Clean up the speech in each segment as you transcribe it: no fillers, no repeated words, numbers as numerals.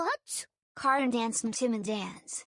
What? Car and dance and Tim and dance.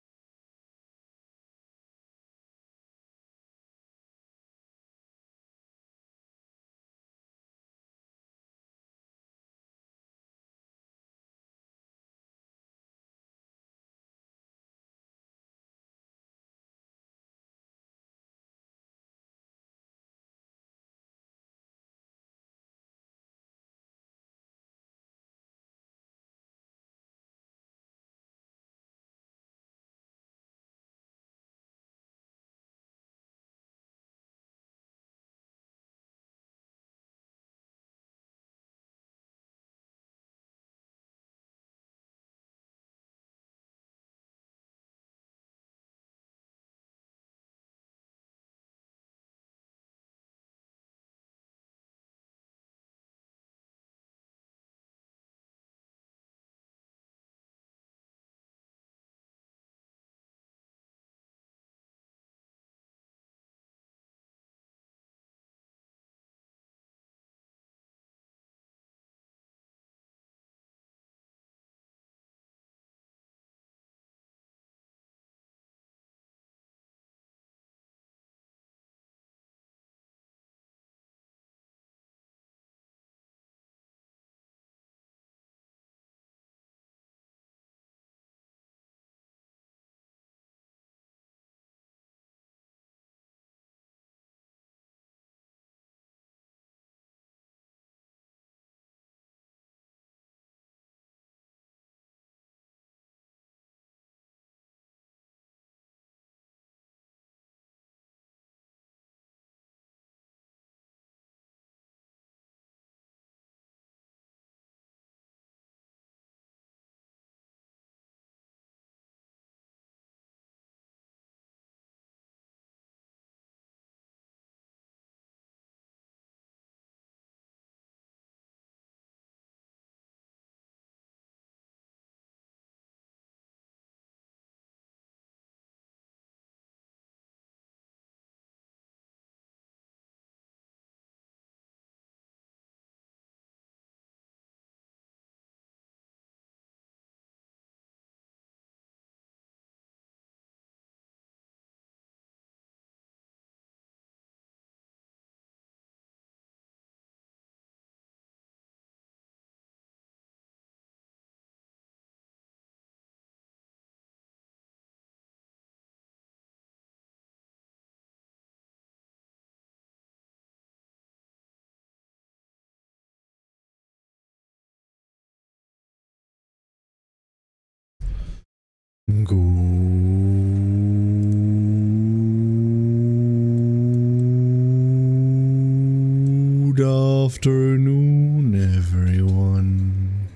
Good afternoon, everyone.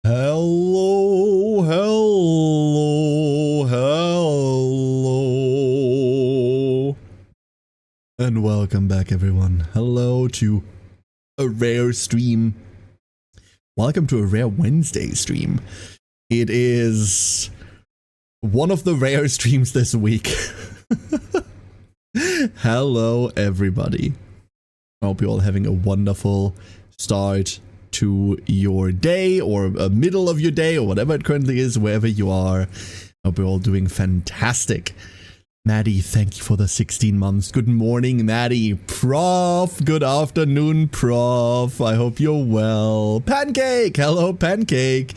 Hello, hello, hello. And welcome back, everyone. Hello to a rare stream. Welcome to a rare Wednesday stream. It is one of the rare streams this week. Hello, everybody. I hope you're all having a wonderful start to your day, or a middle of your day, or whatever it currently is, wherever you are. I hope you're all doing fantastic. Maddie, thank you for the 16 months. Good morning, Maddie. Prof, good afternoon, Prof. I hope you're well. Pancake, hello, Pancake.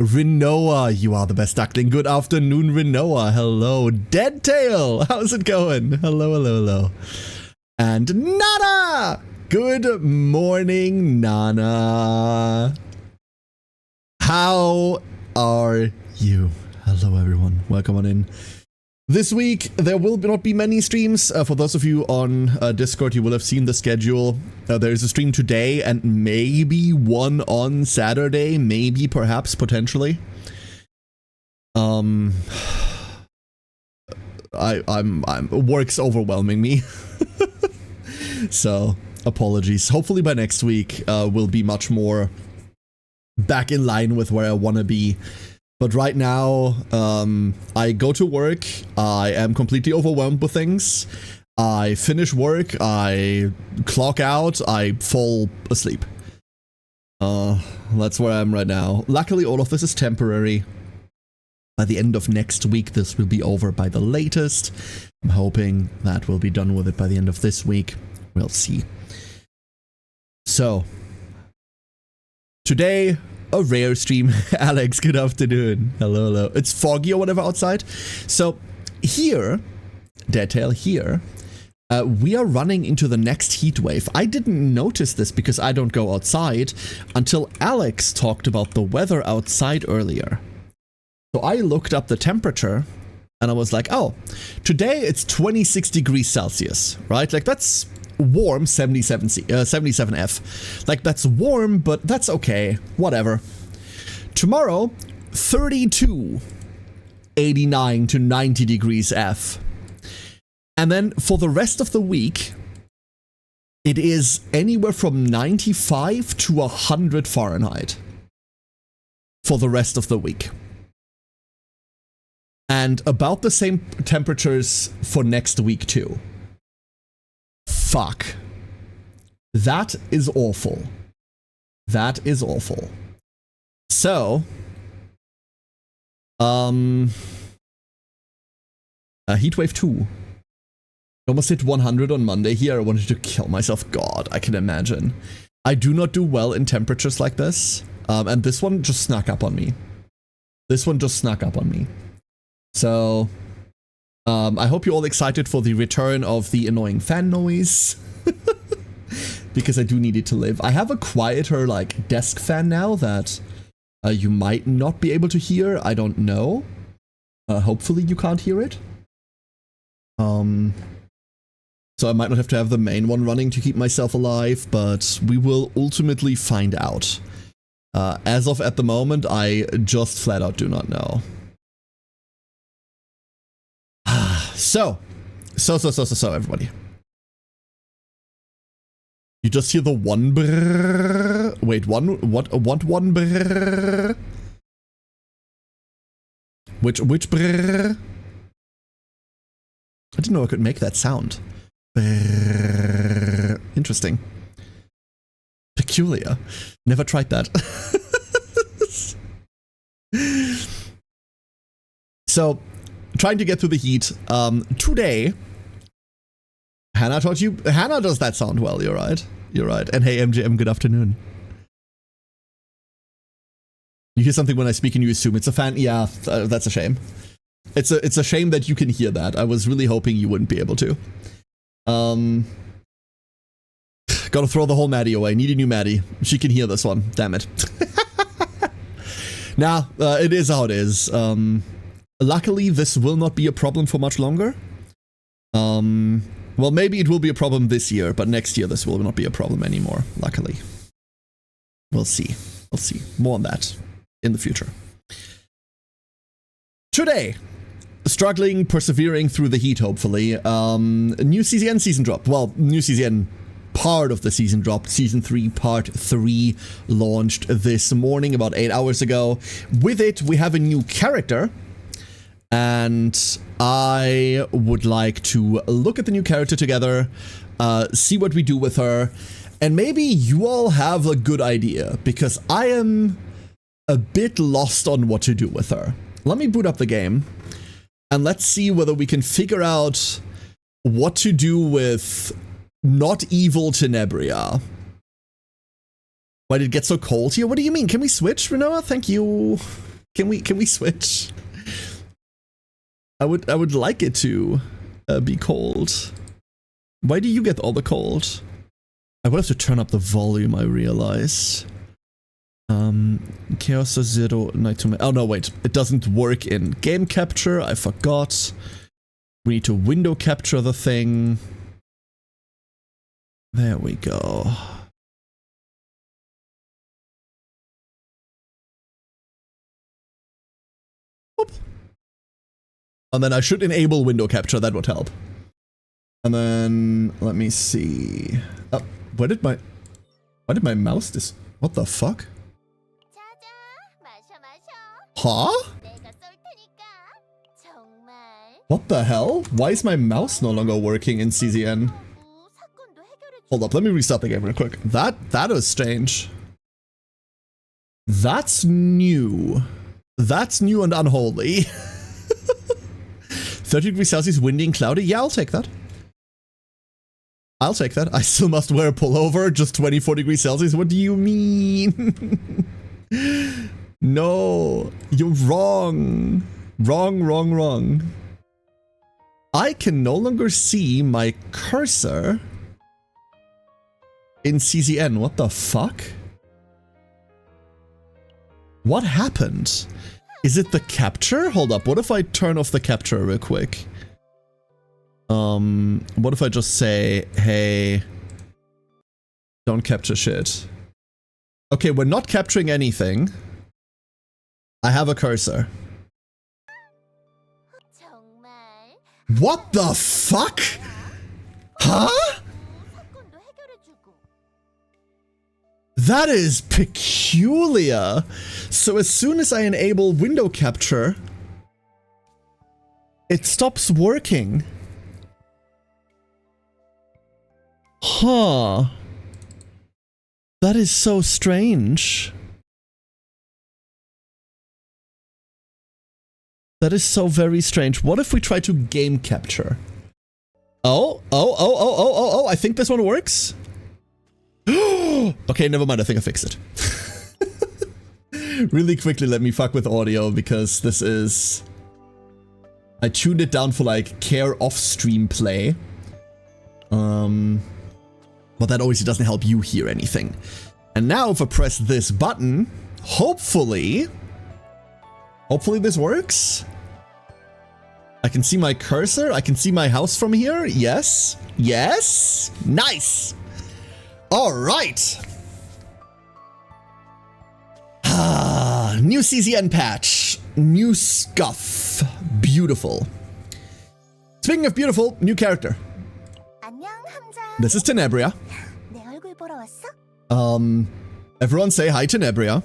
Renoa, you are the best duckling. Good afternoon, Renoa. Hello. Deadtail, how's it going? Hello, hello, hello. And Nana! Good morning, Nana. How are you? Hello, everyone. Welcome on in. This week, there will not be many streams. For those of you on Discord, you will have seen the schedule. There is a stream today and maybe one on Saturday, maybe, perhaps, potentially. Work's overwhelming me. So, apologies. Hopefully by next week, we'll be much more back in line with where I want to be. But right now, I go to work, I am completely overwhelmed with things, I finish work, I clock out, I fall asleep. That's where I am right now. Luckily, all of this is temporary. By the end of next week, this will be over by the latest. I'm hoping that we'll be done with it by the end of this week. We'll see. So, today, a rare stream. Alex, good afternoon. Hello, hello. It's foggy or whatever outside. So, here, Deadtail, here, we are running into the next heat wave. I didn't notice this because I don't go outside until Alex talked about the weather outside earlier. So I looked up the temperature and I was like, oh, today it's 26 degrees Celsius, right? Like that's warm, 77F. Like that's warm, but that's okay, whatever. Tomorrow, 32, 89 to 90 degrees F. And then for the rest of the week, it is anywhere from 95 to 100 Fahrenheit for the rest of the week. And about the same temperatures for next week too. Fuck. That is awful. That is awful. So, Heatwave 2. Almost hit 100 on Monday here. I wanted to kill myself. God, I can imagine. I do not do well in temperatures like this. And this one just snuck up on me. This one just snuck up on me. So, I hope you're all excited for the return of the annoying fan noise. Because I do need it to live. I have a quieter, like, desk fan now that you might not be able to hear. I don't know. Hopefully you can't hear it. So I might not have to have the main one running to keep myself alive, but we will ultimately find out. As of at the moment, I just flat out do not know. So, everybody. You just hear the one brrrr. Wait, one brrrr? Which brrrr? I didn't know I could make that sound. Brrrr. Interesting. Peculiar. Never tried that. So, trying to get through the heat. Today, Hannah taught you. Hannah does that sound well. You're right. You're right. And hey, MJM, good afternoon. You hear something when I speak and you assume it's a fan. Yeah, that's a shame. It's a shame that you can hear that. I was really hoping you wouldn't be able to. Gotta throw the whole Maddie away. Need a new Maddie. She can hear this one. Damn it. Nah, it is how it is. Luckily, this will not be a problem for much longer. Well, maybe it will be a problem this year, but next year this will not be a problem anymore, luckily. We'll see. We'll see. More on that in the future. Today, struggling, persevering through the heat, hopefully. New CZN season dropped. Well, new CZN part of the season dropped. Season 3, part 3 launched this morning, about 8 hours ago. With it, we have a new character. And I would like to look at the new character together, see what we do with her, and maybe you all have a good idea, because I am a bit lost on what to do with her. Let me boot up the game, and let's see whether we can figure out what to do with not evil Tenebria. Why did it get so cold here? What do you mean? Can we switch, Renoa? Thank you. Can we switch? I would like it to be cold. Why do you get all the cold? I would have to turn up the volume, I realize. Chaos Zero Night to. Oh no, wait. It doesn't work in game capture. I forgot. We need to window capture the thing. There we go. Oop. And then I should enable window capture, that would help. And then, let me see. Oh, why did my mouse what the fuck? Huh? What the hell? Why is my mouse no longer working in CZN? Hold up, let me restart the game real quick. That is strange. That's new. That's new and unholy. 30 degrees Celsius, windy and cloudy. Yeah, I'll take that. I'll take that. I still must wear a pullover, just 24 degrees Celsius. What do you mean? No, you're wrong. Wrong. I can no longer see my cursor in CZN. What the fuck? What happened? Is it the capture? Hold up, what if I turn off the capture real quick? What if I just say, hey, don't capture shit. Okay, we're not capturing anything. I have a cursor. What the fuck? Huh? That is peculiar. So as soon as I enable window capture, it stops working. Huh. That is so strange. That is so very strange. What if we try to game capture? Oh, I think this one works. Okay, never mind, I think I fixed it. Really quickly, let me fuck with audio, because this is... I tuned it down for like care off-stream play. But that obviously doesn't help you hear anything. And now if I press this button, hopefully this works. I can see my cursor, I can see my house from here, yes, nice! Alright! New CZN patch, new scuff, beautiful. Speaking of beautiful, new character. This is Tenebria. Everyone say hi, Tenebria.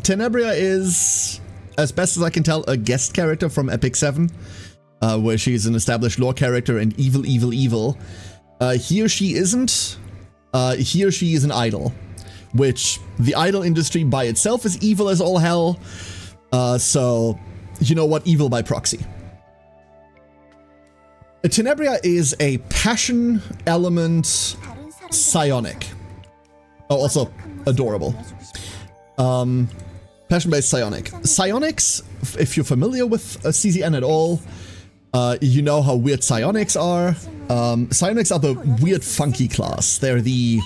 Tenebria is, as best as I can tell, a guest character from Epic 7, where she's an established lore character and evil. He or she isn't. He or she is an idol, which the idol industry by itself is evil as all hell. So, you know what? Evil by proxy. Tenebria is a passion element psionic. Oh, also adorable. Passion-based psionic. Psionics, if you're familiar with CZN at all, you know how weird psionics are. Psionics are the weird funky class. They're the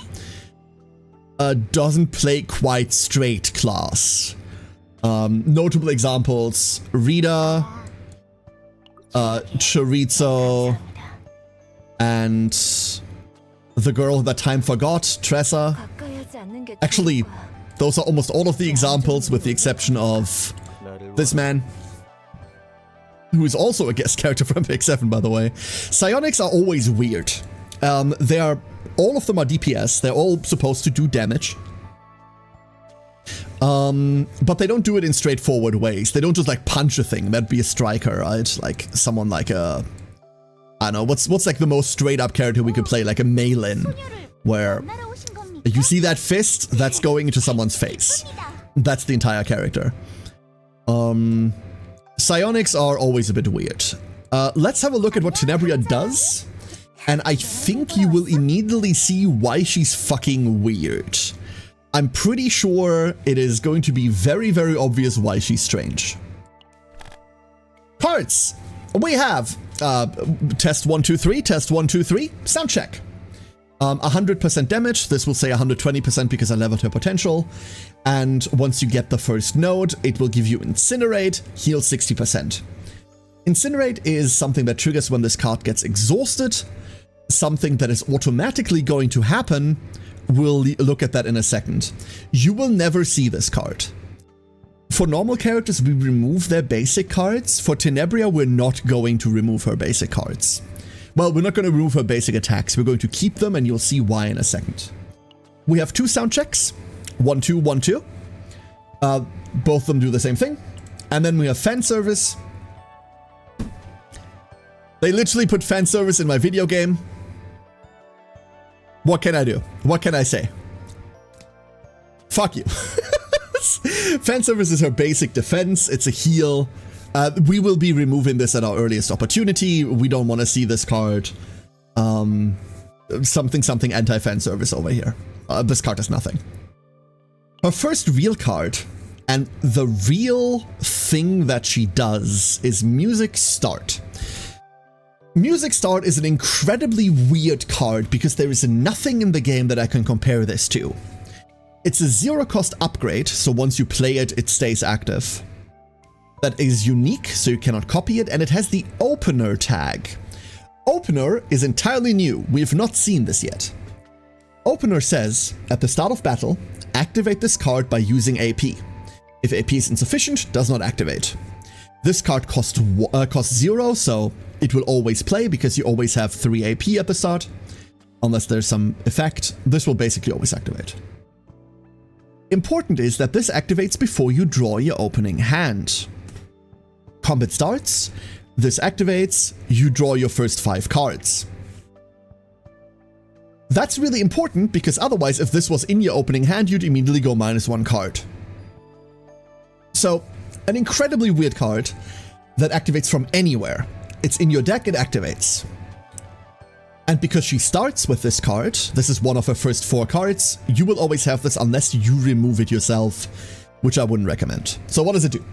doesn't play quite straight class. Notable examples, Rita, Chorizo, and the girl that time forgot, Tressa. Actually, those are almost all of the examples with the exception of this man, who is also a guest character from Epic 7, by the way. Psionics are always weird. All of them are DPS, they're all supposed to do damage. But they don't do it in straightforward ways. They don't just like punch a thing. That'd be a striker, right? Like someone like a... I don't know, what's like the most straight up character we could play? Like a Malin, where you see that fist, that's going into someone's face. That's the entire character. Psionics are always a bit weird. Let's have a look at what Tenebria does. And I think you will immediately see why she's fucking weird. I'm pretty sure it is going to be very, very obvious why she's strange. Parts! We have test 1, 2, 3, test 1, 2, 3, sound check. 100% damage, this will say 120% because I leveled her potential. And once you get the first node, it will give you Incinerate, heal 60%. Incinerate is something that triggers when this card gets exhausted. Something that is automatically going to happen. We'll look at that in a second. You will never see this card. For normal characters, we remove their basic cards. For Tenebria, we're not going to remove her basic cards. Well, we're not going to remove her basic attacks. We're going to keep them, and you'll see why in a second. We have 2 sound checks. 1, 2, 1, 2. Both of them do the same thing. And then we have fan service. They literally put fan service in my video game. What can I do? What can I say? Fuck you. Fan service is her basic defense. It's a heal. We will be removing this at our earliest opportunity. We don't want to see this card. Something anti-fan service over here. This card is nothing. Her first real card, and the real thing that she does, is Music Start. Music Start is an incredibly weird card because there is nothing in the game that I can compare this to. It's a zero-cost upgrade, so once you play it, it stays active. That is unique, so you cannot copy it, and it has the Opener tag. Opener is entirely new. We have not seen this yet. Opener says, at the start of battle, activate this card by using AP. If AP is insufficient, does not activate. This card costs 0, so it will always play because you always have 3 AP at the start. Unless there's some effect, this will basically always activate. Important is that this activates before you draw your opening hand. Combat starts, this activates, you draw your first 5 cards. That's really important because otherwise if this was in your opening hand, you'd immediately go -1 card. So, an incredibly weird card that activates from anywhere. It's in your deck, it activates. And because she starts with this card, this is one of her first 4 cards, you will always have this unless you remove it yourself, which I wouldn't recommend. So what does it do?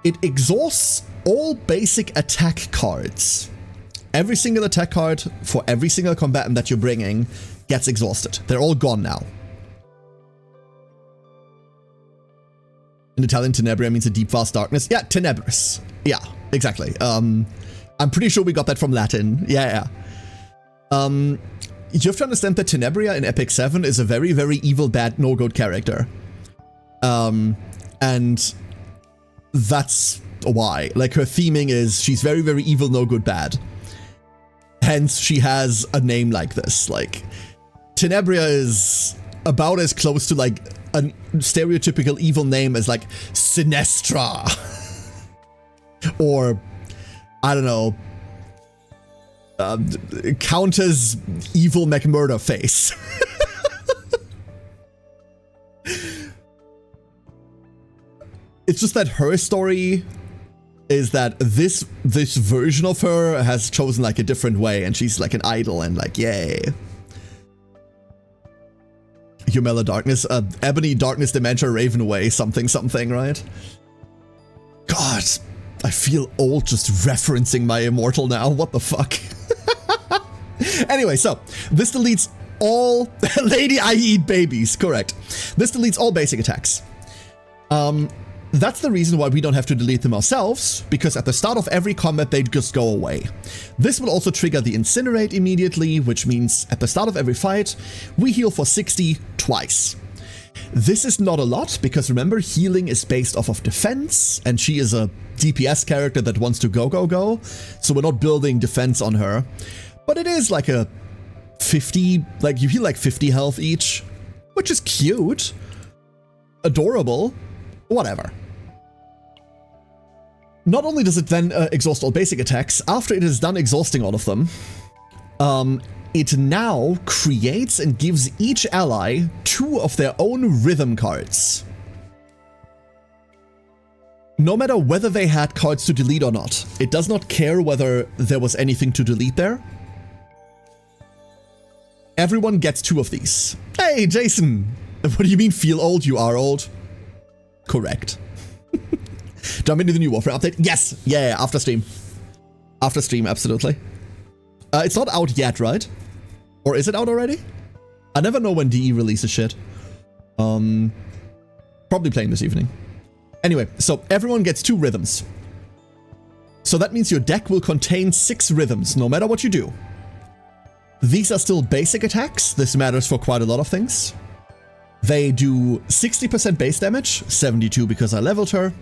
It exhausts all basic attack cards. Every single attack card for every single combatant that you're bringing gets exhausted. They're all gone now. In Italian, Tenebria means a deep, vast darkness. Yeah, tenebris. Yeah, exactly. I'm pretty sure we got that from Latin. Yeah. You have to understand that Tenebria in Epic 7 is a very, very evil, bad, no-good character. And that's why. Like, her theming is she's very, very evil, no good, bad. Hence, she has a name like this. Like, Tenebria is about as close to, like, a stereotypical evil name as, like, Sinestra. Or, I don't know, Countess Evil McMurder Face. It's just that her story is that this version of her has chosen like a different way, and she's like an idol and like, yay. Humela Darkness, Ebony Darkness Dementia Ravenway, something, right? God, I feel old just referencing my immortal now. What the fuck? Anyway, so this deletes all Lady I Eat Babies, correct. This deletes all basic attacks. That's the reason why we don't have to delete them ourselves, because at the start of every combat they just go away. This will also trigger the Incinerate immediately, which means at the start of every fight, we heal for 60 twice. This is not a lot, because remember, healing is based off of defense, and she is a DPS character that wants to go, so we're not building defense on her. But it is like a 50, like you heal like 50 health each, which is cute, adorable, whatever. Not only does it then exhaust all basic attacks, after it is done exhausting all of them, it now creates and gives each ally 2 of their own rhythm cards. No matter whether they had cards to delete or not, it does not care whether there was anything to delete there. Everyone gets 2 of these. Hey, Jason! What do you mean feel old? You are old. Correct. Jump into the new Warfare update? Yes! Yeah, after stream. After stream, absolutely. It's not out yet, right? Or is it out already? I never know when DE releases shit. Probably playing this evening. Anyway, so everyone gets 2 rhythms. So that means your deck will contain 6 rhythms, no matter what you do. These are still basic attacks. This matters for quite a lot of things. They do 60% base damage, 72 because I leveled her.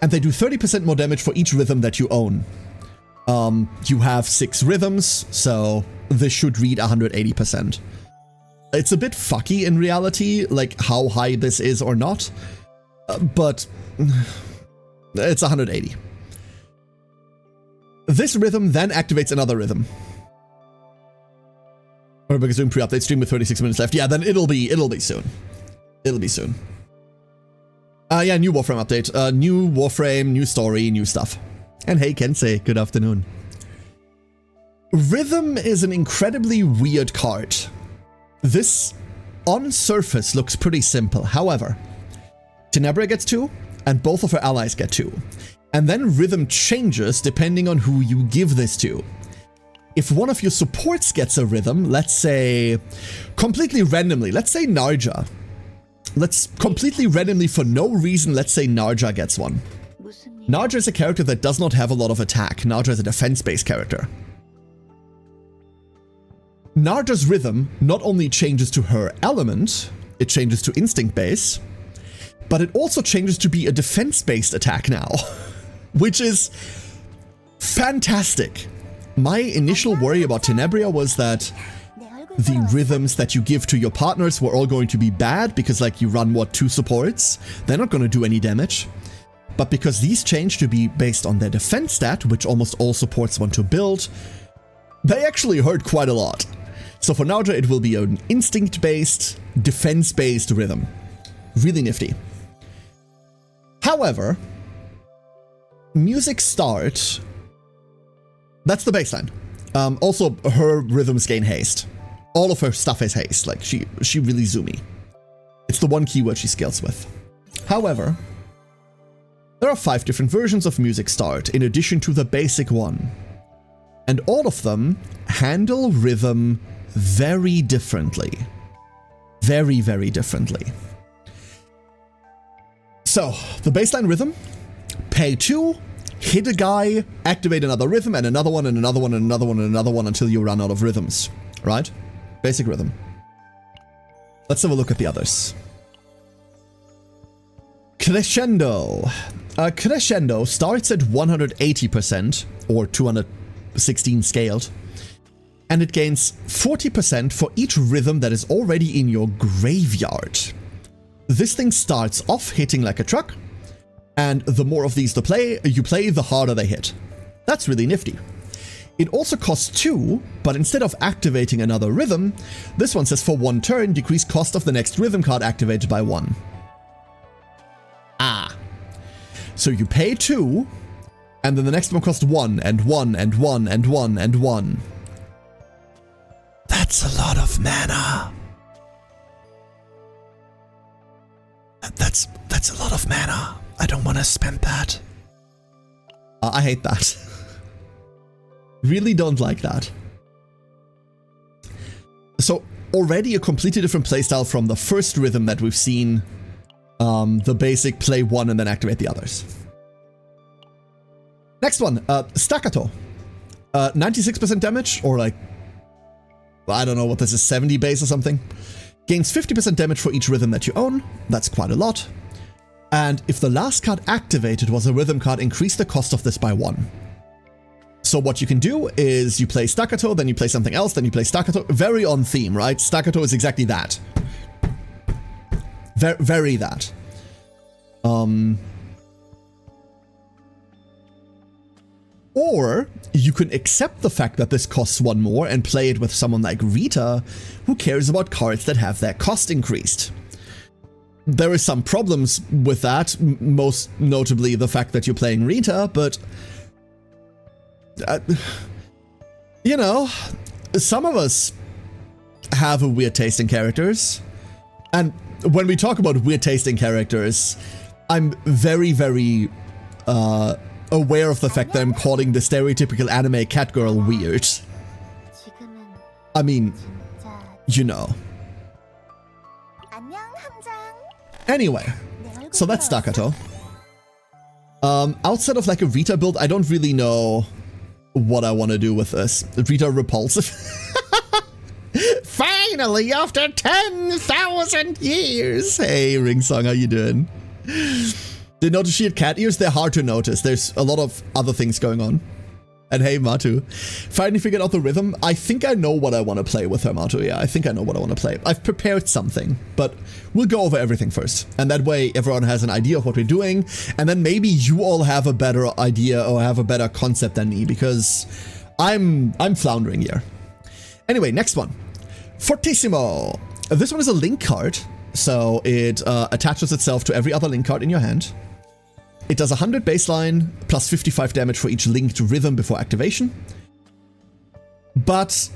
And they do 30% more damage for each rhythm that you own. You have 6 rhythms, so this should read 180%. It's a bit fucky in reality, like how high this is or not, but it's 180. This rhythm then activates another rhythm. Or because doing pre-update stream with 36 minutes left. Yeah, then it'll be soon. It'll be soon. Yeah, new Warframe update. New Warframe, new story, new stuff. And hey, Kensei, good afternoon. Rhythm is an incredibly weird card. This, on surface, looks pretty simple. However, Tenebria gets 2, and both of her allies get 2. And then Rhythm changes depending on who you give this to. If one of your supports gets a Rhythm, let's say, completely randomly, let's say Narja. Let's completely randomly, for no reason, let's say Narja gets one. Narja is a character that does not have a lot of attack. Narja is a defense-based character. Narja's Rhythm not only changes to her element, it changes to instinct base, but it also changes to be a defense-based attack now, which is fantastic. My initial worry about Tenebria was that the rhythms that you give to your partners were all going to be bad because, like, you run, what, 2 supports? They're not going to do any damage. But because these change to be based on their defense stat, which almost all supports want to build, they actually hurt quite a lot. So for Narja, it will be an instinct-based, defense-based rhythm. Really nifty. However, music start, that's the baseline. Also, her rhythms gain haste. All of her stuff is haste, like she really zoomy. It's the one keyword she scales with. However, there are 5 different versions of music start in addition to the basic one. And all of them handle rhythm very differently. Very, very differently. So, the baseline rhythm, pay 2, hit a guy, activate another rhythm, and another one, and another one, and another one, and another one until you run out of rhythms. Right? Basic rhythm. Let's have a look at the others. Crescendo. Crescendo starts at 180%, or 216 scaled, and it gains 40% for each rhythm that is already in your graveyard. This thing starts off hitting like a truck, and the more of these you play, the harder they hit. That's really nifty. It also costs 2, but instead of activating another rhythm, this one says for 1 turn, decrease cost of the next rhythm card activated by 1. Ah. So you pay 2, and then the next one costs 1, and 1, and 1, and 1, and 1. That's a lot of mana. That's a lot of mana. I don't want to spend that. I hate that. Really don't like that. So already a completely different playstyle from the first rhythm that we've seen. The basic play 1 and then activate the others. Next one, Staccato. 96% damage, or like, I don't know what this is, 70 base or something. Gains 50% damage for each rhythm that you own. That's quite a lot. And if the last card activated was a rhythm card, increase the cost of this by 1. So what you can do is you play Staccato, then you play something else, then you play Staccato. Very on theme, right? Staccato is exactly that. Very that. Or you can accept the fact that this costs 1 more and play it with someone like Rita, who cares about cards that have their cost increased. There is some problems with that, most notably the fact that you're playing Rita, but you know, some of us have a weird taste in characters, and when we talk about weird taste in characters, I'm very, very aware of the fact that I'm calling the stereotypical anime catgirl weird. I mean, you know. Anyway, so that's Staccato. Outside of like a Rita build, I don't really know what I want to do with this. Rita repulsive. Finally, after 10,000 years! Hey, Ringsong, how you doing? Did you notice she had cat ears? They're hard to notice. There's a lot of other things going on. And hey, Matu. Finally figured out the rhythm. I think I know what I want to play with her, Matu. Yeah, I think I know what I want to play. I've prepared something, but we'll go over everything first. And that way, everyone has an idea of what we're doing. And then maybe you all have a better idea or have a better concept than me, because I'm floundering here. Anyway, next one. Fortissimo. This one is a link card, so it attaches itself to every other link card in your hand. It does 100 baseline, plus 55 damage for each linked rhythm before activation. But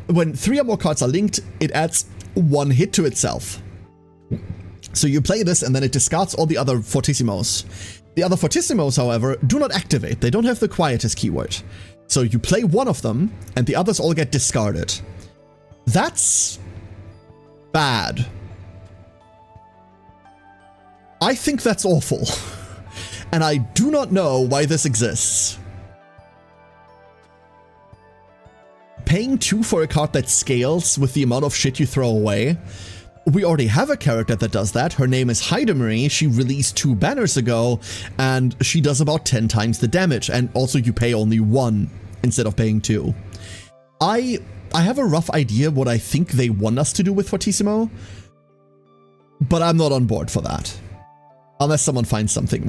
when 3 or more cards are linked, it adds 1 hit to itself. So you play this and then it discards all the other Fortissimos. The other Fortissimos, however, do not activate. They don't have the Quietus keyword. So you play one of them and the others all get discarded. That's bad. I think that's awful. And I do not know why this exists. Paying 2 for a card that scales with the amount of shit you throw away. We already have a character that does that. Her name is Tenebria. She released 2 banners ago, and she does about 10 times the damage. And also you pay only 1 instead of paying 2. I have a rough idea what I think they want us to do with Fortissimo, but I'm not on board for that. Unless someone finds something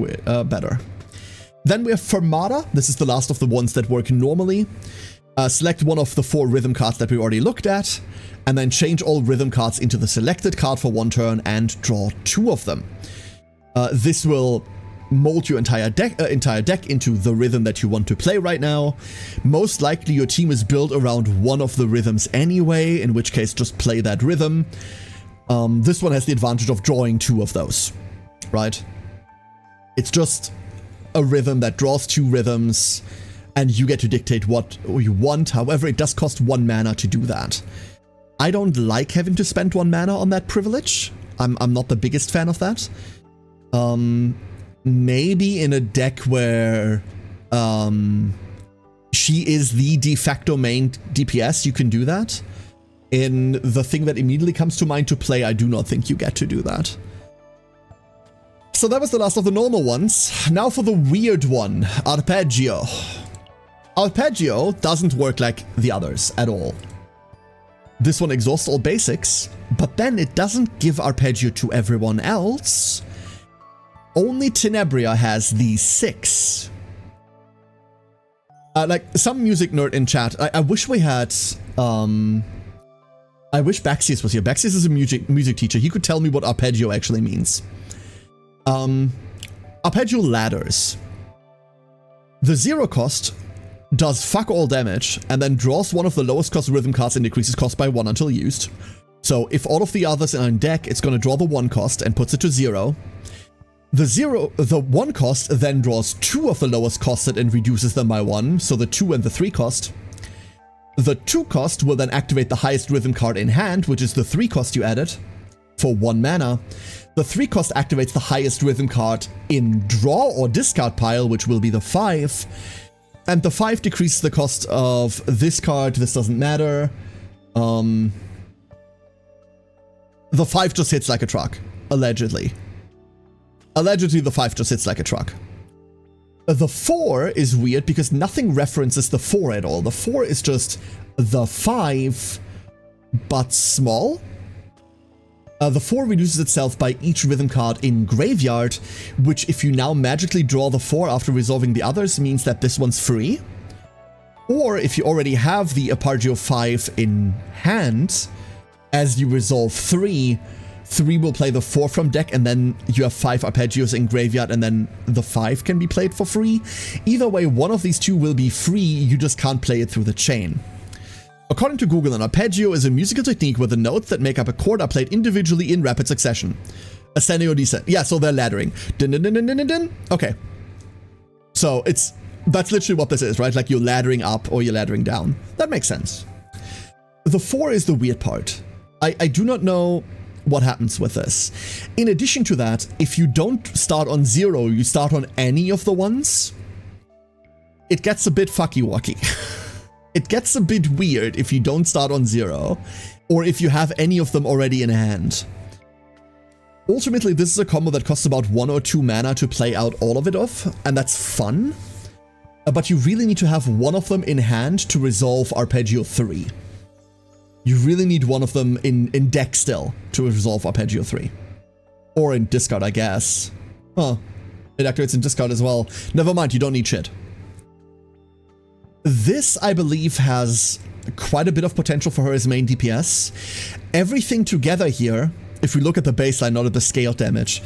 better. Then we have Fermata. This is the last of the ones that work normally. Select one of the 4 rhythm cards that we already looked at, and then change all rhythm cards into the selected card for 1 turn and draw 2 of them. This will mold your entire deck into the rhythm that you want to play right now. Most likely your team is built around one of the rhythms anyway, in which case just play that rhythm. This one has the advantage of drawing 2 of those, right? It's just a rhythm that draws 2 rhythms, and you get to dictate what you want. However, it does cost 1 mana to do that. I don't like having to spend 1 mana on that privilege. I'm not the biggest fan of that. Maybe in a deck where she is the de facto main DPS, you can do that. In the thing that immediately comes to mind to play, I do not think you get to do that. So that was the last of the normal ones. Now for the weird one, Arpeggio. Arpeggio doesn't work like the others at all. This one exhausts all basics, but then it doesn't give Arpeggio to everyone else. Only Tenebria has these 6. Like some music nerd in chat, I wish we had, I wish Baxius was here. Baxius is a music teacher. He could tell me what Arpeggio actually means. Arpeggio ladders. The 0 cost does fuck all damage and then draws one of the lowest cost rhythm cards and decreases cost by 1 until used. So if all of the others are in deck, it's going to draw the 1 cost and puts it to 0. The 1 cost then draws 2 of the lowest costed and reduces them by 1, so the 2 and the 3 cost. The 2 cost will then activate the highest rhythm card in hand, which is the 3 cost you added, for 1 mana. The 3 cost activates the highest rhythm card in draw or discard pile, which will be the 5. And the 5 decreases the cost of this card. This doesn't matter. The 5 just hits like a truck, allegedly. Allegedly, the 5 just hits like a truck. The 4 is weird because nothing references the 4 at all. The 4 is just the 5, but small. The 4 reduces itself by each rhythm card in graveyard, which if you now magically draw the 4 after resolving the others means that this one's free. Or if you already have the Arpeggio 5 in hand, as you resolve 3 will play the 4 from deck, and then you have 5 Arpeggios in graveyard, and then the 5 can be played for free. Either way, one of these 2 will be free, you just can't play it through the chain. According to Google, an arpeggio is a musical technique where the notes that make up a chord are played individually in rapid succession. Ascending or descent. Yeah, so they're laddering. Dun, dun, dun, dun, dun, dun. Okay. So that's literally what this is, right? Like you're laddering up or you're laddering down. That makes sense. The 4 is the weird part. I do not know what happens with this. In addition to that, if you don't start on 0, you start on any of the ones, it gets a bit fucky-wucky. It gets a bit weird if you don't start on 0, or if you have any of them already in hand. Ultimately, this is a combo that costs about 1 or 2 mana to play out all of it off, and that's fun. But you really need to have one of them in hand to resolve Arpeggio 3. You really need one of them in deck still to resolve Arpeggio 3. Or in discard, I guess. Huh. It activates in discard as well. Never mind, you don't need shit. This, I believe, has quite a bit of potential for her as main DPS. Everything together here, if we look at the baseline, not at the scale damage,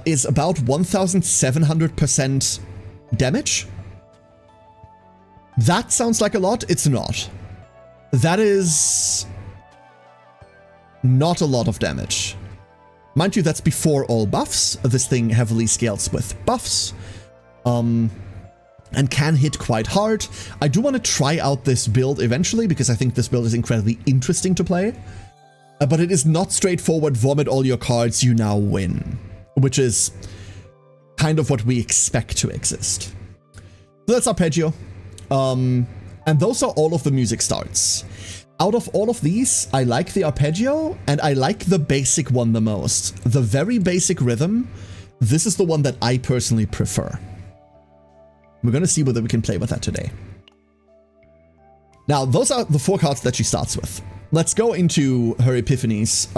is about 1,700% damage. That sounds like a lot. It's not. That is not a lot of damage. Mind you, that's before all buffs. This thing heavily scales with buffs. And can hit quite hard. I do want to try out this build eventually because I think this build is incredibly interesting to play. But it is not straightforward, vomit all your cards, you now win. Which is kind of what we expect to exist. So that's Arpeggio. And those are all of the music starts. Out of all of these, I like the Arpeggio, and I like the basic one the most. The very basic rhythm, this is the one that I personally prefer. We're going to see whether we can play with that today. Now, those are the 4 cards that she starts with. Let's go into her epiphanies.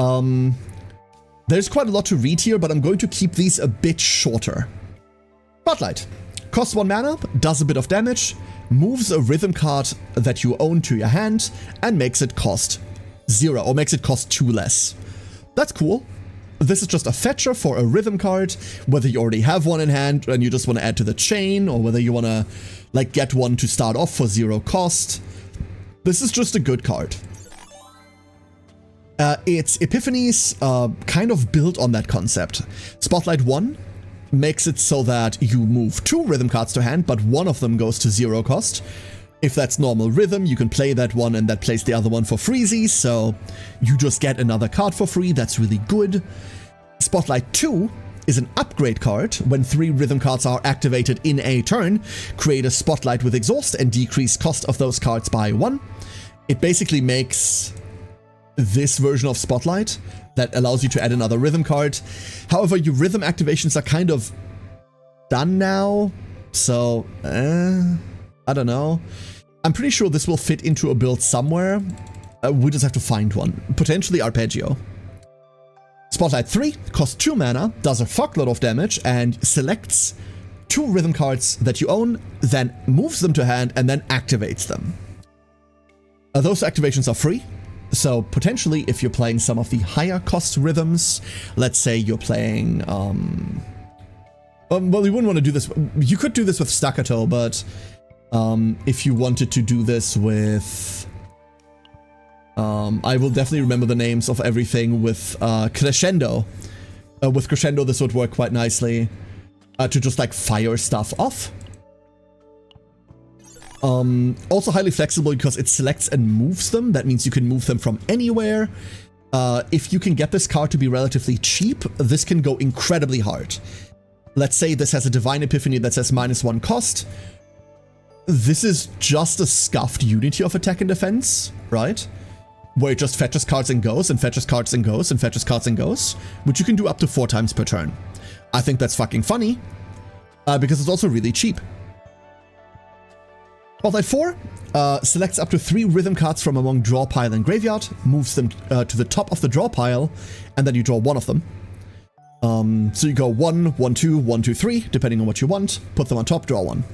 There's quite a lot to read here, but I'm going to keep these a bit shorter. Spotlight. Costs 1 mana, does a bit of damage, moves a rhythm card that you own to your hand, and makes it cost 0, or makes it cost 2 less. That's cool. This is just a fetcher for a rhythm card, whether you already have one in hand and you just want to add to the chain, or whether you want to like get one to start off for 0 cost. This is just a good card. Its epiphanies kind of built on that concept. Spotlight 1 makes it so that you move 2 rhythm cards to hand, but one of them goes to 0 cost. If that's normal rhythm, you can play that one and that plays the other one for freezies, so you just get another card for free. That's really good. Spotlight 2 is an upgrade card. When 3 rhythm cards are activated in a turn, create a Spotlight with exhaust and decrease cost of those cards by 1. It basically makes this version of Spotlight that allows you to add another rhythm card. However, your rhythm activations are kind of done now, so I don't know. I'm pretty sure this will fit into a build somewhere. We just have to find one. Potentially Arpeggio. Spotlight 3 costs 2 mana, does a fuckload of damage, and selects 2 rhythm cards that you own, then moves them to hand, and then activates them. Those activations are free. So potentially, if you're playing some of the higher cost rhythms, let's say you're playing, well, you wouldn't want to do this. You could do this with Staccato, but if you wanted to do this with, I will definitely remember the names of everything with Crescendo. With Crescendo, this would work quite nicely to just like fire stuff off. Also highly flexible because it selects and moves them. That means you can move them from anywhere. If you can get this card to be relatively cheap, this can go incredibly hard. Let's say this has a Divine Epiphany that says -1 cost. This is just a scuffed unity of attack and defense, right? Where it just fetches cards and goes, and fetches cards and goes, and fetches cards and goes, which you can do up to 4 times per turn. I think that's fucking funny, because it's also really cheap. Spotlight 4 selects up to 3 rhythm cards from among draw pile and graveyard, moves them to the top of the draw pile, and then you draw 1 of them. So you go 1, 1, 2, 1, 2, 3, depending on what you want, put them on top, draw 1.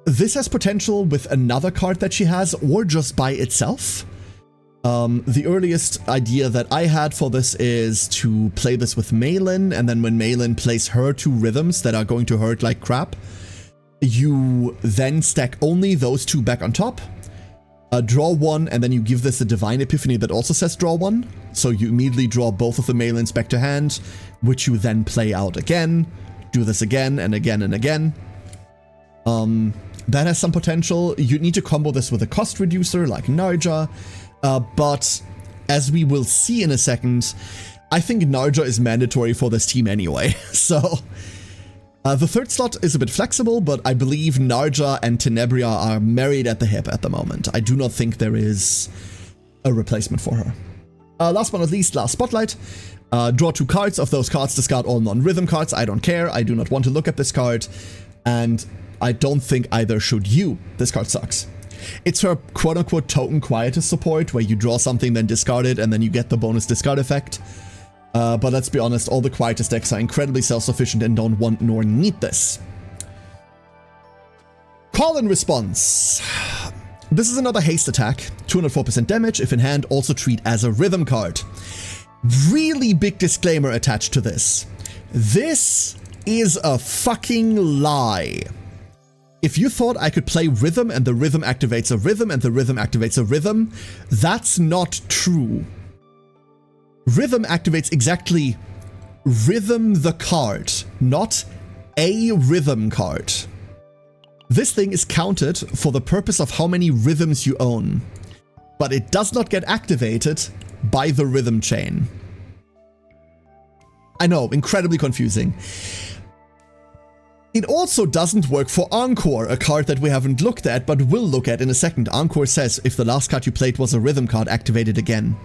This has potential with another card that she has, or just by itself. The earliest idea that I had for this is to play this with Malin, and then when Malin plays her 2 rhythms that are going to hurt like crap, you then stack only those 2 back on top, draw 1, and then you give this a Divine Epiphany that also says draw 1. So you immediately draw both of the Malins back to hand, which you then play out again, do this again and again and again. That has some potential. You need to combo this with a cost reducer like Narja, but as we will see in a second, I think Narja is mandatory for this team anyway, so... the 3rd slot is a bit flexible, but I believe Narja and Tenebria are married at the hip at the moment. I do not think there is a replacement for her. Last but not least, last Spotlight. Draw 2 cards. Of those cards, discard all non-rhythm cards. I don't care. I do not want to look at this card. And I don't think either should you. This card sucks. It's her quote-unquote token quietest support, where you draw something, then discard it, and then you get the bonus discard effect. But let's be honest, all the quietest decks are incredibly self-sufficient and don't want nor need this. Call and response. This is another haste attack, 204% damage. If in hand, also treat as a rhythm card. Really big disclaimer attached to this. This is a fucking lie. If you thought I could play rhythm and the rhythm activates a rhythm and the rhythm activates a rhythm, that's not true. Rhythm activates exactly rhythm the card, not a rhythm card. This thing is counted for the purpose of how many rhythms you own, but it does not get activated by the rhythm chain. I know, incredibly confusing. It also doesn't work for Encore, a card that we haven't looked at but will look at in a second. Encore says if the last card you played was a rhythm card, activate it again.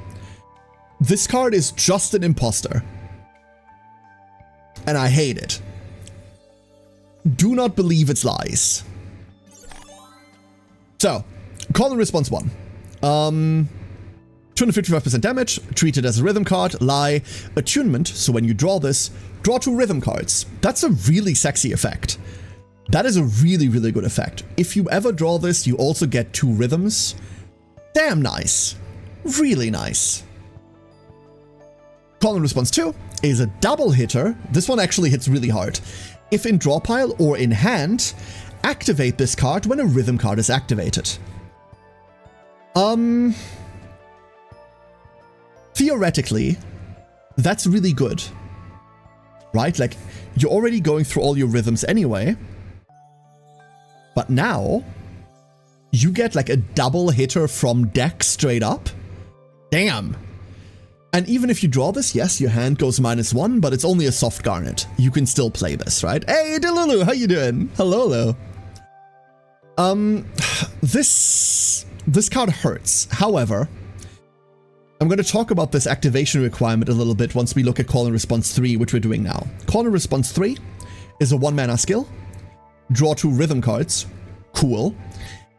This card is just an imposter. And I hate it. Do not believe its lies. So, call and response 1. 255% damage, treated as a rhythm card, lie, attunement, so when you draw this, draw 2 rhythm cards. That's a really sexy effect. That is a really, really good effect. If you ever draw this, you also get 2 rhythms. Damn nice. Really nice. Call and response 2 is a double hitter. This one actually hits really hard. If in draw pile or in hand, activate this card when a rhythm card is activated. Theoretically, that's really good. Right? Like, you're already going through all your rhythms anyway. But now, you get like a double hitter from deck straight up. Damn. And even if you draw this, yes, your hand goes -1, but it's only a soft garnet. You can still play this, right? Hey, Delulu, how you doing? Hello. This card hurts. However, I'm going to talk about this activation requirement a little bit once we look at Call and Response 3, which we're doing now. Call and Response 3 is a 1-mana skill. Draw 2 rhythm cards. Cool.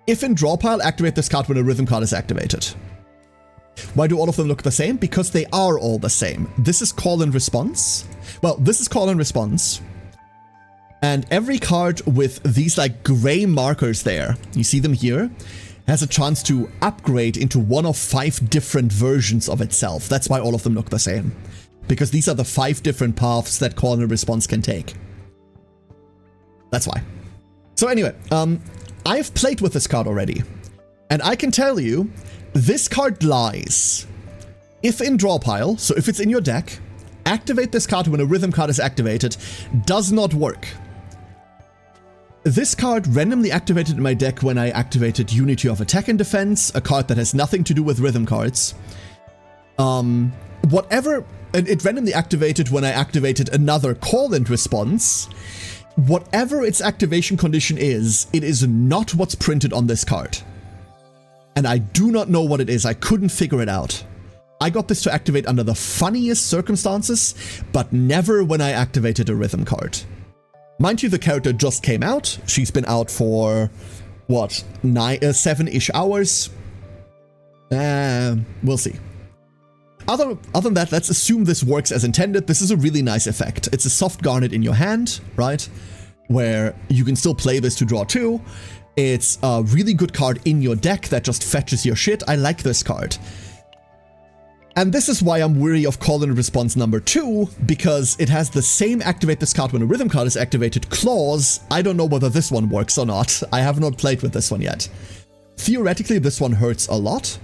If in draw pile, activate this card when a rhythm card is activated. Why do all of them look the same? Because they are all the same. This is Call and Response. Well, this is Call and Response. And every card with these like gray markers there, you see them here, has a chance to upgrade into one of 5 different versions of itself. That's why all of them look the same. Because these are the 5 different paths that Call and Response can take. That's why. So anyway, I've played with this card already. And I can tell you, this card lies. If in draw pile, so if it's in your deck, activate this card when a rhythm card is activated, does not work. This card randomly activated in my deck when I activated Unity of Attack and Defense, a card that has nothing to do with rhythm cards. It randomly activated when I activated another Call and Response. Whatever its activation condition is, it is not what's printed on this card. And I do not know what it is. I couldn't figure it out. I got this to activate under the funniest circumstances, but never when I activated a rhythm card. Mind you, the character just came out. She's been out for, what, 7-ish hours? We'll see. Other than that, let's assume this works as intended. This is a really nice effect. It's a soft garnet in your hand, right? Where you can still play this to draw 2. It's a really good card in your deck that just fetches your shit. I like this card. And this is why I'm weary of Call and Response number 2, because it has the same activate this card when a rhythm card is activated clause. I don't know whether this one works or not. I have not played with this one yet. Theoretically, this one hurts a lot.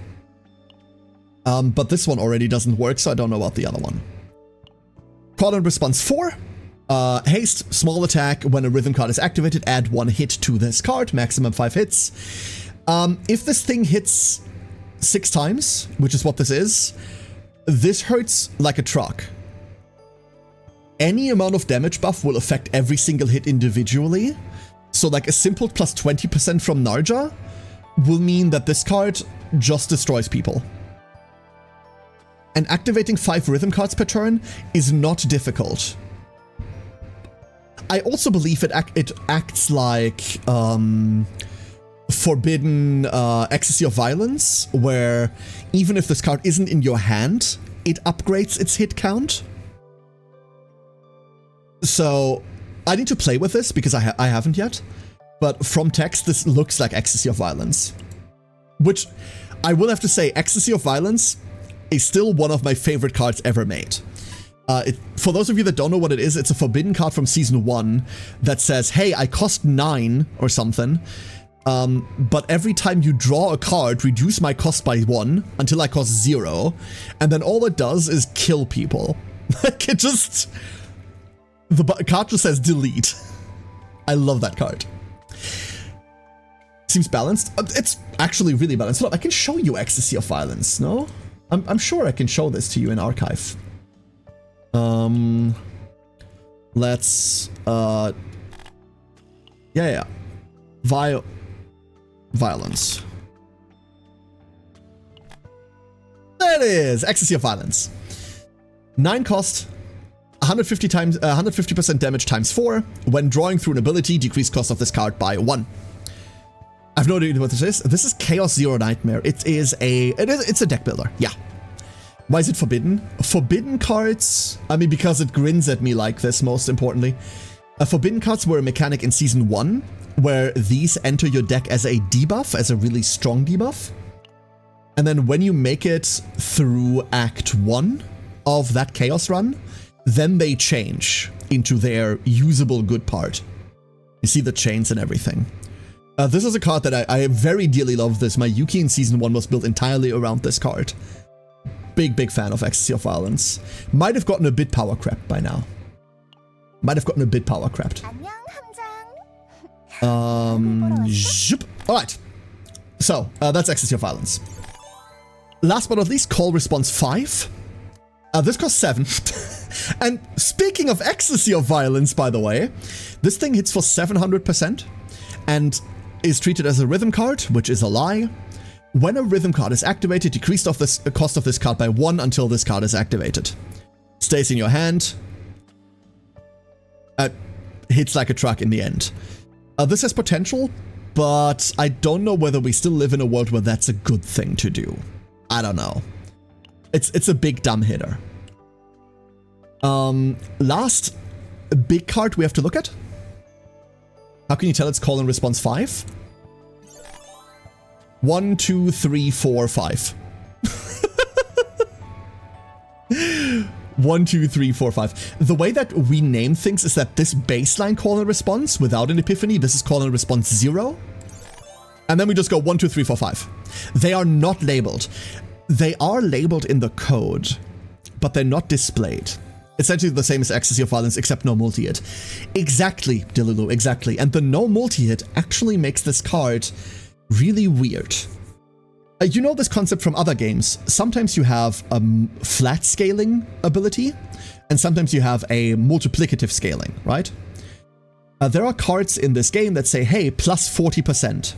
But this one already doesn't work, so I don't know about the other one. Call and Response 4. Haste, small attack. When a rhythm card is activated, add 1 hit to this card, maximum 5 hits. If this thing hits 6 times, which is what this is, this hurts like a truck. Any amount of damage buff will affect every single hit individually. So like a simple plus 20% from Narja will mean that this card just destroys people. And activating 5 rhythm cards per turn is not difficult. I also believe it acts like forbidden ecstasy of violence, where even if this card isn't in your hand, it upgrades its hit count. So I need to play with this because I haven't yet, but from text this looks like ecstasy of violence. Which, I will have to say, Ecstasy of Violence is still one of my favorite cards ever made. For those of you that don't know what it is, it's a forbidden card from Season 1 that says, hey, I cost 9 or something, but every time you draw a card, reduce my cost by 1 until I cost 0, and then all it does is kill people. Like, it just... The card just says delete. I love that card. Seems balanced. It's actually really balanced. Hold up, I can show you Ecstasy of Violence, no? I'm sure I can show this to you in Archive. Let's, yeah. Violence. There it is! Ecstasy of Violence. 9 cost, 150% damage times 4. When drawing through an ability, decrease cost of this card by 1. I've no idea what this is. This is Chaos Zero Nightmare. It's a deck builder. Yeah. Why is it forbidden? Forbidden cards, I mean, because it grins at me like this, most importantly. Forbidden cards were a mechanic in Season 1, where these enter your deck as a debuff, as a really strong debuff. And then when you make it through Act 1 of that Chaos run, then they change into their usable good part. You see the chains and everything. This is a card that I very dearly love this. My Yuki in Season 1 was built entirely around this card. Big fan of Ecstasy of Violence. Might have gotten a bit power crept by now. Alright. So, that's Ecstasy of Violence. Last but not least, Call Response 5. This costs 7. And speaking of Ecstasy of Violence, by the way, this thing hits for 700% and is treated as a rhythm card, which is a lie. When a rhythm card is activated, decrease the cost of this card by 1 until this card is activated. Stays in your hand. Hits like a truck in the end. This has potential, but I don't know whether we still live in a world where that's a good thing to do. I don't know. It's a big dumb hitter. Last big card we have to look at. How can you tell it's Call and Response 5? 1, 2, 3, 4, 5. 1, 2, 3, 4, 5. The way that we name things is that this baseline Call and Response without an Epiphany, this is Call and Response 0. And then we just go 1, 2, 3, 4, 5. They are not labeled. They are labeled in the code, but they're not displayed. Essentially the same as Ecstasy of Violence, except no multi-hit. Exactly, Delulu, exactly. And the no multi-hit actually makes this card really weird. You know this concept from other games. Sometimes you have a flat scaling ability, and sometimes you have a multiplicative scaling, right? There are cards in this game that say, hey, plus 40%.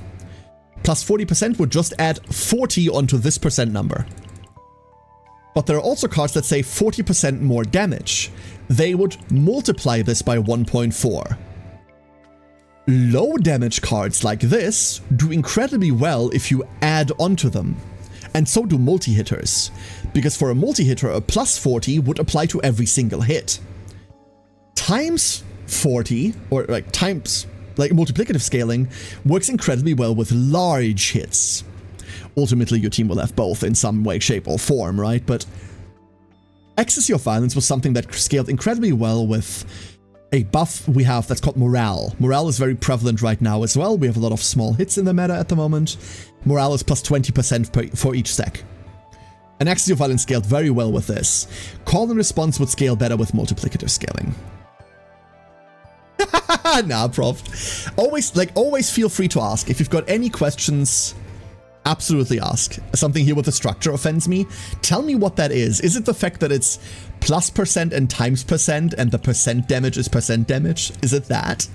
Plus 40% would just add 40 onto this percent number. But there are also cards that say 40% more damage. They would multiply this by 1.4. Low damage cards like this do incredibly well if you add onto them. And so do multi-hitters. Because for a multi-hitter, a plus 40 would apply to every single hit. Times 40, or like times, like multiplicative scaling, works incredibly well with large hits. Ultimately, your team will have both in some way, shape, or form, right? But Ecstasy of Violence was something that scaled incredibly well with a buff we have that's called Morale. Morale is very prevalent right now as well. We have a lot of small hits in the meta at the moment. Morale is plus 20% for each stack. And Ecstasy of Violence scaled very well with this. Call and Response would scale better with multiplicative scaling. Nah, prof. Always feel free to ask. If you've got any questions, absolutely ask. Something here with the structure offends me. Tell me what that is. Is it the fact that it's plus percent and times percent and the percent damage is percent damage? Is it that?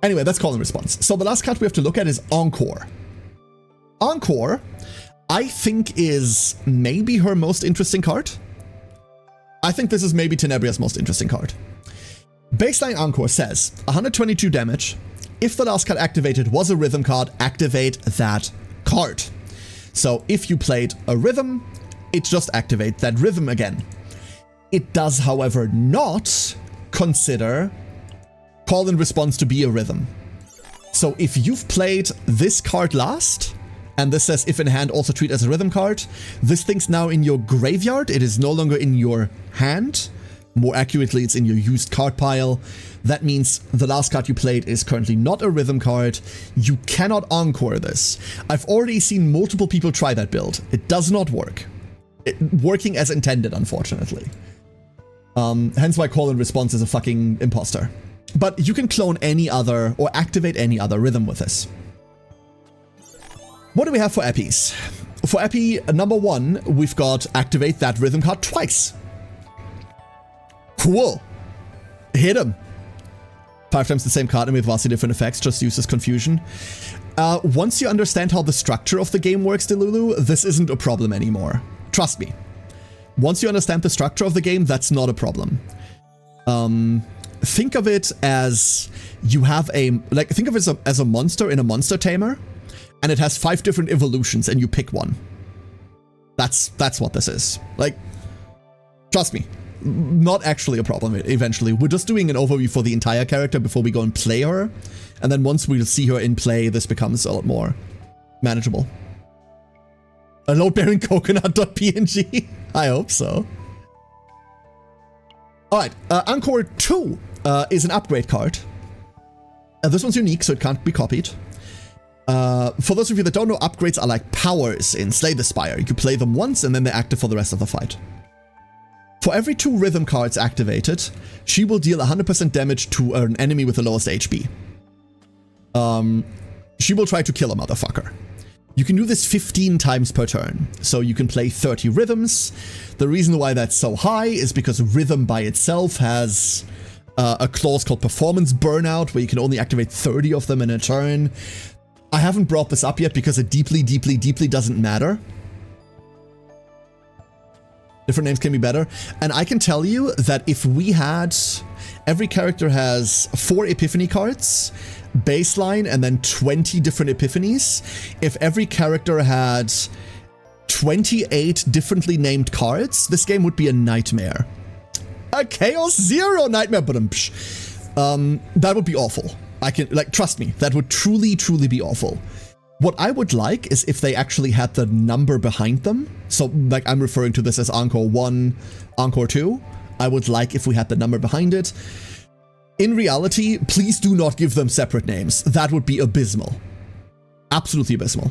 Anyway, that's Call and Response. So the last card we have to look at is Encore. Encore, I think, is maybe her most interesting card. I think this is maybe Tenebria's most interesting card. Baseline Encore says 122 damage. If the last card activated was a rhythm card, activate that card. So if you played a rhythm, it just activates that rhythm again. It does, however, not consider Call and Response to be a rhythm. So if you've played this card last, and this says if in hand also treat as a rhythm card, this thing's now in your graveyard. It is no longer in your hand. More accurately, it's in your used card pile. That means the last card you played is currently not a rhythm card. You cannot encore this. I've already seen multiple people try that build. It does not work. Working as intended, unfortunately. Hence why call and response is a fucking imposter. But you can clone any other or activate any other rhythm with this. What do we have for Eppies? For Epi number 1, we've got activate that rhythm card twice. Cool. Hit him. 5 times the same card and with vastly different effects, just uses confusion. Once you understand how the structure of the game works, Delulu, this isn't a problem anymore. Trust me. Once you understand the structure of the game, that's not a problem. Think of it as you have think of it as a monster in a monster tamer, and it has 5 different evolutions, and you pick one. That's what this is. Like, trust me. Not actually a problem eventually. We're just doing an overview for the entire character before we go and play her. And then once we see her in play, this becomes a lot more manageable. A load-bearing coconut.png? I hope so. Alright, Encore 2 is an upgrade card. This one's unique, so it can't be copied. For those of you that don't know, upgrades are like powers in Slay the Spire. You play them once and then they're active for the rest of the fight. For every 2 rhythm cards activated, she will deal 100% damage to an enemy with the lowest HP. She will try to kill a motherfucker. You can do this 15 times per turn, so you can play 30 rhythms. The reason why that's so high is because rhythm by itself has a clause called Performance Burnout, where you can only activate 30 of them in a turn. I haven't brought this up yet because it deeply doesn't matter. Different names can be better. And I can tell you that if we had... Every character has 4 Epiphany cards, baseline, and then 20 different Epiphanies. If every character had 28 differently named cards, this game would be a nightmare. A Chaos Zero nightmare, but that would be awful. I can, like, trust me, that would truly be awful. What I would like is if they actually had the number behind them. So, like, I'm referring to this as Encore 1, Encore 2. I would like if we had the number behind it. In reality, please do not give them separate names. That would be abysmal. Absolutely abysmal.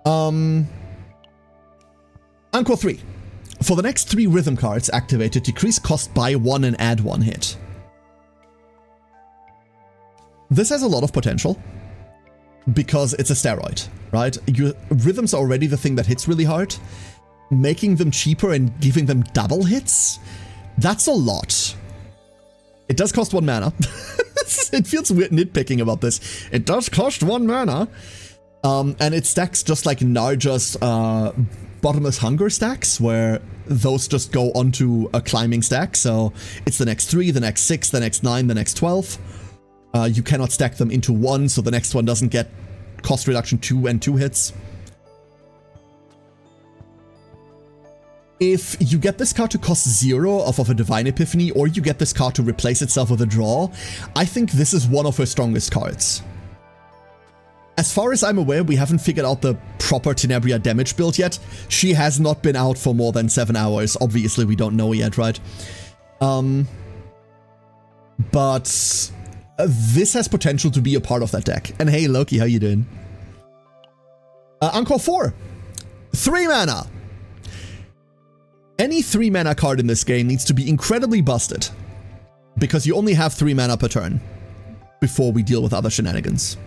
Encore 3. For the next 3 rhythm cards activated, decrease cost by 1 and add 1 hit. This has a lot of potential. Because it's a steroid, right? Your rhythms are already the thing that hits really hard. Making them cheaper and giving them double hits, that's a lot. It does cost 1 mana. It feels weird nitpicking about this. It does cost 1 mana. And it stacks just like Narja's Bottomless Hunger stacks, where those just go onto a climbing stack. So it's the next 3, the next 6, the next 9, the next 12. You cannot stack them into one, so the next one doesn't get cost reduction 2 and 2 hits. If you get this card to cost 0 off of a Divine Epiphany, or you get this card to replace itself with a draw, I think this is one of her strongest cards. As far as I'm aware, we haven't figured out the proper Tenebria damage build yet. She has not been out for more than 7 hours. Obviously, we don't know yet, right? But... this has potential to be a part of that deck. And hey, Loki, how you doing? Encore 4. 3 mana. Any 3 mana card in this game needs to be incredibly busted. Because you only have 3 mana per turn. Before we deal with other shenanigans.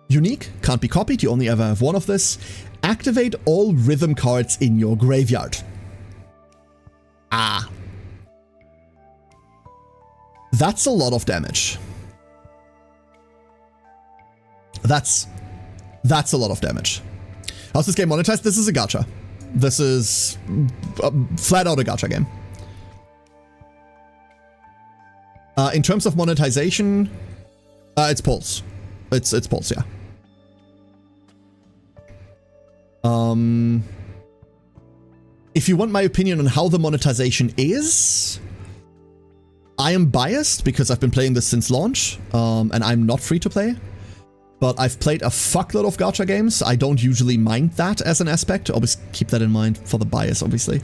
Unique, can't be copied, you only ever have 1 of this. Activate all rhythm cards in your graveyard. Ah. That's a lot of damage. That's a lot of damage. How's this game monetized? This is a gacha. This is flat out a gacha game. In terms of monetization, it's Pulse. It's Pulse, yeah. If you want my opinion on how the monetization is, I am biased because I've been playing this since launch, and I'm not free to play. But I've played a fuckload of gacha games. I don't usually mind that as an aspect. Always keep that in mind for the bias, obviously.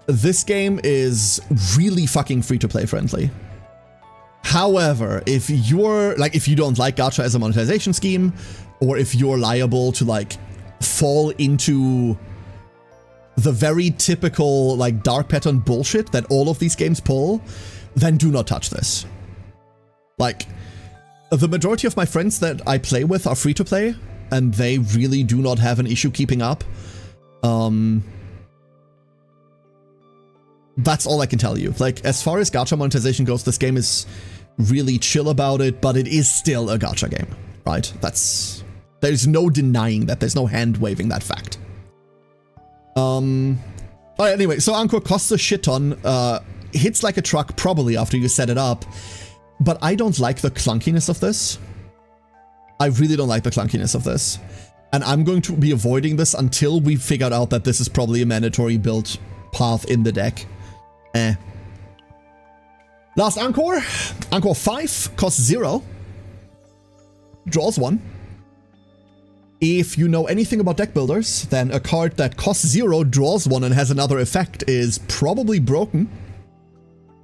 This game is really fucking free-to-play friendly. However, if you don't like gacha as a monetization scheme, or if you're liable to like fall into the very typical like dark pattern bullshit that all of these games pull, then do not touch this. Like, the majority of my friends that I play with are free to play, and they really do not have an issue keeping up. That's all I can tell you. Like, as far as gacha monetization goes, this game is really chill about it, but it is still a gacha game, right? There's no denying that. There's no hand waving that fact. Alright, anyway, so Anchor costs a shit ton, hits like a truck probably after you set it up, but I don't like the clunkiness of this. I really don't like the clunkiness of this. And I'm going to be avoiding this until we've figured out that this is probably a mandatory build path in the deck. Last Anchor. Anchor 5 costs 0. Draws 1. If you know anything about deck builders, then a card that costs 0, draws 1, and has another effect is probably broken.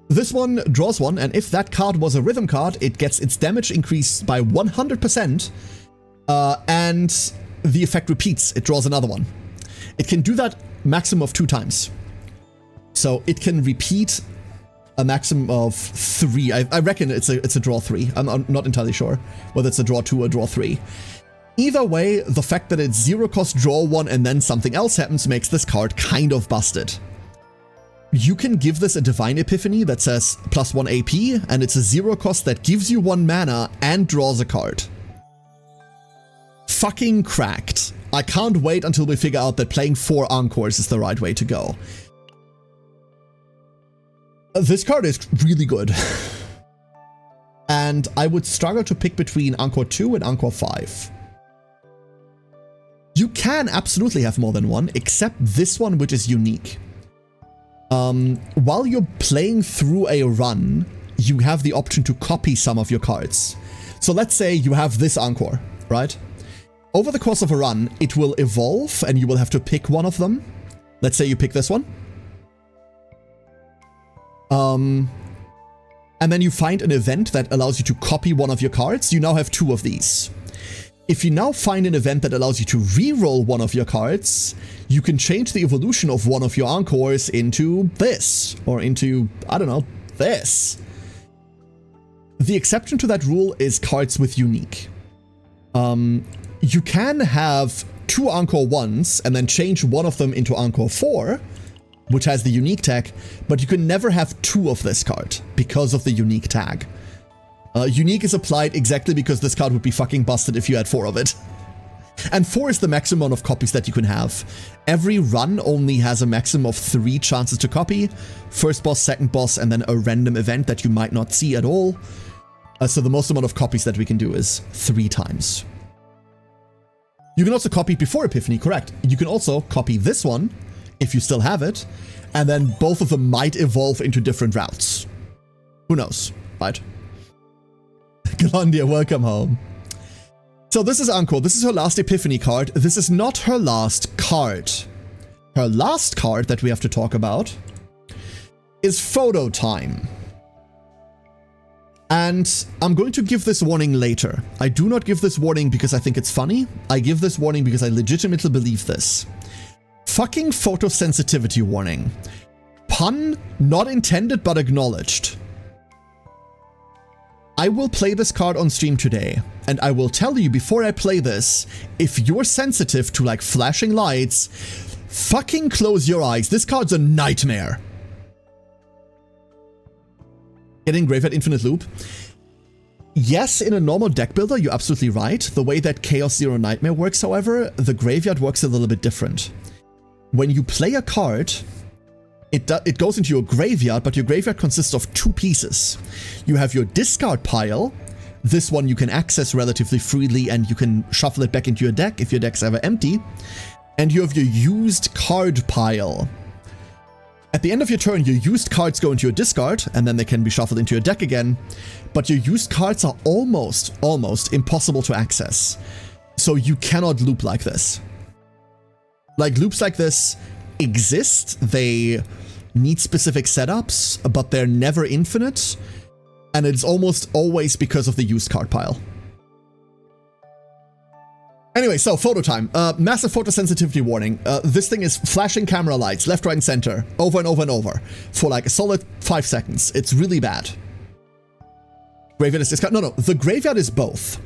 This one draws 1, and if that card was a rhythm card, it gets its damage increased by 100%, and the effect repeats. It draws another one. It can do that maximum of 2 times. So it can repeat a maximum of 3. I reckon it's a draw 3. I'm not entirely sure whether it's a draw 2 or draw 3. Either way, the fact that it's 0 cost draw 1 and then something else happens makes this card kind of busted. You can give this a Divine Epiphany that says +1 AP, and it's a 0 cost that gives you 1 mana and draws a card. Fucking cracked. I can't wait until we figure out that playing 4 Encores is the right way to go. This card is really good. And I would struggle to pick between Encore 2 and Encore 5. You can absolutely have more than one, except this one, which is unique. While you're playing through a run, you have the option to copy some of your cards. So let's say you have this Encore, right? Over the course of a run, it will evolve and you will have to pick one of them. Let's say you pick this one. And then you find an event that allows you to copy one of your cards. You now have 2 of these. If you now find an event that allows you to re-roll one of your cards, you can change the evolution of one of your Encores into this, or into, I don't know, this. The exception to that rule is cards with unique. You can have 2 Encore 1s and then change one of them into Encore 4, which has the unique tag, but you can never have 2 of this card because of the unique tag. Unique is applied exactly because this card would be fucking busted if you had 4 of it. And 4 is the maximum amount of copies that you can have. Every run only has a maximum of 3 chances to copy. First boss, second boss, and then a random event that you might not see at all. So the most amount of copies that we can do is 3 times. You can also copy before Epiphany, correct. You can also copy this one, if you still have it, and then both of them might evolve into different routes. Who knows, right? Galandia, welcome home. So this is Encore. This is her last Epiphany card. This is not her last card. Her last card that we have to talk about is Photo Time. And I'm going to give this warning later. I do not give this warning because I think it's funny. I give this warning because I legitimately believe this. Fucking photosensitivity warning. Pun not intended but acknowledged. I will play this card on stream today, and I will tell you before I play this, if you're sensitive to like flashing lights, fucking close your eyes. This card's a nightmare. Getting Graveyard Infinite Loop. Yes, in a normal deck builder, you're absolutely right. The way that Chaos Zero Nightmare works, however, the graveyard works a little bit different. When you play a card, it goes into your graveyard, but your graveyard consists of 2 pieces. You have your discard pile. This one you can access relatively freely and you can shuffle it back into your deck if your deck's ever empty. And you have your used card pile. At the end of your turn, your used cards go into your discard, and then they can be shuffled into your deck again. But your used cards are almost impossible to access. So you cannot loop like this. Like, loops like this exist. They need specific setups, but they're never infinite. And it's almost always because of the used card pile. Anyway, so photo time. Massive photosensitivity warning. This thing is flashing camera lights, left, right, and center, over and over and over, for like a solid 5 seconds. It's really bad. Graveyard is discard. No, the graveyard is both.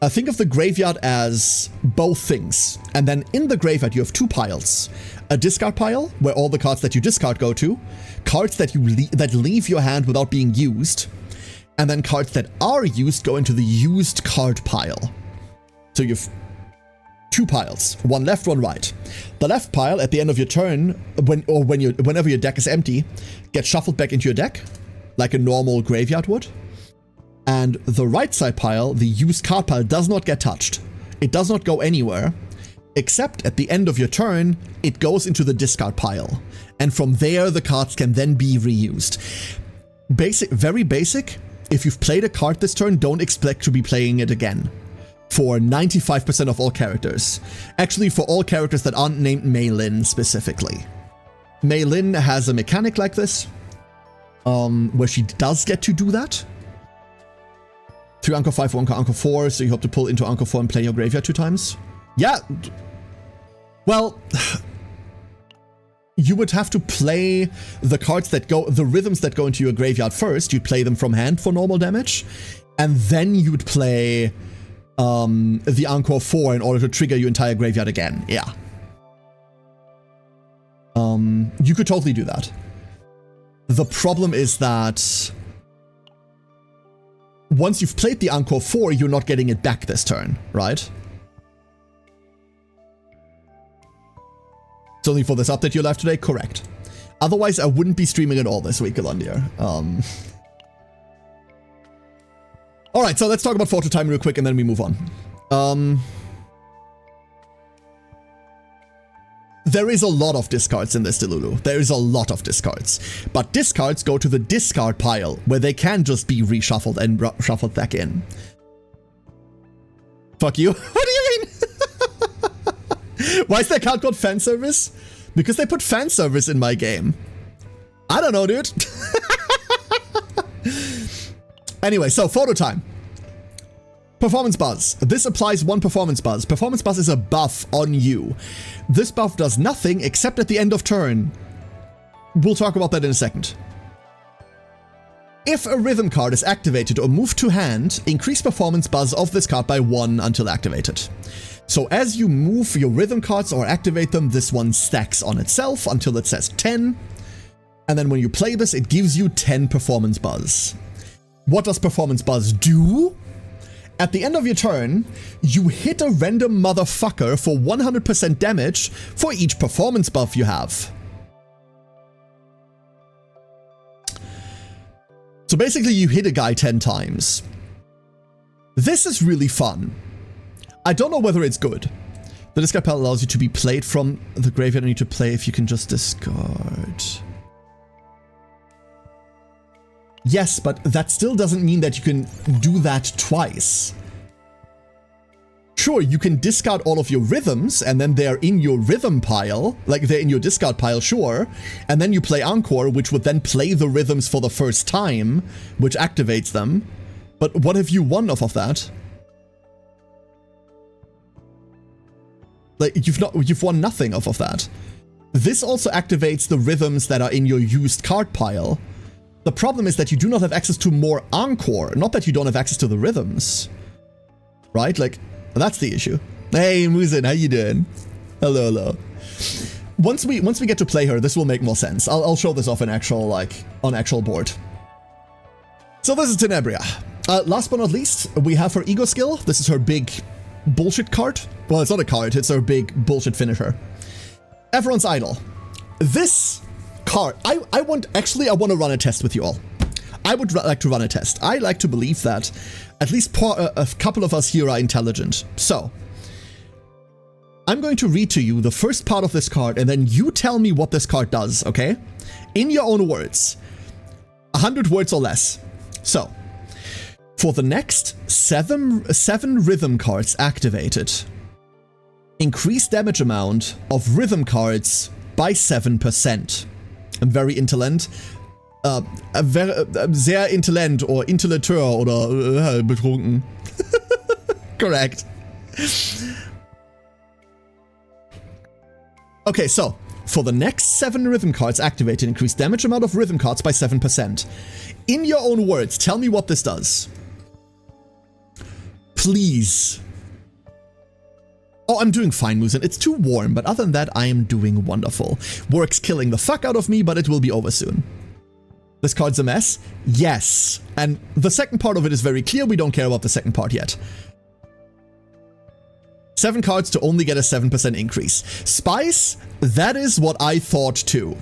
Think of the graveyard as both things. And then in the graveyard, you have 2 piles. A discard pile, where all the cards that you discard go to. Cards that that leave your hand without being used. And then cards that are used go into the used card pile. So you've 2 piles, one left, one right. The left pile at the end of your turn, whenever your deck is empty, gets shuffled back into your deck, like a normal graveyard would. And the right side pile, the used card pile, does not get touched. It does not go anywhere, except at the end of your turn, it goes into the discard pile. And from there, the cards can then be reused. Very basic. If you've played a card this turn, don't expect to be playing it again. For 95% of all characters. Actually, for all characters that aren't named Mei Lin specifically. Mei Lin has a mechanic like this, where she does get to do that. 3 Anchor 5, 1 Anchor 4, so you hope to pull into Anchor 4 and play your graveyard 2 times. Yeah. Well, you would have to play the cards that go, the rhythms that go into your graveyard first. You'd play them from hand for normal damage, and then you would play the Encore 4 in order to trigger your entire graveyard again. Yeah. You could totally do that. The problem is that once you've played the Encore 4, you're not getting it back this turn, right? It's only for this update you're live today? Correct. Otherwise, I wouldn't be streaming at all this week, Galandir. Alright, so let's talk about photo time real quick and then we move on. There is a lot of discards in this Delulu. There is a lot of discards. But discards go to the discard pile, where they can just be reshuffled and shuffled back in. Fuck you. What do you mean? Why is that card called fan service? Because they put fan service in my game. I don't know, dude. Anyway, so photo time. Performance buzz. This applies 1 performance buzz. Performance buzz is a buff on you. This buff does nothing except at the end of turn. We'll talk about that in a second. If a rhythm card is activated or moved to hand, increase performance buzz of this card by 1 until activated. So as you move your rhythm cards or activate them, this one stacks on itself until it says 10. And then when you play this, it gives you 10 performance buzz. What does performance buzz do? At the end of your turn, you hit a random motherfucker for 100% damage for each performance buff you have. So basically you hit a guy 10 times. This is really fun. I don't know whether it's good. The discard pile allows you to be played from the graveyard and you to play if you can just discard. Yes, but that still doesn't mean that you can do that twice. Sure, you can discard all of your rhythms, and then they're in your rhythm pile, like they're in your discard pile, sure, and then you play Encore, which would then play the rhythms for the first time, which activates them. But what have you won off of that? Like, you've won nothing off of that. This also activates the rhythms that are in your used card pile. The problem is that you do not have access to more Encore, not that you don't have access to the rhythms. Right? Like, that's the issue. Hey, Muzin, how you doing? Hello, hello. Once we get to play her, this will make more sense. I'll show this off in actual, like, on actual board. So this is Tenebria. Last but not least, we have her ego skill. This is her big bullshit card. Well, it's not a card, it's her big bullshit finisher. Everyone's Idol. This card, I want to run a test with you all. I would like to run a test. I like to believe that at least a couple of us here are intelligent. So, I'm going to read to you the first part of this card, and then you tell me what this card does, okay? In your own words. 100 words or less. So, for the next seven rhythm cards activated, increase damage amount of rhythm cards by 7%. I'm very intelligent. Sehr intelligent or Intellekteur oder betrunken. Correct. Okay, so, for the next 7 rhythm cards activated, increase damage amount of rhythm cards by 7%. In your own words, tell me what this does. Please. Oh, I'm doing fine, Musen. It's too warm, but other than that, I am doing wonderful. Work's killing the fuck out of me, but it will be over soon. This card's a mess? Yes. And the second part of it is very clear. We don't care about the second part yet. 7 cards to only get a 7% increase. Spice, that is what I thought too.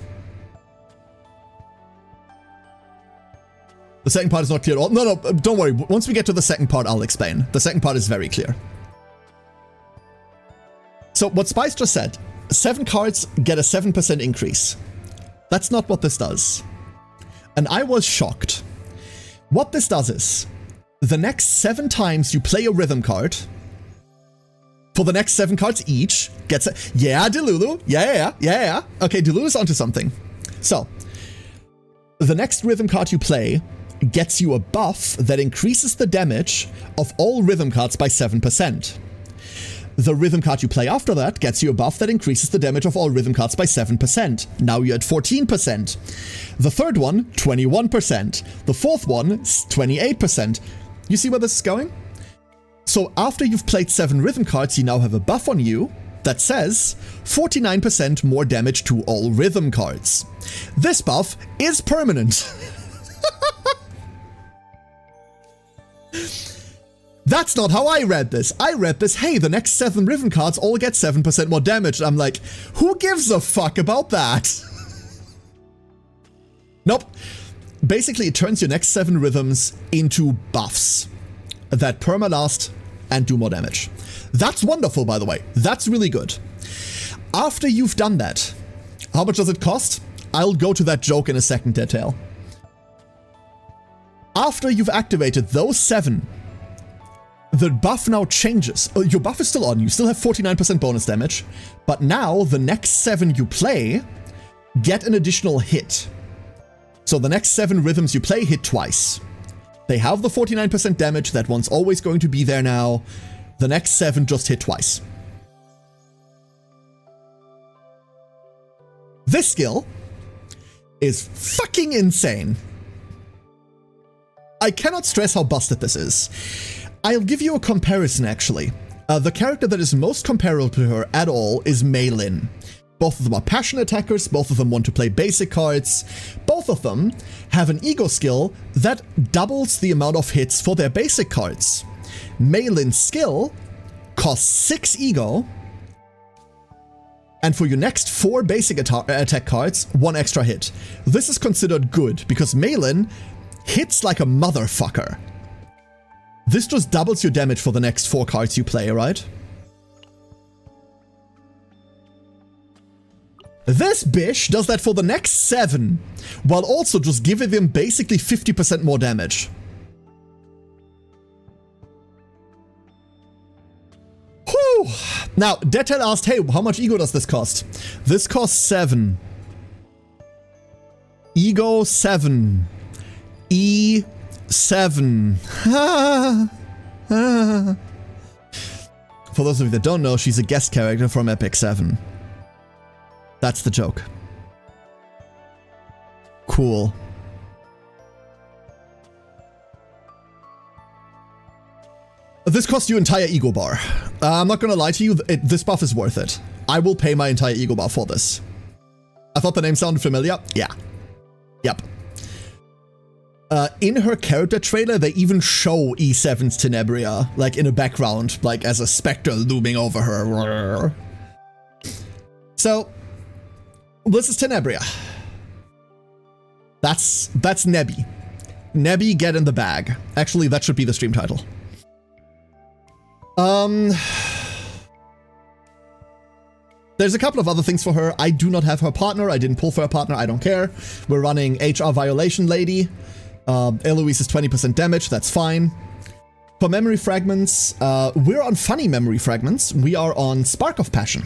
The second part is not clear at all. No, don't worry. Once we get to the second part, I'll explain. The second part is very clear. So what Spice just said, 7 cards get a 7% increase. That's not what this does. And I was shocked. What this does is, the next 7 times you play a rhythm card, for the next 7 cards each, gets a... Yeah, Delulu. Yeah. Okay, Delulu's onto something. So, the next rhythm card you play gets you a buff that increases the damage of all rhythm cards by 7%. The rhythm card you play after that gets you a buff that increases the damage of all rhythm cards by 7%. Now you're at 14%. The third one, 21%. The fourth one, 28%. You see where this is going? So after you've played 7 rhythm cards, you now have a buff on you that says 49% more damage to all rhythm cards. This buff is permanent. That's not how I read this. I read this, hey, the next 7 rhythm cards all get 7% more damage. I'm like, who gives a fuck about that? Nope. Basically, it turns your next 7 rhythms into buffs that permalast and do more damage. That's wonderful, by the way. That's really good. After you've done that, how much does it cost? I'll go to that joke in a second, detail. After you've activated those 7, the buff now changes. Your buff is still on. You still have 49% bonus damage, but now the next 7 you play get an additional hit. So the next 7 rhythms you play hit twice. They have the 49% damage. That one's always going to be there now. The next 7 just hit twice. This skill is fucking insane. I cannot stress how busted this is. I'll give you a comparison, actually. The character that is most comparable to her at all is Mei Lin. Both of them are passion attackers, both of them want to play basic cards, both of them have an ego skill that doubles the amount of hits for their basic cards. Mei Lin's skill costs 6 ego, and for your next 4 basic attack cards, 1 extra hit. This is considered good, because Mei Lin hits like a motherfucker. This just doubles your damage for the next 4 cards you play, right? This bish does that for the next 7, while also just giving them basically 50% more damage. Whew! Now, Deadtail asked, hey, how much ego does this cost? This costs 7. Ego 7. E7. For those of you that don't know, she's a guest character from Epic 7. That's the joke. Cool. This costs you entire ego bar. I'm not gonna lie to you, this buff is worth it. I will pay my entire ego bar for this. I thought the name sounded familiar. Yeah. Yep. In her character trailer, they even show E7's Tenebria, like in a background, like as a specter looming over her. So, this is Tenebria. That's Nebby. Nebby, get in the bag. Actually, that should be the stream title. There's a couple of other things for her. I do not have her partner. I didn't pull for her partner. I don't care. We're running HR Violation Lady. Eloise is 20% damage. That's fine. For memory fragments, we're on funny memory fragments. We are on Spark of Passion.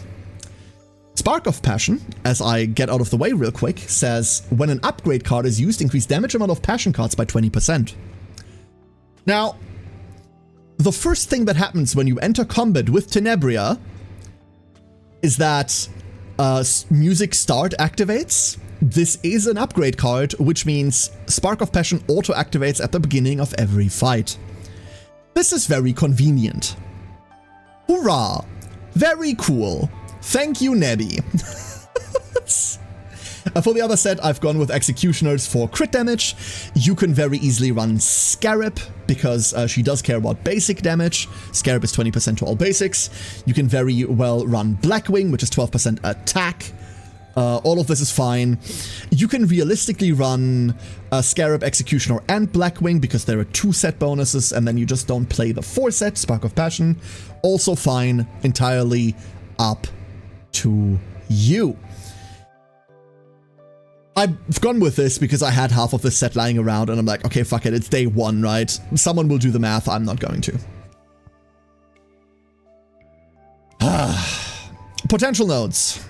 Spark of Passion, as I get out of the way real quick, says when an upgrade card is used, increase damage amount of passion cards by 20%. Now, the first thing that happens when you enter combat with Tenebria is that music start activates. This is an upgrade card, which means Spark of Passion auto activates at the beginning of every fight. This is very convenient. Hurrah! Very cool. Thank you, Nebby. For the other set, I've gone with Executioners for crit damage. You can very easily run Scarab, because she does care about basic damage. Scarab is 20% to all basics. You can very well run Blackwing, which is 12% attack. All of this is fine. You can realistically run Scarab, Executioner, and Blackwing, because there are 2 set bonuses, and then you just don't play the 4 set, Spark of Passion. Also fine, entirely up to you. I've gone with this because I had half of this set lying around and I'm like, okay, fuck it, it's day 1, right? Someone will do the math, I'm not going to. Potential nodes.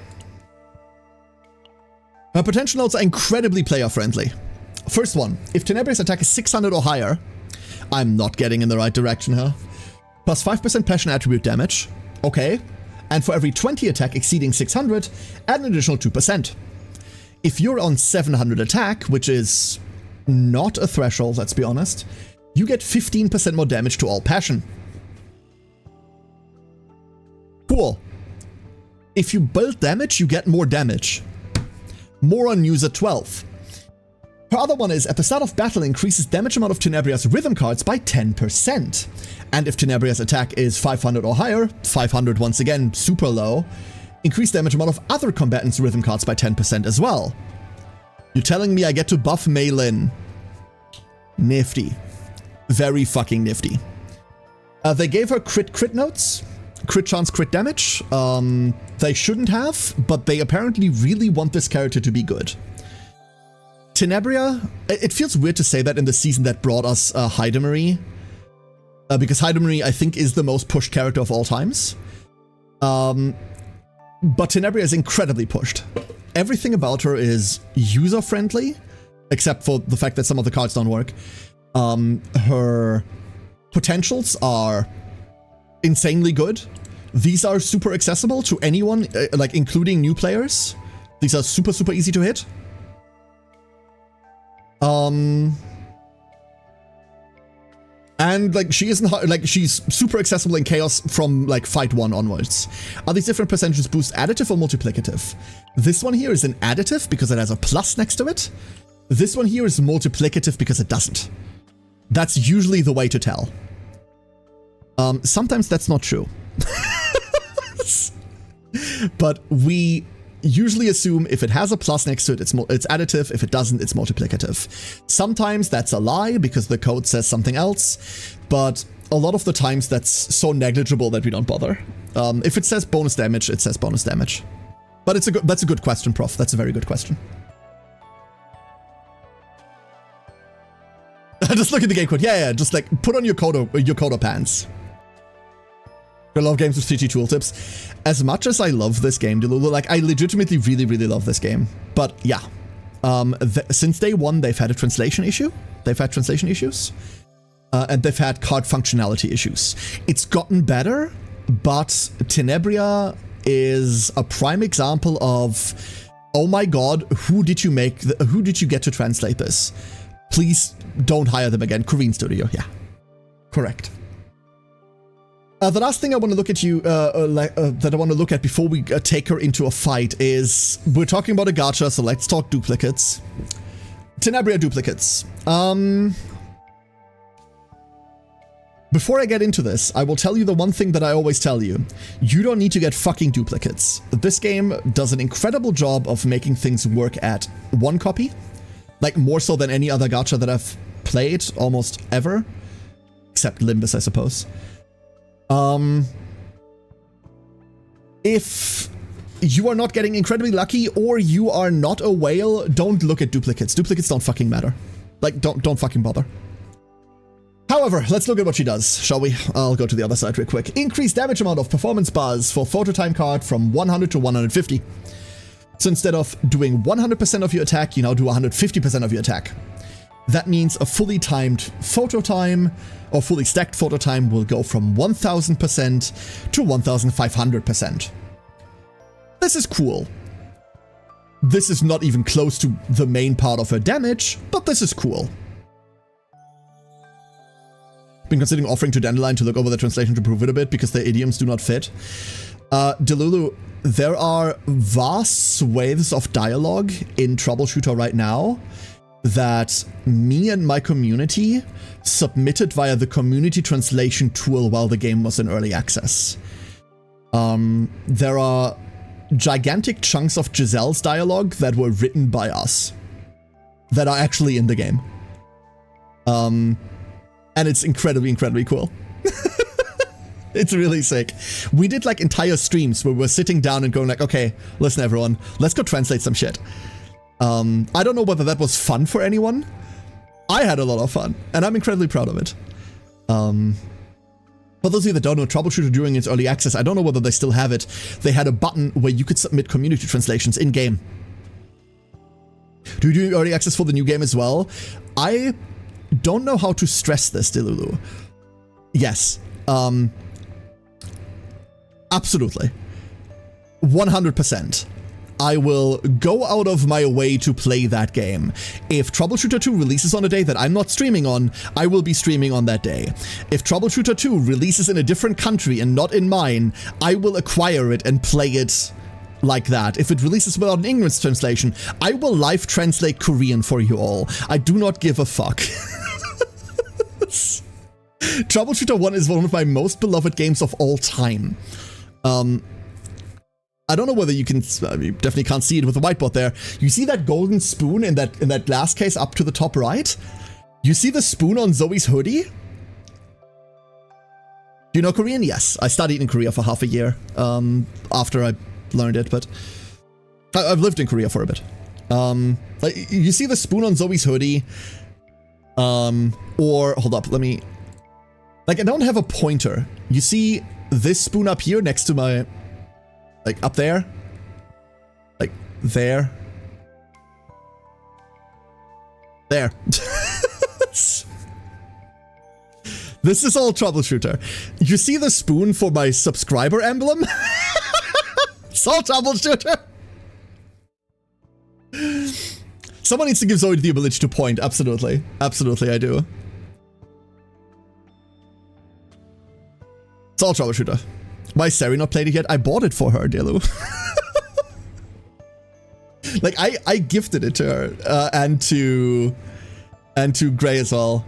Potential nodes are incredibly player-friendly. First one, if Tenebria's attack is 600 or higher, I'm not getting in the right direction, huh? Plus 5% passion attribute damage. Okay. And for every 20 attack exceeding 600, add an additional 2%. If you're on 700 attack, which is not a threshold, let's be honest, you get 15% more damage to all passion. Cool. If you build damage, you get more damage. More on news at 12. Her other one is, at the start of battle, increases damage amount of Tenebria's rhythm cards by 10%. And if Tenebria's attack is 500 or higher, 500 once again, super low, increase damage amount of other combatants' rhythm cards by 10% as well. You're telling me I get to buff Mei Lin. Nifty. Very fucking nifty. They gave her crit notes. Crit chance, crit damage. They shouldn't have, but they apparently really want this character to be good. Tenebria, it feels weird to say that in the season that brought us Hyde, because Hyde, I think, is the most pushed character of all times. But Tenebria is incredibly pushed. Everything about her is user-friendly, except for the fact that some of the cards don't work. Her potentials are insanely good. These are super accessible to anyone, like including new players. These are super, super easy to hit. And like she isn't like she's super accessible in chaos from like fight 1 onwards. Are these different percentages boost additive or multiplicative? This one here is an additive because it has a plus next to it. This one here is multiplicative because it doesn't. That's usually the way to tell. Sometimes that's not true. But we usually assume if it has a plus next to it, it's additive. If it doesn't, it's multiplicative. Sometimes that's a lie because the code says something else, but a lot of the times that's so negligible that we don't bother. If it says bonus damage, it says bonus damage. But that's a good question, Prof. That's a very good question. Just look at the game code. Yeah, just like put on your Kodo pants. I love games with CG tooltips. As much as I love this game, Delulu, like I legitimately really, really love this game. But yeah, since day 1, they've had a translation issue. They've had translation issues. And they've had card functionality issues. It's gotten better, but Tenebria is a prime example of, oh my god, who did you get to translate this? Please don't hire them again. Korean Studio, yeah. Correct. The last thing I want to look at that I want to look at before we take her into a fight is, we're talking about a gacha, so let's talk duplicates. Tenebria duplicates. Before I get into this, I will tell you the one thing that I always tell you. You don't need to get fucking duplicates. This game does an incredible job of making things work at 1 copy. Like, more so than any other gacha that I've played almost ever. Except Limbus, I suppose. If you are not getting incredibly lucky or you are not a whale, don't look at duplicates. Duplicates don't fucking matter. Like, don't fucking bother. However, let's look at what she does, shall we? I'll go to the other side real quick. Increase damage amount of performance bars for photo time card from 100 to 150. So instead of doing 100% of your attack, you now do 150% of your attack. That means a fully timed photo time or fully stacked photo time will go from 1000% to 1500%. This is cool. This is not even close to the main part of her damage, but this is cool. Been considering offering to Dandelion to look over the translation to prove it a bit because the idioms do not fit. Delulu, there are vast swathes of dialogue in Troubleshooter right now that me and my community submitted via the community translation tool while the game was in early access. There are gigantic chunks of Giselle's dialogue that were written by us that are actually in the game. And it's incredibly, incredibly cool. It's really sick. We did like entire streams where we're sitting down and going like, okay, listen everyone, let's go translate some shit. I don't know whether that was fun for anyone. I had a lot of fun, and I'm incredibly proud of it. For those of you that don't know, Troubleshooter during its early access, I don't know whether they still have it, they had a button where you could submit community translations in-game. Do you do early access for the new game as well? I don't know how to stress this, Delulu. Yes. Absolutely. 100%. I will go out of my way to play that game. If Troubleshooter 2 releases on a day that I'm not streaming on, I will be streaming on that day. If Troubleshooter 2 releases in a different country and not in mine, I will acquire it and play it like that. If it releases without an English translation, I will live translate Korean for you all. I do not give a fuck. Troubleshooter 1 is one of my most beloved games of all time. I don't know whether you can, you definitely can't see it with the whiteboard there. You see that golden spoon in that glass case up to the top right? You see the spoon on Zoe's hoodie? Do you know Korean? Yes, I studied in Korea for half a year after I learned it, but I've lived in Korea for a bit. Like, you see the spoon on Zoe's hoodie? Or, hold up, let me... Like, I don't have a pointer. You see this spoon up here next to my... Like, up there? Like, there? There. This is all Troubleshooter. You see the spoon for my subscriber emblem? It's all Troubleshooter. Someone needs to give Zoe the ability to point. Absolutely. Absolutely, I do. It's all Troubleshooter. Why is Sari not played it yet? I bought it for her, Delu. Like, I gifted it to her, and to Gray as well.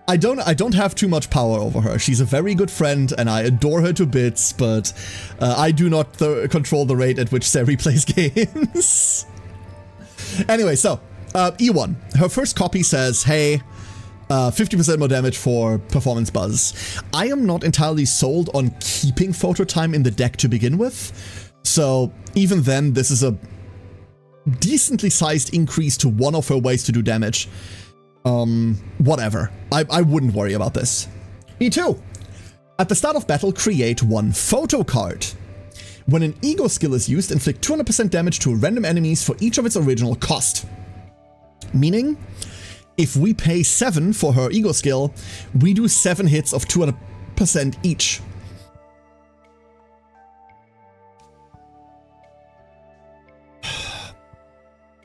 I don't have too much power over her. She's a very good friend, and I adore her to bits, but I do not control the rate at which Sari plays games. Anyway, so, E1. Her first copy says, hey, 50% more damage for performance buzz. I am not entirely sold on keeping photo time in the deck to begin with, so even then, this is a decently sized increase to one of her ways to do damage. Whatever. I wouldn't worry about this. E2. At the start of battle, create one photo card. When an ego skill is used, inflict 200% damage to random enemies for each of its original cost. Meaning, if we pay 7 for her ego skill, we do 7 hits of 200% each.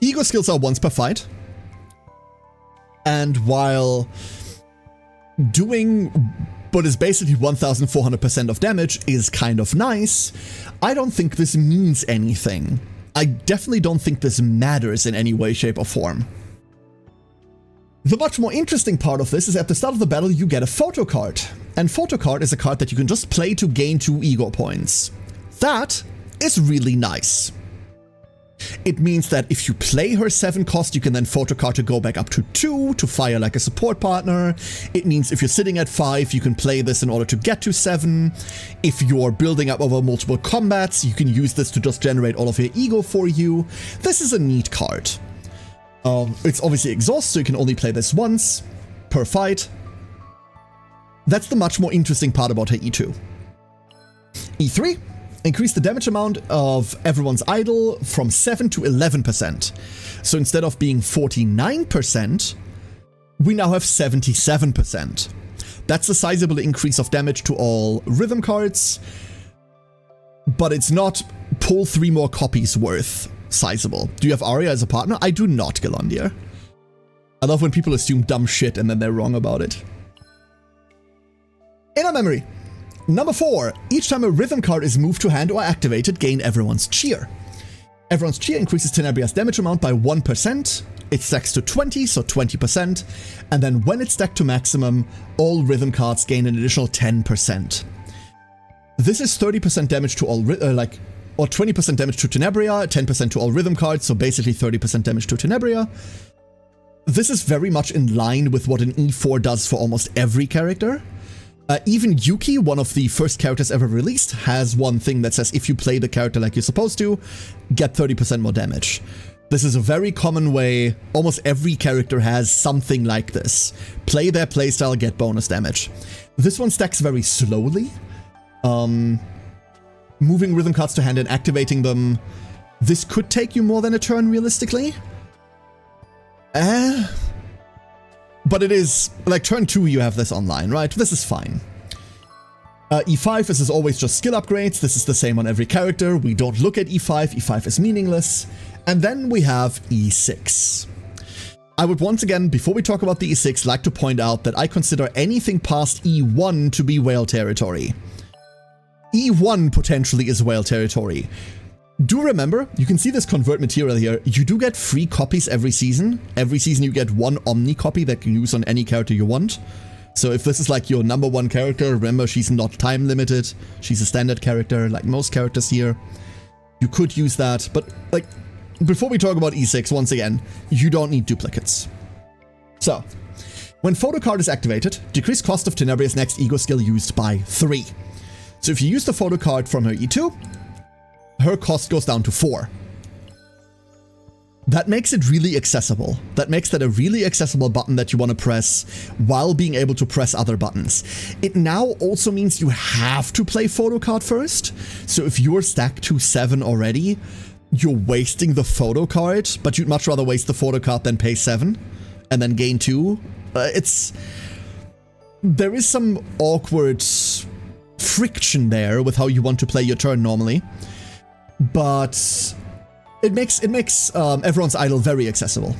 Ego skills are once per fight. And while doing what is basically 1400% of damage is kind of nice, I don't think this means anything. I definitely don't think this matters in any way, shape, or form. The much more interesting part of this is at the start of the battle you get a photo card. And photo card is a card that you can just play to gain 2 ego points. That is really nice. It means that if you play her 7 cost, you can then photocard to go back up to 2 to fire like a support partner. It means if you're sitting at 5, you can play this in order to get to 7. If you're building up over multiple combats, you can use this to just generate all of your ego for you. This is a neat card. It's obviously exhaust, so you can only play this once per fight. That's the much more interesting part about her E2. E3. Increase the damage amount of everyone's idol from 7 to 11%. So instead of being 49%, we now have 77%. That's a sizable increase of damage to all rhythm cards, but it's not pull 3 more copies worth sizable. Do you have Arya as a partner? I do not, Galandir. I love when people assume dumb shit and then they're wrong about it. Inner Memory. Number 4, each time a rhythm card is moved to hand or activated, gain Everyone's Cheer. Everyone's Cheer increases Tenebria's damage amount by 1%, it stacks to 20, so 20%, and then when it's stacked to maximum, all rhythm cards gain an additional 10%. This is 30% damage to all, or 20% damage to Tenebria, 10% to all rhythm cards, so basically 30% damage to Tenebria. This is very much in line with what an E4 does for almost every character. Even Yuki, one of the first characters ever released, has one thing that says if you play the character like you're supposed to, get 30% more damage. This is a very common way. Almost every character has something like this. Play their playstyle, get bonus damage. This one stacks very slowly. Moving rhythm cards to hand and activating them. This could take you more than a turn realistically. But it is, like, turn 2 you have this online, right? This is fine. E5, this is always just skill upgrades. This is the same on every character. We don't look at E5. E5 is meaningless. And then we have E6. I would once again, before we talk about the E6, like to point out that I consider anything past E1 to be whale territory. E1 potentially is whale territory. Do remember, you can see this convert material here. You do get free copies every season. Every season you get 1 Omni copy that you can use on any character you want. So if this is like your number 1 character, remember she's not time limited. She's a standard character like most characters here. You could use that, but like before we talk about E6, once again, you don't need duplicates. So, when photocard is activated, decrease cost of Tenebria's next ego skill used by 3. So if you use the photocard from her E2, her cost goes down to 4. That makes it really accessible. That makes that a really accessible button that you want to press while being able to press other buttons. It now also means you have to play photocard first. So if you're stacked to 7 already, you're wasting the photocard, but you'd much rather waste the photocard than pay 7 and then gain 2. There is some awkward friction there with how you want to play your turn normally. But it makes everyone's idol very accessible.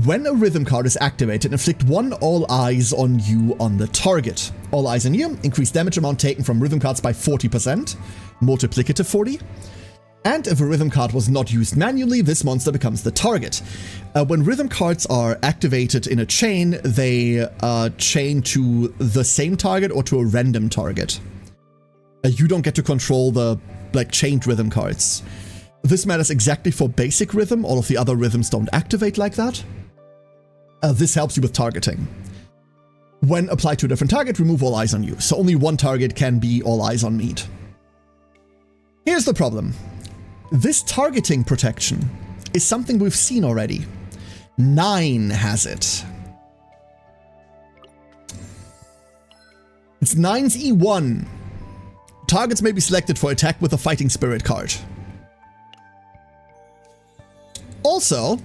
When a rhythm card is activated, inflict 1 all eyes on you on the target. All eyes on you, increase damage amount taken from rhythm cards by 40%, multiplicative 40. And if a rhythm card was not used manually, this monster becomes the target. When rhythm cards are activated in a chain, they chain to the same target or to a random target. You don't get to control the chained rhythm cards. This matters exactly for basic rhythm. All of the other rhythms don't activate like that. This helps you with targeting. When applied to a different target, remove all eyes on you. So only one target can be all eyes on meat. Here's the problem. This targeting protection is something we've seen already. 9 has it. It's 9's E1. Targets may be selected for attack with a Fighting Spirit card. Also,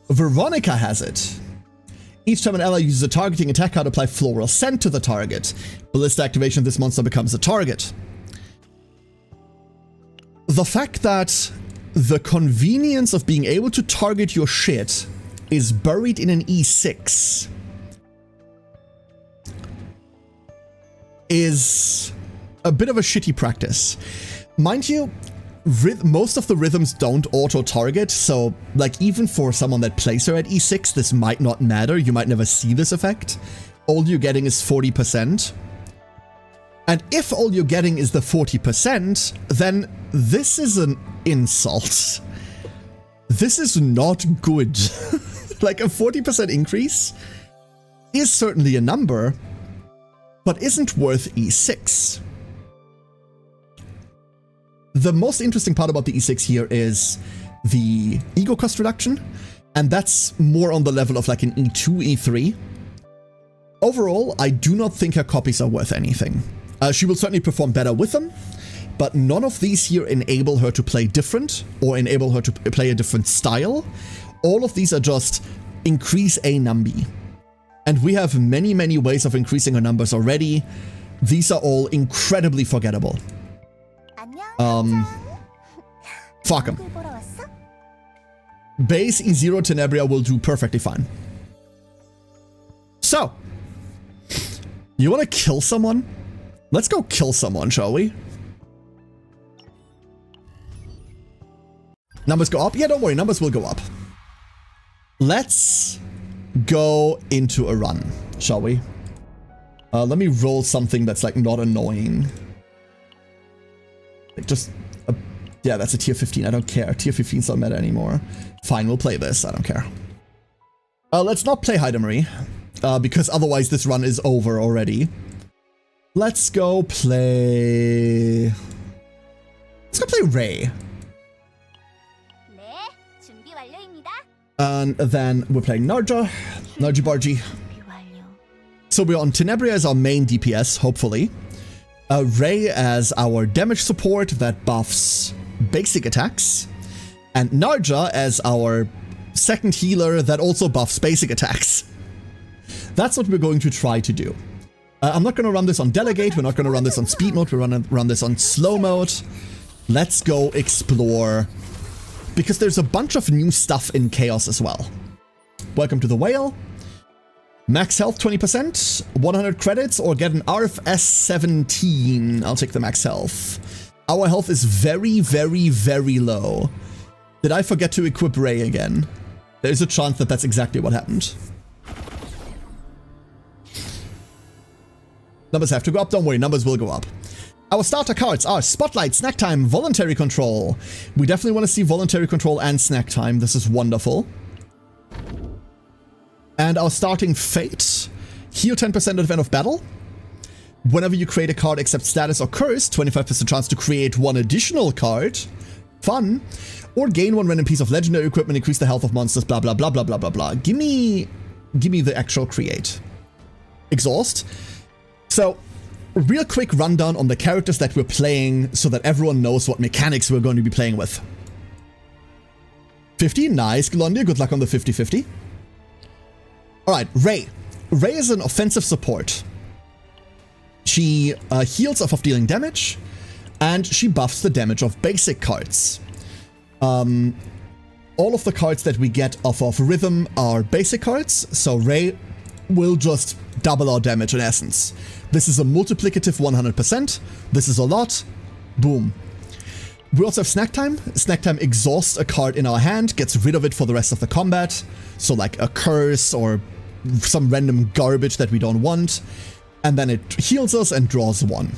Veronica has it. Each time an ally uses a targeting attack card, apply Floral Scent to the target. Ballista activation of this monster becomes a target. The fact that the convenience of being able to target your shit is buried in an E6 is a bit of a shitty practice. Mind you, most of the rhythms don't auto-target, so like even for someone that plays her at E6, this might not matter. You might never see this effect. All you're getting is 40%. And if all you're getting is the 40%, then this is an insult. This is not good. Like a 40% increase is certainly a number, but isn't worth E6. The most interesting part about the E6 here is the ego cost reduction, and that's more on the level of like an E2, E3. Overall, I do not think her copies are worth anything. She will certainly perform better with them, but none of these here enable her to play different or enable her to play a different style. All of these are just increase a numby. And we have many, many ways of increasing our numbers already. These are all incredibly forgettable. Fuck them. Base E0 Tenebria will do perfectly fine. So, you want to kill someone? Let's go kill someone, shall we? Numbers go up? Yeah, don't worry, numbers will go up. Let's go into a run, shall we? Let me roll something that's like not annoying. Like just, yeah, that's a tier 15. I don't care. Tier 15's not meta anymore. Fine, we'll play this. I don't care. Let's not play Heidemery, because otherwise this run is over already. Let's go play... Let's go play Ray. And then we're playing Narja. Narji Barji. So we're on Tenebria as our main DPS, hopefully. Ray as our damage support that buffs basic attacks. And Narja as our second healer that also buffs basic attacks. That's what we're going to try to do. I'm not going to run this on Delegate. We're not going to run this on Speed mode. We're going to run this on Slow mode. Let's go explore. Because there's a bunch of new stuff in Chaos as well. Welcome to the Whale. Max health 20%, 100 credits, or get an RFS 17. I'll take the max health. Our health is very, very, very low. Did I forget to equip Ray again? There's a chance that that's exactly what happened. Numbers have to go up. Don't worry, numbers will go up. Our starter cards are Spotlight, Snack Time, Voluntary Control. We definitely want to see Voluntary Control and Snack Time. This is wonderful. And our starting Fate. Heal 10% at the end of battle. Whenever you create a card except status or curse, 25% chance to create one additional card. Fun. Or gain one random piece of legendary equipment, increase the health of monsters, blah, blah, blah, blah, blah, blah, blah. Give me the actual create. Exhaust. So, real quick rundown on the characters that we're playing so that everyone knows what mechanics we're going to be playing with. 50, nice, Glondia, good luck on the 50-50. Alright, Ray. Ray is an offensive support. She heals off of dealing damage, and she buffs the damage of basic cards. All of the cards that we get off of Rhythm are basic cards, so Ray will just double our damage in essence. This is a multiplicative 100%. This is a lot. Boom. We also have Snack Time. Snack Time exhausts a card in our hand, gets rid of it for the rest of the combat. So like a curse or some random garbage that we don't want. And then it heals us and draws one.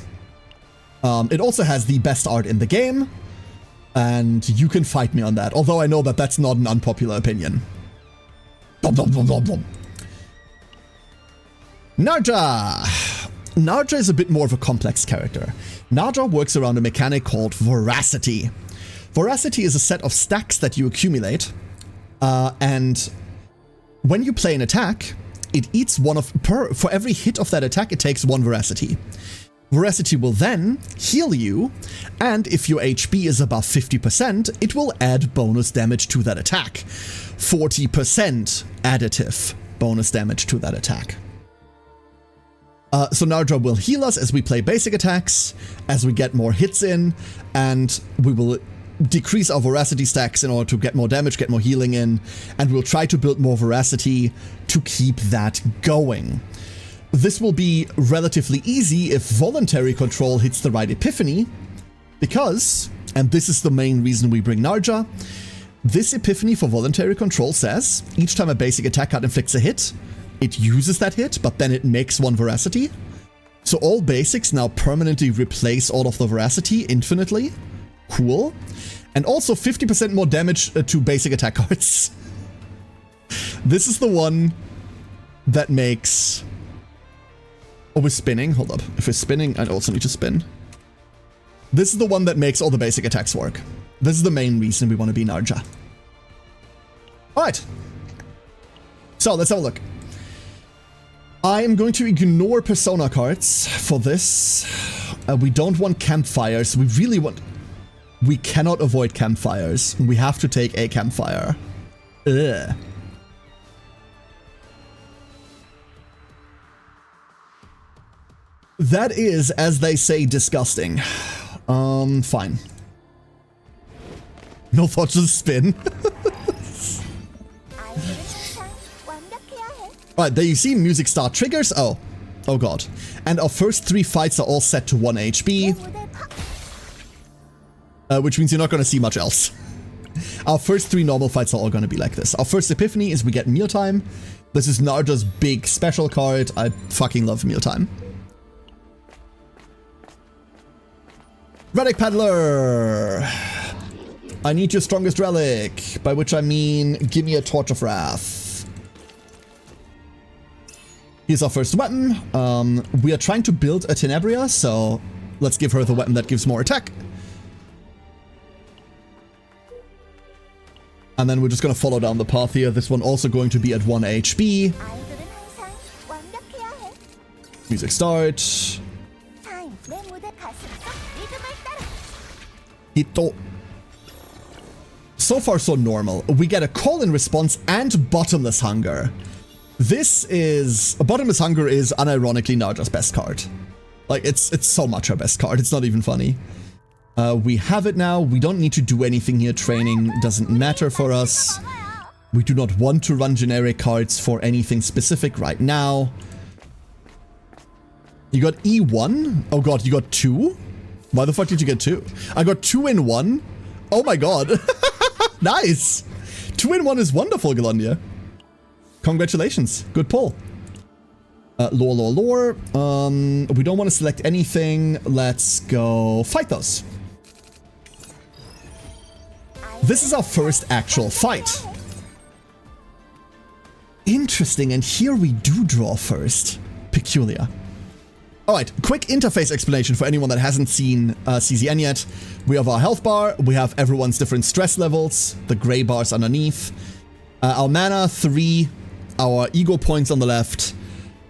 It also has the best art in the game. And you can fight me on that. Although I know that that's not an unpopular opinion. Blum, blum, blum, blum, blum. Narja! Narja is a bit more of a complex character. Narja works around a mechanic called Voracity. Voracity is a set of stacks that you accumulate, and when you play an attack, it eats one of for every hit of that attack, it takes one Voracity. Voracity will then heal you, and if your HP is above 50%, it will add bonus damage to that attack. 40% additive bonus damage to that attack. So Narja will heal us as we play basic attacks, as we get more hits in, and we will decrease our Voracity stacks in order to get more damage, get more healing in, and we'll try to build more Voracity to keep that going. This will be relatively easy if Voluntary Control hits the right epiphany, because, and this is the main reason we bring Narja, this epiphany for Voluntary Control says, each time a basic attack card inflicts a hit, it uses that hit, but then it makes one Voracity. So all basics now permanently replace all of the Voracity infinitely. Cool. And also 50% more damage to basic attack cards. This is the one that makes... Oh, we're spinning. Hold up. If we're spinning, I also need to spin. This is the one that makes all the basic attacks work. This is the main reason we want to be Narja. Alright. So, let's have a look. I am going to ignore Persona cards for this. We don't want campfires. We really want... We cannot avoid campfires. We have to take a campfire. Ugh. That is, as they say, disgusting. Fine. No thought to spin. Alright, there you see music start triggers. Oh god. And our first 3 fights are all set to 1 HP. Which means you're not going to see much else. Our first 3 normal fights are all going to be like this. Our first epiphany is we get mealtime. This is Narja's big special card. I fucking love mealtime. Relic Peddler! I need your strongest relic, by which I mean, give me a Torch of Wrath. Here's our first weapon. We are trying to build a Tenebria, so let's give her the weapon that gives more attack. And then we're just gonna follow down the path here. This one also going to be at 1 HP. Music start. Hito. So far, so normal. We get a call-in response and Bottomless Hunger. This is... Bottomless Hunger is unironically Narja's best card. Like, it's so much her best card. It's not even funny. We have it now. We don't need to do anything here. Training doesn't matter for us. We do not want to run generic cards for anything specific right now. You got E1? Oh god, you got 2? Why the fuck did you get 2? I got 2 in 1? Oh my god. Nice. 2 in 1 is wonderful, Galondia. Congratulations. Good pull. Lore. We don't want to select anything. Let's go fight those. This is our first actual fight. Interesting, and here we do draw first. Peculiar. Alright, quick interface explanation for anyone that hasn't seen CZN yet. We have our health bar, we have everyone's different stress levels, the gray bars underneath. Our mana, 3, our ego points on the left,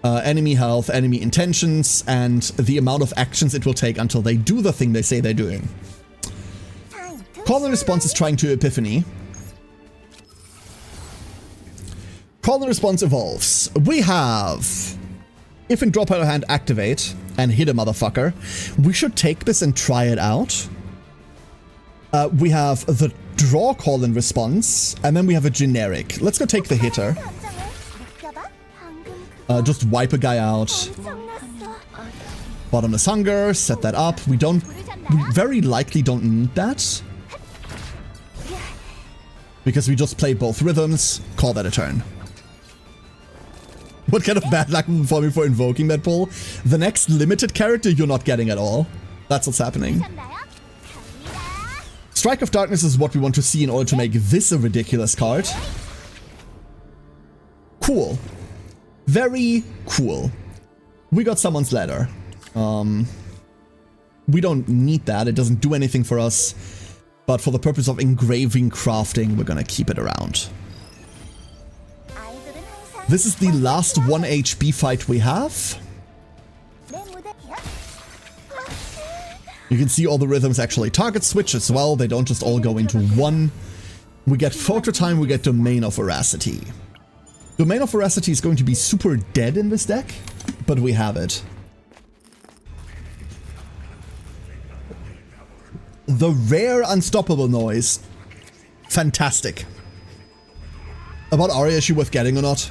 enemy health, enemy intentions, and the amount of actions it will take until they do the thing they say they're doing. Call and response is trying to epiphany. Call and response evolves. We have... If in drop out of hand, activate and hit a motherfucker. We should take this and try it out. We have the draw call and response, and then we have a generic. Let's go take the hitter. Just wipe a guy out. Bottomless Hunger, set that up. We very likely don't need that. Because we just played both rhythms. Call that a turn. What kind of bad luck for me for invoking that pull? The next limited character you're not getting at all. That's what's happening. Strike of Darkness is what we want to see in order to make this a ridiculous card. Cool. Very cool. We got someone's ladder. We don't need that. It doesn't do anything for us. But for the purpose of engraving crafting, we're gonna keep it around. This is the last 1 HP fight we have. You can see all the rhythms actually target switch as well. They don't just all go into one. We get Photo Time, we get Domain of Veracity. Domain of Veracity is going to be super dead in this deck, but we have it. The rare Unstoppable noise. Fantastic. About Aria, is she worth getting or not?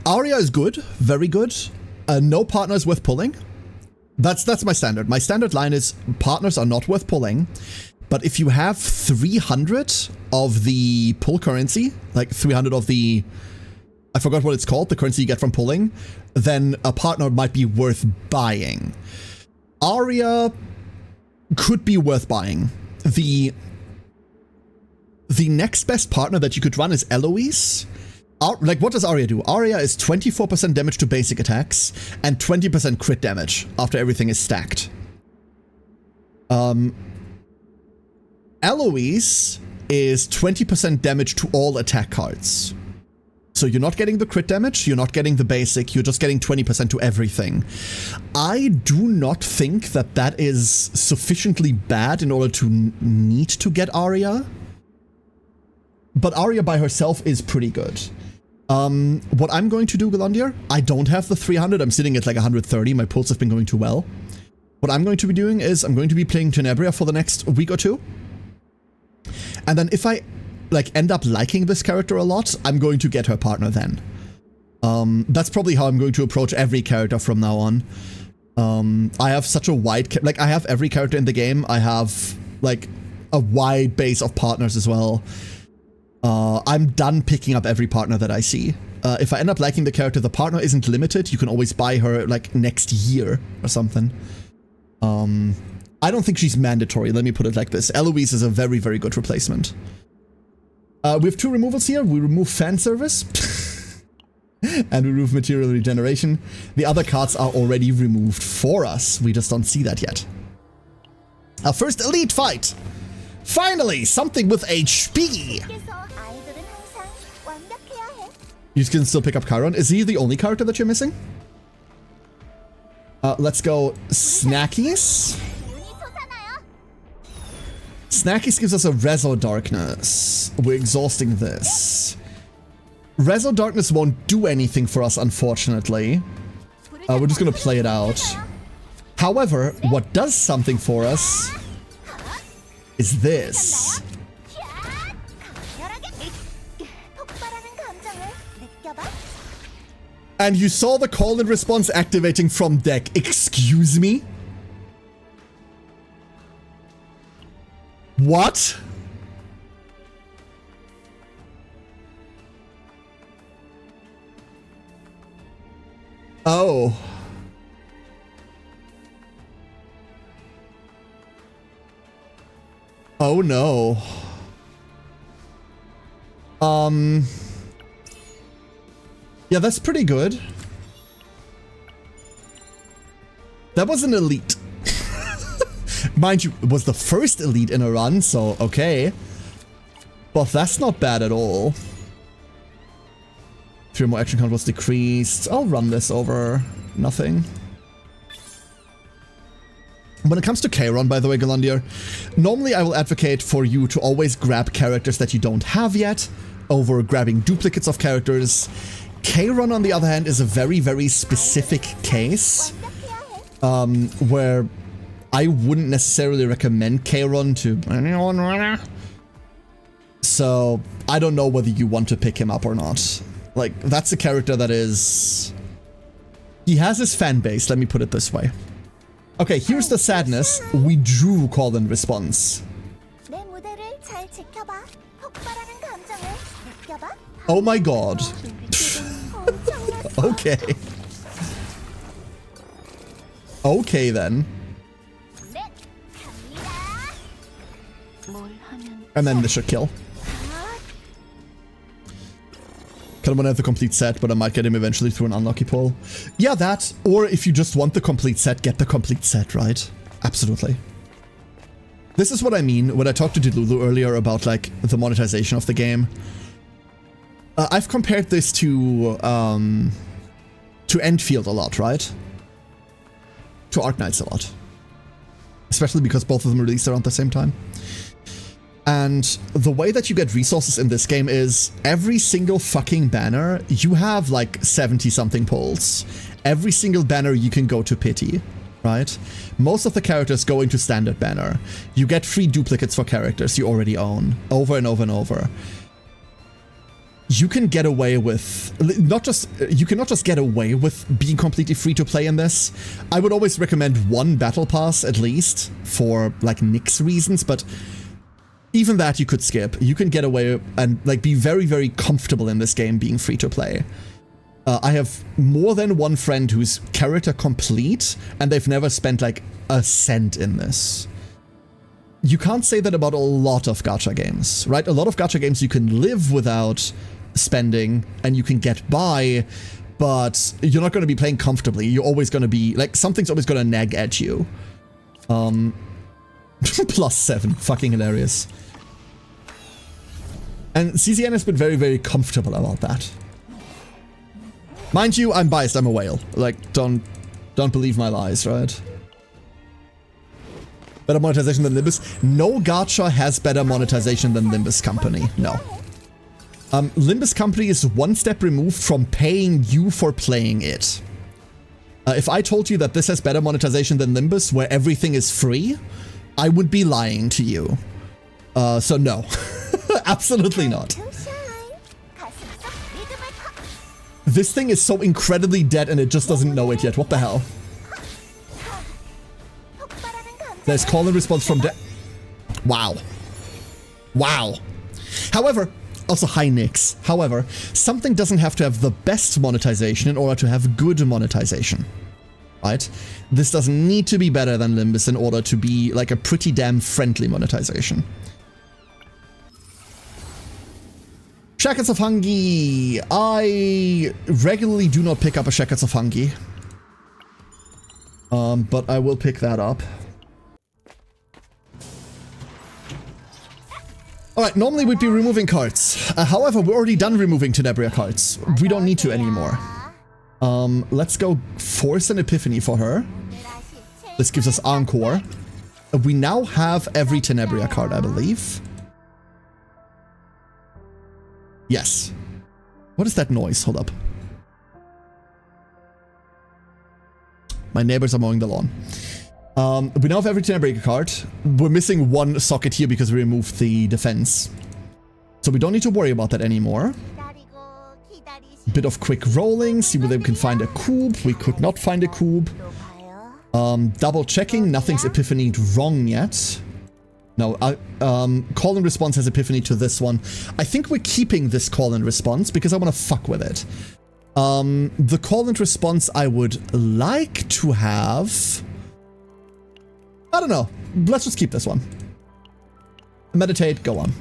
Aria is good, very good. No partners worth pulling. That's my standard. My standard line is partners are not worth pulling, but if you have 300 of the pull currency, like 300 of the, I forgot what it's called, the currency you get from pulling, then a partner might be worth buying. Aria, could be worth buying. The next best partner that you could run is Eloise. Like, what does Arya do? Arya is 24% damage to basic attacks and 20% crit damage after everything is stacked. Eloise is 20% damage to all attack cards. So you're not getting the crit damage, you're not getting the basic, you're just getting 20% to everything. I do not think that that is sufficiently bad in order to need to get Arya. But Arya by herself is pretty good. What I'm going to do, Galandir, I don't have the 300, I'm sitting at like 130, my pulls have been going too well. What I'm going to be doing is I'm going to be playing Tenebria for the next week or two. And then if I like end up liking this character a lot, I'm going to get her partner then. That's probably how I'm going to approach every character from now on. I have such a wide, like I have every character in the game. I have like a wide base of partners as well. I'm done picking up every partner that I see. If I end up liking the character, the partner isn't limited. You can always buy her like next year or something. I don't think she's mandatory, let me put it like this. Eloise is a very, very good replacement. We have two removals here. We remove fan service and we remove material regeneration. The other cards are already removed for us. We just don't see that yet. Our first elite fight. Finally, something with HP. You can still pick up Chiron. Is he the only character that you're missing? Let's go Snackies. Snackies gives us a Rezo Darkness. We're exhausting this. Rezo Darkness won't do anything for us, unfortunately. We're just gonna play it out. However, what does something for us is this. And you saw the call and response activating from deck. Excuse me? What? Oh. Oh no. Yeah, that's pretty good. That was an elite. Mind you, it was the first elite in a run, so okay. But that's not bad at all. 3 more action count was decreased. I'll run this over nothing. When it comes to Chiron, by the way, Galandir, normally I will advocate for you to always grab characters that you don't have yet over grabbing duplicates of characters. Chiron, on the other hand, is a very, very specific case where I wouldn't necessarily recommend Chiron to anyone. So I don't know whether you want to pick him up or not. Like, that's a character that is... He has his fan base, let me put it this way. Okay, here's the sadness. We drew call and response. Oh my god. Okay. Okay then. And then this should kill. Kind of want to have the complete set, but I might get him eventually through an unlucky pull. Yeah, that. Or if you just want the complete set, get the complete set, right? Absolutely. This is what I mean when I talked to Delulu earlier about, like, the monetization of the game. I've compared this to Enfield a lot, right? To Arknights a lot. Especially because both of them released around the same time. And the way that you get resources in this game is every single fucking banner, you have like 70-something pulls. Every single banner you can go to pity, right? Most of the characters go into standard banner. You get free duplicates for characters you already own, over and over and over. You can get away with, you cannot just get away with being completely free to play in this. I would always recommend one battle pass at least for like Nyx reasons, but even that you could skip. You can get away and like be very, very comfortable in this game being free to play. I have more than one friend who's character complete and they've never spent like a cent in this. you can't say that about a lot of gacha games, right? A lot of gacha games you can live without spending and you can get by, but you're not going to be playing comfortably. You're always going to be, like, something's always going to nag at you. +7. Fucking hilarious. And CCN has been very, very comfortable about that. Mind you, I'm biased. I'm a whale. Like, don't believe my lies, right? Better monetization than Limbus? No gacha has better monetization than Limbus Company. No. Limbus Company is one step removed from paying you for playing it. If I told you that this has better monetization than Limbus, where everything is free, I would be lying to you. So no. Absolutely not. This thing is so incredibly dead and it just doesn't know it yet. What the hell? There's call and response from Wow. Wow. However, also hi Nix. However, something doesn't have to have the best monetization in order to have good monetization. Right? This doesn't need to be better than Limbus in order to be like a pretty damn friendly monetization. Shackles of Hungy. I regularly do not pick up a Shackles of Hungy. But I will pick that up. Alright, normally we'd be removing cards. However, we're already done removing Tenebria cards. We don't need to anymore. Let's go force an Epiphany for her. This gives us Encore. We now have every Tenebria card, I believe. Yes. What is that noise? Hold up. My neighbors are mowing the lawn. We now have every Tenebria card. We're missing one socket here because we removed the defense. So we don't need to worry about that anymore. Bit of quick rolling, see whether we can find a coup. We could not find a coup. Double checking, nothing's epiphanied wrong yet. No, call and response has epiphany to this one. I think we're keeping this call and response because I want to fuck with it. The call and response I would like to have... I don't know. Let's just keep this one. Meditate, go on.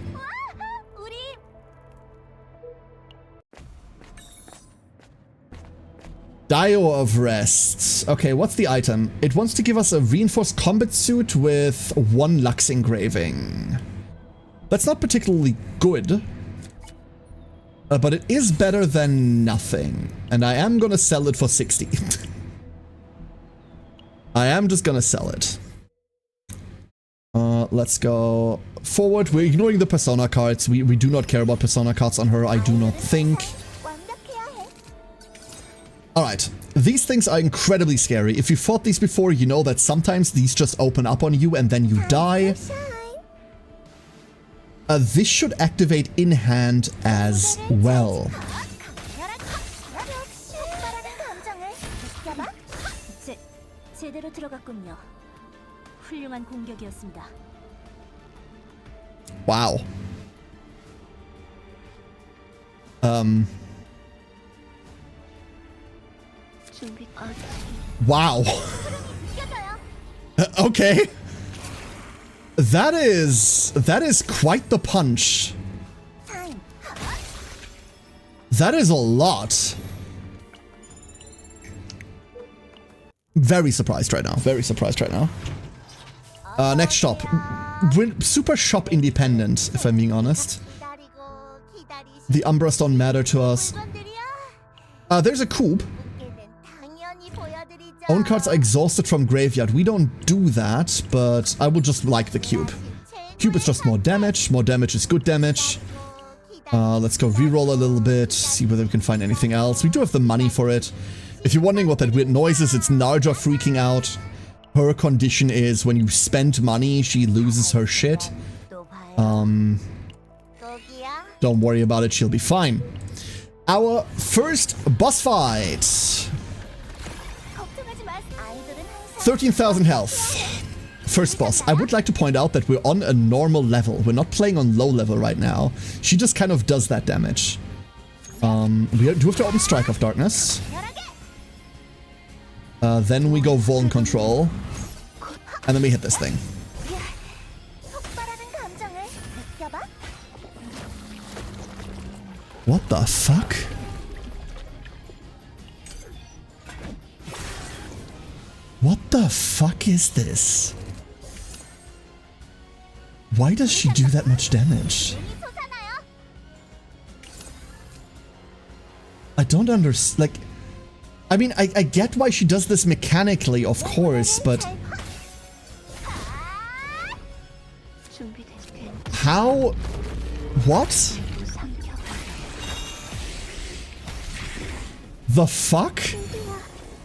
Dio of Rest. Okay, what's the item? It wants to give us a reinforced combat suit with 1 Lux engraving. That's not particularly good. But it is better than nothing. And I am gonna sell it for 60. I am just gonna sell it. Let's go forward. We're ignoring the Persona cards. We do not care about Persona cards on her, I do not think. Alright, these things are incredibly scary. If you fought these before, you know that sometimes these just open up on you and then you die. This should activate in hand as well. Wow. Wow. Okay. That is quite the punch. That is a lot. Very surprised right now. Very surprised right now. Next shop. We're super shop independent, if I'm being honest. The Umbras don't matter to us. There's a coup. Own cards are exhausted from graveyard. We don't do that, but I would just like the cube. Cube is just more damage. More damage is good damage. Let's go reroll a little bit, see whether we can find anything else. We do have the money for it. If you're wondering what that weird noise is, it's Narja freaking out. Her condition is when you spend money, she loses her shit. Don't worry about it, she'll be fine. Our first boss fight. 13,000 health. First boss. I would like to point out that we're on a normal level. We're not playing on low level right now. She just kind of does that damage. We do have to open Strike of Darkness. Then we go Vuln Control. And then we hit this thing. What the fuck? What the fuck is this? Why does she do that much damage? I don't understand. Like, I mean, I get why she does this mechanically, of course, but how? What? The fuck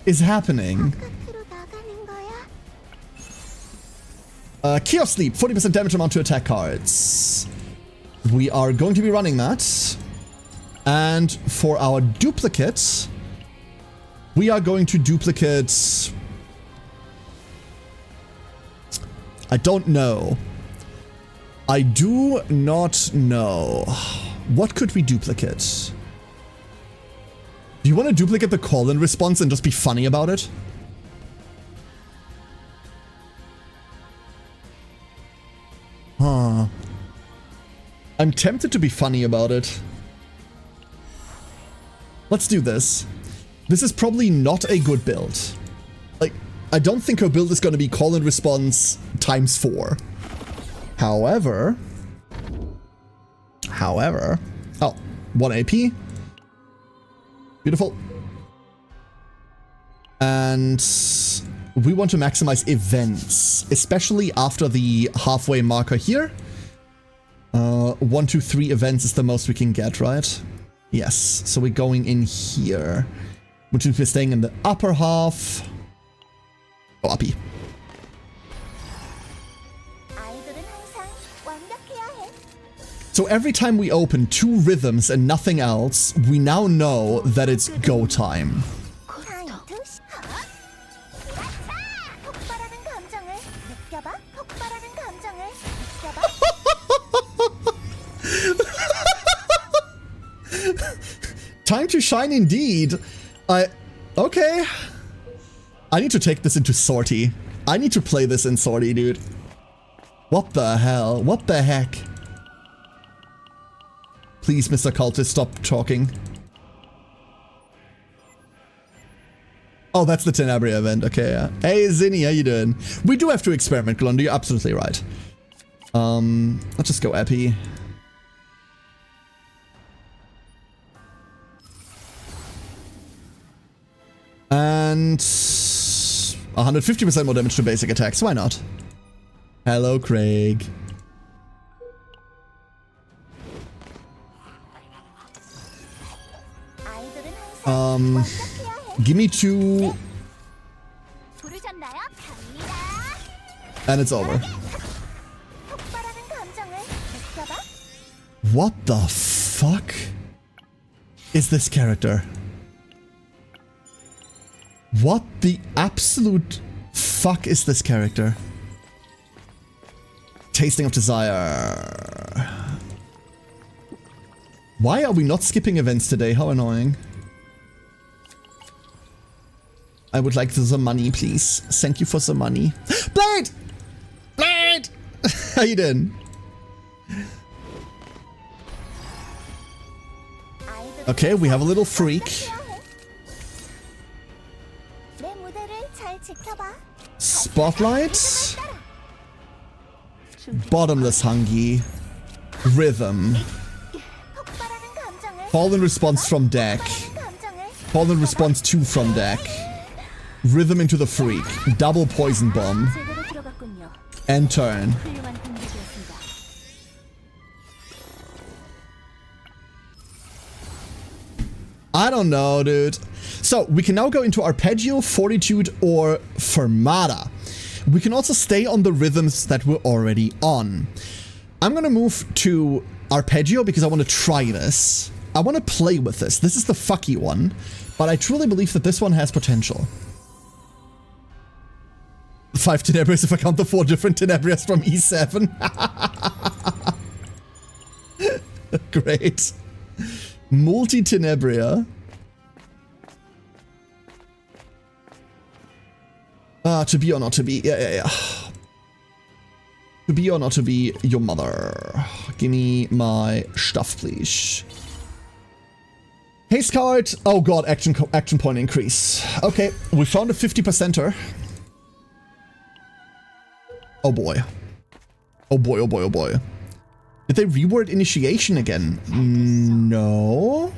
is happening? Key of Sleep, 40% damage amount to attack cards. We are going to be running that. And for our duplicate, we are going to duplicate... I don't know. I do not know. What could we duplicate? Do you want to duplicate the call-in response and just be funny about it? Huh. I'm tempted to be funny about it. Let's do this. This is probably not a good build. Like, I don't think her build is going to be call-in response times 4. However... Oh, 1 AP. Beautiful. And we want to maximize events, especially after the halfway marker here. 1, 2, 3 events is the most we can get, right? Yes, so we're going in here, which means we're staying in the upper half. Oh, uppy. So every time we open 2 rhythms and nothing else, we now know that it's go time. Time to shine indeed. Okay. I need to take this into sortie. I need to play this in sortie, dude. What the hell? What the heck? Please, Mr. Cultist, stop talking. Oh, that's the Tenebria event. Okay, yeah. Hey, Zinni, how you doing? We do have to experiment, Glondo. You're absolutely right. Let's just go Epi. And 150% more damage to basic attacks. Why not? Hello, Craig. Give me 2. And it's over. What the fuck is this character? What the absolute fuck is this character? Tasting of Desire. Why are we not skipping events today? How annoying. I would like some money, please. Thank you for some money. Blade! Blade! How you doing? Okay, we have a little freak. Spotlight. Bottomless Hungy. Rhythm. Call-in response from deck. Call-in response 2 from deck. Rhythm into the freak. Double poison bomb. End turn. I don't know, dude. So, we can now go into Arpeggio, Fortitude, or Fermata. We can also stay on the rhythms that we're already on. I'm gonna move to Arpeggio because I want to try this. I want to play with this. This is the fucky one, but I truly believe that this one has potential. 5 Tenebrias if I count the 4 different Tenebrias from E7. Great. Multi-Tenebria. To be or not to be. Yeah. To be or not to be your mother. Give me my stuff, please. Haste card. Oh god, action point increase. Okay, we found a 50%er. Oh boy. Oh boy, oh boy, oh boy. Did they reword initiation again? No.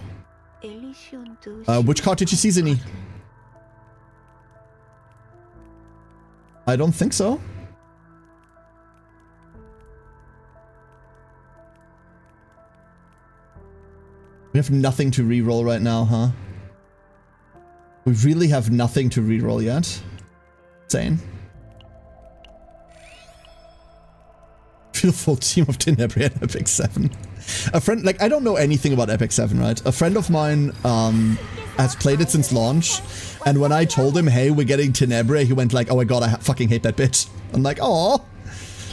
Which card did you see, Zinni? I don't think so. We have nothing to reroll right now, huh? We really have nothing to reroll yet. Insane. Full team of Tenebria and Epic 7. A friend, like, I don't know anything about Epic 7, right? A friend of mine has played it since launch, and when I told him, hey, we're getting Tenebria, he went like, oh my god, I fucking hate that bitch. I'm like, oh,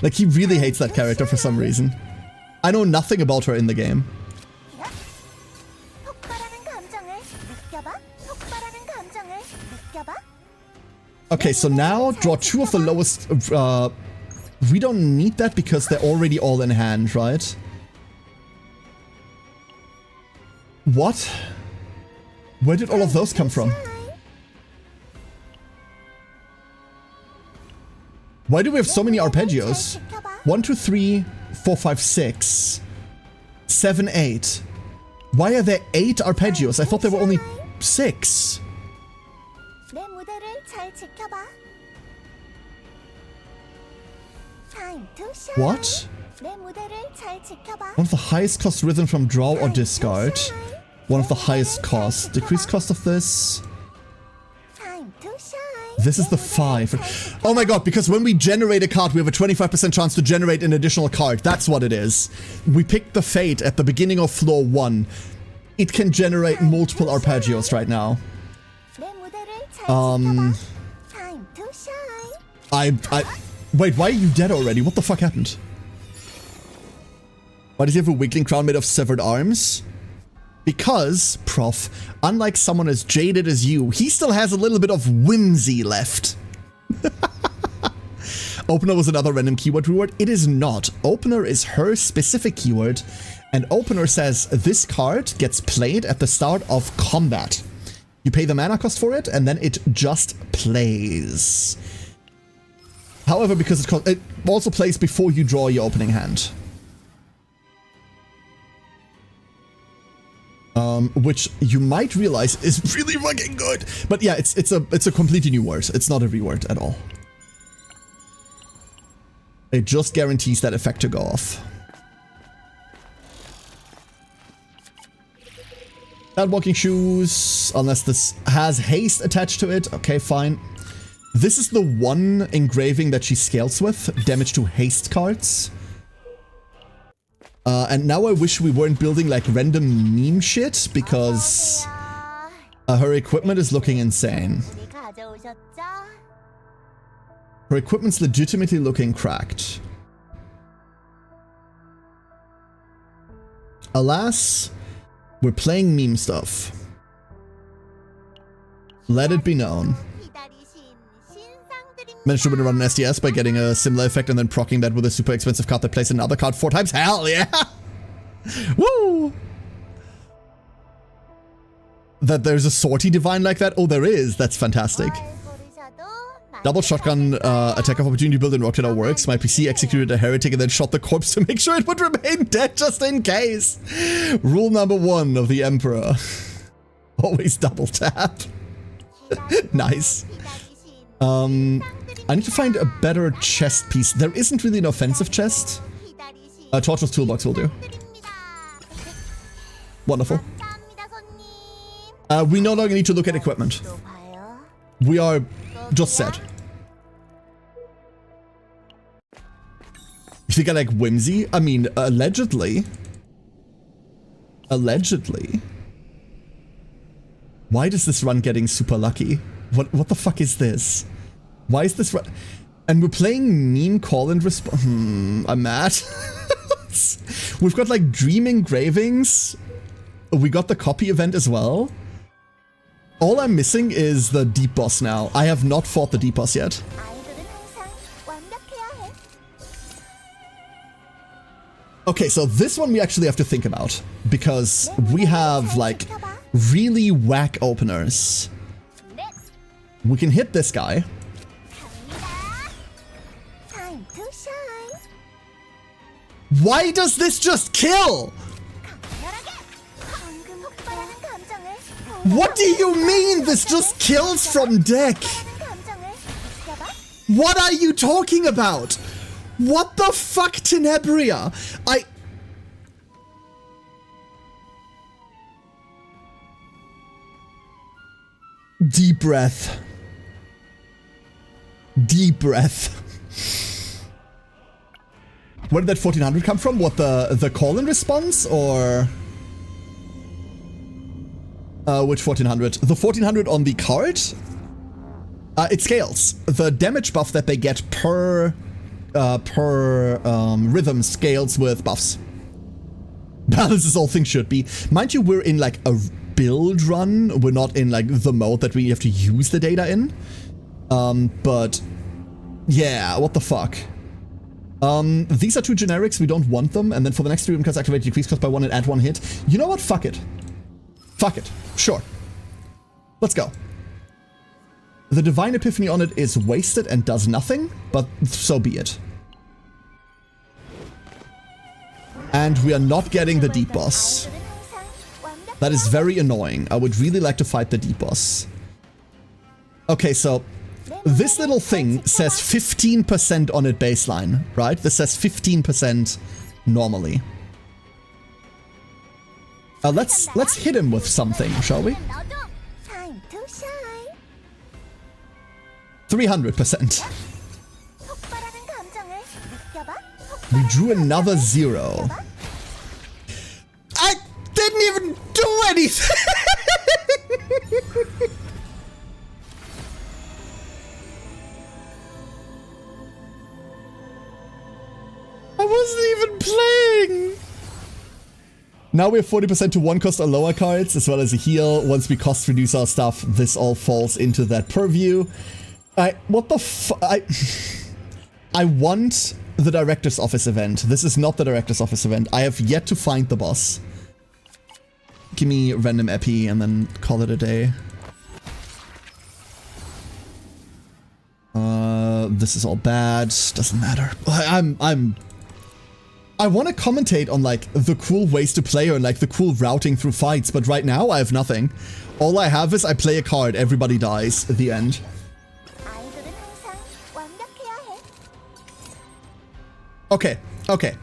like, he really hates that character for some reason. I know nothing about her in the game. Okay, so now draw 2 of the lowest. We don't need that because they're already all in hand, right? What? Where did all of those come from? Why do we have so many arpeggios? 1, 2, 3, 4, 5, 6, 7, 8. Why are there 8 arpeggios? I thought there were only 6. What? One of the highest cost rhythm from draw or discard. One of the highest cost. Decreased cost of this. This is the 5. Oh my god, because when we generate a card, we have a 25% chance to generate an additional card. That's what it is. We picked the Fate at the beginning of floor 1. It can generate multiple arpeggios right now. Wait, why are you dead already? What the fuck happened? Why does he have a wiggling crown made of severed arms? Because, Prof, unlike someone as jaded as you, he still has a little bit of whimsy left. Opener was another random keyword reward. It is not. Opener is her specific keyword, and Opener says this card gets played at the start of combat. You pay the mana cost for it, and then it just plays. However, because it also plays before you draw your opening hand. Which you might realize is really fucking good. But yeah, it's a completely new word. It's not a reword at all. It just guarantees that effect to go off. Not walking shoes, unless this has haste attached to it. Okay, fine. This is the one engraving that she scales with, damage to haste cards. And now I wish we weren't building like random meme shit, because her equipment is looking insane. Her equipment's legitimately looking cracked. Alas, we're playing meme stuff. Let it be known. Managed to run an SDS by getting a similar effect and then proccing that with a super expensive card that plays another card 4 times. Hell yeah! Woo! That there's a sortie divine like that? Oh, there is. That's fantastic. Double shotgun attack of opportunity build in Rocket works. My PC executed a heretic and then shot the corpse to make sure it would remain dead just in case. Rule number 1 of the Emperor. Always double tap. Nice. I need to find a better chest piece. There isn't really an offensive chest. Torch's toolbox will do. Wonderful. We no longer need to look at equipment. We are just set. You think I like whimsy? I mean, allegedly. Allegedly. Why does this run getting super lucky? What the fuck is this? Why is this run? And we're playing meme call and response. I'm mad. We've got like dream engravings. We got the copy event as well. All I'm missing is the deep boss now. I have not fought the deep boss yet. Okay, so this one we actually have to think about, because we have like really whack openers. We can hit this guy. Why does this just kill? What do you mean this just kills from deck? What are you talking about? What the fuck, Tenebria? Deep breath. Deep breath. Where did that 1400 come from? What, the call-in response, or... which 1400? The 1400 on the card? It scales. The damage buff that they get per rhythm scales with buffs. Balance is all things should be. Mind you, we're in like a build run. We're not in like the mode that we have to use the data in. But yeah, what the fuck? These are two generics. We don't want them. And then for the next 3 rhythm cards, activate decrease cost by 1 and add 1 hit. You know what? Fuck it. Fuck it. Sure. Let's go. The Divine Epiphany on it is wasted and does nothing, but so be it. And we are not getting the deep boss. That is very annoying. I would really like to fight the deep boss. Okay, so this little thing says 15% on it baseline, right? This says 15% normally. Let's hit him with something, shall we? 300%. We drew another 0. I didn't even do anything! I wasn't even playing! Now we have 40% to 1 cost or lower cards, as well as a heal. Once we cost reduce our stuff, this all falls into that purview. What the I want the Director's Office event. This is not the Director's Office event. I have yet to find the boss. Give me random epi and then call it a day. This is all bad. Doesn't matter. I want to commentate on like the cool ways to play or like the cool routing through fights, but right now I have nothing. All I have is I play a card, everybody dies at the end. Okay, okay.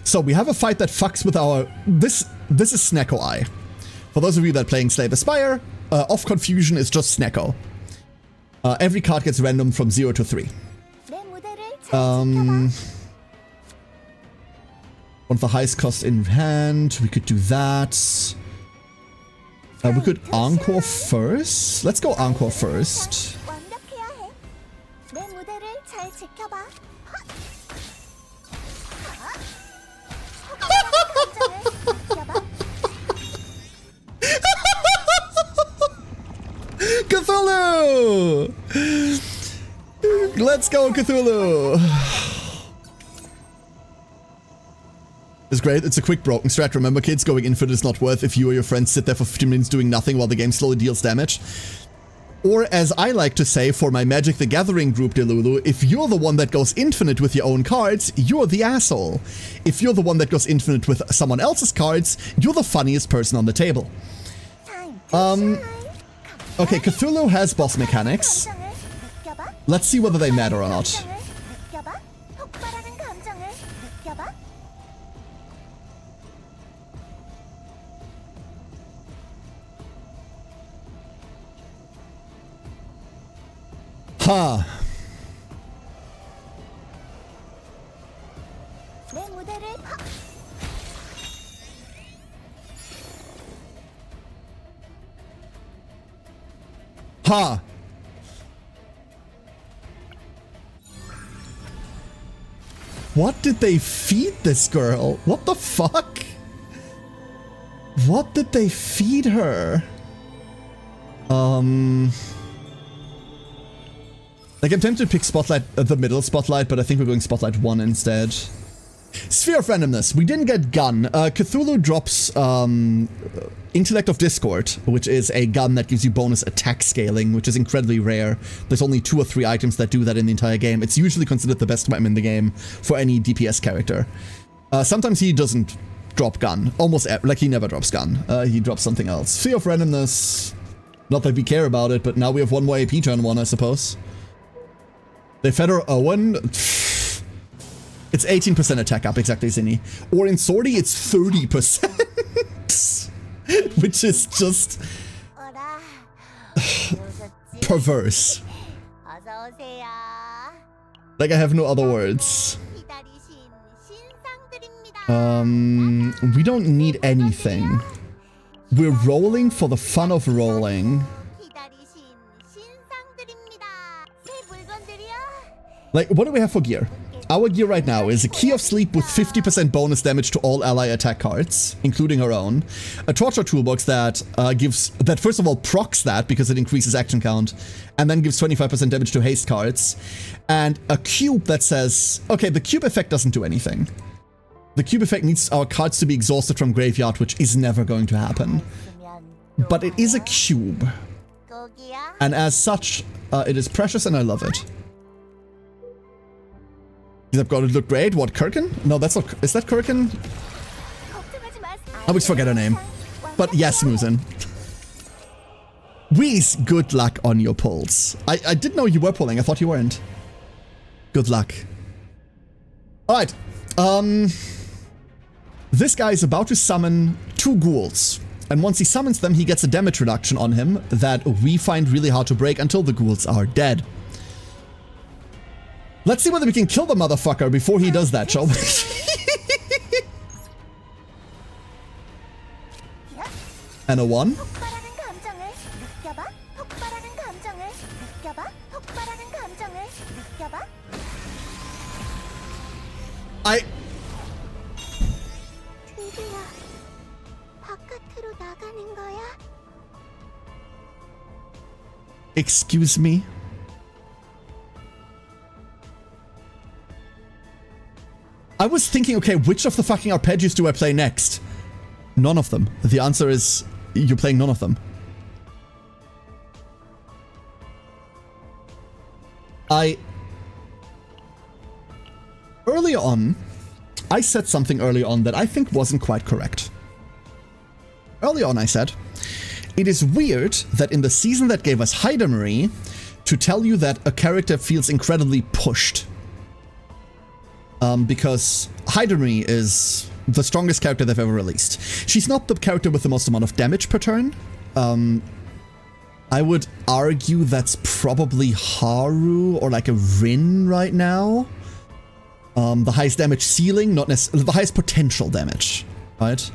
So we have a fight that fucks with our... This is Snecko Eye. For those of you that are playing Slay the Spire, off Confusion is just Snecko. Every card gets random from 0 to 3. Want the highest cost in hand. We could do that. We could Encore first. Let's go Encore first. Cthulhu! Let's go, Cthulhu! It's great. It's a quick broken strat. Remember, kids, going infinite is not worth if you or your friends sit there for 15 minutes doing nothing while the game slowly deals damage. Or, as I like to say for my Magic the Gathering group, Delulu, if you're the one that goes infinite with your own cards, you're the asshole. If you're the one that goes infinite with someone else's cards, you're the funniest person on the table. Okay, Cthulhu has boss mechanics. Let's see whether they matter or not. Huh. Huh. What did they feed this girl? What the fuck? What did they feed her? Like, I'm tempted to pick Spotlight, the middle Spotlight, but I think we're going Spotlight 1 instead. Sphere of Randomness. We didn't get gun. Cthulhu drops Intellect of Discord, which is a gun that gives you bonus attack scaling, which is incredibly rare. There's only 2 or 3 items that do that in the entire game. It's usually considered the best weapon in the game for any DPS character. Sometimes he doesn't drop gun. Like he never drops gun. He drops something else. Sphere of Randomness. Not that we care about it, but now we have 1 more AP turn 1, I suppose. They feather Owen. It's 18% attack up, exactly, Zinni. Or in Swordy, it's 30%. Which is just perverse. Like, I have no other words. We don't need anything. We're rolling for the fun of rolling. Like, what do we have for gear? Our gear right now is a Key of Sleep with 50% bonus damage to all ally attack cards, including our own. A Torture Toolbox that that first of all procs that because it increases action count, and then gives 25% damage to haste cards. And a cube that says, okay, the cube effect doesn't do anything. The cube effect needs our cards to be exhausted from graveyard, which is never going to happen. But it is a cube. And as such, it is precious and I love it. Is that going to look great? What, Kirkin? No, that's not... Is that Kirkin? I always forget her name. But yes, Muzen. Whis, good luck on your pulls. I didn't know you were pulling. I thought you weren't. Good luck. Alright. This guy is about to summon 2 ghouls. And once he summons them, he gets a damage reduction on him that we find really hard to break until the ghouls are dead. Let's see whether we can kill the motherfucker before he does that, shall we? And a 1. Excuse me? I was thinking, okay, which of the fucking arpeggios do I play next? None of them. The answer is, you're playing none of them. Early on, I said something early on that I think wasn't quite correct. Early on I said, it is weird that in the season that gave us Heidemery, to tell you that a character feels incredibly pushed. Because Heidemery is the strongest character they've ever released. She's not the character with the most amount of damage per turn. I would argue that's probably Haru or like a Rin right now. The highest damage ceiling, not necessarily the highest potential damage, right?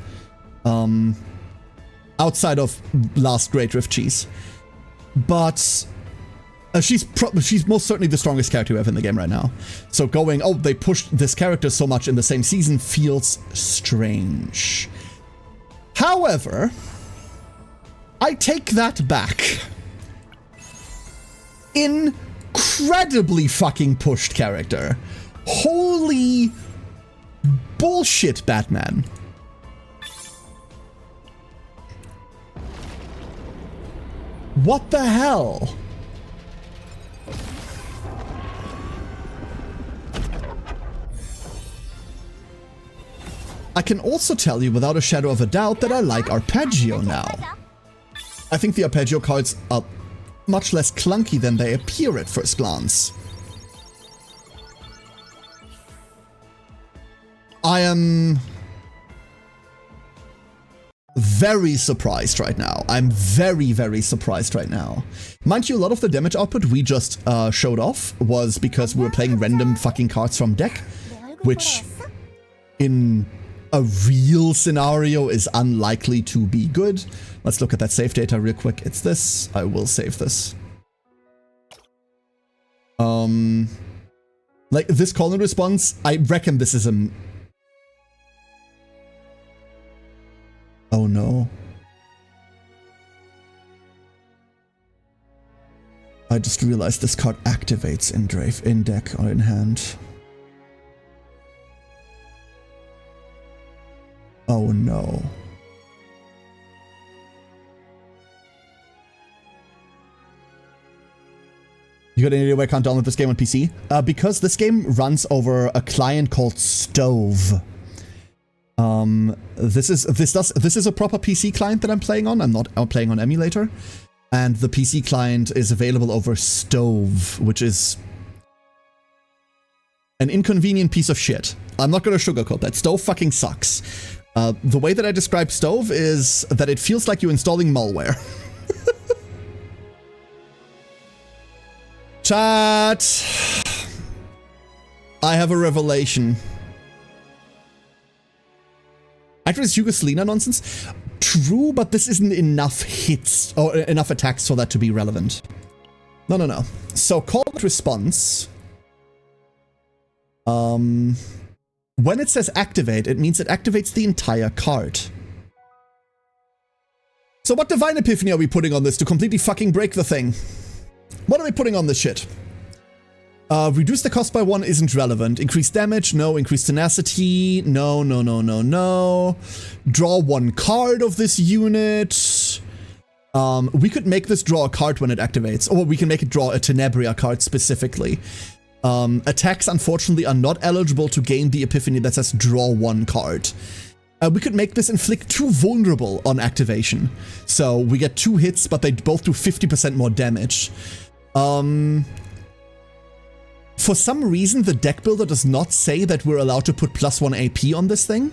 Outside of last Great Rift Cheese. But she's most certainly the strongest character we have in the game right now. So going, oh, they pushed this character so much in the same season feels strange. However, I take that back. Incredibly fucking pushed character. Holy bullshit, Batman. What the hell? I can also tell you without a shadow of a doubt that I like Arpeggio now. I think the Arpeggio cards are much less clunky than they appear at first glance. I am very surprised right now. I'm very, very surprised right now. Mind you, a lot of the damage output we just showed off was because we were playing random fucking cards from deck, which in a real scenario is unlikely to be good. Let's look at that save data real quick. It's this. I will save this. Like this call and response, I reckon this is a... Oh no. I just realized this card activates in deck or in hand. Oh no. You got any idea why I can't download this game on PC? Because this game runs over a client called Stove. This is a proper PC client that I'm playing on. I'm not playing on emulator. And the PC client is available over Stove, which is an inconvenient piece of shit. I'm not gonna sugarcoat that. Stove fucking sucks. The way that I describe Stove is that it feels like you're installing malware. Chat! I have a revelation. Actually, it's Yugoslav nonsense. True, but this isn't enough hits or enough attacks for that to be relevant. No. So call response. When it says activate, it means it activates the entire card. So what divine epiphany are we putting on this to completely fucking break the thing? What are we putting on this shit? Reduce the cost by 1 isn't relevant. Increase damage? No. Increase tenacity? No. Draw 1 card of this unit. We could make this draw a card when it activates. Or we can make it draw a Tenebria card specifically. Attacks, unfortunately, are not eligible to gain the epiphany that says draw 1 card. We could make this inflict 2 vulnerable on activation. So we get 2 hits, but they both do 50% more damage. For some reason, the deck builder does not say that we're allowed to put +1 AP on this thing.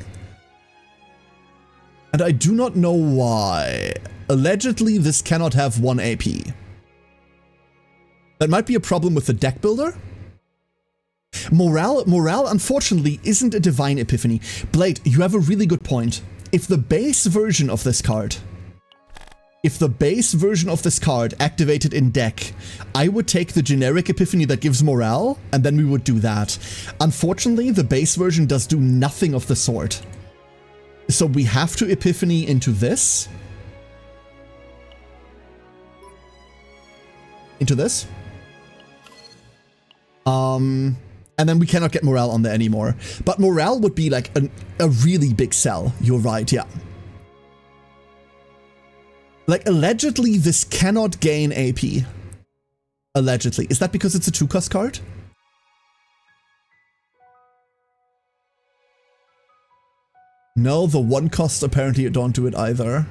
And I do not know why. Allegedly, this cannot have 1 AP. That might be a problem with the deck builder. Morale, unfortunately, isn't a divine epiphany. Blade, you have a really good point. If the base version of this card activated in deck, I would take the generic epiphany that gives morale, and then we would do that. Unfortunately, the base version does do nothing of the sort. So we have to epiphany into this. Into this. And then we cannot get morale on there anymore. But morale would be like a really big sell. You're right, yeah. Like, allegedly, this cannot gain AP. Allegedly. Is that because it's a 2-cost card? No, the 1-cost apparently don't do it either.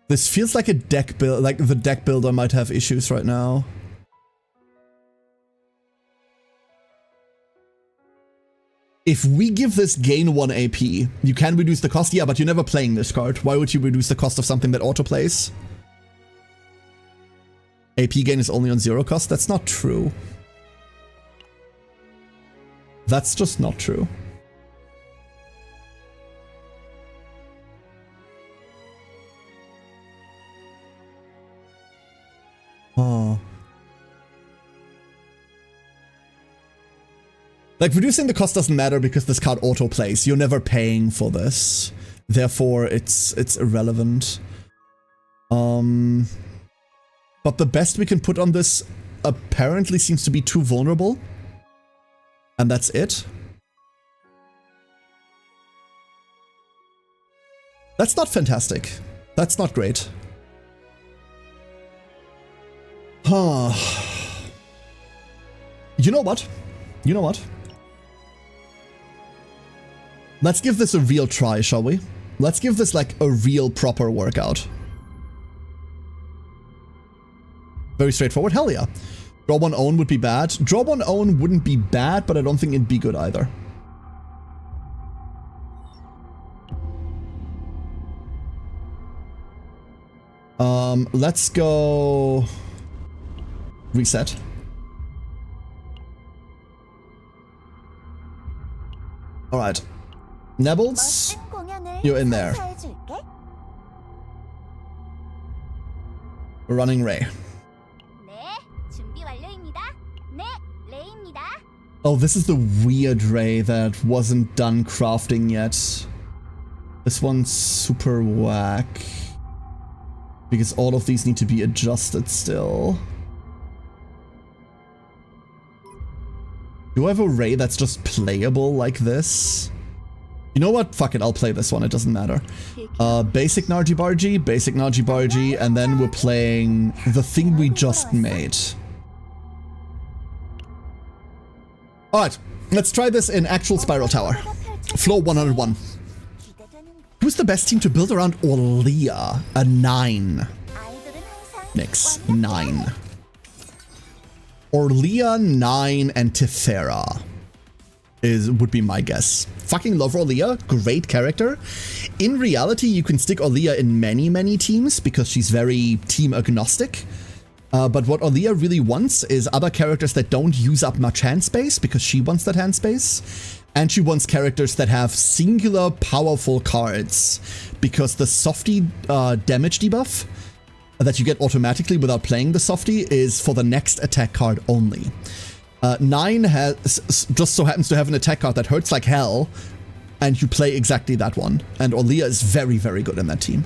This feels like a deck build, like the deck builder might have issues right now. If we give this gain 1 AP, you can reduce the cost. Yeah, but you're never playing this card. Why would you reduce the cost of something that autoplays? AP gain is only on 0 cost? That's not true. That's just not true. Oh. Like, reducing the cost doesn't matter because this card auto-plays. You're never paying for this. Therefore, it's irrelevant. But the best we can put on this apparently seems to be 2 vulnerable. And that's it. That's not fantastic. That's not great. Huh. You know what? You know what? Let's give this a real try, shall we? Let's give this like a real proper workout. Very straightforward. Hell yeah. Draw 1 own would be bad. Draw 1 own wouldn't be bad, but I don't think it'd be good either. Let's go reset. All right, Nebbles, you're in there. We're running Ray. Oh, this is the weird Ray that wasn't done crafting yet. This one's super whack. Because all of these need to be adjusted still. Do I have a Ray that's just playable like this? You know what? Fuck it, I'll play this one, it doesn't matter. Basic Narji-Barji, and then we're playing the thing we just made. Alright, let's try this in actual Spiral Tower. Floor 101. Who's the best team to build around Orlia? A 9. Nyx, 9. Orlia, 9, and Tefera would be my guess. Fucking love Orlia, great character. In reality, you can stick Orlia in many teams because she's very team agnostic. But what Orlia really wants is other characters that don't use up much hand space because she wants that hand space. And she wants characters that have singular powerful cards because the softy damage debuff that you get automatically without playing the softy is for the next attack card only. 9 just so happens to have an attack card that hurts like hell, and you play exactly that one. And Orlia is very good in that team.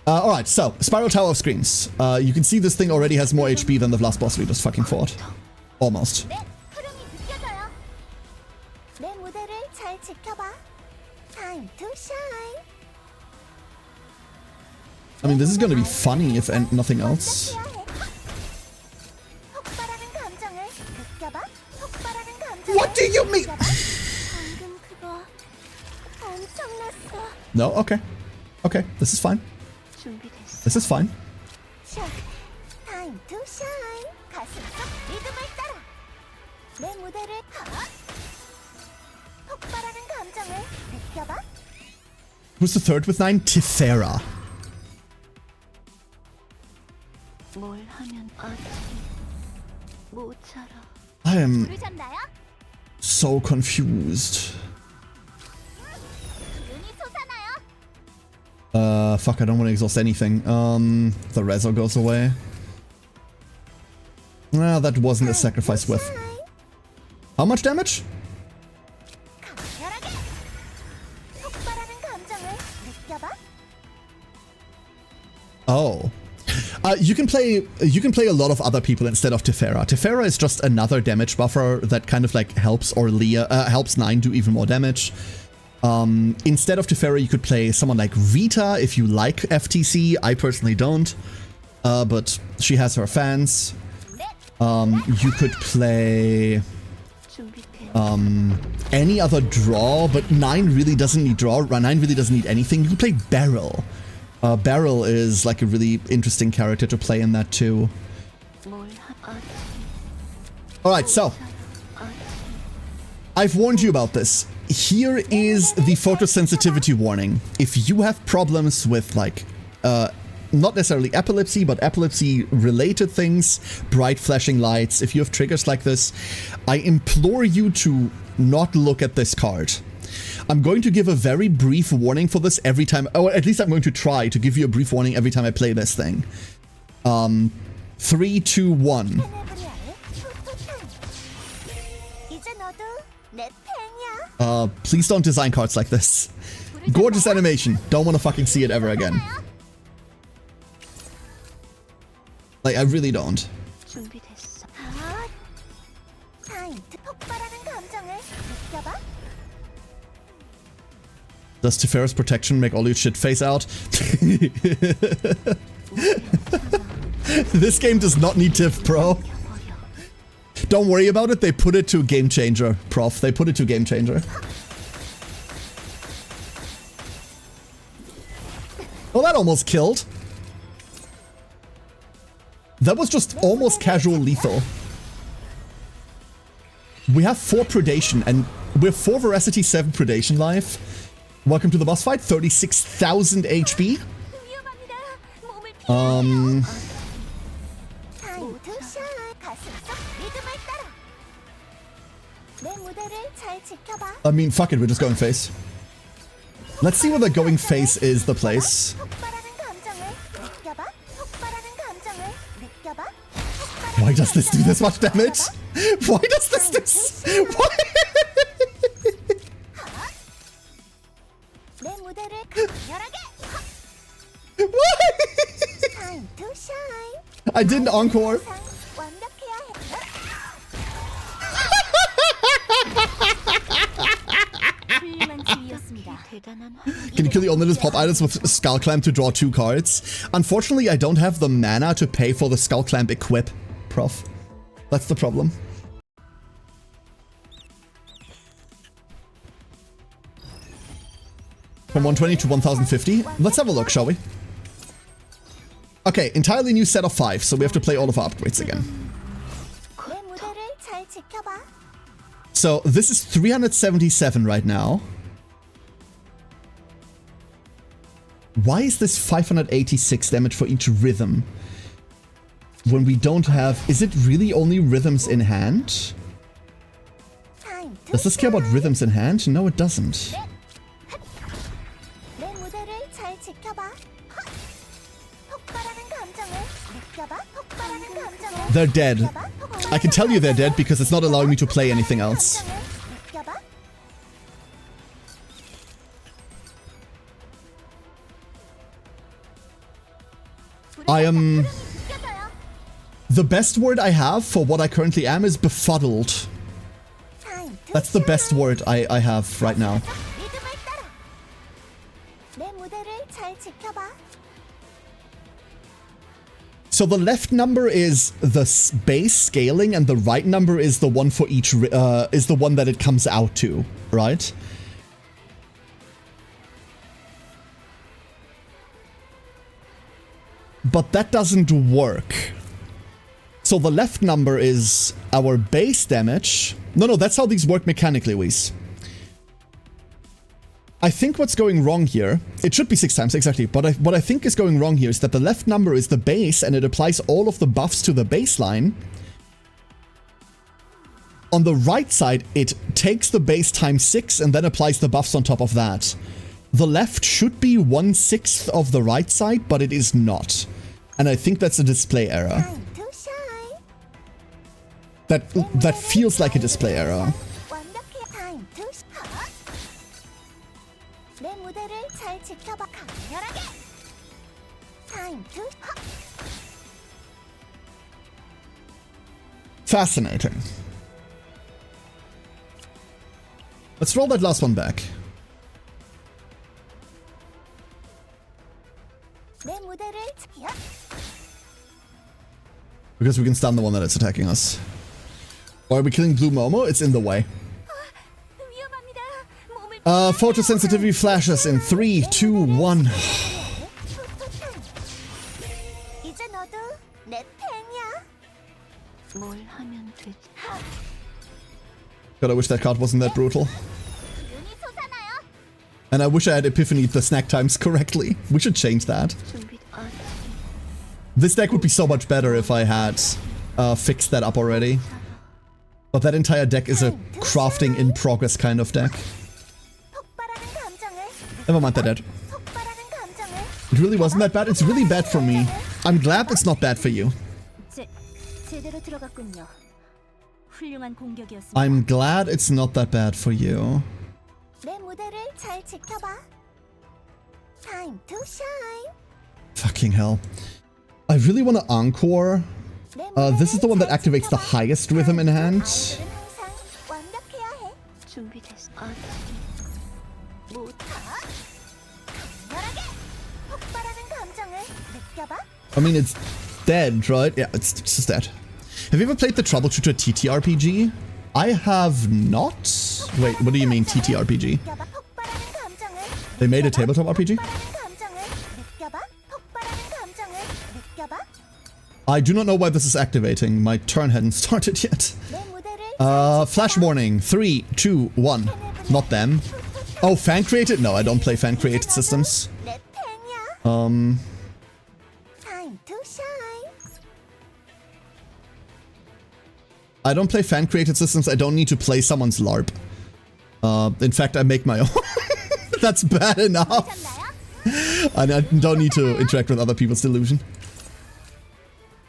Alright, so, Spiral Tower of Screams. You can see this thing already has more HP than the last boss we just fucking fought. Almost. I mean, this is gonna be funny if nothing else. What do you mean? No? Okay. Okay, this is fine. This is fine. Who's the third with 9? Tefera. I am so confused. Fuck, I don't want to exhaust anything. The Rezo goes away. Well, that wasn't a sacrifice with. How much damage? Oh. You can play a lot of other people instead of Tefera. Tefera is just another damage buffer that kind of like helps Orlia, helps 9 do even more damage. Instead of Tefera, you could play someone like Rita if you like FTC. I personally don't, but she has her fans. You could play any other draw, but 9 really doesn't need draw. 9 really doesn't need anything. You could play Beryl. Beryl is like a really interesting character to play in that too. Alright, so I've warned you about this. Here is the photosensitivity warning. If you have problems with like, not necessarily epilepsy, but epilepsy related things, bright flashing lights, if you have triggers like this, I implore you to not look at this card. I'm going to give a very brief warning for this every time, or at least I'm going to try to give you a brief warning every time I play this thing. 3, 2, 1. Please don't design cards like this. Gorgeous animation. Don't want to fucking see it ever again. Like, I really don't. Does Tefera's protection make all your shit face out? This game does not need Tiff, bro. Don't worry about it, they put it to Game Changer, prof. They put it to Game Changer. Oh, that almost killed. That was just almost casual lethal. We have 4 Predation, and we're 4 Veracity, 7 Predation live. Welcome to the boss fight, 36,000 HP. I mean, fuck it, we're just going face. Let's see whether going face is the place. Why does this do this much damage? Why does this do this? Why? I didn't encore. Can you kill the unlimited pop items with Skull Clamp to draw 2 cards? Unfortunately, I don't have the mana to pay for the Skull Clamp equip, prof. That's the problem. From 120 to 1050? Let's have a look, shall we? Okay, entirely new set of 5, so we have to play all of our upgrades again. So this is 377 right now. Why is this 586 damage for each rhythm? When we don't have... Is it really only rhythms in hand? Does this care about rhythms in hand? No, it doesn't. They're dead. I can tell you they're dead because it's not allowing me to play anything else. I am... The best word I have for what I currently am is befuddled. That's the best word I have right now. So the left number is the base scaling, and the right number is the one for each, is the one that it comes out to, right? But that doesn't work. So the left number is our base damage. No, that's how these work mechanically, Weiss. I think what's going wrong here, it should be 6 times, exactly, but what I think is going wrong here is that the left number is the base and it applies all of the buffs to the baseline. On the right side, it takes the base times 6 and then applies the buffs on top of that. The left should be 1/6 of the right side, but it is not. And I think that's a display error. That feels like a display error. Fascinating. Let's roll that last one back. Because we can stun the one that is attacking us. Or are we killing Blue Momo? It's in the way. Photosensitivity flashes in 3, 2, 1. God, I wish that card wasn't that brutal. And I wish I had Epiphany the snack times correctly. We should change that. This deck would be so much better if I had fixed that up already. But that entire deck is a crafting in progress kind of deck. Never mind, they're dead. It really wasn't that bad? It's really bad for me. I'm glad it's not bad for you. I'm glad it's not that bad for you. Fucking hell. I really want to Encore. This is the one that activates the highest rhythm in hand. I mean, it's dead, right? Yeah, it's just dead. Have you ever played the Troubleshooter TTRPG? I have not. Wait, what do you mean TTRPG? They made a tabletop RPG? I do not know why this is activating. My turn hadn't started yet. Flash warning. 3, 2, 1. Not them. Oh, fan created? No, I don't play fan created systems. I don't play fan created systems. I don't need to play someone's LARP. In fact, I make my own. That's bad enough. I don't need to interact with other people's delusion.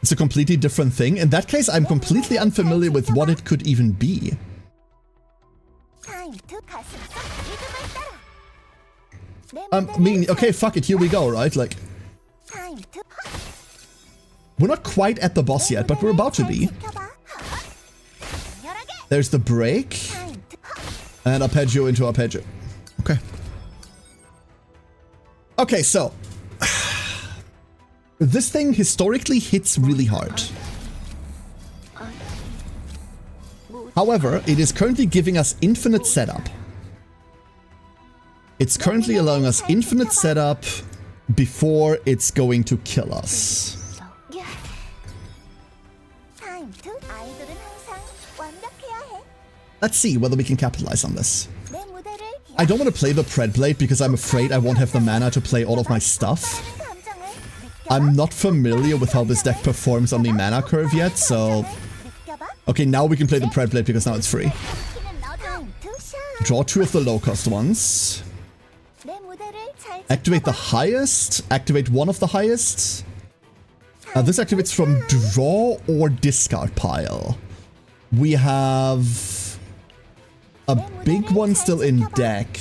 It's a completely different thing. In that case, I'm completely unfamiliar with what it could even be. I mean, okay, fuck it, here we go, right? Like, we're not quite at the boss yet, but we're about to be. There's the break. And arpeggio into arpeggio. Okay. Okay, so this thing historically hits really hard. However, it is currently giving us infinite setup. It's currently allowing us infinite setup before it's going to kill us. Let's see whether we can capitalize on this. I don't want to play the Pred Blade because I'm afraid I won't have the mana to play all of my stuff. I'm not familiar with how this deck performs on the mana curve yet, so... Okay, now we can play the Pred Blade because now it's free. Draw 2 of the low-cost ones. Activate the highest. Activate 1 of the highest. This activates from draw or discard pile. We have a big one still in deck.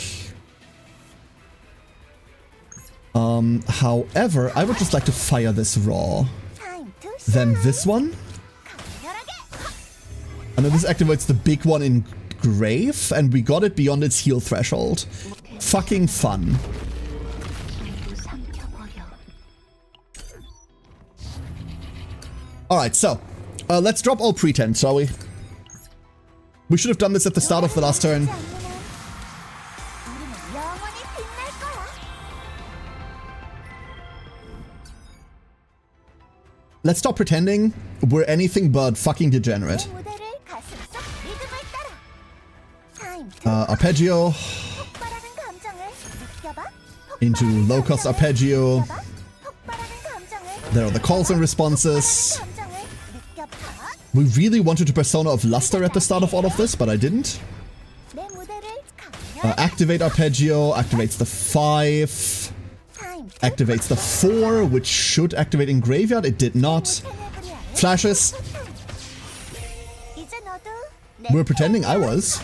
However, I would just like to fire this raw. Then this one. And then this activates the big one in grave, and we got it beyond its heal threshold. Fucking fun. Alright, so, let's drop all pretense, shall we? We should have done this at the start of the last turn. Let's stop pretending we're anything but fucking degenerate. Arpeggio. Into low-cost arpeggio. There are the calls and responses. We really wanted to Persona of Luster at the start of all of this, but I didn't. Activate Arpeggio, activates the 5. Activates the 4, which should activate in Graveyard. It did not. Flashes. We're pretending I was.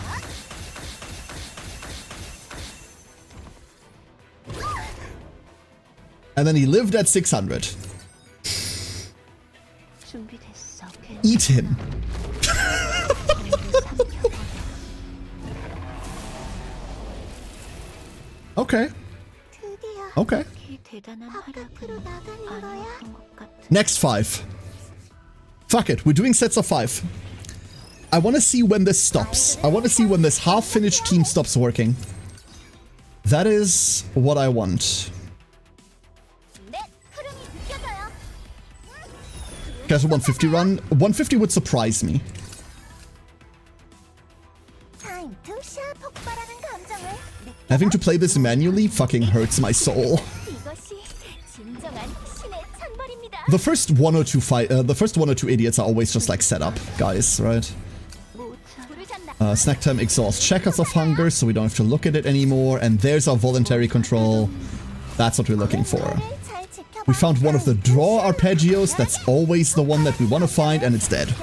And then he lived at 600. Eat him. Okay. Okay. Next 5. Fuck it, we're doing sets of 5. I want to see when this stops. I want to see when this half-finished team stops working. That is what I want. Castle 150 run. 150 would surprise me. Having to play this manually fucking hurts my soul. The first one or two idiots are always just like setup guys, right? Snack time exhausts Checkers of Hunger, so we don't have to look at it anymore. And there's our voluntary control. That's what we're looking for. We found one of the draw arpeggios. That's always the one that we want to find, and it's dead.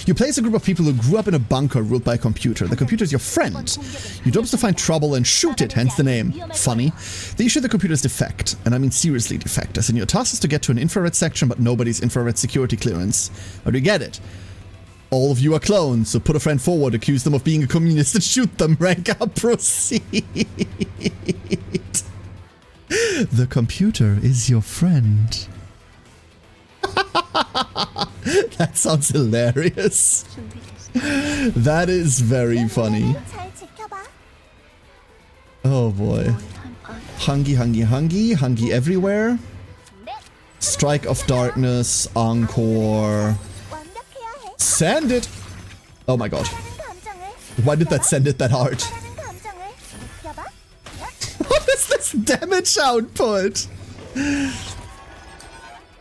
You play as a group of people who grew up in a bunker ruled by a computer. The computer is your friend. Your job is to find trouble and shoot it, hence the name. Funny. The issue of the computer is defect, and I mean seriously defect, as in your task is to get to an infrared section, but nobody's infrared security clearance. How do you get it? All of you are clones, so put a friend forward, accuse them of being a communist, and shoot them. Rank up, proceed. The computer is your friend. That sounds hilarious. That is very funny. Oh boy. Hungy, hungy, hungy. Hungy everywhere. Strike of Darkness. Encore. Send it! Oh my god. Why did that send it that hard? What is this damage output?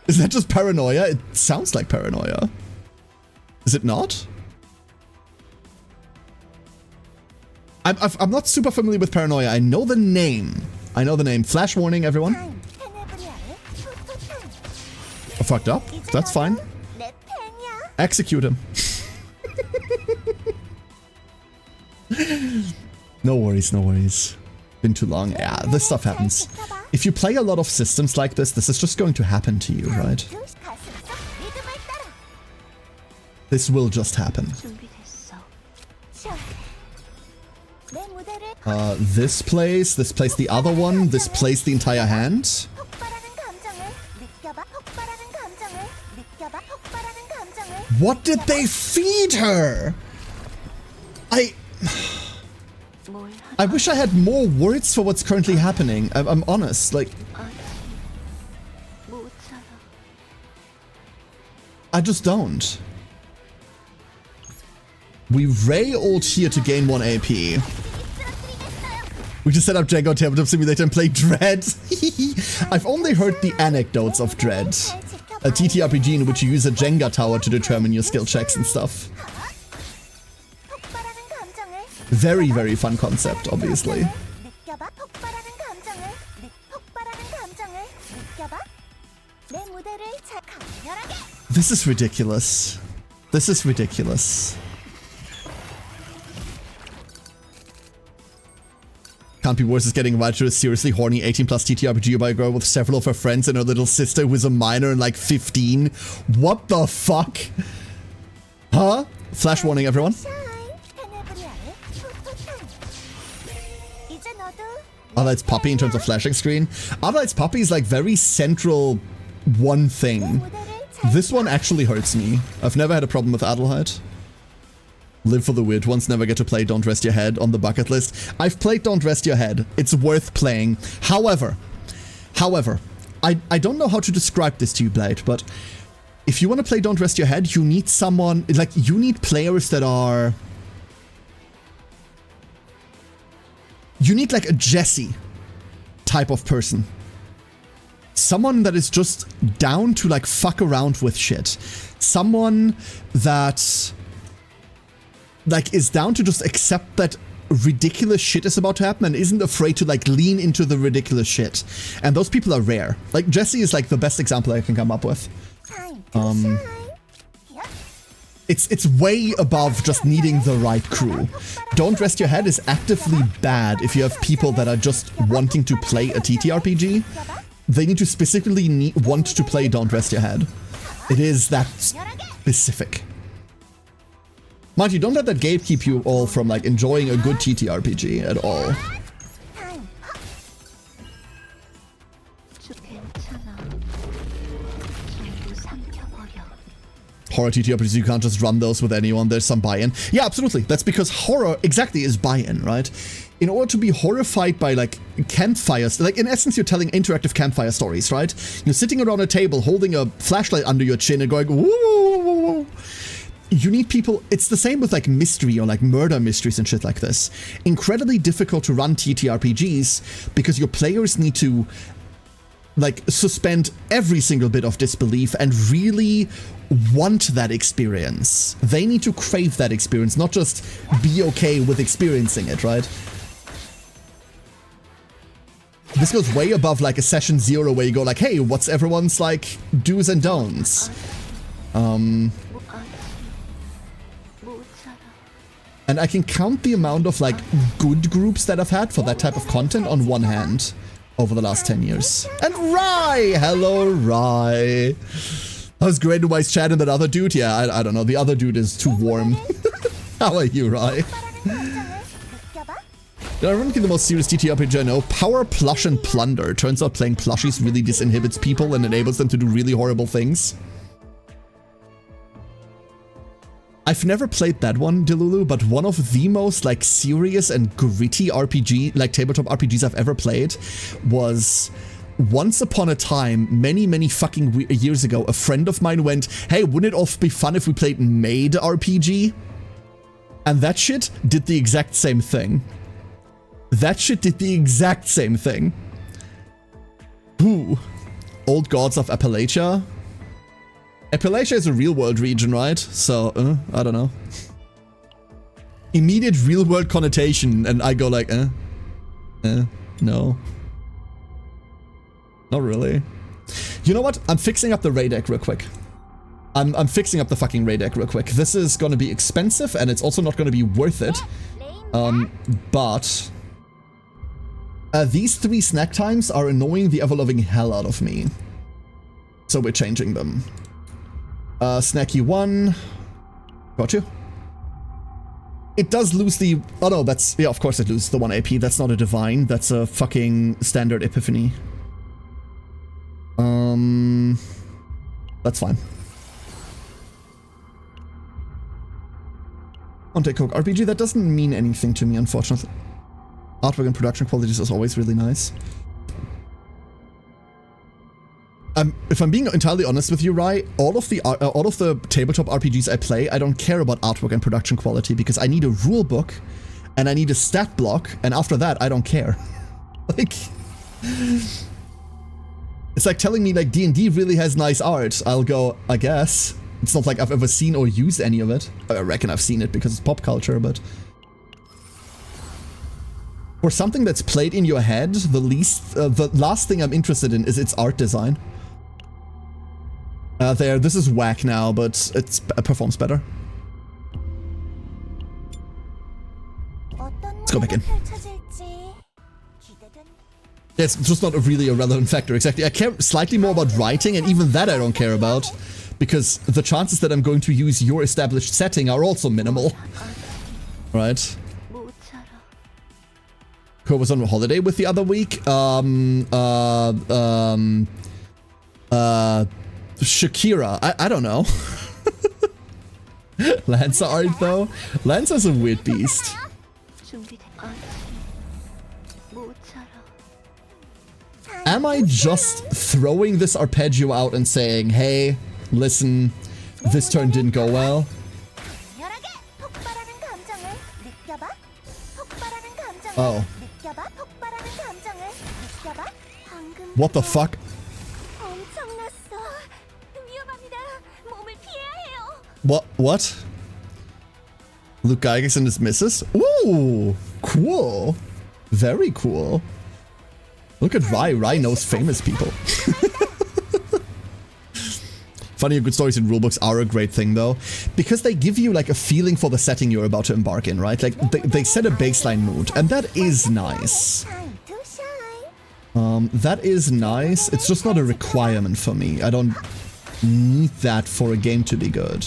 Is that just paranoia? It sounds like paranoia. Is it not? I'm not super familiar with paranoia. I know the name. I know the name. Flash warning, everyone. I fucked up. That's fine. Execute him. No worries, no worries. Been too long. Yeah, this stuff happens. If you play a lot of systems like this is just going to happen to you, right? This will just happen. This plays the other one, this plays the entire hand. What did they feed her? I wish I had more words for what's currently happening. I'm honest, like... I just don't. We Ray ult here to gain 1 AP. We just set up Django Tabletop Simulator and play Dread. I've only heard the anecdotes of Dread. A TTRPG in which you use a Jenga tower to determine your skill checks and stuff. Very, very fun concept, obviously. This is ridiculous. This is ridiculous. Can't be worse is getting invited to a seriously horny 18+ TTRPG by a girl with several of her friends and her little sister who is a minor and like 15. What the fuck? Huh? Flash warning, everyone. Adela's Puppy in terms of flashing screen. Adela's Puppy is like very central one thing. This one actually hurts me. I've never had a problem with Adelheid. Live for the weird ones, never get to play Don't Rest Your Head on the bucket list. I've played Don't Rest Your Head. It's worth playing. However, I don't know how to describe this to you, Blade, but if you want to play Don't Rest Your Head, you need someone, like, you need players that are... You need like a Jesse type of person. Someone that is just down to like fuck around with shit. Someone that like is down to just accept that ridiculous shit is about to happen and isn't afraid to like lean into the ridiculous shit. And those people are rare. Like Jesse is like the best example I can come up with. It's way above just needing the right crew. Don't Rest Your Head is actively bad if you have people that are just wanting to play a TTRPG. They need to specifically want to play Don't Rest Your Head. It is that specific. Mind you, don't let that gatekeep you all from like enjoying a good TTRPG at all. Horror TTRPGs, you can't just run those with anyone, there's some buy-in. Yeah, absolutely. That's because horror exactly is buy-in, right? In order to be horrified by like campfires, like in essence you're telling interactive campfire stories, right? You're sitting around a table holding a flashlight under your chin and going, woo. You need people, it's the same with like mystery or like murder mysteries and shit like this. Incredibly difficult to run TTRPGs because your players need to like suspend every single bit of disbelief and really want that experience. They need to crave that experience, not just be okay with experiencing it, right? This goes way above like a session 0 where you go like, hey, what's everyone's like do's and don'ts? And I can count the amount of like good groups that I've had for that type of content on one hand over the last 10 years. And Rai! Hello, Rai. That was Great Wise Chat and that other dude? Yeah, I don't know. The other dude is too warm. How are you, Rai? Ironically, the most serious TTRPG I know, Power, Plush, and Plunder. Turns out playing plushies really disinhibits people and enables them to do really horrible things. I've never played that one, Delulu, but one of the most like serious and gritty RPG, like tabletop RPGs I've ever played was once upon a time, many fucking years ago, a friend of mine went, hey, wouldn't it all be fun if we played Maid RPG? And that shit did the exact same thing. That shit did the exact same thing. Ooh. Old Gods of Appalachia. Appalachia is a real-world region, right? So, I don't know. Immediate real-world connotation, and I go like, no. Not really. You know what? I'm fixing up the raid deck real quick. I'm fixing up the fucking raid deck real quick. This is gonna be expensive, and it's also not gonna be worth it. But... these 3 snack times are annoying the ever-loving hell out of me. So we're changing them. Snacky 1. Got you. It does lose the... Oh no, that's... Yeah, of course it loses the 1 AP. That's not a divine. That's a fucking standard epiphany. That's fine. Monte Coke RPG, that doesn't mean anything to me, unfortunately. Artwork and production qualities is always really nice. If I'm being entirely honest with you, Rai, all of the tabletop RPGs I play, I don't care about artwork and production quality because I need a rule book and I need a stat block, and after that, I don't care. Like, it's like telling me like D&D really has nice art. I'll go, I guess. It's not like I've ever seen or used any of it. I reckon I've seen it because it's pop culture, but for something that's played in your head, the last thing I'm interested in is its art design. This is whack now, but it performs better. Let's go back in. Yeah, it's just not really a relevant factor, exactly. I care slightly more about writing, and even that I don't care about, because the chances that I'm going to use your established setting are also minimal. Right? Who was on holiday with the other week? Shakira. I don't know. Lancer art though? Lancer's a weird beast. Am I just throwing this arpeggio out and saying, hey, listen, this turn didn't go well? Oh. What the fuck? What? Luke Geiges and his missus? Ooh, cool. Very cool. Look at Rai. Rai knows famous people. Funny, good stories in rulebooks are a great thing, though, because they give you like a feeling for the setting you're about to embark in, right? Like they set a baseline mood, and that is nice. That is nice. It's just not a requirement for me. I don't need that for a game to be good.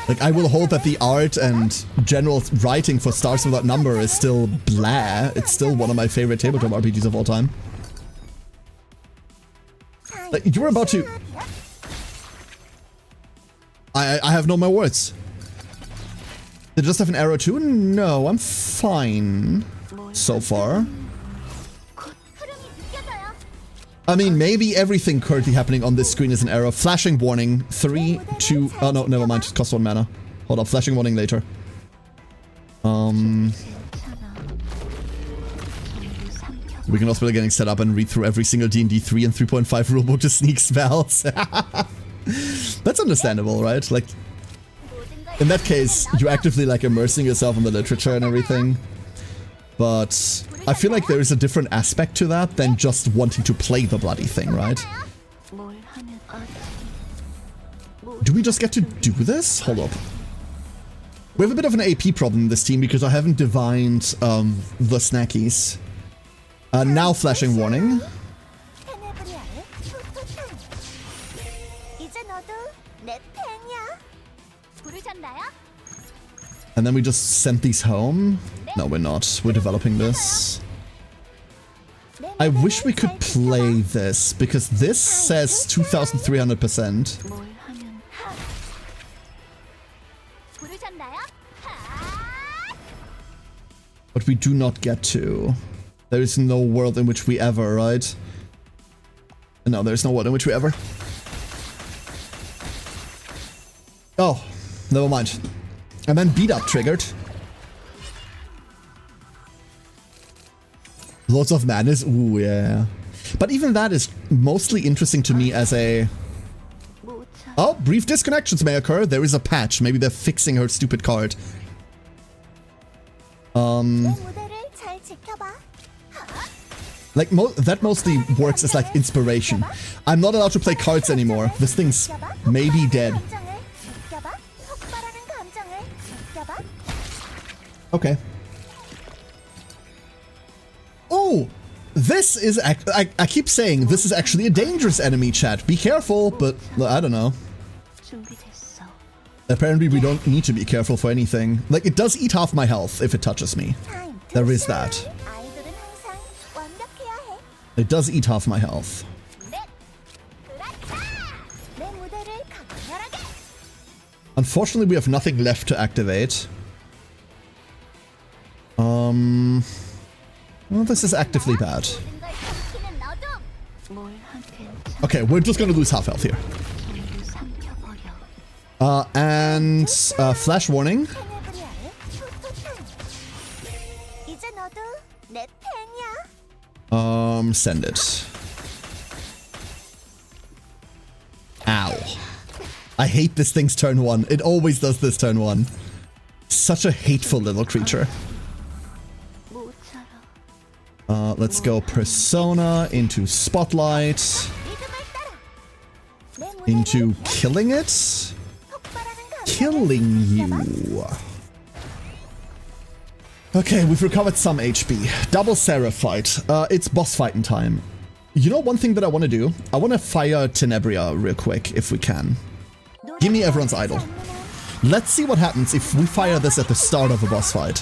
Like, I will hold that the art and general writing for Stars Without Number is still blah. It's still one of my favorite tabletop RPGs of all time. Like, you were about to... I have no more words. Did I just have an arrow too? No, I'm fine. So far. I mean, maybe everything currently happening on this screen is an arrow. Flashing warning. 3, 2... Oh, no, never mind. It costs 1 mana. Hold up. Flashing warning later. We can also be getting set up and read through every single D&D 3 and 3.5 rulebook to sneak spells. That's understandable, right? Like, in that case, you're actively, like, immersing yourself in the literature and everything. But I feel like there is a different aspect to that than just wanting to play the bloody thing, right? Do we just get to do this? Hold up. We have a bit of an AP problem in this team because I haven't divined the snackies. Now flashing warning. And then we just sent these home. No, we're not. We're developing this. I wish we could play this, because this says 2,300%. But we do not get to. There is no world in which we ever, right? No, there's no world in which we ever. Oh, never mind. And then beat up triggered. Lords of Madness, ooh, yeah. But even that is mostly interesting to me as a... Oh, brief disconnections may occur. There is a patch. Maybe they're fixing her stupid card. Like, that mostly works as, like, inspiration. I'm not allowed to play cards anymore. This thing's maybe dead. Okay. Oh! This is... I keep saying this is actually a dangerous enemy, chat. Be careful, but I don't know. Apparently we don't need to be careful for anything. Like, it does eat half my health if it touches me. There is that. It does eat half my health. Unfortunately, we have nothing left to activate. Well, this is actively bad. Okay, we're just gonna lose half health here. Flash warning. Send it. Ow. I hate this thing's turn 1. It always does this turn 1. Such a hateful little creature. Let's go Persona into Spotlight. Into killing it. Killing you. Okay, we've recovered some HP. Double Seraph fight. It's boss fighting time. You know one thing that I want to do? I want to fire Tenebria real quick, if we can. Give me everyone's idol. Let's see what happens if we fire this at the start of a boss fight.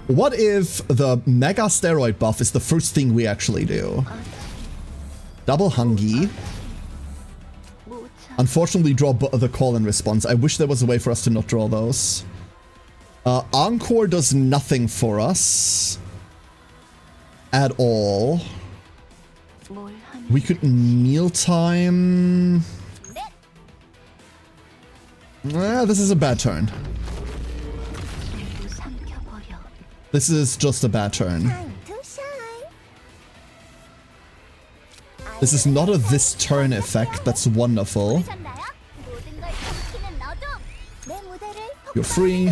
What if the Mega Steroid buff is the first thing we actually do? Double Hungy. Unfortunately, draw the call and response. I wish there was a way for us to not draw those. Encore does nothing for us. At all. We could mealtime. This is a bad turn. This is just a bad turn. This is not a this turn effect. That's wonderful. You're free.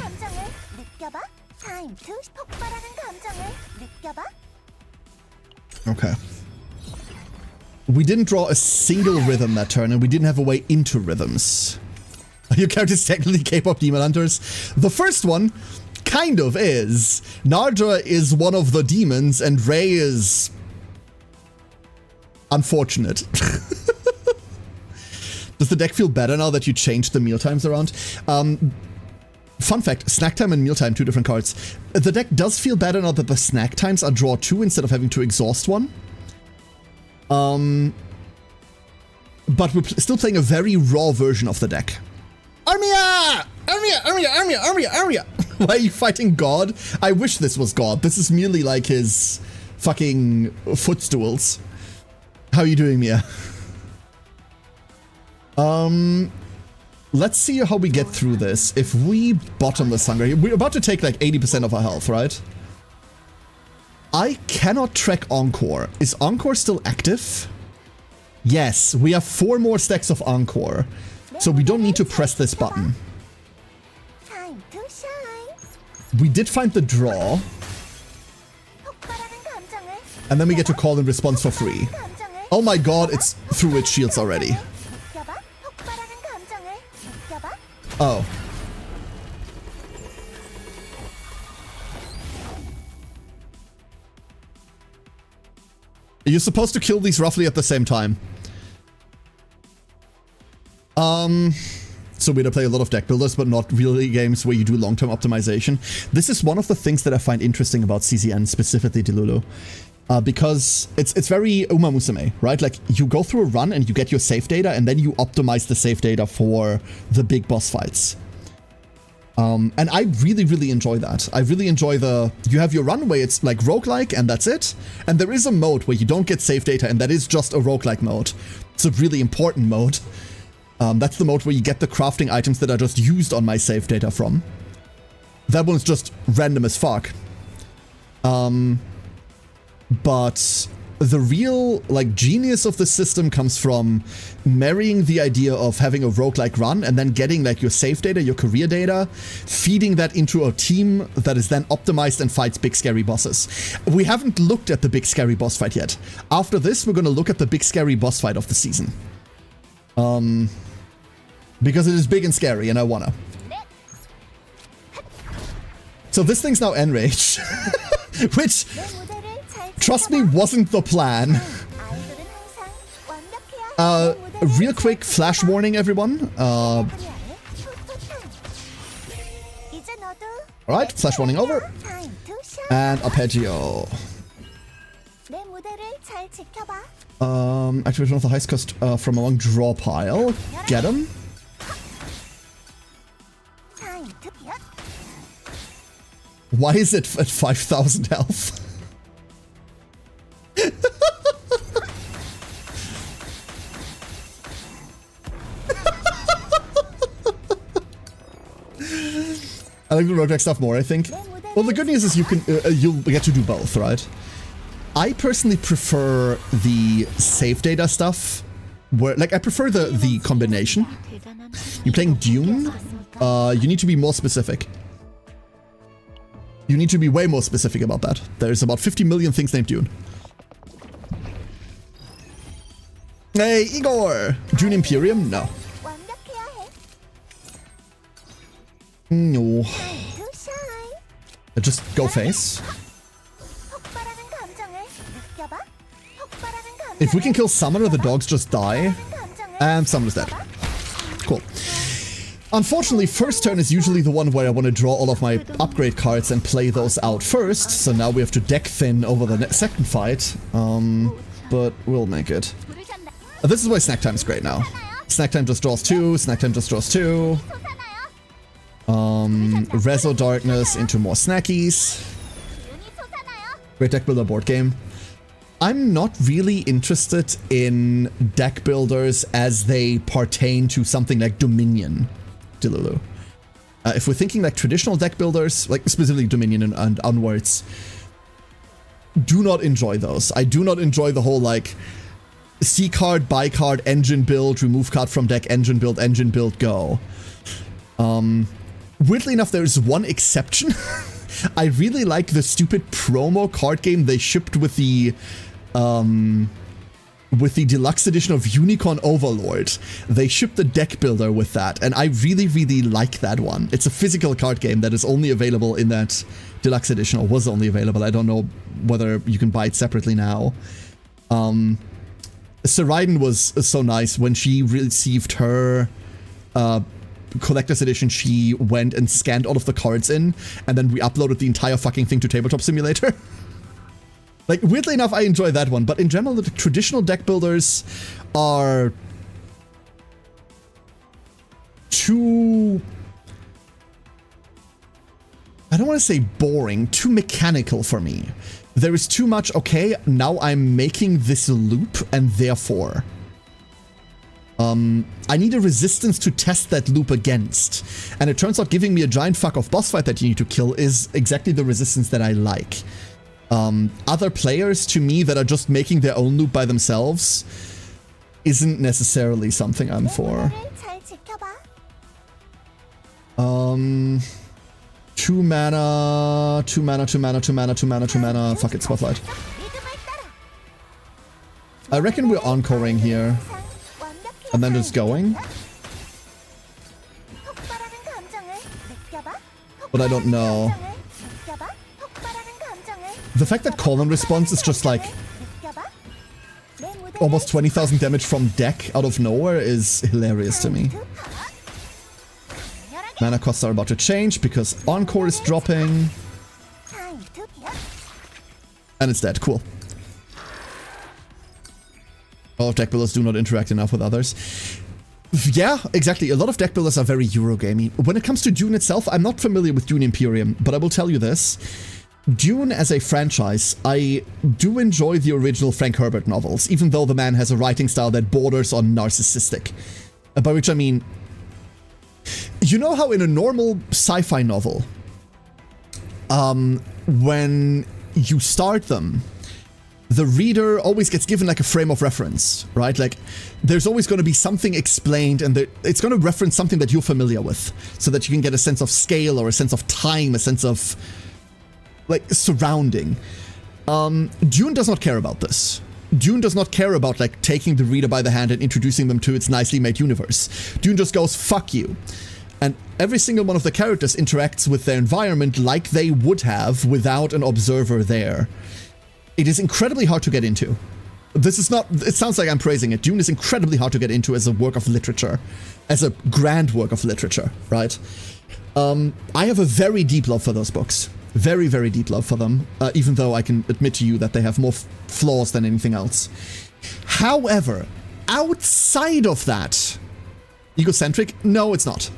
Okay. We didn't draw a single rhythm that turn, and we didn't have a way into rhythms. Your characters technically K-pop demon hunters. The first one kind of is. Nardra is one of the demons, and Ray is unfortunate. Does the deck feel better now that you changed the meal times around? Fun fact, snack time and mealtime, 2 different cards. The deck does feel better now that the snack times are draw 2 instead of having to exhaust 1. But we're still playing a very raw version of the deck. Armia! Armia! Armia! Armia! Armia! Armia! Why are you fighting God? I wish this was God. This is merely like his fucking footstools. How are you doing, Mia? Let's see how we get through this. If we bottomless hunger, we're about to take like 80% of our health, right? I cannot track Encore. Is Encore still active? Yes, we have 4 more stacks of Encore. So we don't need to press this button. We did find the draw. And then we get to call in response for free. Oh my god, it's through its shields already. Oh. You're supposed to kill these roughly at the same time. So we're gonna play a lot of deck builders, but not really games where you do long-term optimization. This is one of the things that I find interesting about CZN, specifically Delulu. Because it's very Uma Musume, right? Like, you go through a run and you get your save data, and then you optimize the save data for the big boss fights. And I really, really enjoy that. I really enjoy you have your run where it's like roguelike and that's it. And there is a mode where you don't get save data, and that is just a roguelike mode. It's a really important mode. That's the mode where you get the crafting items that are just used on my save data from. That one's just random as fuck. But the real, like, genius of the system comes from marrying the idea of having a roguelike run and then getting, like, your save data, your career data, feeding that into a team that is then optimized and fights big scary bosses. We haven't looked at the big scary boss fight yet. After this, we're gonna look at the big scary boss fight of the season. Because it is big and scary, and I wanna. So this thing's now enraged. Which, trust me, wasn't the plan. A real quick flash warning, everyone. Alright, flash warning over. And arpeggio. Activate one of the highest cost from among draw pile. Get him. Why is it at 5,000 health? I like the roguelike stuff more, I think. Well, the good news is you can you'll get to do both, right? I personally prefer the save data stuff, where like I prefer the combination. You're playing Dune. You need to be more specific. You need to be way more specific about that. There's about 50 million things named Dune. Hey, Igor! Dune Imperium? No. No. Just go face. If we can kill Summoner, the dogs just die. And Summoner's dead. Cool. Unfortunately, first turn is usually the one where I want to draw all of my upgrade cards and play those out first. So now we have to deck thin over the second fight. But we'll make it. This is why Snack Time is great now. Snack Time just draws 2, Snack Time just draws 2. Rezo Darkness into more snackies. Great deck builder board game. I'm not really interested in deck builders as they pertain to something like Dominion, Delulu. If we're thinking like traditional deck builders, like specifically Dominion and onwards, do not enjoy those. I do not enjoy the whole like C card, buy card, engine build, remove card from deck, engine build, go. Weirdly enough, there's one exception. I really like the stupid promo card game they shipped with the deluxe edition of Unicorn Overlord. They shipped the deck builder with that, and I really, really like that one. It's a physical card game that is only available in that deluxe edition, or was only available. I don't know whether you can buy it separately now. Saraiden was so nice. When she received her collector's edition, she went and scanned all of the cards in, and then re-uploaded the entire fucking thing to Tabletop Simulator. Like, weirdly enough, I enjoy that one, but in general, the traditional deck builders are too... I don't want to say boring, too mechanical for me. There is too much, okay, now I'm making this loop, and therefore... I need a resistance to test that loop against. And it turns out giving me a giant fuck-off boss fight that you need to kill is exactly the resistance that I like. Other players, to me, that are just making their own loop by themselves isn't necessarily something I'm for. 2 mana, 2 mana, 2 mana, 2 mana, 2 mana, 2 mana, fuck it, Spotlight. I reckon we're encoring here. And then just going. But I don't know. The fact that Colin response is just like almost 20,000 damage from deck out of nowhere is hilarious to me. Mana costs are about to change because Encore is dropping. And it's dead. Cool. A lot of deck builders do not interact enough with others. Yeah, exactly. A lot of deck builders are very Eurogamey. When it comes to Dune itself, I'm not familiar with Dune Imperium, but I will tell you this. Dune as a franchise, I do enjoy the original Frank Herbert novels, even though the man has a writing style that borders on narcissistic. By which I mean, you know how in a normal sci-fi novel, when you start them, the reader always gets given like a frame of reference, right? Like there's always going to be something explained and it's going to reference something that you're familiar with so that you can get a sense of scale or a sense of time, a sense of like surrounding. Dune does not care about this. Dune does not care about like taking the reader by the hand and introducing them to its nicely made universe. Dune just goes, fuck you. And every single one of the characters interacts with their environment like they would have without an observer there. It is incredibly hard to get into. This is not, it sounds like I'm praising it. Dune is incredibly hard to get into as a work of literature, as a grand work of literature, right? I have a very deep love for those books. Very, very deep love for them, even though I can admit to you that they have more flaws than anything else. However, outside of that, egocentric? No, it's not.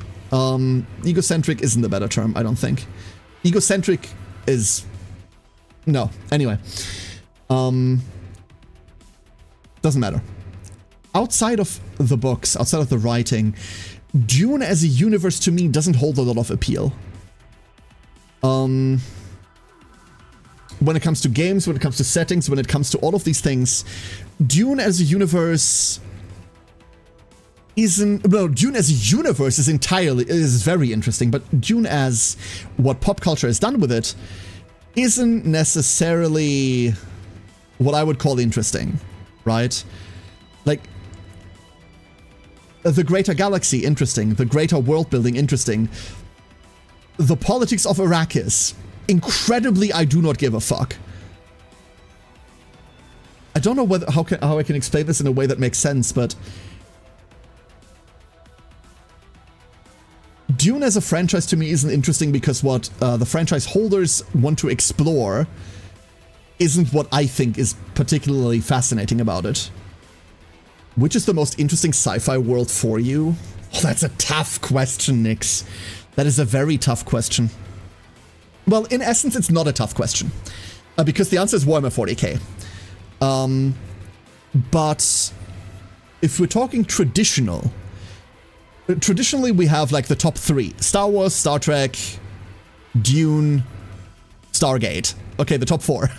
Egocentric isn't the better term, I don't think. Egocentric is... No, anyway. Doesn't matter. Outside of the books, outside of the writing, Dune as a universe to me doesn't hold a lot of appeal. When it comes to games, when it comes to settings, when it comes to all of these things, Dune as a universe isn't... Well, Dune as a universe is very interesting, but Dune as what pop culture has done with it isn't necessarily what I would call interesting, right? Like, the greater galaxy, interesting. The greater world building, interesting. The politics of Arrakis, incredibly I do not give a fuck. I don't know how I can explain this in a way that makes sense, but Dune as a franchise to me isn't interesting because what the franchise holders want to explore isn't what I think is particularly fascinating about it. Which is the most interesting sci-fi world for you? Oh, that's a tough question, Nix. That is a very tough question. Well, in essence, it's not a tough question. Because the answer is Warhammer 40k. But if we're talking traditionally we have like the top three. Star Wars, Star Trek, Dune, Stargate. Okay, the top four.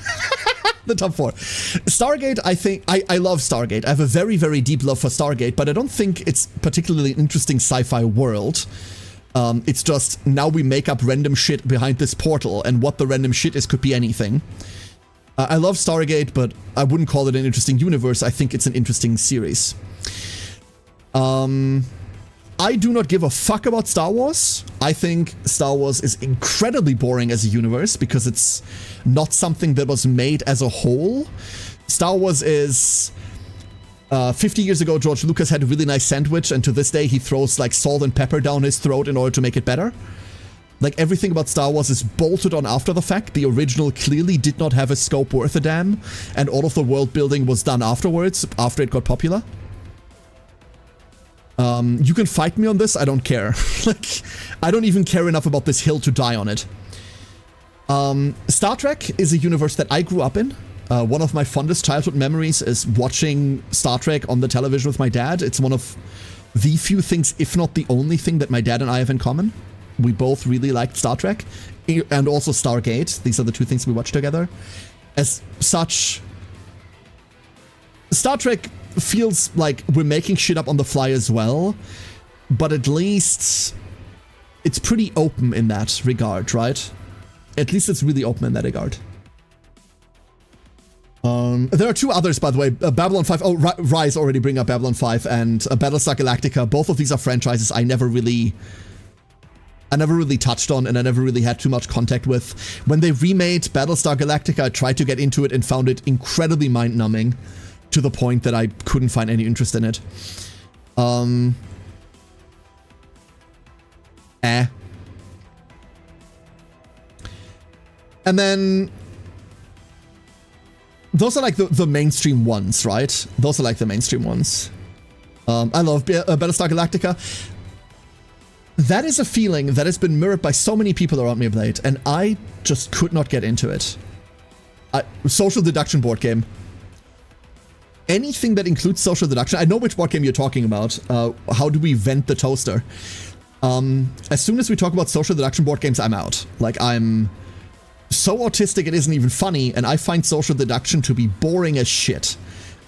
The top four. Stargate, I think... I love Stargate. I have a very, very deep love for Stargate, but I don't think it's particularly interesting sci-fi world. It's just, now we make up random shit behind this portal, and what the random shit is could be anything. I love Stargate, but I wouldn't call it an interesting universe. I think it's an interesting series. I do not give a fuck about Star Wars. I think Star Wars is incredibly boring as a universe because it's not something that was made as a whole. Star Wars is... 50 years ago, George Lucas had a really nice sandwich, and to this day he throws like salt and pepper down his throat in order to make it better. Like, everything about Star Wars is bolted on after the fact. The original clearly did not have a scope worth a damn, and all of the world building was done afterwards, after it got popular. You can fight me on this, I don't care. Like, I don't even care enough about this hill to die on it. Star Trek is a universe that I grew up in. One of my fondest childhood memories is watching Star Trek on the television with my dad. It's one of the few things, if not the only thing, that my dad and I have in common. We both really liked Star Trek, and also Stargate. These are the two things we watched together. As such, Star Trek feels like we're making shit up on the fly as well, but at least it's pretty open in that regard, right? At least it's really open in that regard. There are two others, by the way. Babylon 5. Oh, Rise already bring up Babylon 5 and Battlestar Galactica. Both of these are franchises I never really touched on, and I never really had too much contact with. When they remade Battlestar Galactica, I tried to get into it and found it incredibly mind-numbing to the point that I couldn't find any interest in it. And then... those are like the mainstream ones, right? Those are like the mainstream ones. I love Battlestar Galactica. That is a feeling that has been mirrored by so many people around me of late, and I just could not get into it. Social deduction board game. Anything that includes social deduction, I know which board game you're talking about. How do we vent the toaster? As soon as we talk about social deduction board games, I'm out. Like, I'm so autistic it isn't even funny, and I find social deduction to be boring as shit.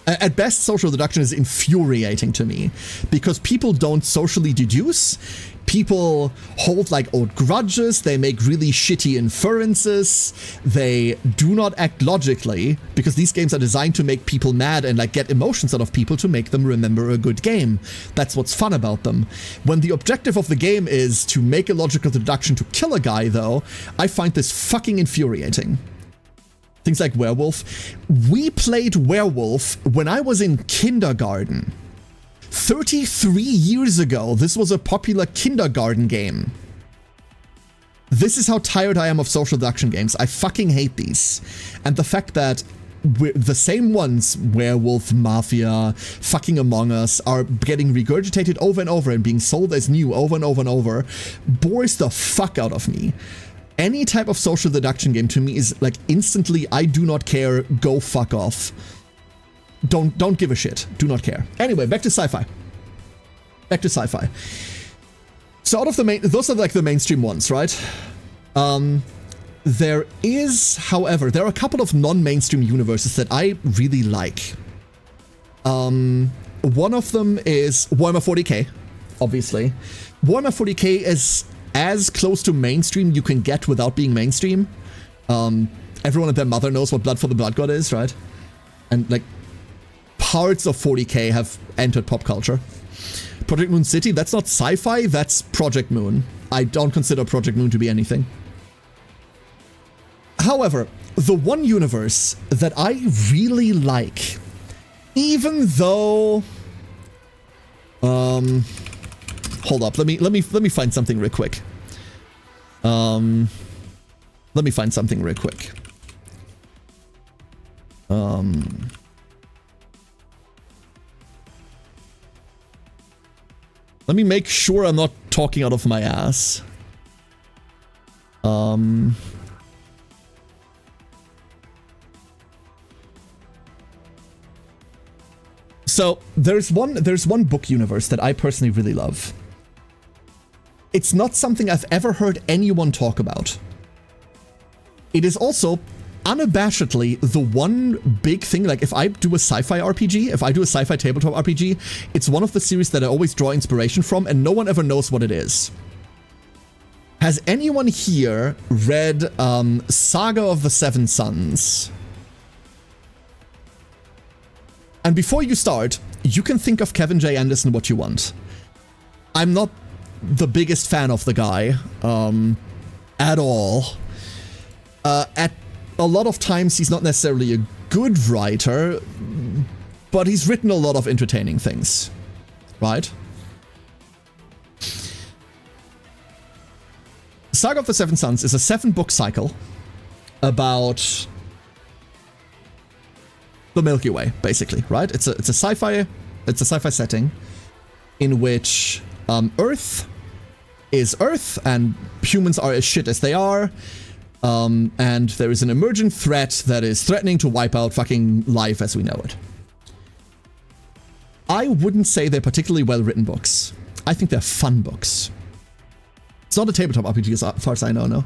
At best, social deduction is infuriating to me, because people don't socially deduce. People hold like old grudges, they make really shitty inferences, they do not act logically, because these games are designed to make people mad and like get emotions out of people to make them remember a good game. That's what's fun about them. When the objective of the game is to make a logical deduction to kill a guy, though, I find this fucking infuriating. things like Werewolf. We played Werewolf when I was in kindergarten. 33 years ago, this was a popular kindergarten game. This is how tired I am of social deduction games. I fucking hate these. And the fact that the same ones, Werewolf, Mafia, fucking Among Us, are getting regurgitated over and over and being sold as new over and over and over, bores the fuck out of me. Any type of social deduction game to me is like instantly, I do not care, go fuck off. Don't give a shit. Do not care. Anyway, back to sci-fi. Back to sci-fi. So out of the those are like the mainstream ones, right? There is, however, there are a couple of non-mainstream universes that I really like. One of them is Warhammer 40k, obviously. Warhammer 40k is as close to mainstream you can get without being mainstream. Everyone and their mother knows what Blood for the Blood God is, right? And like parts of 40k have entered pop culture. Project Moon City, that's not sci-fi, that's Project Moon. I don't consider Project Moon to be anything. However, the one universe that I really like, even though, hold up, let me find something real quick. Let me find something real quick. Let me make sure I'm not talking out of my ass. So there's one book universe that I personally really love. It's not something I've ever heard anyone talk about. It is also unabashedly the one big thing, like if I do a sci-fi RPG, if I do a sci-fi tabletop RPG, it's one of the series that I always draw inspiration from and no one ever knows what it is. Has anyone here read Saga of the Seven Sons? And before you start, you can think of Kevin J. Anderson what you want. I'm not the biggest fan of the guy, at all. At a lot of times, he's not necessarily a good writer, but he's written a lot of entertaining things, right? Saga of the Seven Sons is a 7-book cycle about the Milky Way, basically, right? It's a sci-fi setting in which Earth is Earth and humans are as shit as they are. And there is an emergent threat that is threatening to wipe out fucking life as we know it. I wouldn't say they're particularly well-written books. I think they're fun books. It's not a tabletop RPG as far as I know, no.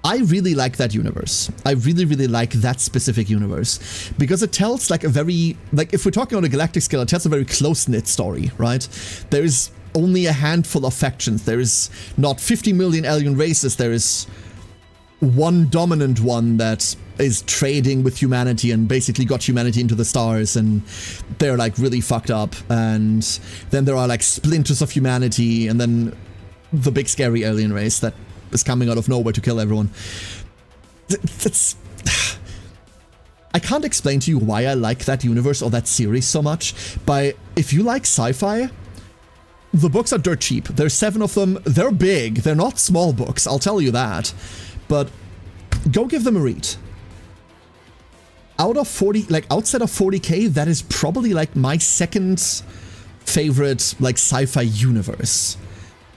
I really like that universe. I really, really like that specific universe because it tells like a very, like if we're talking on a galactic scale, it tells a very close-knit story, right? There's only a handful of factions. There is not 50 million alien races. There is one dominant one that is trading with humanity and basically got humanity into the stars, and they're like really fucked up. And then there are like splinters of humanity, and then the big scary alien race that is coming out of nowhere to kill everyone. That's... I can't explain to you why I like that universe or that series so much, but if you like sci-fi, the books are dirt cheap. There's 7 of them. They're big. They're not small books, I'll tell you that. But go give them a read. Out of 40, like outside of 40k, that is probably like my second favorite like sci-fi universe.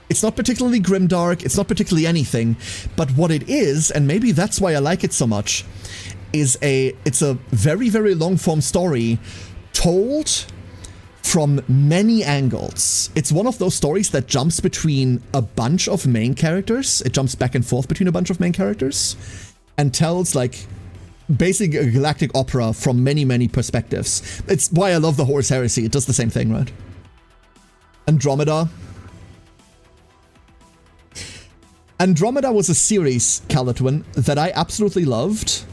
It's not particularly grimdark, it's not particularly anything, but what it is, and maybe that's why I like it so much, is it's a very, very long-form story told from many angles. It's one of those stories that jumps between a bunch of main characters. It jumps back and forth between a bunch of main characters and tells like basically a galactic opera from many, many perspectives. It's why I love the Horus Heresy. It does the same thing, right? Andromeda. Andromeda was a series, Calatwin, that I absolutely loved,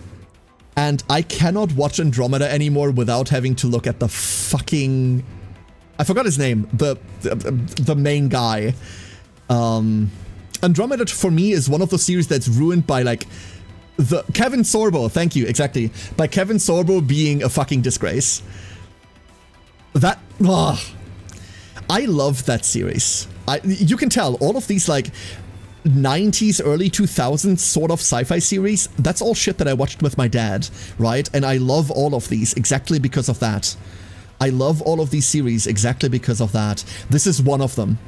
and I cannot watch Andromeda anymore without having to look at the fucking... I forgot his name, the main guy. Andromeda for me is one of those series that's ruined by like the Kevin Sorbo, thank you, exactly, by Kevin Sorbo being a fucking disgrace. That, I love that series. You can tell all of these like 90s, early 2000s sort of sci-fi series, that's all shit that I watched with my dad, right? And I love all of these exactly because of that. I love all of these series exactly because of that. This is one of them.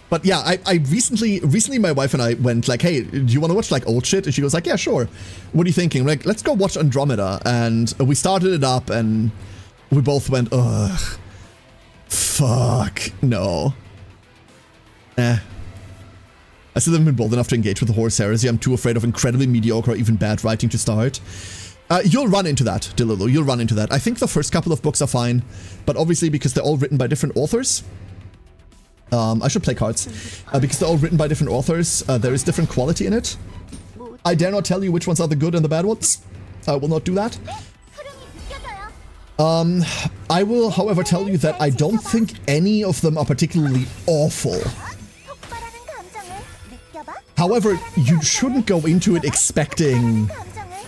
But yeah, I recently my wife and I went like, hey, do you want to watch like old shit? And she was like, yeah, sure. What are you thinking? Like, let's go watch Andromeda. And we started it up and we both went, ugh, fuck, no. I still haven't been bold enough to engage with the Horus Heresy. I'm too afraid of incredibly mediocre or even bad writing to start. You'll run into that, Delulu. You'll run into that. I think the first couple of books are fine, but obviously because they're all written by different authors. I should play cards. Because they're all written by different authors, there is different quality in it. I dare not tell you which ones are the good and the bad ones. I will not do that. I will, however, tell you that I don't think any of them are particularly awful. However, you shouldn't go into it expecting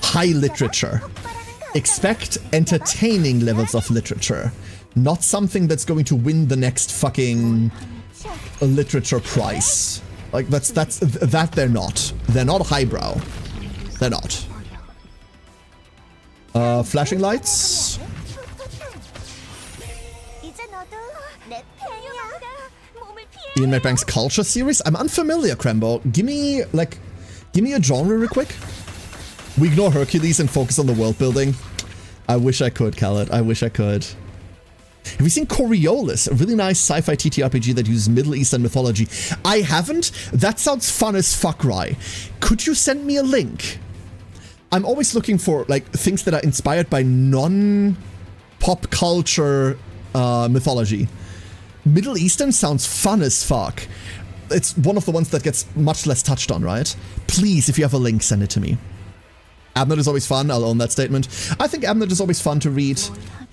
high literature. Expect entertaining levels of literature. Not something that's going to win the next fucking literature prize. Like, that they're not. They're not highbrow. They're not. Flashing lights. Ian McBank's Culture series? I'm unfamiliar, Krembo. Give me a genre real quick. We ignore Hercules and focus on the world building. I wish I could, Khaled. I wish I could. Have you seen Coriolis? A really nice sci-fi TTRPG that uses Middle Eastern mythology. I haven't. That sounds fun as fuck, Rai. Could you send me a link? I'm always looking for like things that are inspired by non-pop culture mythology. Middle Eastern sounds fun as fuck. It's one of the ones that gets much less touched on, right? Please, if you have a link, send it to me. Abnett is always fun. I'll own that statement. I think Abnett is always fun to read.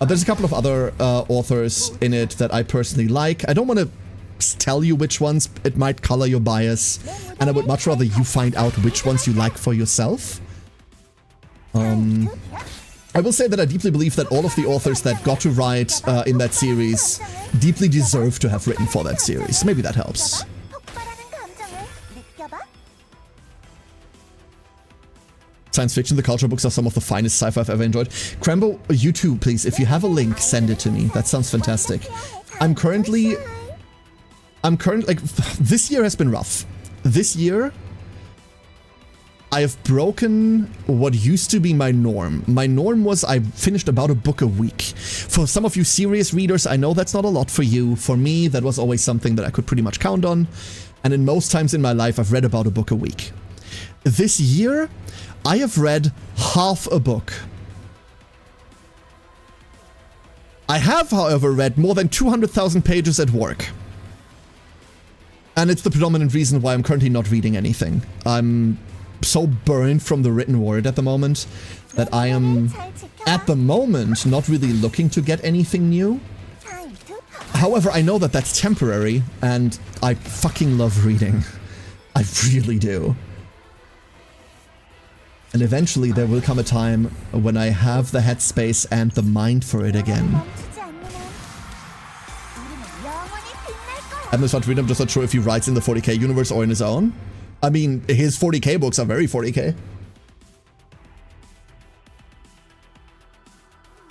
There's a couple of other authors in it that I personally like. I don't want to tell you which ones. It might color your bias. And I would much rather you find out which ones you like for yourself. I will say that I deeply believe that all of the authors that got to write in that series deeply deserve to have written for that series. Maybe that helps. Science fiction, the culture books are some of the finest sci-fi I've ever enjoyed. Krembo, you too, please. If you have a link, send it to me. That sounds fantastic. I'm currently, like, this year has been rough. This year, I have broken what used to be my norm. My norm was I finished about a book a week. For some of you serious readers, I know that's not a lot for you. For me, that was always something that I could pretty much count on. And in most times in my life, I've read about a book a week. This year, I have read half a book. I have, however, read more than 200,000 pages at work. And it's the predominant reason why I'm currently not reading anything. I'm so burned from the written word at the moment that I am, at the moment, not really looking to get anything new. However, I know that that's temporary, and I fucking love reading. I really do. And eventually there will come a time when I have the headspace and the mind for it again. I'm just not reading, I'm just not sure if he writes in the 40k universe or in his own. I mean, his 40k books are very 40k.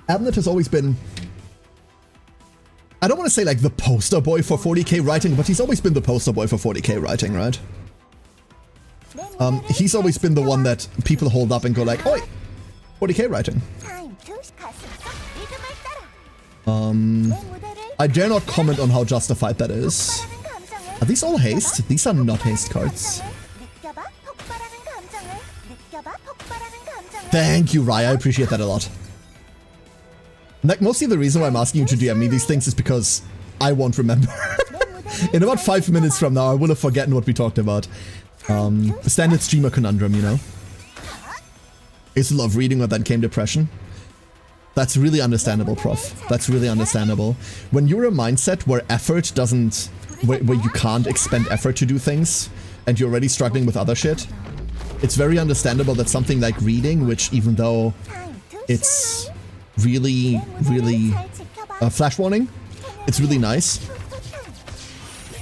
Abnett has always been, I don't want to say like the poster boy for 40k writing, but he's always been the poster boy for 40k writing, right? He's always been the one that people hold up and go like, oi, 40k writing. I dare not comment on how justified that is. Are these all haste? These are not haste cards. Thank you, Raya. I appreciate that a lot. Like, mostly the reason why I'm asking you to DM me these things is because I won't remember. In about 5 minutes from now, I will have forgotten what we talked about. Standard streamer conundrum, you know? I used to love reading, but then came depression. That's really understandable, Prof. That's really understandable. When you're a mindset where effort doesn't... Where you can't expend effort to do things, and you're already struggling with other shit, it's very understandable that something like reading, which even though it's really, really... flash warning, it's really nice.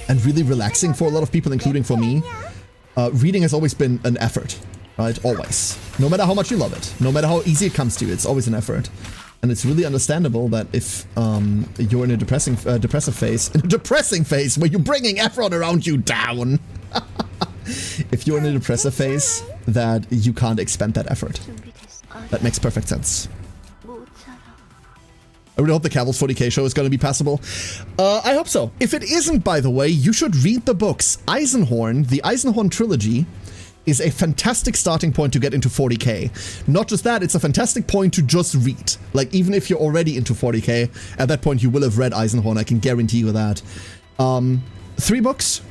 And really relaxing for a lot of people, including for me. Reading has always been an effort, right? Always. No matter how much you love it, no matter how easy it comes to you, it's always an effort. And it's really understandable that if you're in a depressive phase where you're bringing everyone around you down, if you're in a depressive phase, that you can't expend that effort. That makes perfect sense. I really hope the Cavil's 40k show is going to be passable. I hope so. If it isn't, by the way, you should read the books. Eisenhorn, the Eisenhorn trilogy, is a fantastic starting point to get into 40k. Not just that, it's a fantastic point to just read. Like, even if you're already into 40k, at that point you will have read Eisenhorn, I can guarantee you that. 3 books.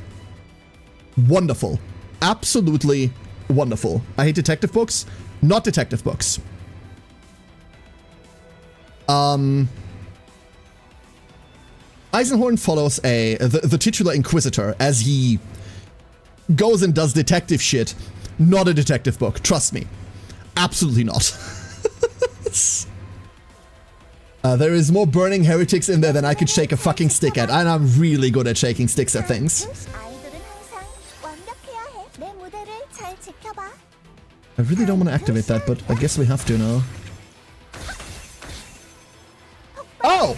Wonderful. Absolutely wonderful. I hate detective books. Not detective books. Eisenhorn follows the titular Inquisitor as he goes and does detective shit. Not a detective book, trust me. Absolutely not. There is more burning heretics in there than I could shake a fucking stick at, and I'm really good at shaking sticks at things. I really don't want to activate that, but I guess we have to now. Oh!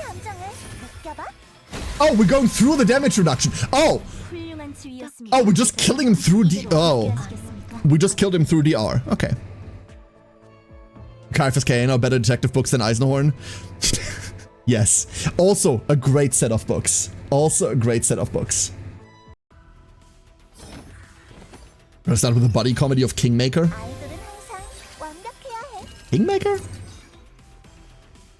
Oh, we're going through the damage reduction. Oh! Oh, we're just killing him through Oh. We just killed him through DR. Okay. Caiaphas K are better detective books than Eisenhorn. Yes. Also, a great set of books. Also, a great set of books. We're gonna start with a buddy comedy of Kingmaker. Kingmaker?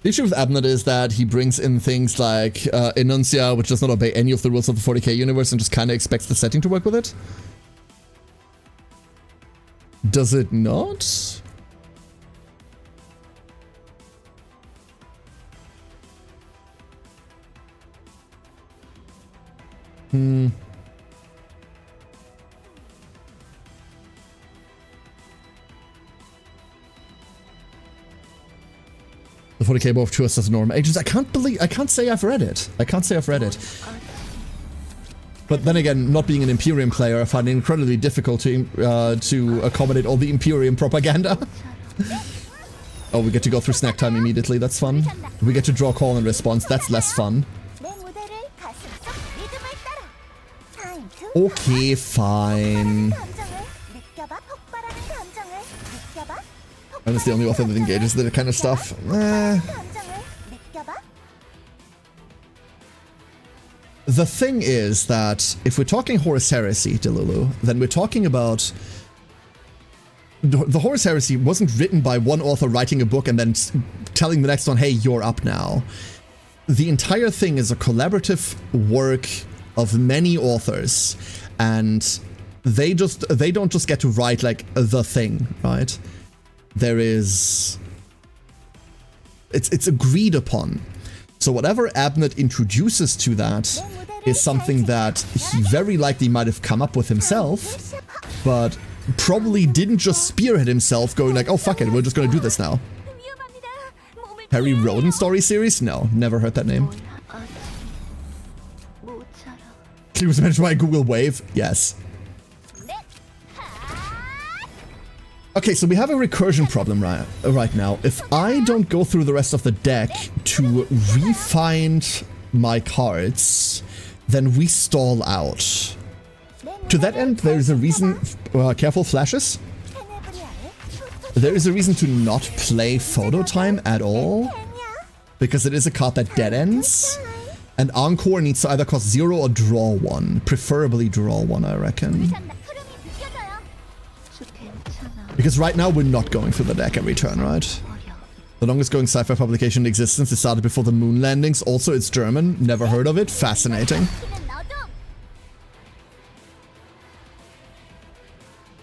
The issue with Abnett is that he brings in things like Enuncia, which does not obey any of the rules of the 40k universe and just kind of expects the setting to work with it. Does it not? The 40k both choice as norm agents. I can't say I've read it. I can't say I've read it. But then again, not being an Imperium player, I find it incredibly difficult to accommodate all the Imperium propaganda. Oh, we get to go through snack time immediately. That's fun. We get to draw call and response. That's less fun. Okay, fine. I'm just the only author that engages that kind of stuff. The thing is that if we're talking Horus Heresy, Delulu, then we're talking about... The Horus Heresy wasn't written by one author writing a book and then telling the next one, hey, you're up now. The entire thing is a collaborative work of many authors, and they don't just get to write like the thing, right? There is... It's agreed upon. So whatever Abnett introduces to that is something that he very likely might have come up with himself, but probably didn't just spearhead himself going like, oh fuck it, we're just gonna do this now. Harry Roden story series? No, never heard that name. He was mentioned by Google Wave? Yes. Okay, so we have a recursion problem right now. If I don't go through the rest of the deck to re-find my cards, then we stall out. To that end, there is a reason... careful, flashes. There is a reason to not play Photo Time at all, because it is a card that dead ends, and Encore needs to either cost 0 or draw 1. Preferably draw 1, I reckon. Because right now we're not going through the deck every turn, right? The longest going sci-fi publication in existence. It started before the moon landings. Also, it's German. Never heard of it. Fascinating.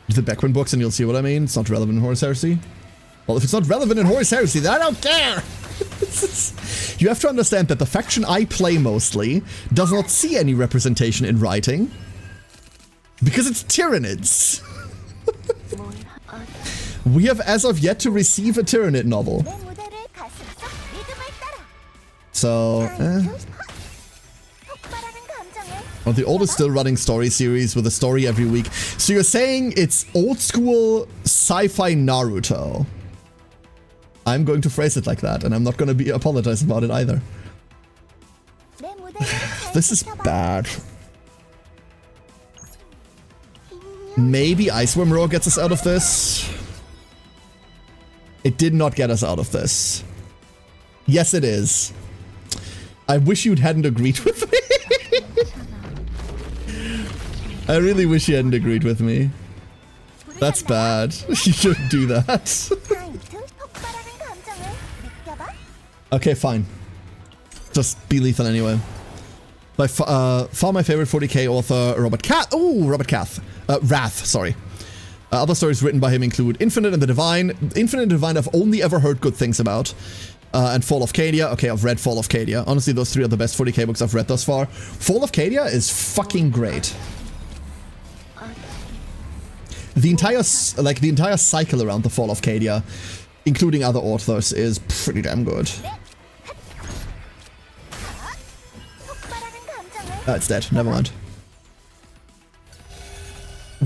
The Beckwin books and you'll see what I mean. It's not relevant in Horus Heresy. Well, if it's not relevant in Horus Heresy, then I don't care! You have to understand that the faction I play mostly does not see any representation in writing. Because it's Tyranids. We have as of yet to receive a Tyranid novel. So, Well, the old is still running story series with a story every week. So you're saying it's old school sci-fi Naruto. I'm going to phrase it like that, and I'm not going to apologize about it either. This is bad. Maybe Iceworm Roar gets us out of this. It did not get us out of this. Yes, it is. I wish you hadn't agreed with me. I really wish you hadn't agreed with me. That's bad. You shouldn't do that. Okay, fine. Just be lethal anyway. By far my favorite 40k author, Robert Cath. Oh, Robert Cath. Wrath, sorry. Other stories written by him include Infinite and the Divine. Infinite and Divine I've only ever heard good things about. And Fall of Cadia. Okay, I've read Fall of Cadia. Honestly, those three are the best 40k books I've read thus far. Fall of Cadia is fucking great. The entire cycle around the Fall of Cadia, including other authors, is pretty damn good. It's dead. Never mind.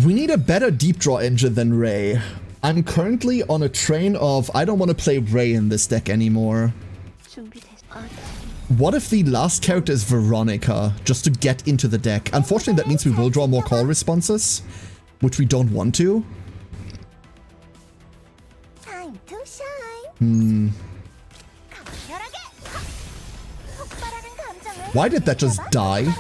We need a better deep draw engine than Ray. I'm currently on a train of I don't want to play Ray in this deck anymore. What if the last character is Veronica, just to get into the deck? Unfortunately, that means we will draw more call responses, which we don't want to. Why did that just die?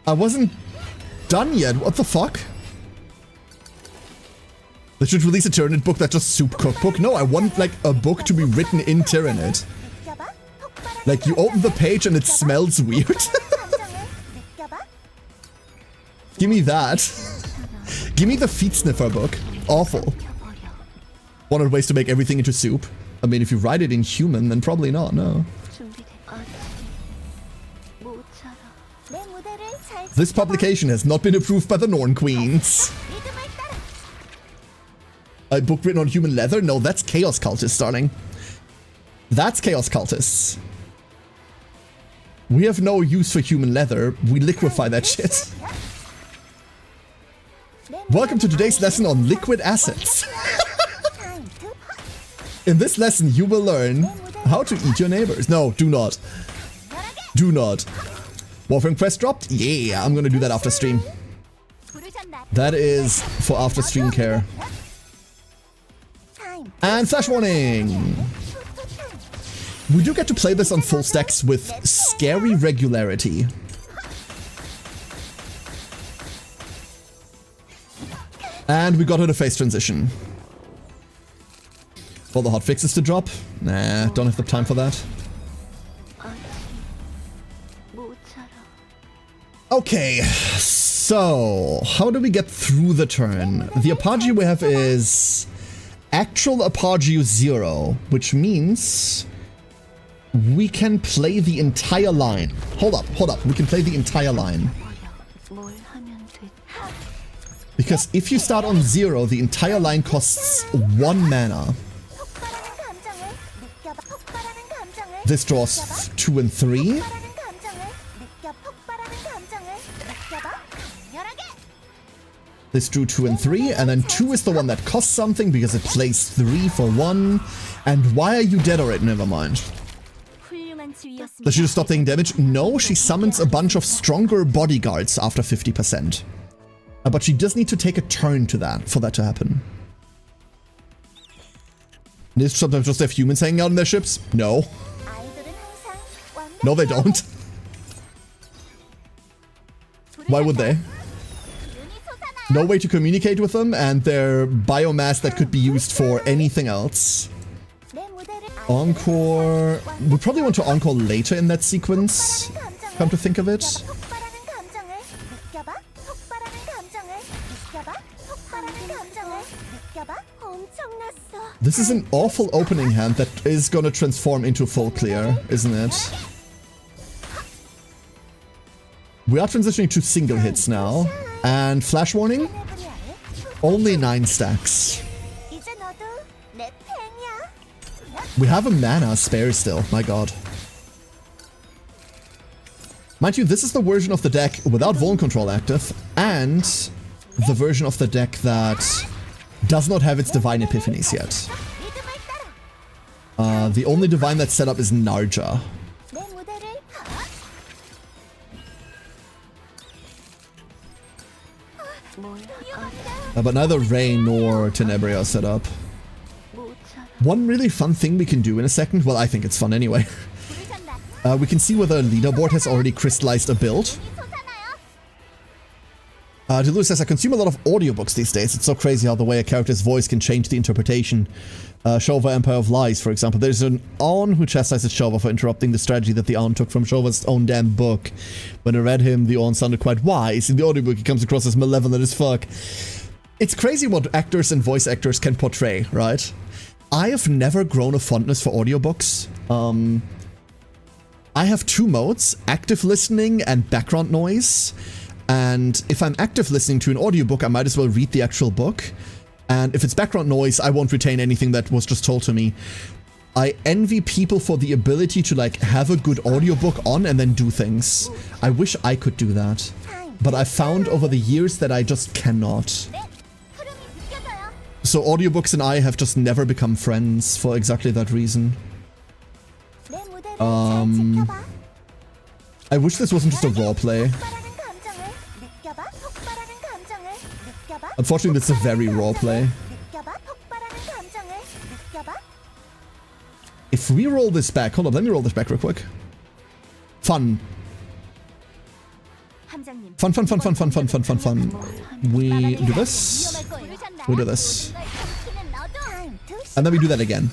I wasn't done yet. What the fuck? They should release a Tyranid book that's just soup cookbook. No, I want like a book to be written in Tyranid. Like you open the page and it smells weird. Give me that. Give me the Feet Sniffer book. Awful. 100 ways to make everything into soup. I mean, if you write it in human, then probably not, no. This publication has not been approved by the Norn Queens. A book written on human leather? No, that's Chaos Cultists, darling. That's Chaos Cultists. We have no use for human leather. We liquefy that shit. Welcome to today's lesson on liquid assets. In this lesson, you will learn how to eat your neighbors. No, do not. Do not. Warframe quest dropped? Yeah, I'm gonna do that after stream. That is for after stream care. And flash warning! We do get to play this on full stacks with scary regularity. And we got her to phase transition. For the hotfixes to drop? Nah, don't have the time for that. Okay, so how do we get through the turn? The Apogee we have is actual Apogee 0, which means we can play the entire line. Hold up, we can play the entire line. Because if you start on 0, the entire line costs 1 mana. This draws 2 and 3. This drew 2 and 3, and then 2 is the one that costs something because it plays 3 for 1. And why are you dead already? Never mind. Does she just stop taking damage? No, she summons a bunch of stronger bodyguards after 50%. But she does need to take a turn to that for that to happen. They sometimes just have humans hanging out in their ships? No. No, they don't. Why would they? No way to communicate with them, and they're biomass that could be used for anything else. Encore... We probably want to encore later in that sequence, come to think of it. This is an awful opening hand that is gonna transform into full clear, isn't it? We are transitioning to single hits now. And flash warning? Only 9 stacks. We have a mana spare still, my god. Mind you, this is the version of the deck without Vuln Control active, and the version of the deck that does not have its Divine Epiphanies yet. The only Divine that's set up is Narja. But neither Rain nor Tenebria are set up. One really fun thing we can do in a second, well, I think it's fun anyway. We can see whether leaderboard has already crystallized a build. Delulu says, I consume a lot of audiobooks these days. It's so crazy how the way a character's voice can change the interpretation. Shova Empire of Lies, for example. There's an Aun who chastises Shova for interrupting the strategy that the Aun took from Shova's own damn book. When I read him, the Aun sounded quite wise. In the audiobook, he comes across as malevolent as fuck. It's crazy what actors and voice actors can portray, right? I have never grown a fondness for audiobooks. I have 2 modes, active listening and background noise. And if I'm active listening to an audiobook, I might as well read the actual book. And if it's background noise, I won't retain anything that was just told to me. I envy people for the ability to like have a good audiobook on and then do things. I wish I could do that. But I've found over the years that I just cannot. So audiobooks and I have just never become friends for exactly that reason. I wish this wasn't just a raw play. Unfortunately, it's a very raw play. If we roll this back... Hold on, let me roll this back real quick. Fun. Fun, fun, fun, fun, fun, fun, fun, fun, fun. We do this. We do this. And then we do that again.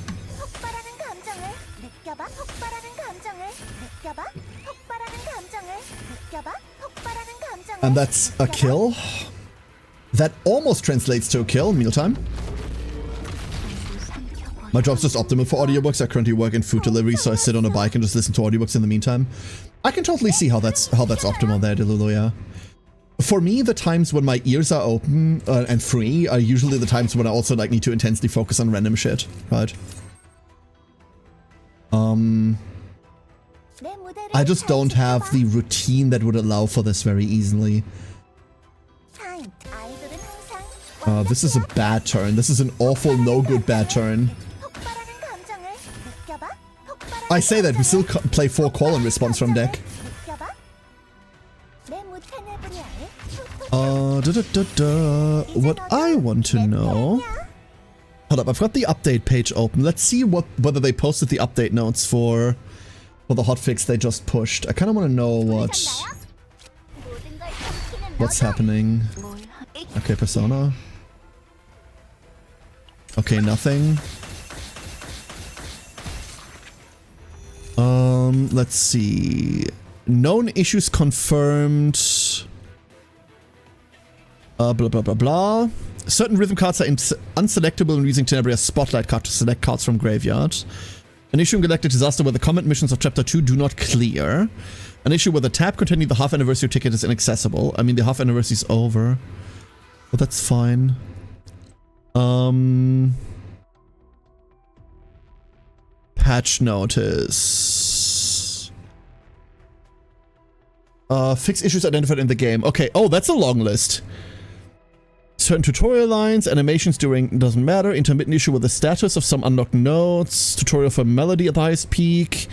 And that's a kill. That almost translates to a kill, mealtime. My job's just optimal for audiobooks. I currently work in food delivery, so I sit on a bike and just listen to audiobooks in the meantime. I can totally see how that's optimal there, Delulu, yeah. For me, the times when my ears are open and free are usually the times when I also like need to intensely focus on random shit, right? I just don't have the routine that would allow for this very easily. This is a bad turn. This is an awful, no good bad turn. I say that, we still play 4 call and response from deck. What I want to know... Hold up, I've got the update page open. Let's see whether they posted the update notes for the hotfix they just pushed. I kind of want to know what's happening. Okay, Persona. Okay, nothing. Let's see. Known issues confirmed. Blah, blah, blah, blah. Certain rhythm cards are unselectable when using Tenebria's Spotlight card to select cards from graveyard. An issue in Galactic Disaster where the comment missions of Chapter 2 do not clear. An issue where the tab containing the half anniversary ticket is inaccessible. I mean, the half anniversary is over. But that's fine. Patch notice. Fix issues identified in the game. Okay, oh, that's a long list. Certain tutorial lines, animations during, doesn't matter. Intermittent issue with the status of some unlocked nodes. Tutorial for melody at the highest peak.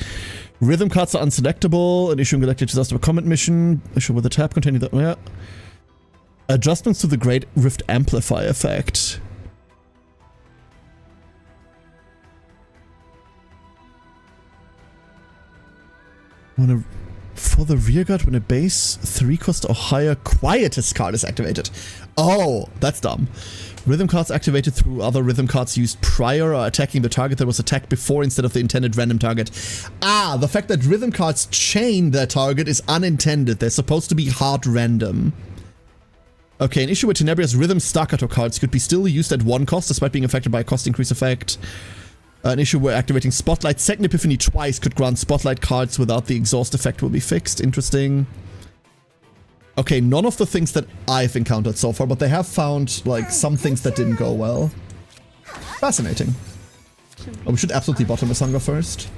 Rhythm cards are unselectable. An issue in Galactic Disaster comment mission. Issue with the tab containing the... Yeah. Adjustments to the Great Rift Amplify effect. For the rearguard, when a base 3 cost or higher Quietus card is activated. Oh, that's dumb. Rhythm cards activated through other rhythm cards used prior or attacking the target that was attacked before instead of the intended random target. Ah, the fact that rhythm cards chain their target is unintended. They're supposed to be hard random. Okay, an issue with Tenebria's Rhythm Staccato cards could be still used at 1 cost despite being affected by a cost increase effect. An issue where activating Spotlight Second Epiphany twice could grant Spotlight cards without the exhaust effect will be fixed. Interesting. Okay, none of the things that I've encountered so far, but they have found, like, some things that didn't go well. Fascinating. Oh, we should absolutely bottom Hunger first.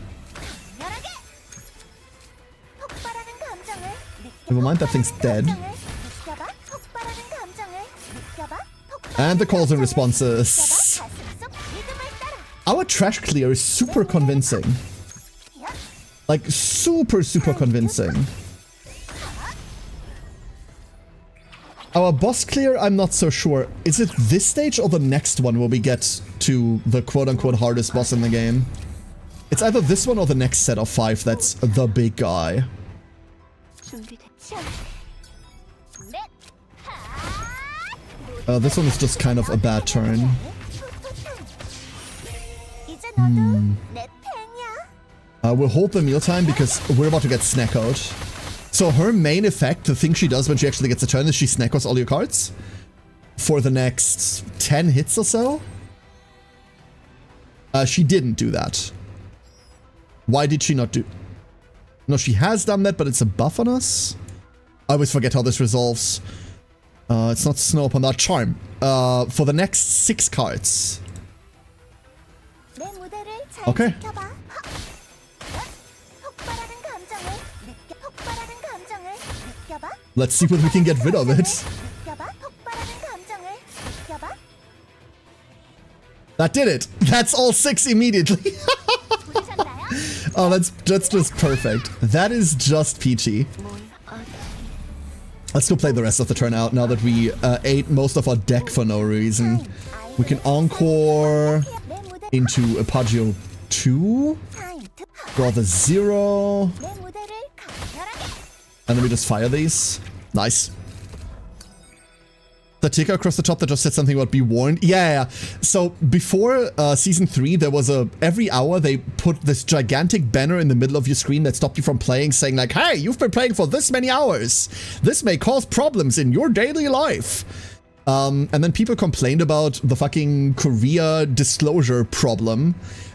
Never mind, that thing's dead. And the calls and responses. Our trash clear is super convincing. Like, super, super convincing. Our boss clear, I'm not so sure. Is it this stage or the next one where we get to the quote-unquote hardest boss in the game? It's either this one or the next set of 5 that's the big guy. This one is just kind of a bad turn. We'll hold the mealtime because we're about to get snackoed. So her main effect, the thing she does when she actually gets a turn, is she snackos all your cards for the next 10 hits or so. She didn't do that. Why did she not do... No, she has done that, but it's a buff on us. I always forget how this resolves. It's not snow upon that charm. For the next 6 cards. Okay. Let's see what we can get rid of it. That did it. That's all 6 immediately. Oh, that's just perfect. That is just peachy. Let's go play the rest of the turn out now that we ate most of our deck for no reason. We can Encore into Apagio 2. Draw the 0. And then we just fire these. Nice. The ticker across the top that just said something about be warned. Yeah. So before season 3, there was every hour they put this gigantic banner in the middle of your screen that stopped you from playing, saying like, hey, you've been playing for this many hours. This may cause problems in your daily life. And then people complained about the fucking Korea disclosure problem.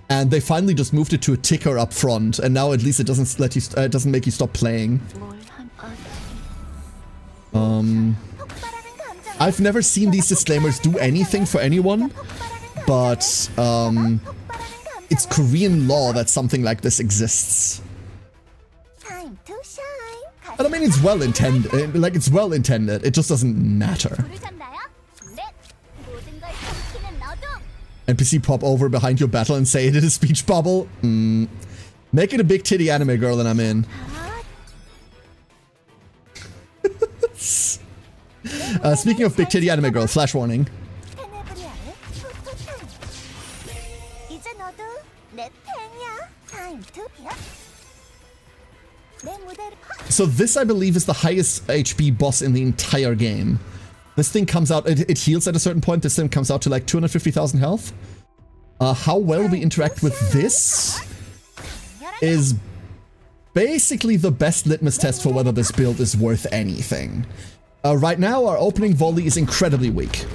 And they finally just moved it to a ticker up front. And now at least it doesn't let you, it doesn't make you stop playing. I've never seen these disclaimers do anything for anyone, but it's Korean law that something like this exists. And I mean, it's well intended. Like, it's well intended. It just doesn't matter. NPC pop over behind your battle and say it is a speech bubble. Make it a big titty anime girl and I'm in. Speaking of big titty anime girl, flash warning. So this, I believe, is the highest HP boss in the entire game. This thing comes out, it heals at a certain point. This thing comes out to like 250,000 health. How well we interact with this is basically the best litmus test for whether this build is worth anything. Right now, our opening volley is incredibly weak.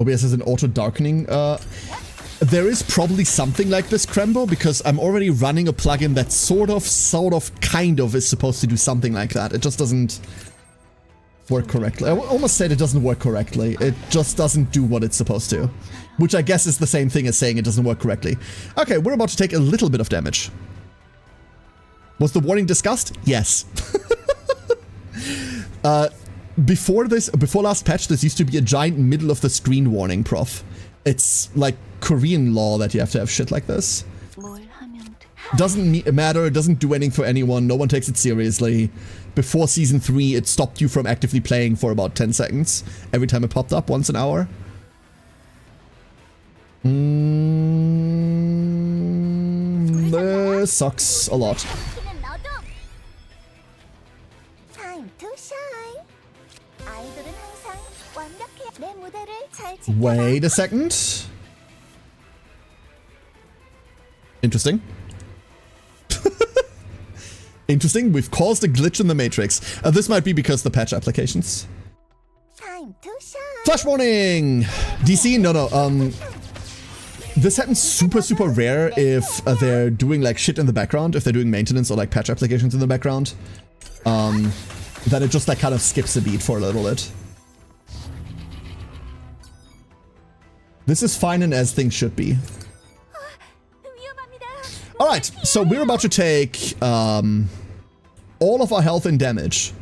OBS is an auto-darkening. There is probably something like this, Krembo, because I'm already running a plugin that sort of, kind of is supposed to do something like that. It just doesn't work correctly. I almost said it doesn't work correctly. It just doesn't do what it's supposed to. Which I guess is the same thing as saying it doesn't work correctly. Okay, we're about to take a little bit of damage. Was the warning discussed? Yes. Before last patch, this used to be a giant middle of the screen warning, prof. It's like Korean law that you have to have shit like this. Doesn't matter, it doesn't do anything for anyone, no one takes it seriously. Before season 3, it stopped you from actively playing for about 10 seconds. Every time it popped up, once an hour. This sucks a lot. Wait a second. Interesting. Interesting, we've caused a glitch in the matrix. This might be because the patch applications. Time to shine. Flash warning! DC, no. This happens super rare if they're doing like shit in the background, if they're doing maintenance or like patch applications in the background. Then it just like kind of skips a beat for a little bit. This is fine and as things should be. Alright, so we're about to take all of our health and damage.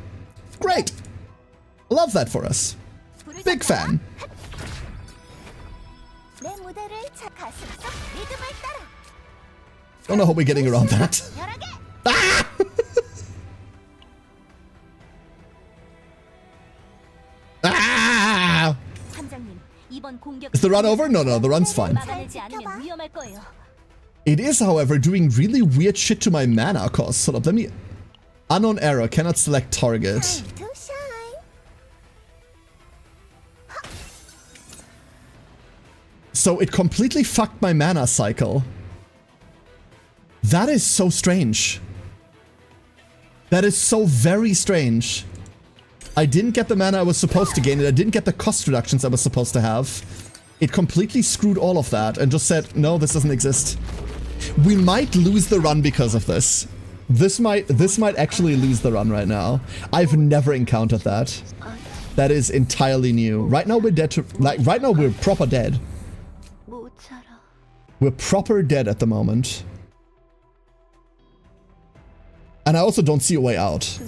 Great! Love that for us. Big fan. Don't know how we're getting around that. Ah! Ah! Is the run over? No, the run's fine. It is, however, doing really weird shit to my mana cost. Hold up, let me... Unknown error, cannot select target. So it completely fucked my mana cycle. That is so strange. That is so very strange. I didn't get the mana I was supposed to gain, and I didn't get the cost reductions I was supposed to have. It completely screwed all of that and just said, no, this doesn't exist. We might lose the run because of this. This might actually lose the run right now. I've never encountered that. That is entirely new. Right now we're dead to... Like, right now we're proper dead. We're proper dead at the moment. And I also don't see a way out.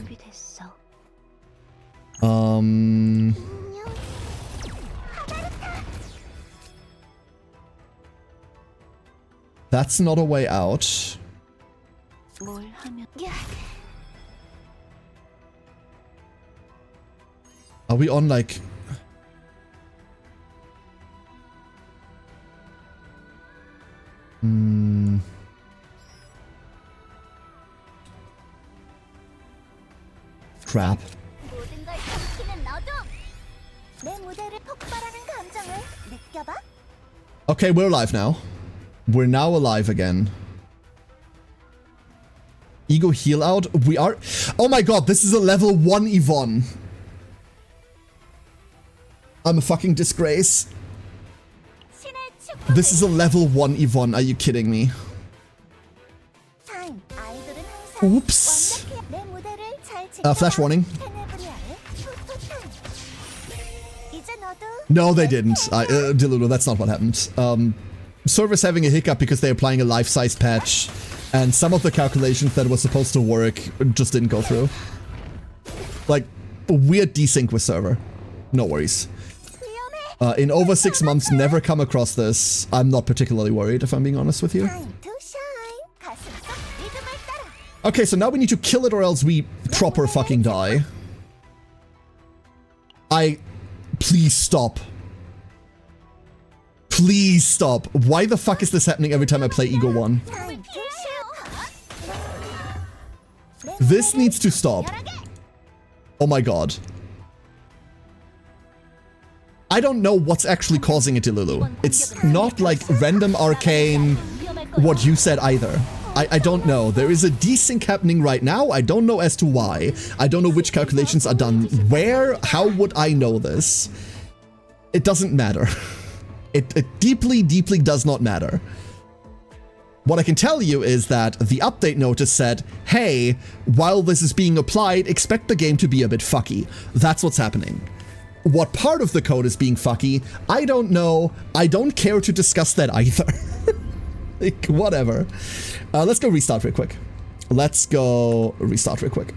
That's not a way out. Are we on like... Crap. Okay, we're alive now. We're now alive again. Ego heal out. We are... Oh my god, this is a level 1 Yvonne. I'm a fucking disgrace. This is a level 1 Yvonne. Are you kidding me? Oops. Flash warning. No, they didn't. Delulu, that's not what happened. Server's having a hiccup because they're applying a life-size patch, and some of the calculations that were supposed to work just didn't go through. Like, weird desync with server. No worries. In over 6 months, never come across this. I'm not particularly worried, if I'm being honest with you. Okay, so now we need to kill it or else we proper fucking die. Please stop. Please stop. Why the fuck is this happening every time I play Ego 1? This needs to stop. Oh my god. I don't know what's actually causing it, Delulu. It's not like random arcane what you said either. I don't know. There is a desync happening right now. I don't know as to why. I don't know which calculations are done where. How would I know this? It doesn't matter. It deeply does not matter. What I can tell you is that the update notice said, hey, while this is being applied, expect the game to be a bit fucky. That's what's happening. What part of the code is being fucky, I don't know. I don't care to discuss that either. Like, whatever. Let's go restart real quick. Let's go restart real quick.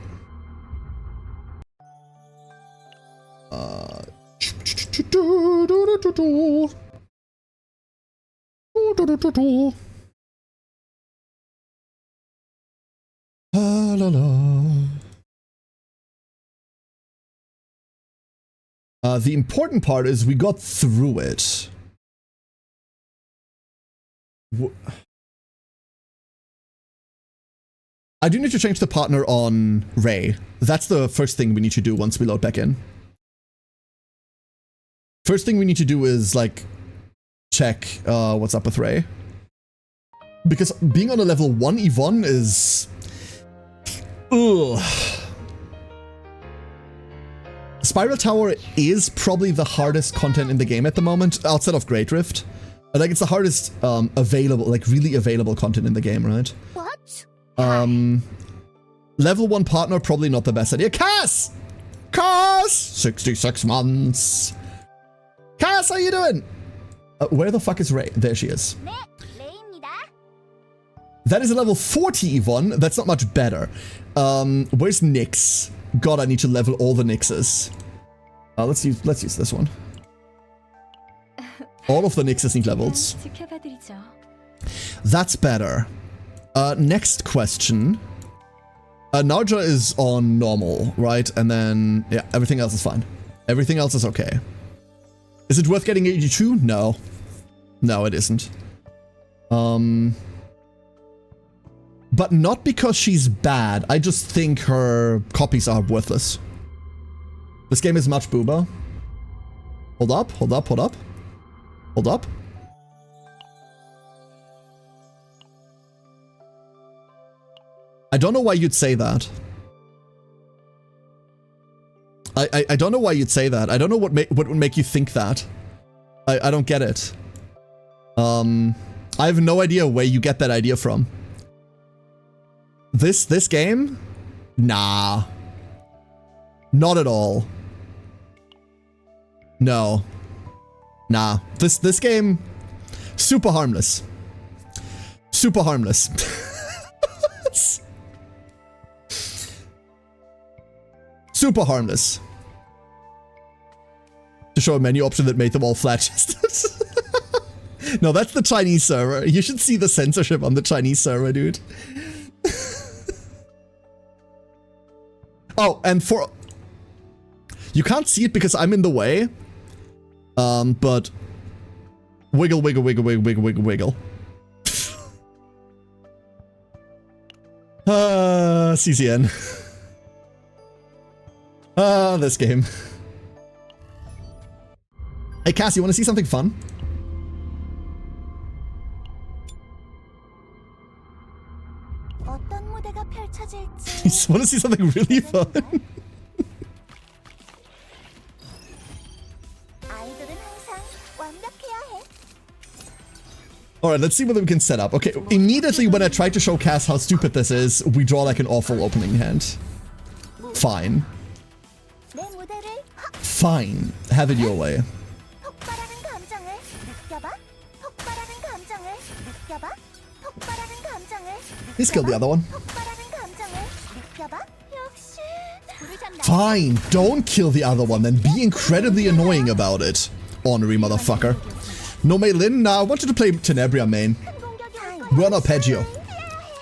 The important part is we got through it. I do need to change the partner on Ray. That's the first thing we need to do once we load back in. First thing we need to do is, like, check what's up with Ray. Because being on a level 1 Yvonne is... Ugh. Spiral Tower is probably the hardest content in the game at the moment, outside of Great Rift. Like, it's the hardest available, like really available content in the game, right? What? Level 1 partner, probably not the best idea. Cass! Cass! 66 months. Cass, how you doing? Where the fuck is Ray? There she is. 네, 레이입니다. That is a level 40 Yvonne. That's not much better. Where's Nyx? God, I need to level all the Nyxes. Let's use this one. All of the Nyxes need levels. That's better. Next question. Narja is on normal, right? And then, yeah, everything else is fine. Everything else is okay. Is it worth getting 82? No. No, it isn't. But not because she's bad. I just think her copies are worthless. This game is much booba. Hold up, hold up, hold up. Hold up. I don't know why you'd say that. I don't know why you'd say that. I don't know what would make you think that. I don't get it. I have no idea where you get that idea from. This game? Nah. Not at all. No. Nah. This game, super harmless. Super harmless. Super harmless. To show a menu option that made them all flat-chested. No, that's the Chinese server. You should see the censorship on the Chinese server, dude. Oh, and for... You can't see it because I'm in the way. But... Wiggle, wiggle, wiggle, wiggle, wiggle, wiggle, wiggle. CCN. This game. Hey, Cass, you want to see something fun? 어떤 무대가 펼쳐질지. You just want to see something really fun? 아이돌은 항상 완벽해야 해. Alright, let's see whether we can set up. Okay, immediately when I tried to show Cass how stupid this is, we draw like an awful opening hand. Fine. 내 무대를 Fine. Have it your way. 폭발하는 감정을 느껴봐. 폭발하는 감정을 느껴봐. 폭발하는 감정을 Please kill the other one. 폭발하는 감정을 느껴봐. 역시 부르셨나? Fine. Don't kill the other one, then be incredibly annoying about it. Ornery motherfucker. No Mei Lin? Nah, I want you to play Tenebria main. We're on arpeggio.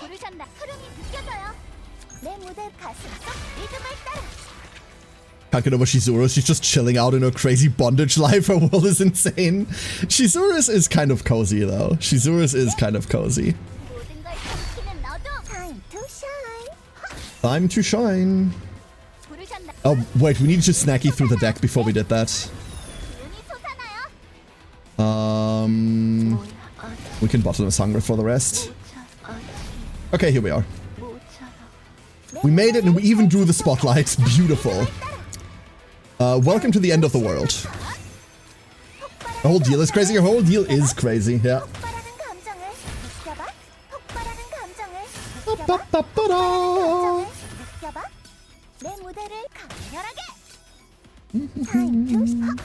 부르셨나? 흐름이 느껴져요. 내 무대 가슴 속 리듬을 따라. Can't get over Shizuru. She's just chilling out in her crazy bondage life. Her world is insane. Shizuru's is kind of cozy, though. Shizuru's is kind of cozy. 모든 걸 삼키는 너도 time to shine. Time to shine. 부르셨나? Oh, wait. We needed to snacky through the deck before we did that. 눈이 솟아나요. We can bottle a Sangre for the rest. Okay, here we are. We made it and we even drew the spotlight. Beautiful. Welcome to the end of the world. The whole deal is crazy. Your whole deal is crazy. Yeah. 폭발하는 감정을 느껴봐. 폭발하는 감정을 Ba-ba-ba-ba-da. 느껴봐. 내 무대를 강렬하게. time to shine.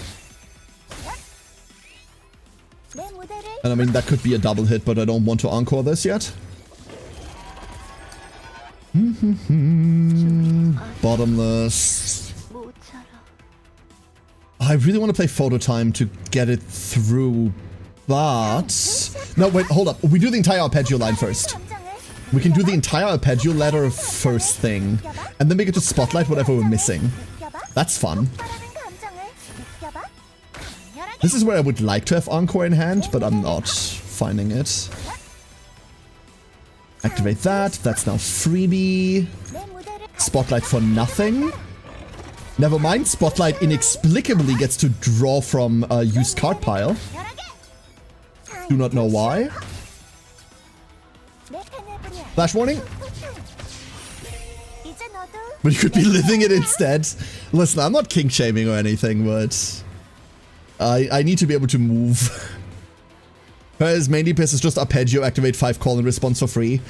내 무대를 And I mean, that could be a double hit, but I don't want to encore this yet. Bottomless. I really want to play Photo Time to get it through, but... No, wait, hold up. We do the entire arpeggio line first. 감정을 We can do the entire arpeggio ladder first thing, and then we get to spotlight whatever we're missing. 느껴봐. That's fun. 폭발하는 감정을 느껴봐. 강렬하게. This is where I would like to have Encore in hand, but I'm not finding it. Activate that. That's now freebie. 내 무대를 Spotlight for nothing. Never mind, Spotlight inexplicably gets to draw from a used card pile. 강렬하게. Do not know why. 내 테네브리아. Flash warning. 이제 너도 But you could be living it instead. Listen, I'm not king shaming or anything, but I need to be able to move. Whereas main DPS is just arpeggio, activate 5 call and response for free.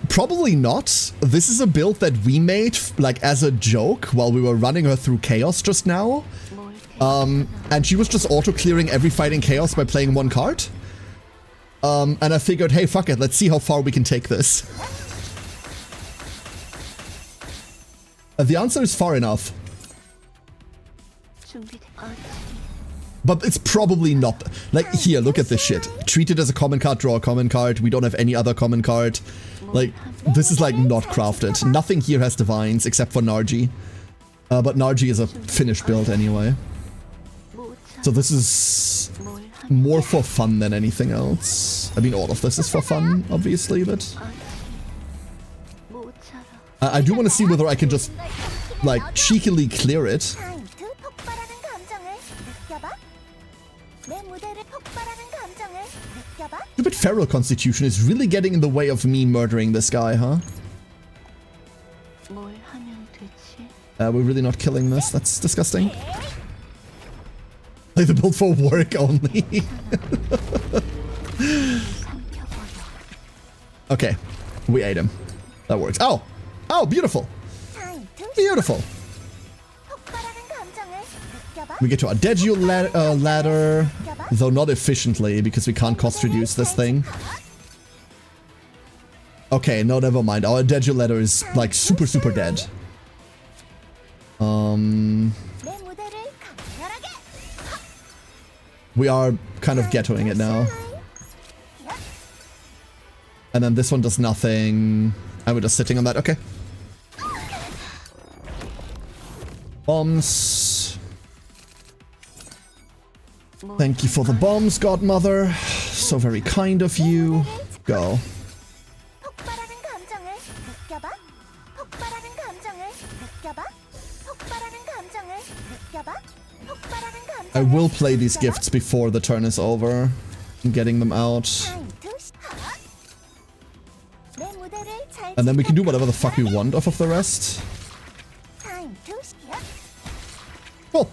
Probably not. This is a build that we made like as a joke while we were running her through chaos just now. And she was just auto-clearing every fight in chaos by playing 1 card. And I figured, hey, fuck it, let's see how far we can take this. The answer is far enough. But it's probably not. Like, here, look at this shit. Treat it as a common card, draw a common card. We don't have any other common card. Like, this is like not crafted. Nothing here has divines except for Nargi. But Nargi is a finished build anyway. So this is more for fun than anything else. I mean, all of this is for fun, obviously, but I do want to see whether I can just, like, cheekily clear it. 타임투 폭발하는 감정을 느껴봐. 내 무대를 폭발하는 감정을 느껴봐. Stupid feral constitution is really getting in the way of me murdering this guy, huh? We're really not killing this. That's disgusting. Play the build for work only. Okay, we ate him. That works. Oh! Oh, beautiful! 타임투 Beautiful! 폭발하는 감정을 느껴봐. We get to our Degio ladder, though not efficiently, because we can't cost reduce this thing. Okay, no, never mind. Our Degio ladder is, like, super, super dead. 내 무대를 강렬하게. We are kind of ghettoing it now. And then this one does nothing. And we're just sitting on that. Okay. Bombs. Thank you for the bombs, Godmother. So very kind of you. Go. 폭발하는 감정을 느껴봐. 폭발하는 감정을 느껴봐. 폭발하는 감정을 느껴봐. 폭발하는 감정을 I will play these gifts before the turn is over. I'm getting them out. 타임투 내 무대를 잘 And then we can do whatever the fuck we want off of the rest. 타임투 Cool.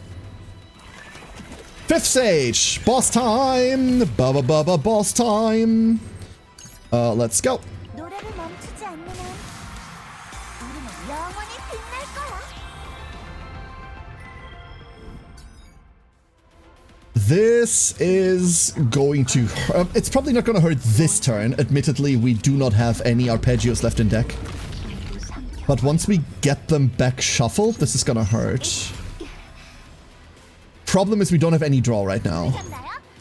5th stage. Boss time. Baba baba boss time. Let's go. 노래를 멈추지 않는 한 우리는 영원히 빛날 거야. This is going to hurt. It's probably not going to hurt this turn. Admittedly, we do not have any arpeggios left in deck. But once we get them back shuffled, this is going to hurt. Problem is we don't have any draw right now.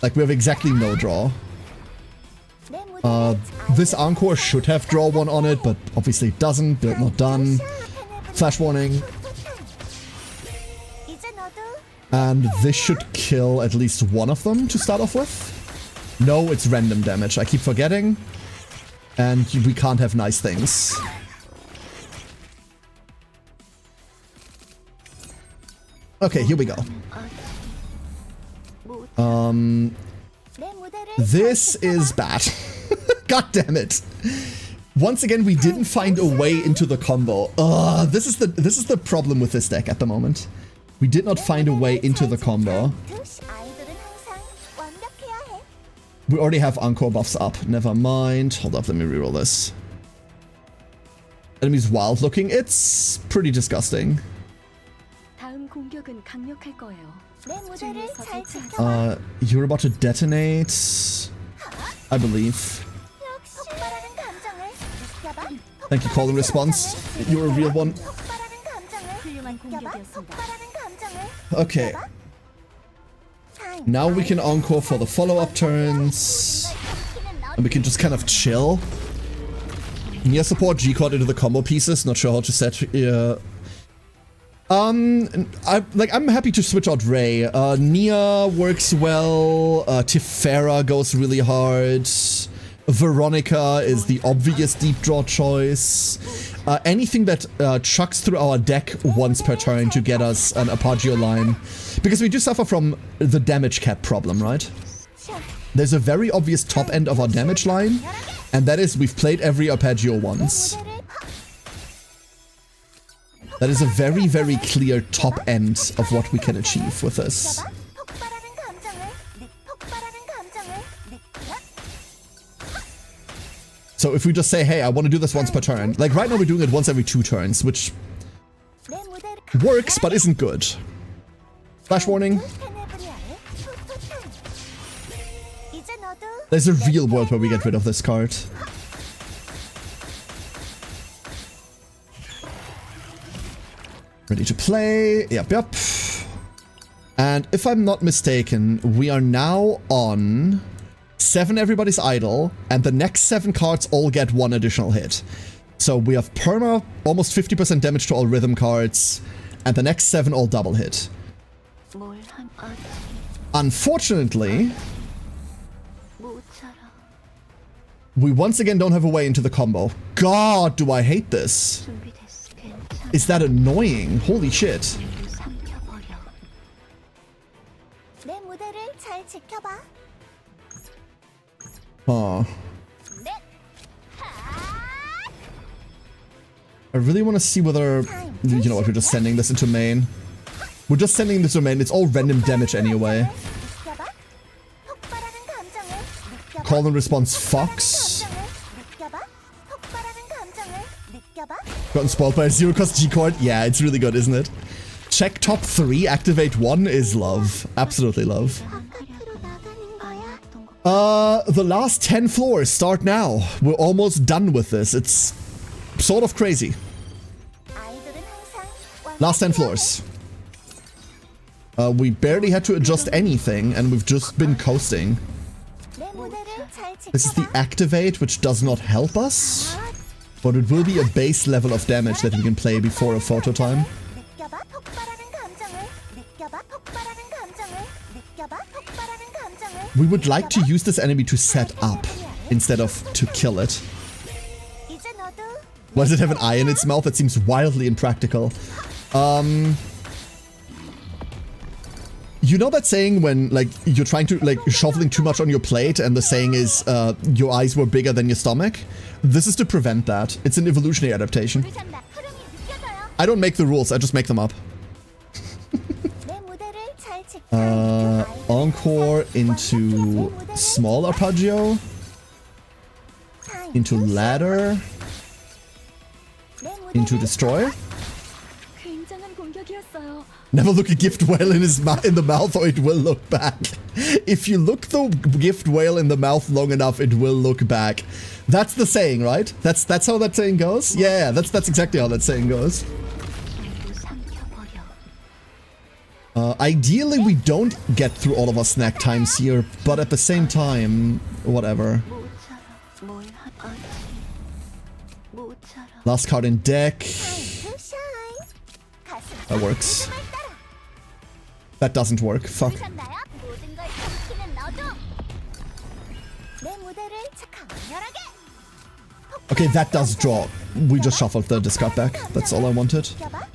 Like, we have exactly no draw. 내 무대를 This Encore should have draw 1 on it, but obviously it doesn't. Build not done. Flash warning. 이제 너도 And this should kill at least one of them to start off with. No, it's random damage. I keep forgetting. And we can't have nice things. Okay, here we go. 내 무대를 This is bad. God damn it. Once again, we didn't find a way into the combo. This is the problem with this deck at the moment. We did not find a way into the combo. 아이돌은 항상 완벽해야 해. We already have Encore buffs up. Never mind. Hold up, let me reroll this. Enemy's wild looking. It's pretty disgusting. 다음 공격은 강력할 거예요. 내 무대를 잘 지켜봐. You're about to detonate. I believe. 폭발하는 감정을 느껴봐. Thank you, call and response. You're a real one. 폭발하는 감정을 훌륭한 느껴봐. 공격이었습니다. 폭발하는 감정을 Okay. Now we can Encore for the follow-up turns. And we can just kind of chill. Nia support G-Code into the combo pieces. Not sure how to set. I'm happy to switch out Ray. Nia works well. Tifera goes really hard. Veronica is the obvious deep draw choice. Anything that chucks through our deck once per turn to get us an Arpeggio line. Because we do suffer from the damage cap problem, right? There's a very obvious top end of our damage line, and that is we've played every Arpeggio once. That is a very, very clear top end of what we can achieve with this. 폭발하는 감정을 느껴. So if we just say, hey, I want to do this once per turn. Like right now we're doing it once every 2 turns, which 내 무대를 works but isn't good. Flash warning. 테네브리아의 투투탄. 이제 너도 There's a real world where we get rid of this card. Ready to play. Yep. And if I'm not mistaken, we are now on 7 Everybody's Idol, and the next 7 cards all get 1 additional hit. So we have perma, almost 50% damage to all rhythm cards, and the next 7 all double hit. Unfortunately, we once again don't have a way into the combo. God, do I hate this. Is that annoying? Holy shit. 내 무대를 잘 지켜봐. Huh. 넷. I really want to see whether... You know what, we're just sending this into main. We're just sending this to main. It's all random damage anyway. 느껴봐. 폭발하는 감정을 느껴봐. Call and response Fox. 느껴봐. 폭발하는 감정을 느껴봐. Gotten spoiled by a 0-cost G-Chord. Yeah, it's really good, isn't it? Check top 3, activate 1 is love. Absolutely love. 바깥으로 나가는 거야. The last 10 floors start now. We're almost done with this. It's sort of crazy. 아이들은 항상 Last 10 floors. We barely had to adjust anything, and we've just been coasting. 내 무대를 잘 This is the 지켜봐. activate, which does not help us, but it will be a base level of damage that we can play before a photo time. 느껴봐. 폭발하는 감정을 느껴봐. 폭발하는 감정을 느껴봐. 폭발하는 감정을 We would like to use this enemy to set up, instead of to kill it. 이제 너도 Why does it have an eye in its mouth? That seems wildly impractical. You know that saying when, like, you're trying to, like, shoveling too much on your plate and the saying is, your eyes were bigger than your stomach? This is to prevent that. It's an evolutionary adaptation. 부르잔다. 흐름이 느껴져요. I don't make the rules, I just make them up. 내 무대를 잘 지켜. Encore into small arpeggio, into ladder, into destroy. 굉장한 공격이었어요. Never look a gift whale in in the mouth or it will look back. If you look the gift whale in the mouth long enough, it will look back. That's the saying, right? That's how that saying goes? Yeah, that's exactly how that saying goes. Ideally, we don't get through all of our snack times here, but at the same time, whatever. Last card in deck. That works. That doesn't work. Fuck. 부르잔다요. 모든 걸 삼키는 너도. 내 무대를 강렬하게. Okay, that does draw. We just shuffled the discard back. That's all I wanted. 느껴봐.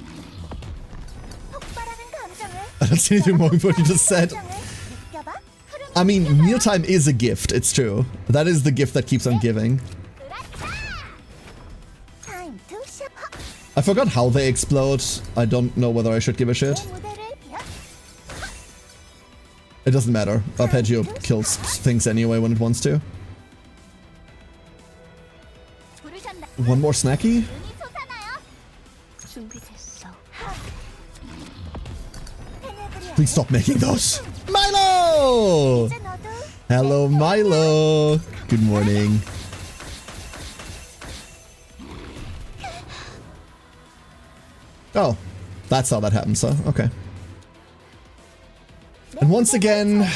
폭발하는 감정을 I don't see anything wrong with what you just said. 느껴봐. 흐름이 I mean, mealtime is a gift. It's true. That is the gift that keeps on giving. Time to shift. I forgot how they explode. I don't know whether I should give a shit. 내 무대를 비워. It doesn't matter. Arpeggio kills things anyway when it wants to. 부르잔다. One more snacky? 눈이 솟아나요. 준비됐어. 테네브리아. Please stop making those. Milo! 이제 너도 Hello, Milo. Good morning. Oh, that's how that happens, huh? Okay. And once again,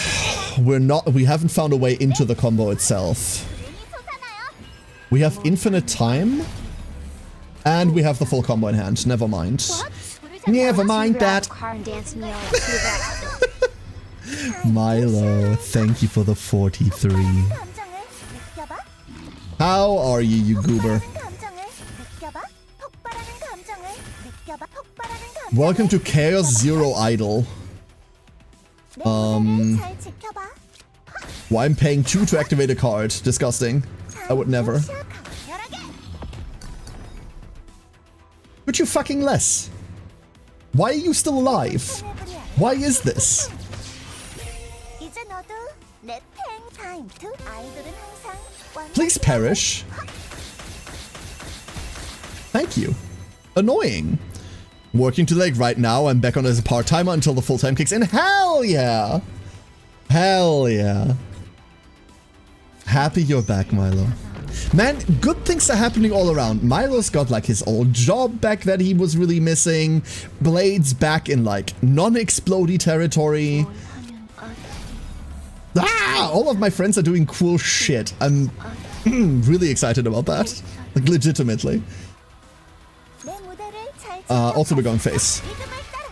we haven't found a way into the combo itself. 눈이 솟아나요. We have infinite time, and we have the full combo in hand. Never mind. 부르잔다. Never mind that. Car and dance me all through that. Milo, thank you for the 43. 감정을 느껴봐. How are you, you goober? 감정을 느껴봐. 폭발하는 감정을 느껴봐. 폭발하는 감정을 Welcome to Chaos Zero Idol. 내 무대를 잘 지켜봐. Why I'm paying 2 to activate a card. Disgusting. I would never. 강렬하게. Could you fucking less? Why are you still alive? Why is this? 이제 너도 내 팬 타임 투 아이돌은 항상 Please perish. Thank you. Annoying. Working too late right now. I'm back on as a part-timer until the full-time kicks in. Hell yeah. Hell yeah. Happy you're back, Milo. Man, good things are happening all around. Milo's got like his old job back that he was really missing. Blade's back in like non-explodey territory. Ah! All of my friends are doing cool shit. I'm really excited about that. Like legitimately. 내 무대를 잘 Also we're going face. 리듬을 따라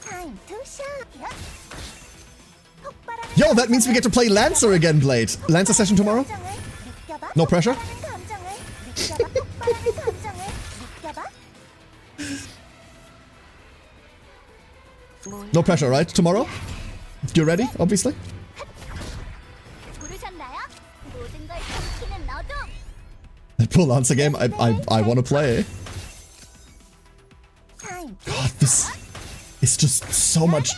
타임 투 샷 폭발하는 Yo, that means we get to play Lancer again, Blade. Lancer session tomorrow? 감정을 느껴봐. No pressure? 폭발하는 감정을 느껴봐. 폭발하는 감정을 느껴봐. No pressure, right? Tomorrow? You're ready, obviously? 부르셨나요? 모든 걸 삼키는 너도 That poor Lancer game, I want to play. 타임 투 God, this is just so much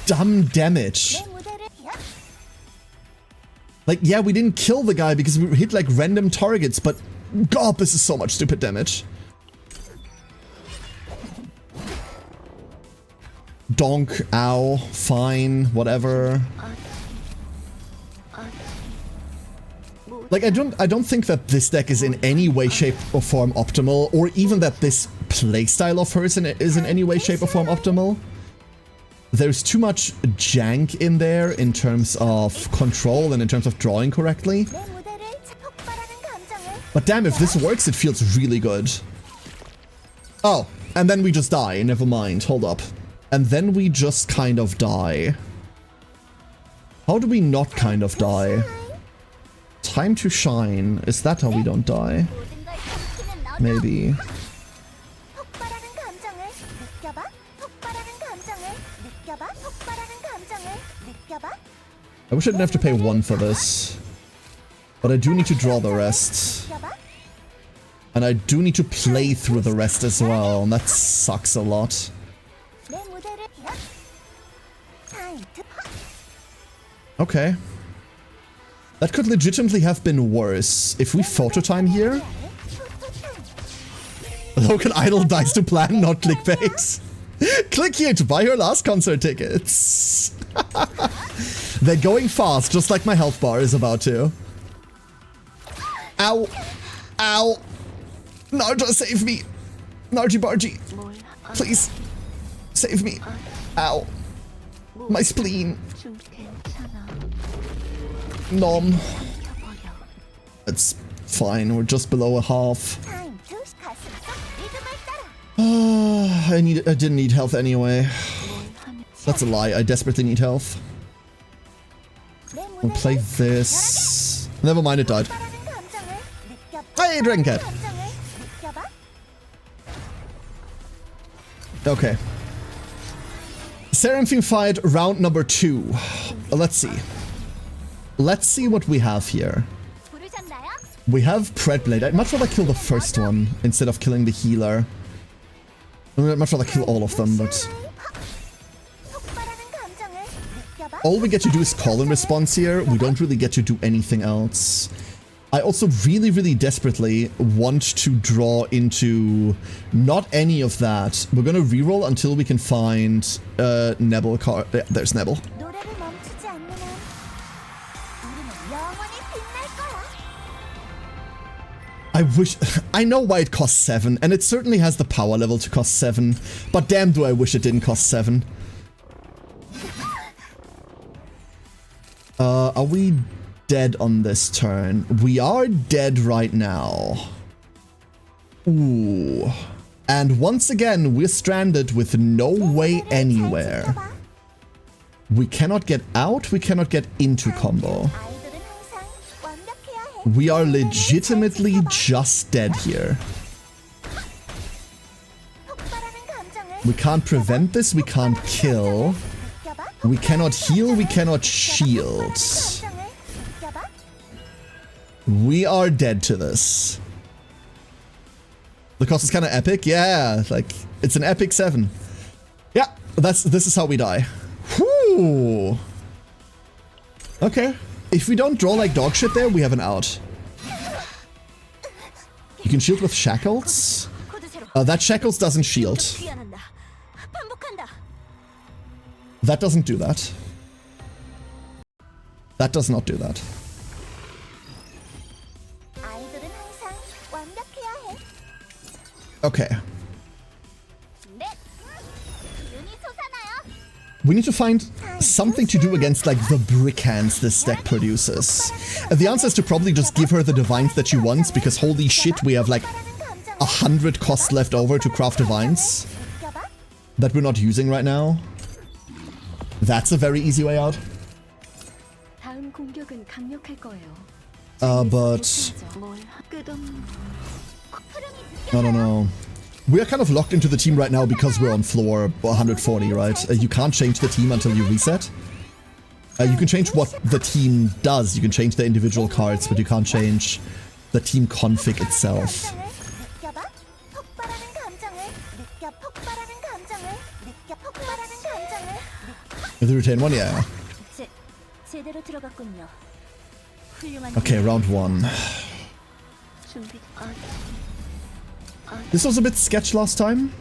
dumb damage. 내 무대를 Like, yeah, we didn't kill the guy because we hit like random targets, but God, this is so much stupid damage. Donk, ow, fine, whatever. Like, I don't think that this deck is in any way, shape, or form optimal, or even that this playstyle of hers is in any way, shape, or form optimal. There's too much jank in there in terms of control and in terms of drawing correctly. 내 무대를 폭발하는 감정을 But damn, if this works, it feels really good. Oh, and then we just die. Never mind. Hold up. And then we just kind of die. How do we not kind of die? Time to shine. Is that how we don't die? 모든 걸 삼키는 너도 Maybe. 폭발하는 감정을 느껴봐. 폭발하는 감정을 느껴봐. 폭발하는 감정을 느껴봐. I wish I didn't have to pay 1 for this. But I do need to draw the rest. 느껴봐. And I do need to play through the rest as well. And that sucks a lot. 내 무대를 타임 투 Okay. That could legitimately have been worse. If we photo time here, Local Idol dies to plan, not clickbait. Click here to buy your last concert tickets. They're going fast, just like my health bar is about to. Ow. Ow. Naruto, save me. Narji Barji. Please. Save me. Ow. My spleen. Nom. It's fine, we're just below a half. 타임 투 가슴속 리듬을 따라 I didn't need health anyway. That's a lie, I desperately need health. 내 We'll play 무대를 this. Never mind, it died. 폭발하는 감정을 느껴봐. Hey, Dragon Cat. 감정을 느껴봐. Okay. Seraphim fight round number 2. Let's see. Let's see what we have here. 부르셨나요? We have Predblade. I'd much rather kill the first one instead of killing the healer. I'd much rather kill all of them, but 폭발하는 감정을 느껴봐. all we get to do is call in response here. We don't really get to do anything else. I also really, really desperately want to draw into not any of that. We're gonna reroll until we can find Nebel card. Yeah, there's Nebel. 노래를 멈추지 않는 한 우리는 영원히 빛날 거야. I wish... I know why it costs 7, and it certainly has the power level to cost 7, but damn do I wish it didn't cost 7. Are we dead on this turn? We are dead right now. Ooh. And once again, we're stranded with no way anywhere. We cannot get out, we cannot get into combo. 아이들은 항상 완벽해야 해. We are legitimately just dead here. 폭발하는 감정을 We can't prevent this, we can't kill. 느껴봐. We cannot heal, we cannot shield. 감정을 느껴봐. We are dead to this. The cost is kind of epic, yeah, like, it's an epic 7. This is how we die. Whew. Okay. If we don't draw like dog shit there, we have an out. You can shield with shackles. That shackles doesn't shield. That doesn't do that. That does not do that. 아이들은 항상 완벽해야 해. Okay. 넷. 눈이 솟아나요. We need to find something to do against like the brick hands this deck produces. The answer is to probably just give her the divines that she wants, because holy shit, we have like 100 cost left over to craft divines that we're not using right now. That's a very easy way out. 다음 공격은 강력할 거예요. But no. We are kind of locked into the team right now because we're on floor 140, right? You can't change the team until you reset. You can change what the team does. You can change the individual cards, but you can't change the team config itself. 느껴봐. 폭발하는 감정을 느껴. 폭발하는 감정을 느껴. 폭발하는 감정을 느껴. With the retain one, yeah. 제대로 들어갔군요. 훌륭한. Okay, round 1. 준비. This was a bit sketch last time.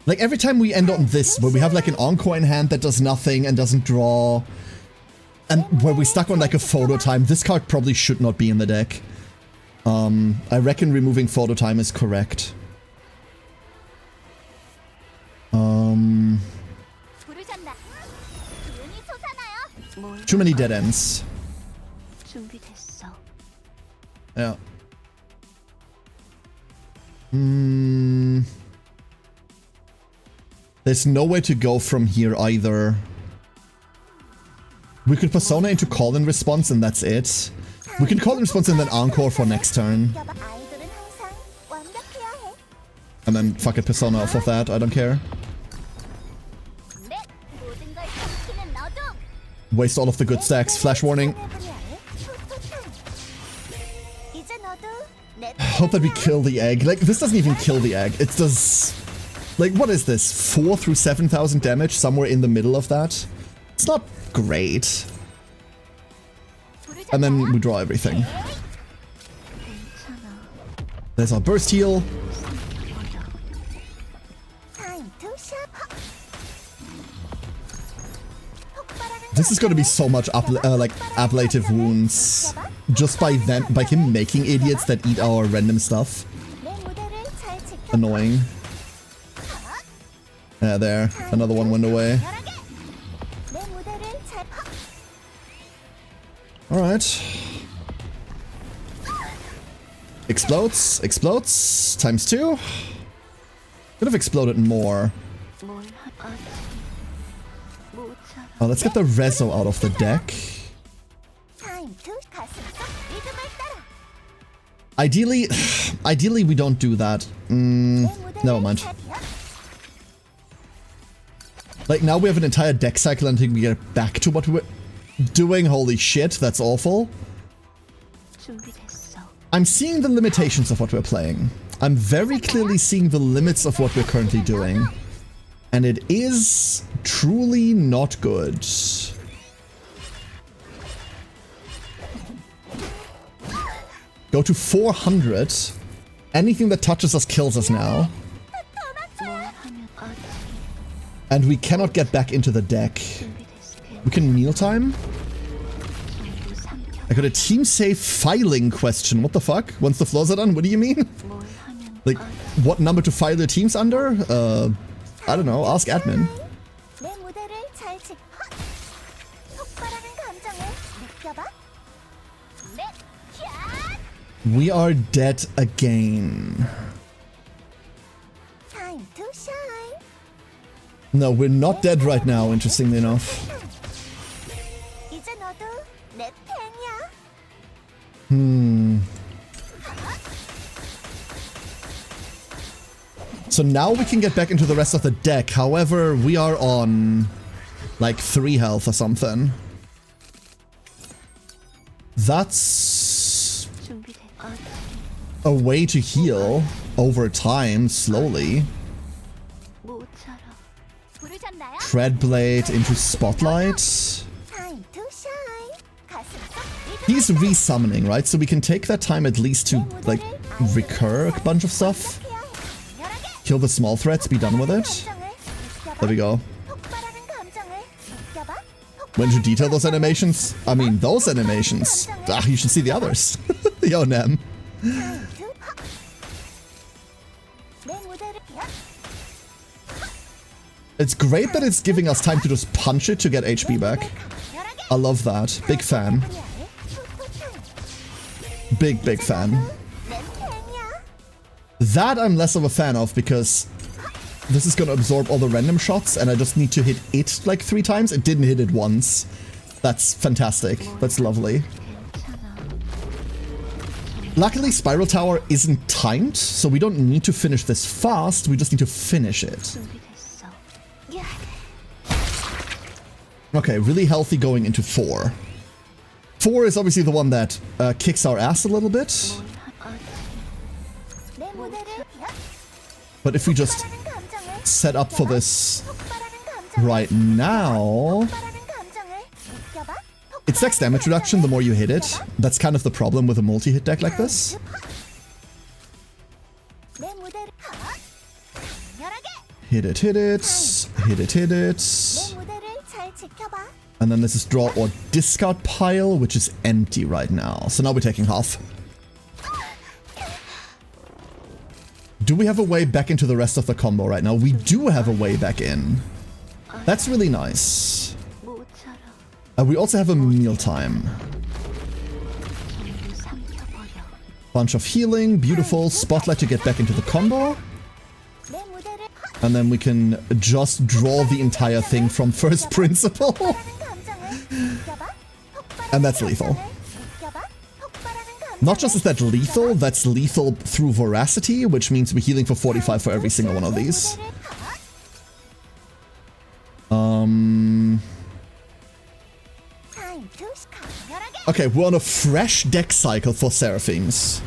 Like every time we end on this, where we have like an encore in hand that does nothing and doesn't draw, and where we stuck on like a photo time, this card probably should not be in the deck. I reckon removing photo time is correct. 부르셨나? 눈이 솟아나요. Too many dead ends. 준비됐어. Yeah. There's nowhere to go from here either. We could Persona into call in response and that's it. We can call in response and then encore for next turn. 아이들은 항상 완벽해야 해. And then fuck it, Persona off of that, I don't care. 넷. 모든 걸 삼키는 너도. Waste all of the good stacks. Flash warning. 테네브리아의 초토탄. 이제 너도 내 Hope that we kill the egg. Like, this doesn't even kill the egg. It does... Like, what is this? 4 through 7,000 damage? Somewhere in the middle of that? It's not great. And then we draw everything. There's our burst heal. time to shop. This is gonna be so much like ablative wounds. Just by him making idiots that eat our random stuff. 내 무대를 잘 지켜. Annoying. Yeah, there. Another one went away. 내 무대를 잘 파. Alright. Explodes. Explodes. Times 2. Could have exploded more. Oh, let's get the Rezo out of the deck. time to 가슴 속 리듬을 따라. Ideally we don't do that. Never mind. Like, now we have an entire deck cycle until we get back to what we're doing. Holy shit, that's awful. 준비됐어. I'm seeing the limitations of what we're playing. I'm very clearly seeing the limits of what we're currently doing. And it is truly not good. Go to 400. Anything that touches us kills us now. And we cannot get back into the deck. We can kneel time? I got a team save filing question. What the fuck? Once the floors are done? What do you mean? Like, what number to file your teams under? I don't know. Ask admin. 내 무대를 잘 지켜. 폭발하는 감정을 느껴봐. 넷. 샷. We are dead again. time to shine. No, we're not dead right now, interestingly enough. 이제 너도 내 팬이야. So now we can get back into the rest of the deck. However, we are on like 3 health or something. That's a way to heal over time, slowly. Treadblade into Spotlight. Time to shine. 가슴 속 리듬을 He's resummoning, right? So we can take that time at least to, like, recur a bunch of stuff. 완벽해야 해. 강렬하게 Kill the small threats, be done with it. 감정을 느껴봐. There we go. 폭발하는 감정을 느껴봐. Went to detail those animations? I mean, those animations. Ah, you should see the others. Yo, Nem. Time to 내 무대를 It's great that it's giving us time to just punch it to get HP back. 강렬하게 I love that. Big fan. 테네브리아의 투투타임. Big fan. 내 팬이야. That I'm less of a fan of because this is gonna absorb all the random shots and I just need to hit it like 3 times. It didn't hit it once. That's fantastic. That's lovely. Luckily, Spiral Tower isn't timed, so we don't need to finish this fast. We just need to finish it. 준비됐어. Okay, really healthy going into 4. 4 is obviously the one that kicks our ass a little bit. 내 무대를 But if we just 폭발하는 감정을 set up for this 폭발하는 감정을 right now, 폭발하는 감정을 느껴봐. it's dex damage reduction the more you hit it. That's kind of the problem with a multi-hit deck like this. 내 무대를 강렬하게 Hit it, hit it, hit it, hit 내 it. 무대를 잘 지켜봐. And then this is draw or discard pile, which is empty right now. So now we're taking half. Do we have a way back into the rest of the combo right now? We do have a way back in. That's really nice. 모처럼 We also have a meal time. 전부 삼켜버려. Bunch of healing, beautiful. Spotlight to get back into the combo. 내 무대를 And then we can just draw the entire thing from first principle. 폭발하는 감정을 느껴봐. 폭발하는 And that's lethal. 감정을 느껴봐. 폭발하는 감정을 Not just is that lethal, that's lethal through Voracity, which means we're healing for 45 for every single one of these. Time to 강렬하게 Okay, we're on a fresh deck cycle for Seraphims.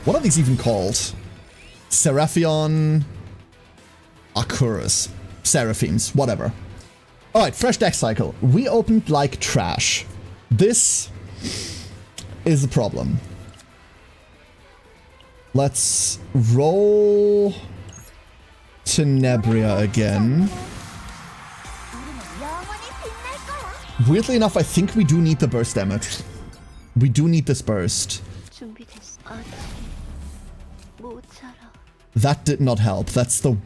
What are these even called? Seraphion... Akurus. Seraphims, whatever. Alright, fresh deck cycle. We opened like trash. This is the problem. Let's roll Tenebria again. 영원히 빛날 거야. Weirdly enough, I think we do need the burst damage. We do need this burst. 준비됐어. 아직 모처럼 That did not help. That's the...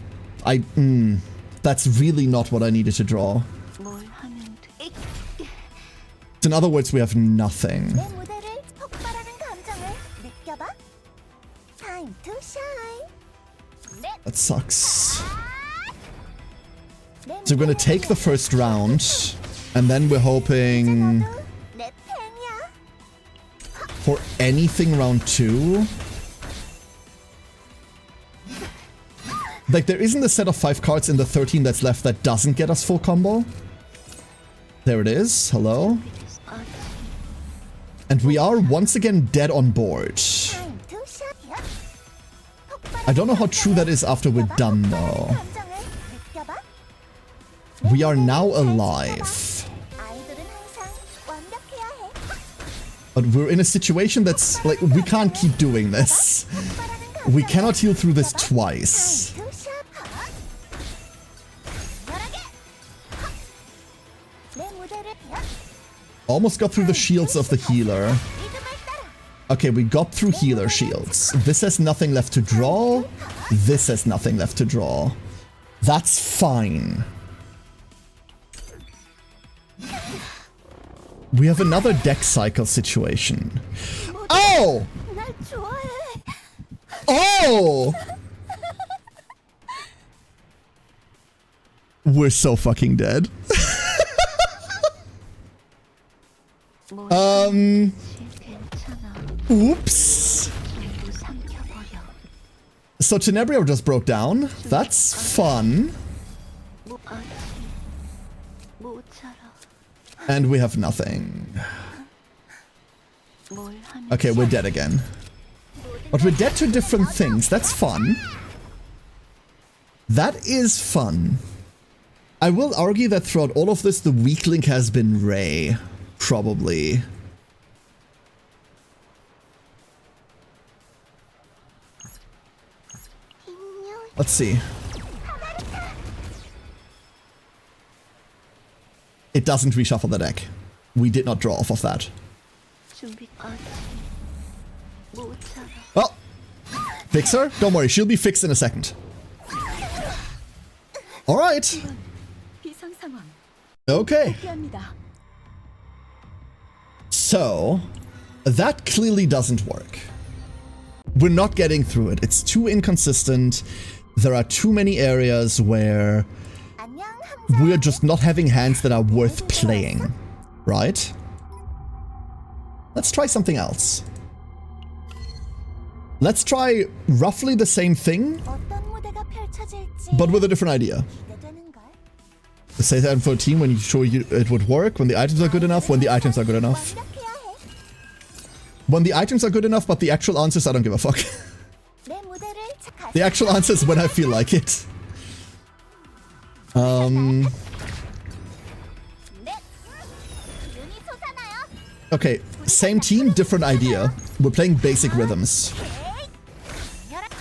that's really not what I needed to draw. 뭘 하면 돼? In other words, we have nothing. 내 무대를 폭발하는 감정을 느껴봐. Time to shine. 내 That sucks. 내 So we're gonna take the first round, and then we're hoping 너도 내 팬이야. for anything round 2. Like, there isn't a set of 5 cards in the 13 that's left that doesn't get us full combo. There it is. Hello. 아직 And we are once again dead on board. Time to shine. I don't know how true that is after we're done, though. 감정을 느껴봐. We are now alive. 아이돌은 항상 완벽해야 해. But we're in a situation that's, like, we can't keep doing this. 폭발하는 We 감정을 cannot heal through this 느껴봐. twice. Time to shine. 강렬하게. 내 무대를 Almost got through the shields of the healer. 리듬을 따라. Okay, we got through healer shields. This has nothing left to draw. This has nothing left to draw. That's fine. We have another deck cycle situation. Oh! 날 좋아해. Oh! We're so fucking dead. 뭘 괜찮아. Oops. 전부 삼켜버려. So Tenebria just broke down. That's fun. 아직 모처럼 And we have nothing. 뭘 하면 Okay, we're dead again. But we're dead to different things. That's fun. That is fun. I will argue that throughout all of this, the weak link has been Ray. Probably. Let's see. It doesn't reshuffle the deck. We did not draw off of that. Well, fix her? Don't worry, she'll be fixed in a second. Alright. Okay. So, that clearly doesn't work. We're not getting through it. It's too inconsistent. There are too many areas where we're just not having hands that are worth playing, right? Let's try something else. Let's try roughly the same thing, but with a different idea. Say that for a team when you show you it would work, when the items are good enough, when the items are good enough. When the items are good enough, but the actual answers, I don't give a fuck. The actual answer is when I feel like it. Okay, same team, different idea. We're playing basic rhythms.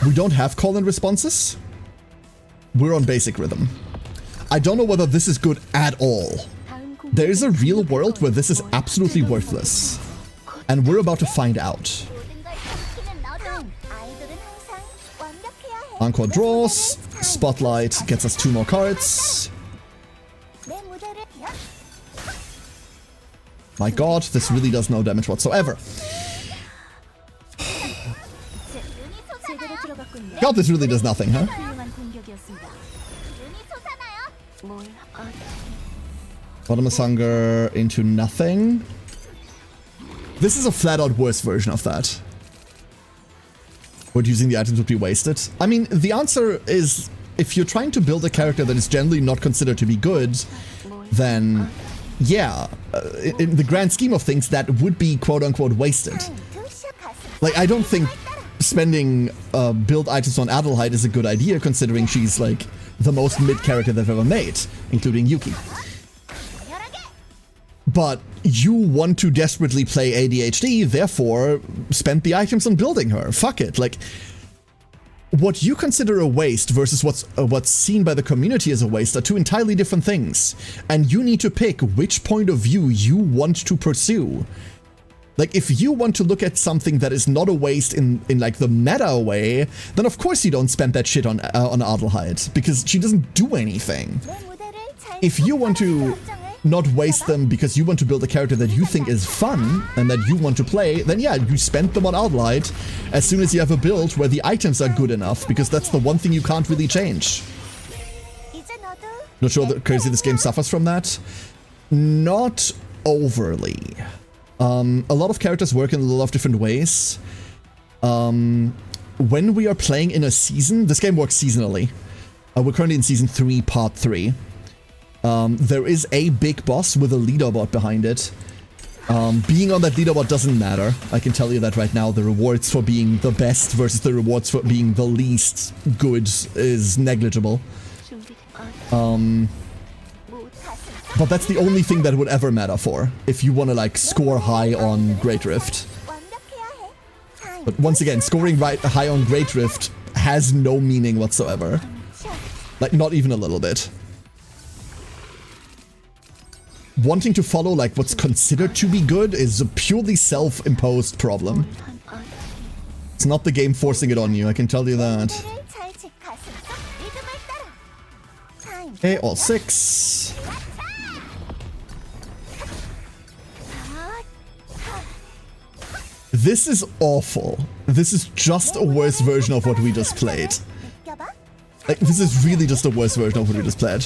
We don't have call-in responses. We're on basic rhythm. I don't know whether this is good at all. There is a real world where this is absolutely worthless. And we're about to find out. Encore draws. Spotlight gets us 2 more cards. My god, this really does no damage whatsoever. God, this really does nothing, huh? Bottomless Hunger into nothing. This is a flat-out worse version of that. Would using the items would be wasted? I mean, the answer is, if you're trying to build a character that is generally not considered to be good, then yeah, in the grand scheme of things, that would be quote-unquote wasted. Like, I don't think spending build items on Adelheid is a good idea, considering she's like the most mid character they've ever made, including Yuki. But you want to desperately play ADHD, therefore spend the items on building her. Fuck it. Like, what you consider a waste versus what's seen by the community as a waste are two entirely different things. And you need to pick which point of view you want to pursue. Like, if you want to look at something that is not a waste in like the meta way, then of course you don't spend that shit on Adelheid, because she doesn't do anything. If you want to not waste them because you want to build a character that you think is fun and that you want to play, then yeah, you spend them on Adelheid as soon as you have a build where the items are good enough, because that's the one thing you can't really change. Not sure that crazy this game suffers from that. Not overly. A lot of characters work in a lot of different ways. When we are playing in a season, this game works seasonally. We're currently in Season 3, Part 3. There is a big boss with a leaderboard behind it. Being on that leaderboard doesn't matter. I can tell you that right now. The rewards for being the best versus the rewards for being the least good is negligible. But that's the only thing that would ever matter for, if you want to like score high on Great Rift. But once again, scoring high on Great Rift has no meaning whatsoever. Like, not even a little bit. Wanting to follow like what's considered to be good is a purely self-imposed problem. It's not the game forcing it on you, I can tell you that. Okay, all 6. This is awful. This is just a worse version of what we just played. Like, this is really just a worse version of what we just played.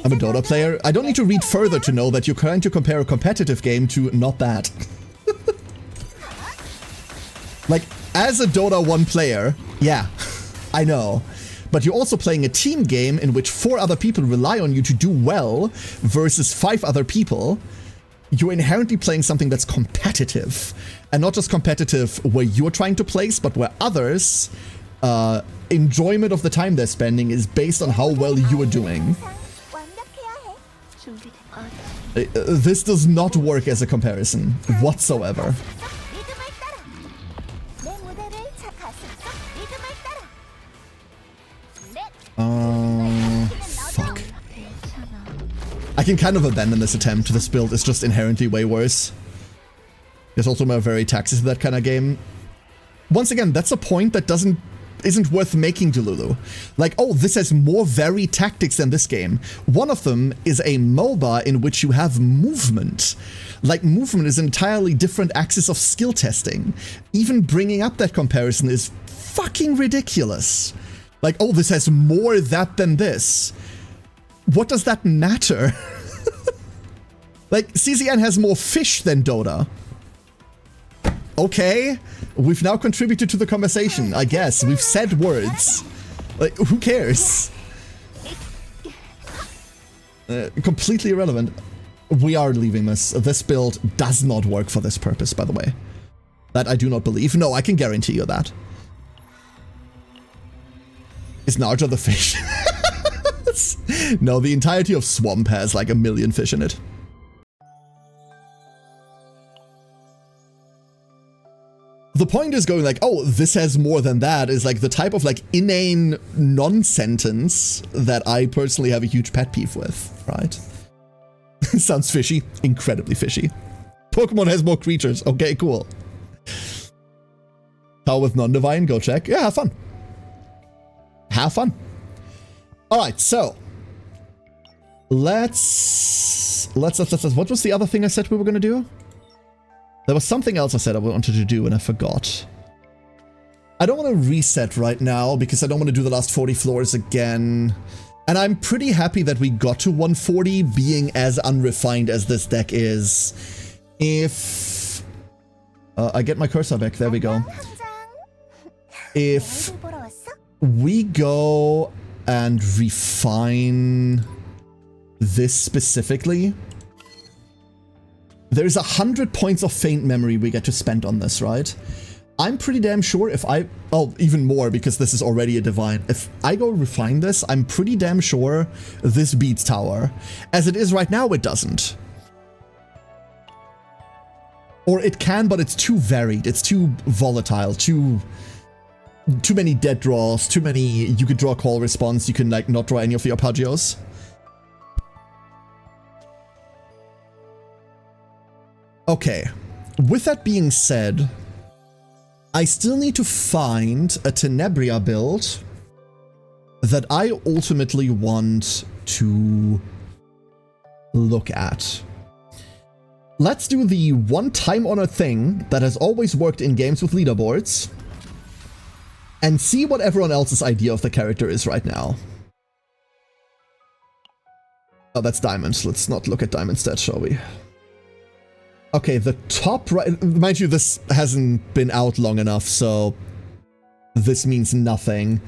I'm a Dota player. I don't need to read further to know that you're trying to compare a competitive game to not that. Like, as a Dota 1 player, yeah, I know. But you're also playing a team game in which 4 other people rely on you to do well versus 5 other people. You're inherently playing something that's competitive. And not just competitive where you're trying to place, but where others' enjoyment of the time they're spending is based on how well you are doing. This does not work as a comparison whatsoever. 리듬을 따라. 내 무대를 차 가슴 속 리듬을 따라. Fuck. 괜찮아. I can kind of abandon this attempt. This build is just inherently way worse. There's also my very taxes to that kind of game. Once again, that's a point that isn't worth making, Delulu. Like, oh, this has more varied tactics than this game. One of them is a MOBA in which you have movement. Like, movement is an entirely different axis of skill testing. Even bringing up that comparison is fucking ridiculous. Like, oh, this has more that than this. What does that matter? Like, CZN has more fish than Dota. Okay, we've now contributed to the conversation, I guess. We've said words. Like, who cares? Completely irrelevant. We are leaving this. This build does not work for this purpose, by the way. That I do not believe. No, I can guarantee you that. Is Naruto the fish? No, the entirety of Swamp has like a million fish in it. The point is going like, oh, this has more than that is like the type of like inane non-sentence that I personally have a huge pet peeve with, right? Sounds fishy. Incredibly fishy. Pokemon has more creatures. Okay, cool. Power with non-divine, go check. Yeah, have fun. Have fun. Alright, so let's what was the other thing I said we were gonna do? There was something else I said I wanted to do and I forgot. I don't want to reset right now because I don't want to do the last 40 floors again. And I'm pretty happy that we got to 140 being as unrefined as this deck is. If I get my cursor back, there we go. If we go and refine this specifically, there's 100 points of faint memory we get to spend on this, right? I'm pretty damn sure if I... Oh, even more because this is already a divine. If I go refine this, I'm pretty damn sure this beats Tower. As it is right now, it doesn't. Or it can, but it's too varied. It's too volatile. Too many dead draws. Too many... You could draw a call response. You can, like, not draw any of the arpeggios. Okay, with that being said, I still need to find a Tenebria build that I ultimately want to look at. Let's do the one time-honored thing that has always worked in games with leaderboards and see what everyone else's idea of the character is right now. Oh, that's diamonds. Let's not look at diamond stats, shall we? Okay, the top right... Mind you, this hasn't been out long enough, so this means nothing.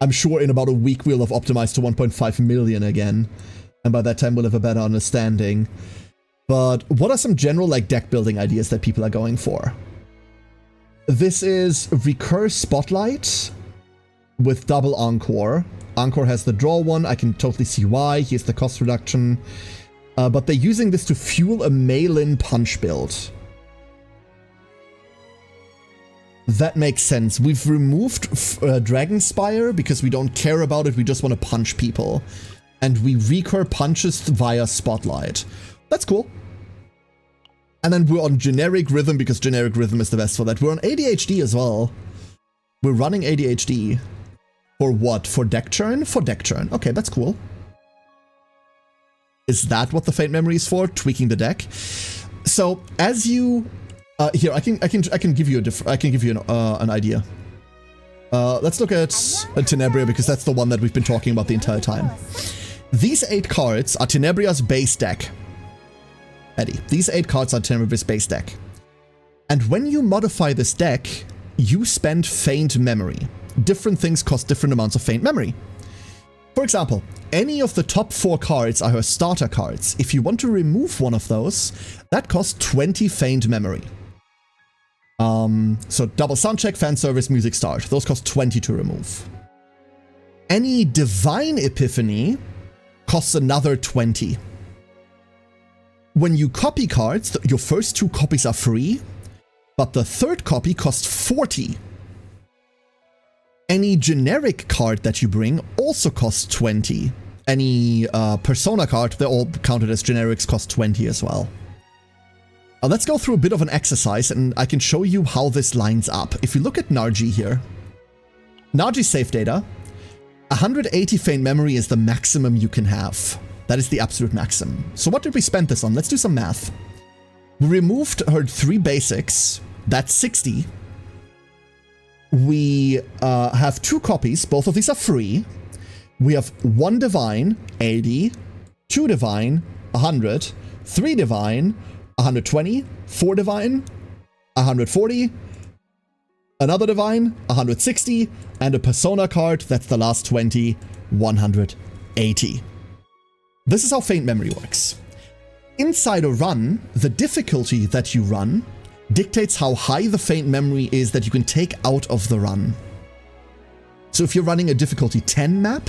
I'm sure in about a week we'll have optimized to 1.5 million again, and by that time we'll have a better understanding. But what are some general like deck building ideas that people are going for? This is Recur Spotlight with double Encore. Encore has the draw one, I can totally see why, here's the cost reduction. But they're using this to fuel a mail-in punch build. That makes sense. We've removed Dragonspire because we don't care about it, we just want to punch people. And we recur punches via Spotlight. That's cool. And then we're on Generic Rhythm because Generic Rhythm is the best for that. We're on ADHD as well. We're running ADHD. For what? For deck churn? For deck churn. Okay, that's cool. Is that what the faint memory is for? Tweaking the deck. So as you, here I can give you an idea. Let's look at Tenebria because that's the one that we've been talking about the entire time. These 8 cards are Tenebria's base deck. Eddie, these 8 cards are Tenebria's base deck. And when you modify this deck, you spend faint memory. Different things cost different amounts of faint memory. For example, any of the top 4 cards are her starter cards. If you want to remove one of those, that costs 20 faint memory. So double soundcheck, fan service, music start. Those cost 20 to remove. Any divine epiphany costs another 20. When you copy cards, your first 2 copies are free, but the third copy costs 40. Any generic card that you bring also costs 20. Any persona card, they're all counted as generics, cost 20 as well. Let's go through a bit of an exercise and I can show you how this lines up. If you look at Nargi here, Nargi's save data, 180 faint memory is the maximum you can have. That is the absolute maximum. So what did we spend this on? Let's do some math. We removed her 3 basics, that's 60. We have 2 copies, both of these are free. We have 1 divine, 80, 2 divine, 100, 3 divine, 120, 4 divine, 140, another divine, 160, and a persona card, that's the last 20, 180. This is how faint memory works. Inside a run, the difficulty that you run dictates how high the faint memory is that you can take out of the run. So if you're running a difficulty 10 map,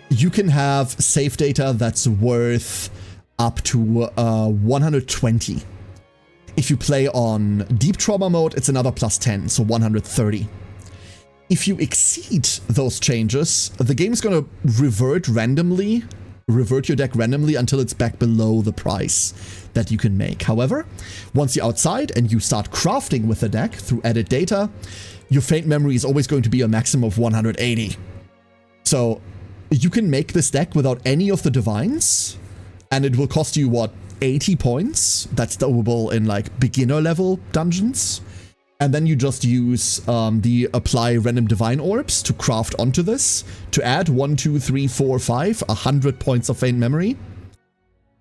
you can have save data that's worth up to 120. If you play on deep trauma mode, it's another plus 10, so 130. If you exceed those changes, the game is going to revert your deck randomly until it's back below the price that you can make. However, once you're outside and you start crafting with the deck through added data, your faint memory is always going to be a maximum of 180. So you can make this deck without any of the divines, and it will cost you, what, 80 points? That's doable in like beginner level dungeons. And then you just use the apply random divine orbs to craft onto this to add 1, 2, 3, 4, 5, 100 points of faint memory.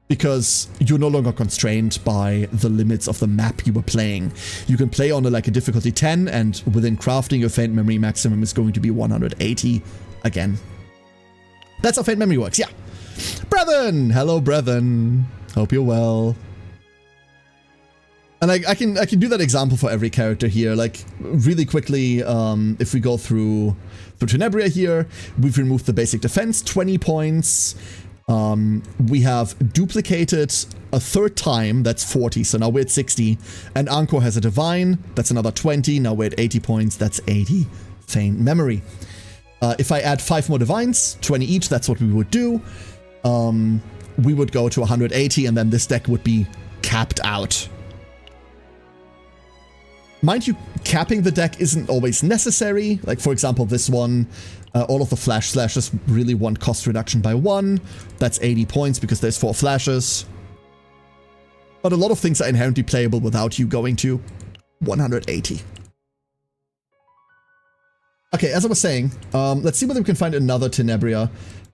Because you're no longer constrained by the limits of the map you were playing. You can play on a difficulty 10, and within crafting, your faint memory maximum is going to be 180 again. That's how faint memory works, yeah. Brethren! Hello, brethren. Hope you're well. And I can do that example for every character here. Like, really quickly, if we go through Tenebria here, we've removed the basic defense, 20 points. We have duplicated a 3rd time, that's 40, so now we're at 60. And Anko has a divine, that's another 20, now we're at 80 points, that's 80 faint memory. If I add 5 more divines, 20 each, that's what we would do. We would go to 180, and then this deck would be capped out. Mind you, capping the deck isn't always necessary. Like, for example, this one, all of the flash slashes really want cost reduction by 1. That's 80 points because there's 4 flashes. But a lot of things are inherently playable without you going to 180. Okay, as I was saying, let's see whether we can find another Tenebria.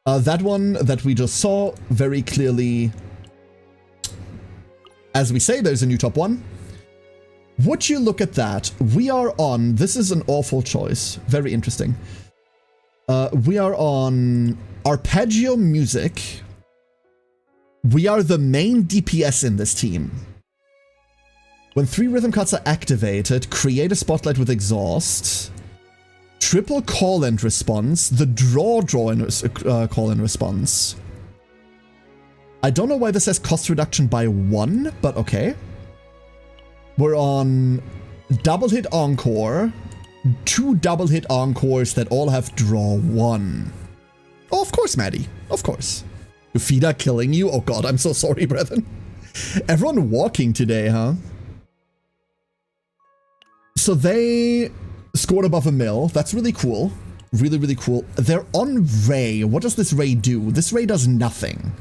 That one that we just saw, very clearly, as we say, there's a new top 1. Would you look at that? We are on, this is an awful choice, very interesting. We are on Arpeggio Music. We are the main DPS in this team. When 3 rhythm cards are activated, create a spotlight with exhaust. Triple call and response. The draw and call and response. I don't know why this says cost reduction by 1, but okay. We're on double hit encore. 2 double hit encores that all have draw 1. Oh, of course, Maddie. Of course. Fida killing you? Oh god, I'm so sorry, brethren. Everyone walking today, huh? So they scored above a mil. That's really cool. Really, really cool. They're on Ray. What does this Ray do? This Ray does nothing.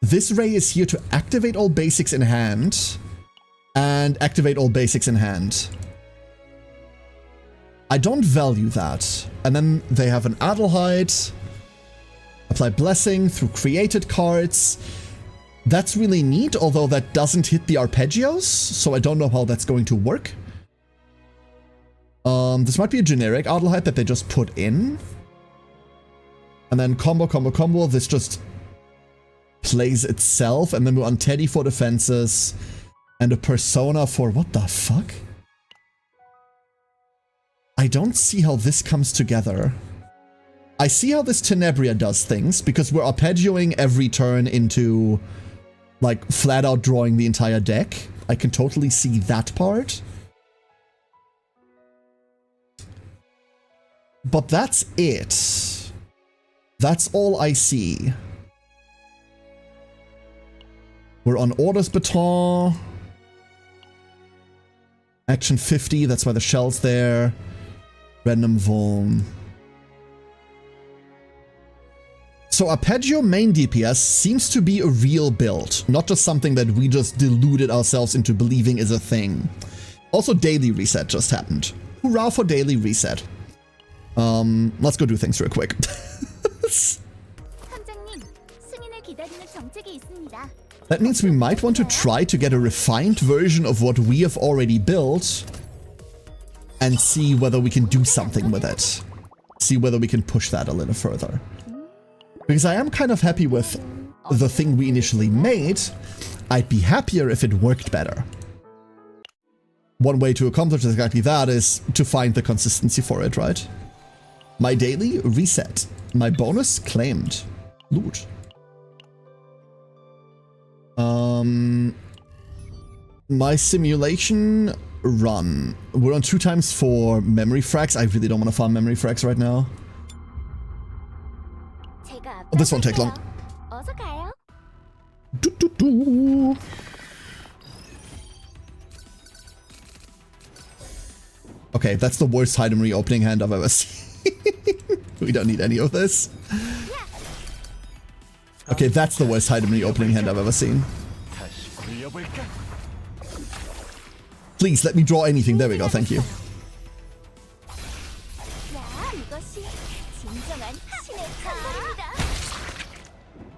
This Ray is here to activate all basics in hand. And activate all basics in hand. I don't value that. And then they have an Adelheid. Apply Blessing through created cards. That's really neat, although that doesn't hit the arpeggios, so I don't know how that's going to work. This might be a generic Adelheid that they just put in. And then combo, combo, combo. This just plays itself. And then we're on Teddy for defenses. And a persona for what the fuck? I don't see how this comes together. I see how this Tenebria does things, because we're arpeggioing every turn into like flat out drawing the entire deck. I can totally see that part. But that's it. That's all I see. We're on Orders Baton. Action 50, that's why the shell's there. Random Vuln. So Arpeggio main DPS seems to be a real build, not just something that we just deluded ourselves into believing is a thing. Also, Daily Reset just happened. Hurrah for Daily Reset. Let's go do things real quick. 선장님, 승인을 기다리는 정책이 있습니다. That means we might want to try to get a refined version of what we have already built and see whether we can do something with it. See whether we can push that a little further. Because I am kind of happy with the thing we initially made. I'd be happier if it worked better. One way to accomplish exactly that is to find the consistency for it, right? My daily reset. My bonus claimed. Loot. My simulation run. We're on 2 times for memory frags. I really don't want to farm memory frags right now. Oh, this won't take long. 어서 가요. Okay, that's the worst item reopening hand I've ever seen. We don't need any of this. Okay, that's the worst item reopening hand I've ever seen. Please, let me draw anything. There we go, thank you. 야, 이것이 진정한 신의 선물입니다.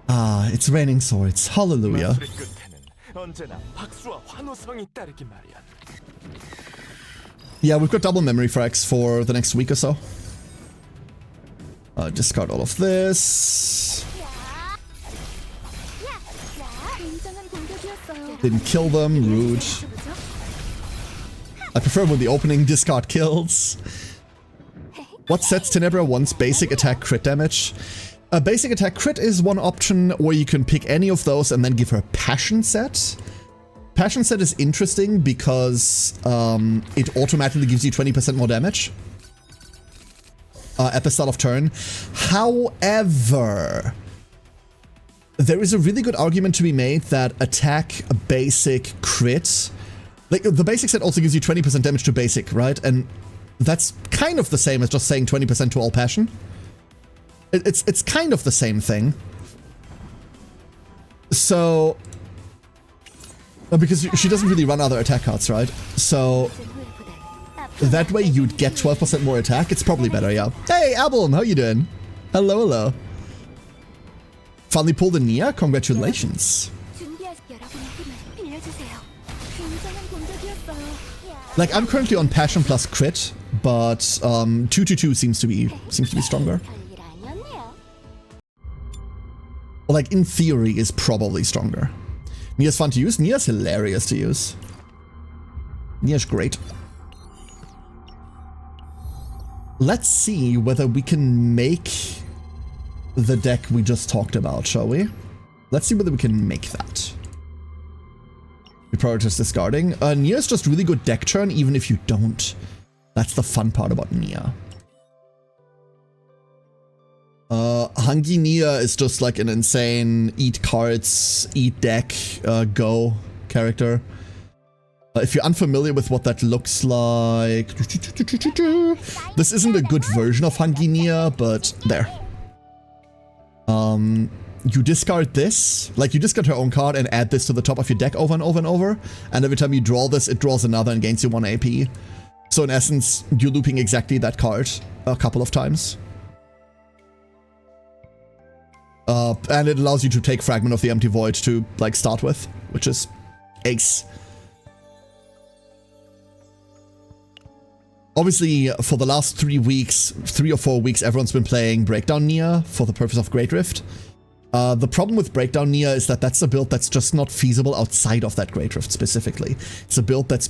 Ah, it's raining swords. Hallelujah. 마술의 끝에는 언제나 박수와 환호성이 따르기 마련. Yeah, we've got double memory frags for the next week or so. Discard all of this. 굉장한 공격이었어요. Didn't kill them, rude. I prefer when the opening discard kills. What sets Tenebria wants basic attack crit damage? A basic attack crit is one option, or you can pick any of those and then give her passion set. Passion set is interesting because it automatically gives you 20% more damage at the start of turn. However, there is a really good argument to be made that attack basic crit, like the basic set also gives you 20% damage to basic, right? And that's kind of the same as just saying 20% to all passion. It's kind of the same thing. So, because she doesn't really run other attack cards, right? So that way you'd get 12% more attack. It's probably better, yeah. Hey, Abelm, how you doing? Hello, hello. Finally pulled a Nia? Congratulations. Like, I'm currently on Passion plus Crit, but 2-2-2 seems to be stronger. Like, in theory, is probably stronger. Nia's fun to use. Nia's hilarious to use. Nia's great. Let's see whether we can make the deck we just talked about, shall we? Let's see whether we can make that. We prioritize discarding. Nia's just really good deck churn, even if you don't. That's the fun part about Nia. Hangi Nia is just like an insane eat cards, eat deck, go character. If you're unfamiliar with what that looks like, this isn't a good version of Hangi Nia, but there. You discard this, like you discard her own card and add this to the top of your deck over and over and over, and every time you draw this, it draws another and gains you 1 AP. So in essence, you're looping exactly that card a couple of times. And it allows you to take Fragment of the Empty Void to, like, start with, which is ace. Obviously, for the last 3 or 4 weeks, everyone's been playing Breakdown Nia for the purpose of Great Rift. The problem with Breakdown Nia is that that's a build that's just not feasible outside of that Great Rift specifically. It's a build that's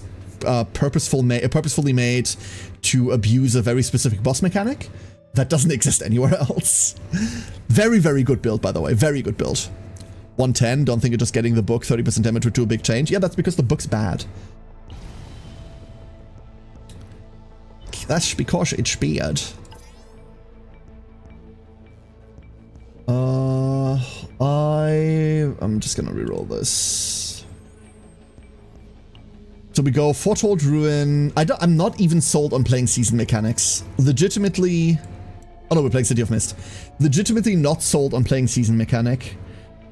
purposefully made to abuse a very specific boss mechanic that doesn't exist anywhere else. Very, very good build, by the way. Very good build. 110, don't think you're just getting the book 30% damage would do a big change. Yeah, that's because the book's bad. That's because it's bad. I'm just gonna reroll this. So we go Foretold Ruin. I'm not even sold on playing season mechanics. Legitimately... Oh no, we're playing City of Mist. Legitimately not sold on playing season mechanic.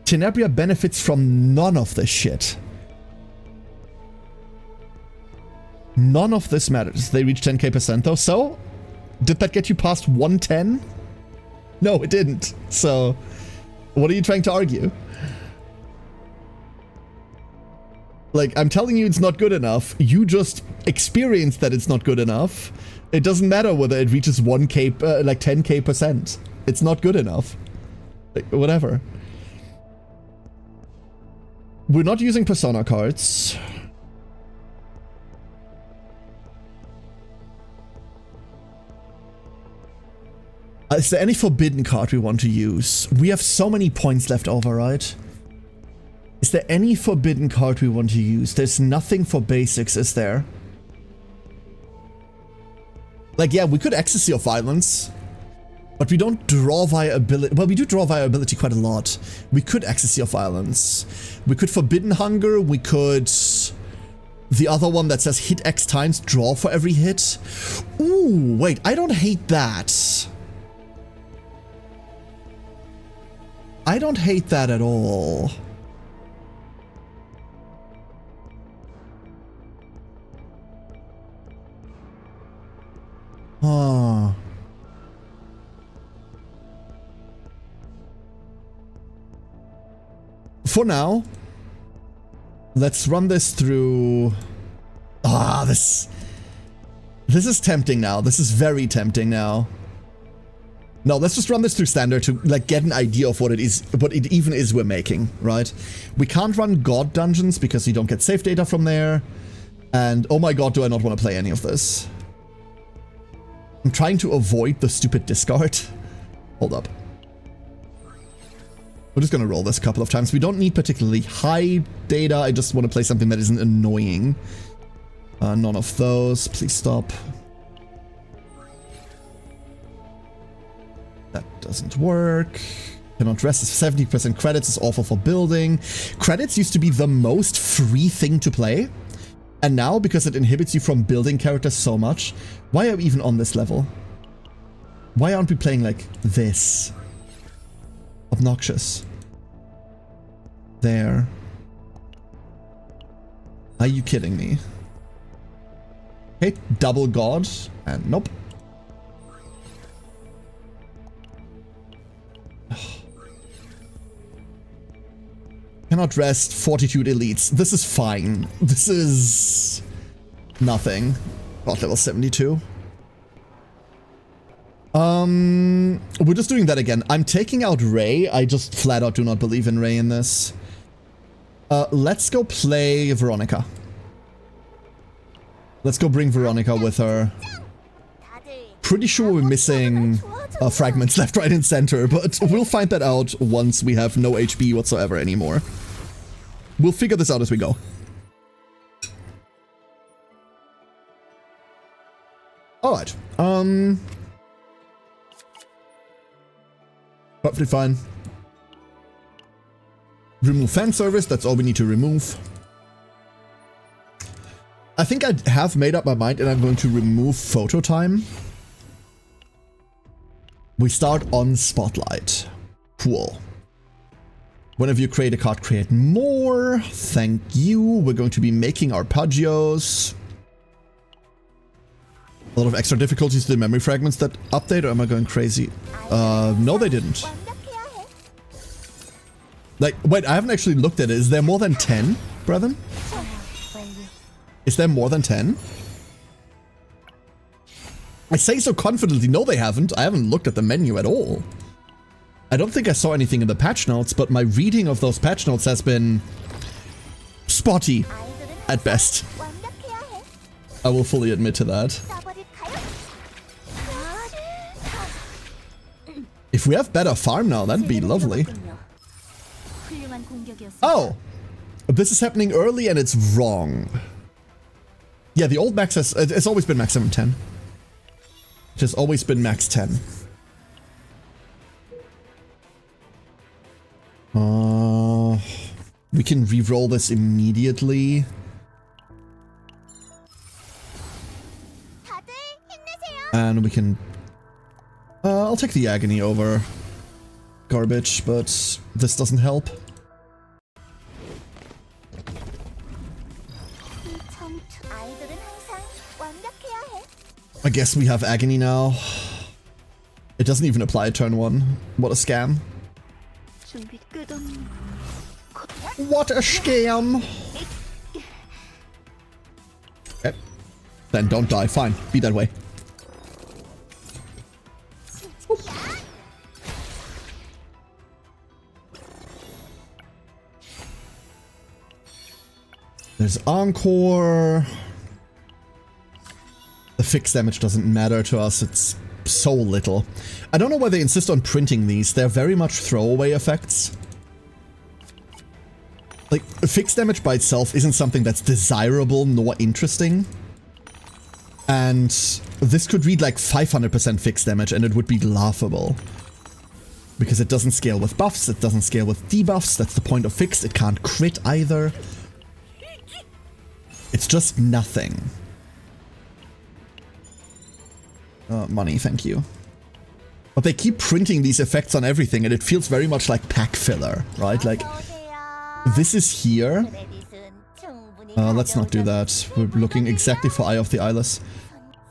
Tenebria benefits from none of this shit. None of this matters. They reach 10k% though, so... Did that get you past 110? No, it didn't. So, what are you trying to argue? Like, I'm telling you it's not good enough. You just experienced that it's not good enough. It doesn't matter whether it reaches 1k, like 10k%. It's not good enough. Like, whatever. We're not using persona cards. Is there any forbidden card we want to use? We have so many points left over, right? Is there any forbidden card we want to use? There's nothing for basics, is there? Like, yeah, we could Ecstasy of Violence, but we don't draw via ability. Well, we do draw via ability quite a lot. We could Ecstasy of Violence. We could Forbidden Hunger. We could... The other one that says hit X times, draw for every hit. Ooh, wait, I don't hate that. I don't hate that at all. Huh. For now, let's run this through... Ah, this is tempting now. This is very tempting now. No, let's just run this through standard to like get an idea of what it is, what it even is we're making, right? We can't run God dungeons because you don't get save data from there. And oh my god, do I not want to play any of this. I'm trying to avoid the stupid discard. Hold up. We're just gonna roll this a couple of times. We don't need particularly high data. I just want to play something that isn't annoying. None of those. Please stop. That doesn't work. Cannot rest. 70% credits is awful for building. Credits used to be the most free thing to play. And now, because it inhibits you from building characters so much, why are we even on this level? Why aren't we playing like this? Obnoxious. There. Are you kidding me? Okay, double god, and nope. Cannot rest, Fortitude Elites. This is fine. This is... nothing. God, level 72. We're just doing that again. I'm taking out Ray. I just flat out do not believe in Ray in this. Let's go play Veronica. Let's go bring Veronica with her. Pretty sure we're missing fragments left, right, and center, but we'll find that out once we have no HP whatsoever anymore. We'll figure this out as we go. Alright. Perfectly fine. Remove fan service, that's all we need to remove. I think I have made up my mind and I'm going to remove photo time. We start on Spotlight. Cool. Whenever you create a card, create more. Thank you. We're going to be making arpeggios. A lot of extra difficulties to the memory fragments that update, or am I going crazy? No, they didn't. Like, wait, I haven't actually looked at it. Is there more than 10, brethren? Is there more than 10? I say so confidently. No, they haven't. I haven't looked at the menu at all. I don't think I saw anything in the patch notes, but my reading of those patch notes has been spotty at best. I will fully admit to that. If we have better farm now, that'd be lovely. 공격이었습니다. Oh! This is happening early and it's wrong. Yeah, the old max has... It's always been maximum 10. It has always been max 10. We can re-roll this immediately. 다들 힘내세요. And we can... I'll take the agony over garbage, but this doesn't help. 이 청춘 아이들은 항상 완벽해야 해. I guess we have agony now. It doesn't even apply at turn 1. What a scam. 준비 끝없는 What a scam! Okay. Then don't die. Fine. Be that way. There's Encore. The fixed damage doesn't matter to us. It's so little. I don't know why they insist on printing these. They're very much throwaway effects. Like, fixed damage by itself isn't something that's desirable nor interesting. And this could read like 500% fixed damage and it would be laughable. Because it doesn't scale with buffs, it doesn't scale with debuffs, that's the point of fixed, it can't crit either. It's just nothing. Money, thank you. But they keep printing these effects on everything and it feels very much like pack filler, right? Like, this is here. 크레딧은 충분히 Let's not do that. We're looking exactly for Eye of the Eyeless.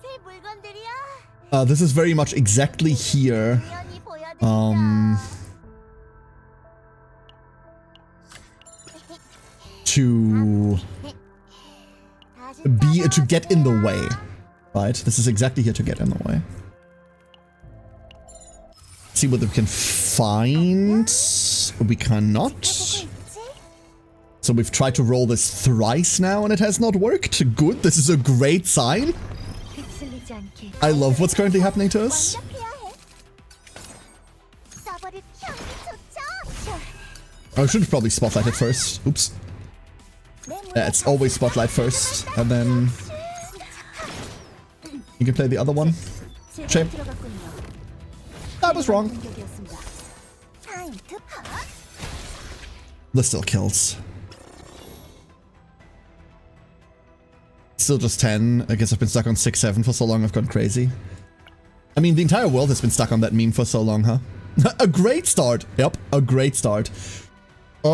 새 물건들이야. This is very much exactly here. 우연히 보여드립니다. To get in the way. Right? This is exactly here to get in the way. See what we can find. We cannot. So we've tried to roll this thrice now and it has not worked. Good, this is a great sign. 휩쓸리지 않게 I love what's currently happening to us. 완벽해야 해. 써버릴 향이 좋죠. I should have probably spotlighted first. Oops. Yeah, it's always spotlight first, and then you can play the other one. Shame. I was wrong. 공격이었습니다. 타임 투 파. This still kills. Still just 10. I guess I've been stuck on 6-7 for so long I've gone crazy. I mean, the entire world has been stuck on that meme for so long, huh? A great start. Yep, a great start. I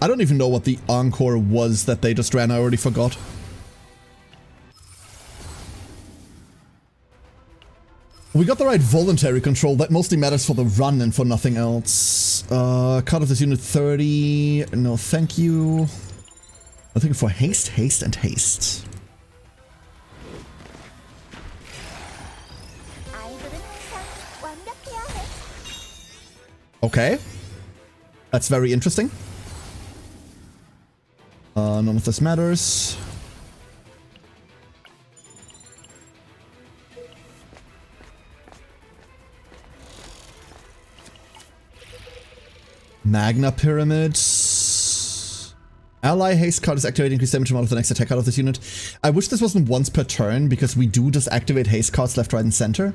don't even know what the Encore was that they just ran. I already forgot. We got the right voluntary control. That mostly matters for the run and for nothing else. Cut off this unit 30. No, thank you. I'm looking for haste, haste, and haste. 아이들은 항상 완벽해야 해. Okay. That's very interesting. None of this matters. Magna Pyramids. Ally haste card is activated, increase damage amount of the next attack card of this unit. I wish this wasn't once per turn, because we do just activate haste cards left, right, and center.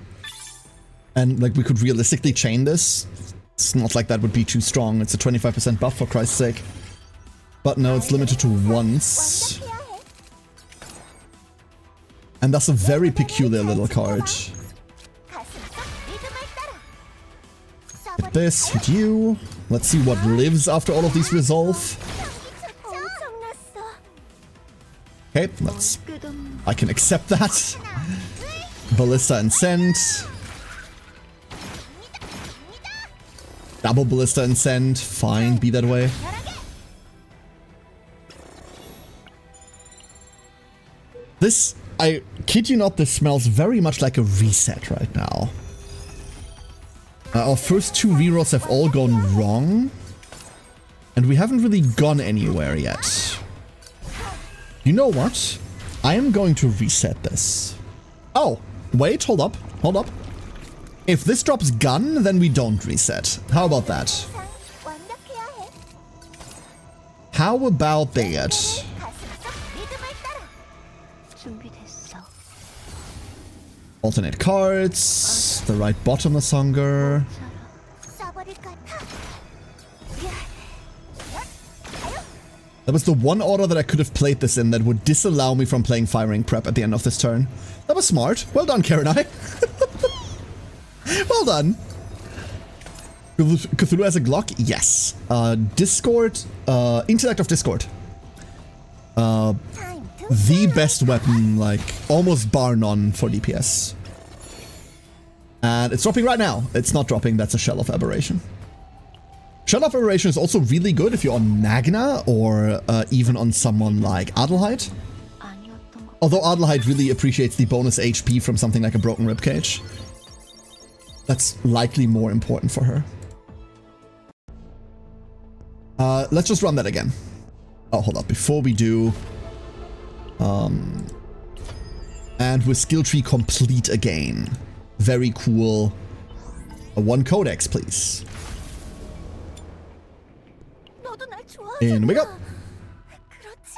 And like we could realistically chain this. It's not like that would be too strong. It's a 25% buff for Christ's sake. But no, it's limited to once. 완벽해야 해. And that's a very peculiar little card. 가슴속 리듬을 따라. Hit this, hit you. Let's see what lives after all of these resolve. 엄청났어. Okay, let's... 끝없는 I can accept that. Ballista and Send. Double Ballista and Send. Fine, be that way. This, I kid you not, this smells very much like a reset right now. Our first two rerolls have all gone wrong. And we haven't really gone anywhere yet. You know what? I am going to reset this. Oh, wait, hold up, hold up. If this drops gun, then we don't reset. How about that? 항상 완벽해야 해. How about that? 가슴 속 리듬을 따라. 준비됐어. Alternate cards. The right bottom is Hunger. 쏴버릴까 타. That was the one order that I could have played this in that would disallow me from playing Firing Prep at the end of this turn. That was smart. Well done, Karenai. Well done. Cthulhu as a Glock? Yes. Discord. Intellect of Discord. Time to The best weapon, like, almost bar none for DPS. And it's dropping right now. It's not dropping, that's a Shell of Aberration. Shell of Aberration is also really good if you're on Magna or even on someone like Adelheid. 아니었던 것. Although Adelheid really appreciates the bonus HP from something like a Broken Ribcage. That's likely more important for her. Let's just run that again. Oh, hold up. Before we do... and with skill tree complete again. Very cool. One codex, please. 너도 날 좋아하잖아. In we go. 그렇지.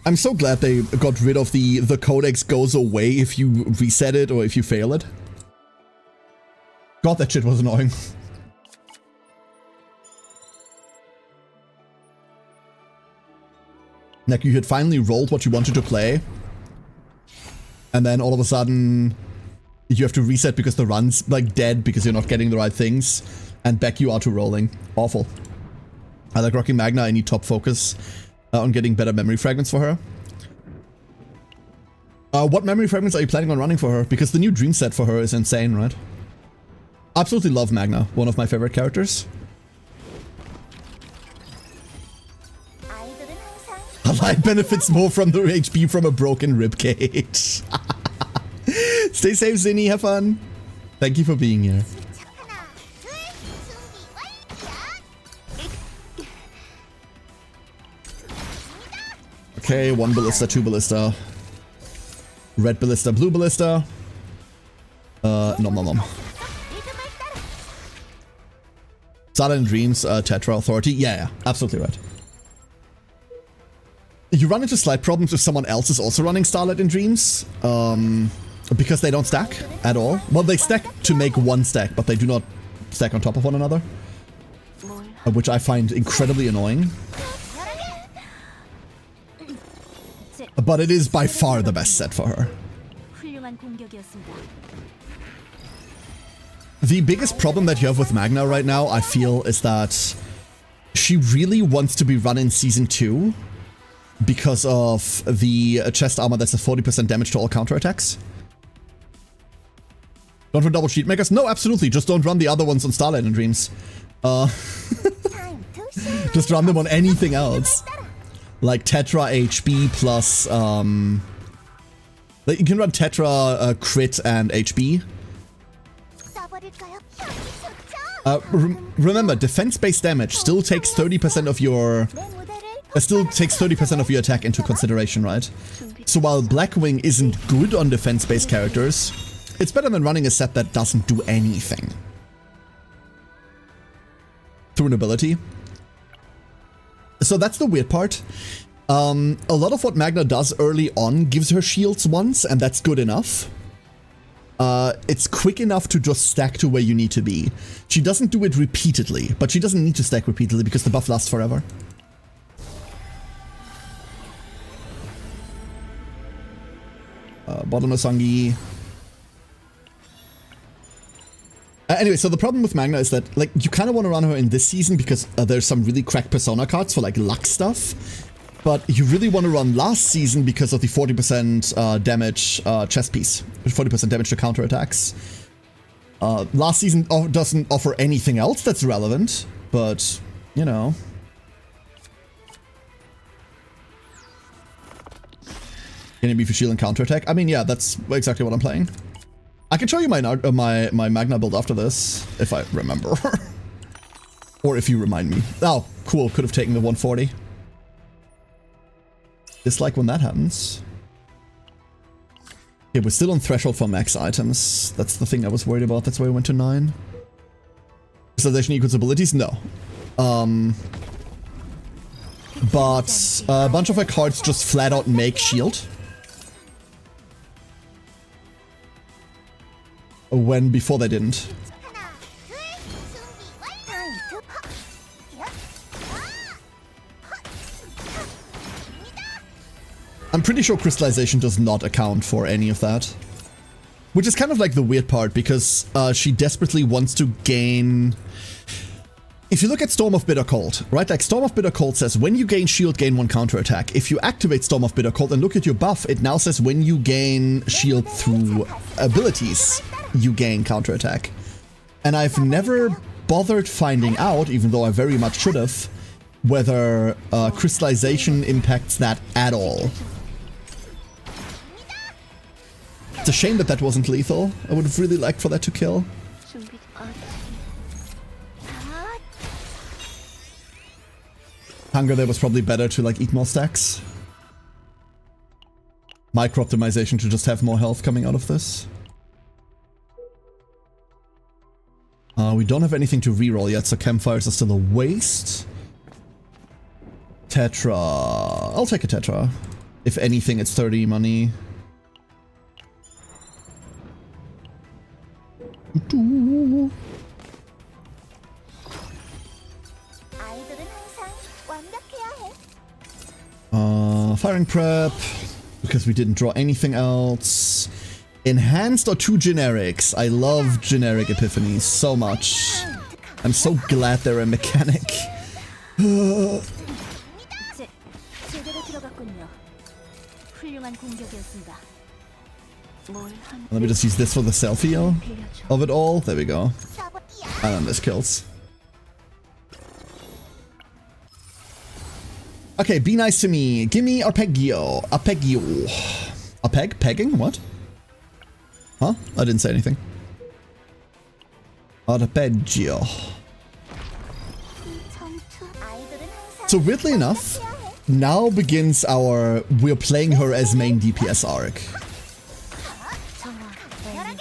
I'm so glad they got rid of the codex goes away if you reset it or if you fail it. God, that shit was annoying. Like, you had finally rolled what you wanted to play, and then all of a sudden you have to reset because the run's like dead because you're not getting the right things, and back you are to rolling. Awful. I like rocking Magna. I need top focus on getting better memory fragments for her. What memory fragments are you planning on running for her? Because the new dream set for her is insane, right? Absolutely love Magna. One of my favorite characters. 아이들은 항상 Allied benefits more from the HP from a broken ribcage. Stay safe, Zinni. Have fun. Thank you for being here. 하나, 둘, 준비 완료. Okay, one ballista, two ballista. Red ballista, blue ballista. Nom nom nom. 리듬을 따라. Silent Dreams, Tetra Authority. Yeah, absolutely right. You run into slight problems if someone else is also running Starlight in Dreams. Because they don't stack at all. Well, they stack to make one stack, but they do not stack on top of one another. 뭘 Which I find incredibly annoying. But it is by far the best set for her. 훌륭한 공격이었습니다. The biggest problem that you have with Magna right now, I feel, is that she really wants to be run in Season 2 because of the chest armor that does 40% damage to all counterattacks. Don't run double sheet makers? No, absolutely. Just don't run the other ones on Starlight and Dreams. Time to shine. Just run them on anything else. Like Tetra HB plus, like you can run Tetra crit and HB. 쏴버릴까요? 여기 좋죠. Remember, defense-based damage still takes 30% of your 내 무대를 still takes 30% of your attack into consideration, right? So while Blackwing isn't good on defense-based characters, it's better than running a set that doesn't do anything. Through an ability. So that's the weird part. A lot of what Magna does early on gives her shields once, and that's good enough. It's quick enough to just stack to where you need to be. She doesn't do it repeatedly, but she doesn't need to stack repeatedly because the buff lasts forever. Bottomless Sangi. Anyway, so the problem with Magna is that, like, you kind of want to run her in this season because there's some really cracked persona cards for, like, luck stuff. But you really want to run last season because of the 40% damage chest piece. 40% damage to counterattacks. Last season doesn't offer anything else that's relevant, but, you know. Can it be for shield and counterattack? I mean, yeah, that's exactly what I'm playing. I can show you my Magna build after this, if I remember. Or if you remind me. Oh, cool. Could have taken the 140. Dislike when that happens. Yeah, we're still on threshold for max items. That's the thing I was worried about. That's why I went to 9. Crystallization equals abilities? No. But a bunch of our cards just flat out make shield. When before they didn't. 하나, 둘, 준비 완료. 타임 투 팍. 야. I'm pretty sure crystallization does not account for any of that. Which is kind of like the weird part, because she desperately wants to gain... If you look at Storm of Bitter Cold, right? Like Storm of Bitter Cold says when you gain shield, gain 1 counterattack. If you activate Storm of Bitter Cold and look at your buff, it now says when you gain shield through abilities, you gain counterattack. And I've never bothered finding out, even though I very much should have, whether crystallization impacts that at all. It's a shame that that wasn't lethal. I would have really liked for that to kill. 준비. Hunger there was probably better to like eat more stacks. Micro optimization to just have more health coming out of this. We don't have anything to reroll yet, so campfires are still a waste. Tetra. I'll take a Tetra. If anything, it's 30 money. 아이들은 항상 완벽해야 해. Firing prep, because we didn't draw anything else. Enhanced or 2 generics? I love generic epiphanies so much. I'm so glad they're a mechanic. 제대로 들어갔군요. 훌륭한 공격이었습니다. 뭘 한. Let me just use this for the selfie of it all. There we go. 서버야. And then this kills. Okay, be nice to me. Give me Arpeggio. Arpeggio. Arpeg? Pegging? What? Huh? I didn't say anything. Arpeggio. 청투. 아이들은 항상 So weirdly enough, 완벽해야 해. now begins our we're playing her as main DPS arc.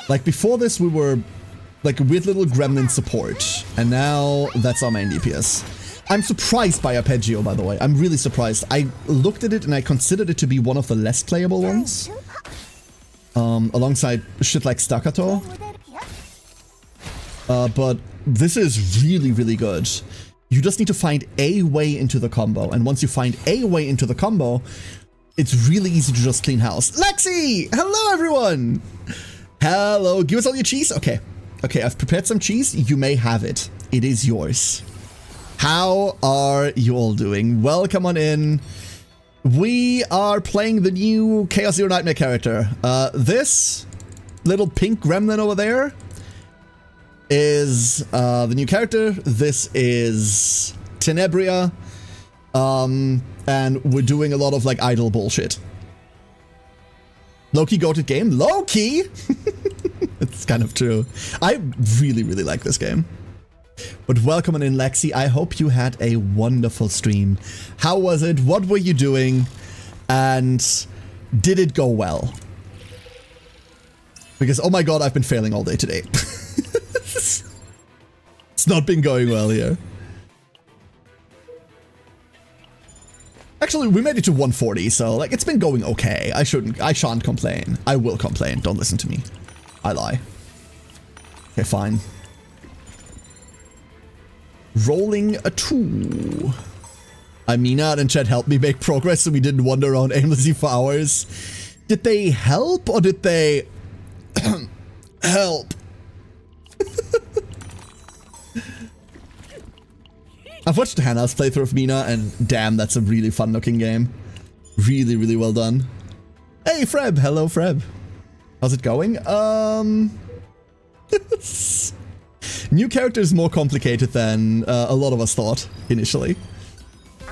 Like before this we were like a weird little gremlin support, and now that's our main DPS. I'm surprised by Arpeggio, by the way. I'm really surprised. I looked at it and I considered it to be one of the less playable ones. Alongside shit like Staccato. But this is really, really good. You just need to find a way into the combo. And once you find a way into the combo, it's really easy to just clean house. Lexi! Hello, everyone! Hello, give us all your cheese? Okay. Okay, I've prepared some cheese. You may have it. It is yours. How are you all doing? Welcome on in. We are playing the new Chaos Zero Nightmare character. This little pink gremlin over there is the new character. This is Tenebria. And we're doing a lot of like idle bullshit. Low-key goated game? Low-key? It's kind of true. I really, really like this game. But welcome on in, Lexi. I hope you had a wonderful stream. How was it? What were you doing? And did it go well? Because, oh my god, I've been failing all day today. It's not been going well here. Actually, we made it to 140, so like it's been going okay. I shan't complain. I will complain. Don't listen to me. I lie. Okay, fine. Rolling a 2. Amina and Chet helped me make progress so we didn't wander around aimlessly for hours. Did they help or did they help? I've watched Hannah's playthrough of Mina and damn, that's a really fun looking game. Really, really well done. Hey Freb, hello Freb. How's it going? New character is more complicated than a lot of us thought initially.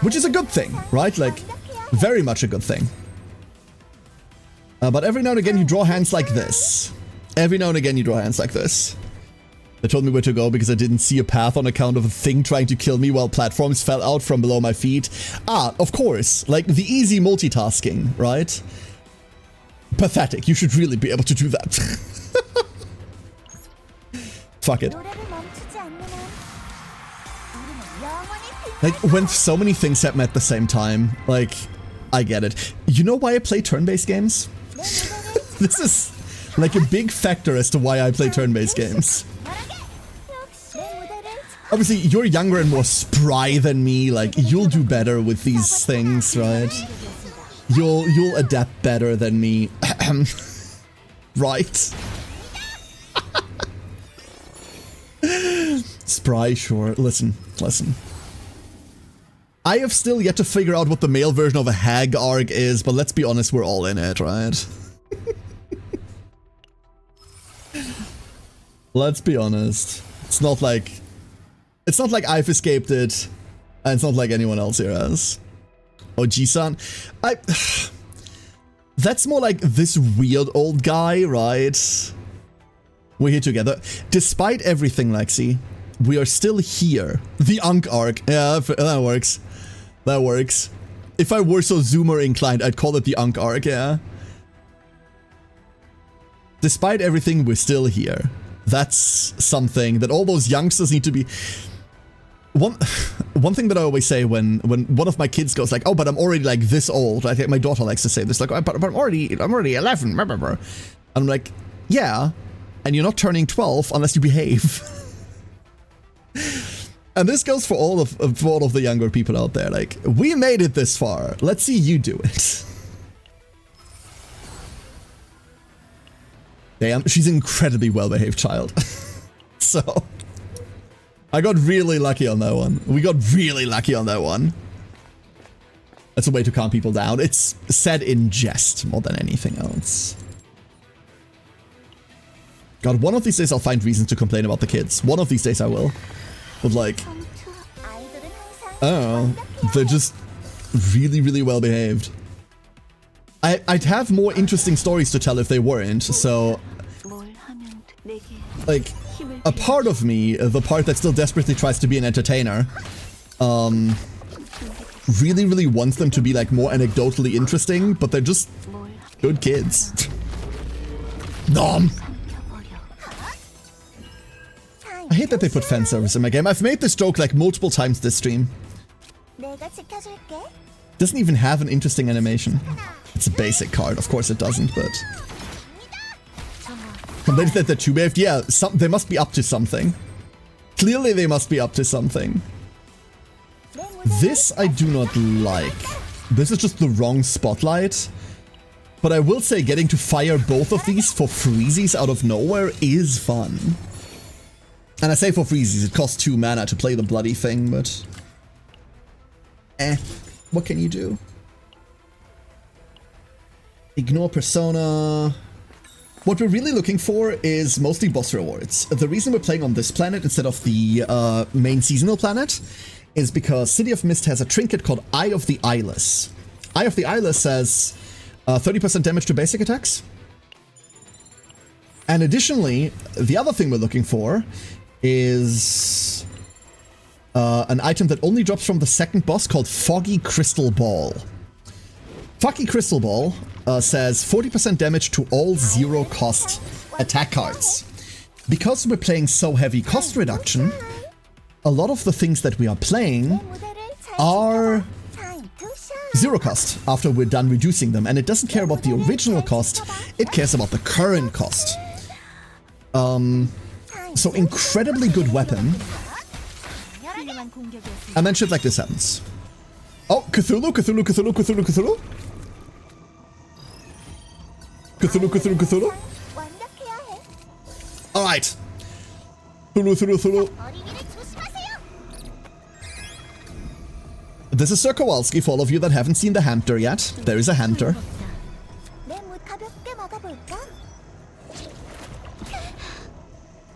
Which is a good thing, right? Like, very much a good thing. But every now and again you draw hands like this. Every now and again you draw hands like this. They told me where to go because I didn't see a path on account of a thing trying to kill me while platforms fell out from below my feet. Ah, of course. Like, the easy multitasking, right? Pathetic. You should really be able to do that. Fuck it. 노래를 멈추지 않는 한 우리는 영원히 Like, when so many things happen at the same time, like, I get it. You know why I play turn-based games? 내 무대를 This is, like, a big factor as to why I play turn-based games. 말하게. 역시 내 무대를 Obviously, you're younger and more spry than me, like, you'll do better with these things, right? You'll adapt better than me. Right? Spry, sure. Listen. I have still yet to figure out what the male version of a hag arc is, but let's be honest, we're all in it, right? Let's be honest. It's not like I've escaped it, and it's not like anyone else here has. Oh, Ji-san. That's more like this weird old guy, right? We're here together. Despite everything, Lexi, we are still here. The Ankh arc. Yeah, that works. That works. If I were so Zoomer inclined, I'd call it the Ankh arc, yeah. Despite everything, we're still here. That's something that all those youngsters need to be... One thing that I always say when one of my kids goes like, oh, but I'm already like this old, right? My daughter likes to say this, like, oh, but I'm already 11, and I'm like, yeah, and you're not turning 12 unless you behave. And this goes for all of the younger people out there. Like, we made it this far. Let's see you do it. Damn, she's an incredibly well-behaved child. So, I got really lucky on that one. We got really lucky on that one. That's a way to calm people down. It's said in jest more than anything else. God, one of these days I'll find reasons to complain about the kids. One of these days I will. But like, 아이돌은 항상 I don't know, they're just really, really well behaved. I'd have more interesting stories to tell if they weren't, so 뭘 하면 내게 like, 힘을 a part of me, the part that still desperately tries to be an entertainer, really, really wants them to be like more anecdotally interesting, but they're just 뭘 good kids. Nom! I hate that they put fan service in my game. I've made this joke like multiple times this stream. 내가 지켜줄게. Doesn't even have an interesting animation. It's a basic card, of course it doesn't, but... Complaining that they're too behaved? Yeah, they must be up to something. Clearly they must be up to something. 내 무대를 This I do not like. This is just the wrong spotlight. But I will say getting to fire both of these for freezies out of nowhere is fun. And I say for freezies, it costs 2 mana to play the bloody thing, but... what can you do? Ignore persona... What we're really looking for is mostly boss rewards. The reason we're playing on this planet instead of the main seasonal planet is because City of Mist has a trinket called Eye of the Eyeless. Eye of the Eyeless says 30% damage to basic attacks. And additionally, the other thing we're looking for is an item that only drops from the second boss called Foggy Crystal Ball. Foggy Crystal Ball says 40% damage to all zero-cost attack cards. Because we're playing so heavy cost reduction, a lot of the things that we are playing 내 무대를 잘 are 지켜봐. Time to shine. zero cost after we're done reducing them, and it doesn't care about the original cost, it cares about the current cost. So incredibly good weapon, 훌륭한 공격이었습니다. and then shit like this happens. Oh, Cthulhu, Cthulhu, Cthulhu, Cthulhu, Cthulhu? Cthulhu, Cthulhu, Cthulhu? 완벽해야 해. Alright. Cthulhu, Cthulhu, Cthulhu. 어린이를 조심하세요. This is Sir Kowalski for all of you that haven't seen the Hampter yet. There is a Hampter. 내 무 가볍게 막아볼까?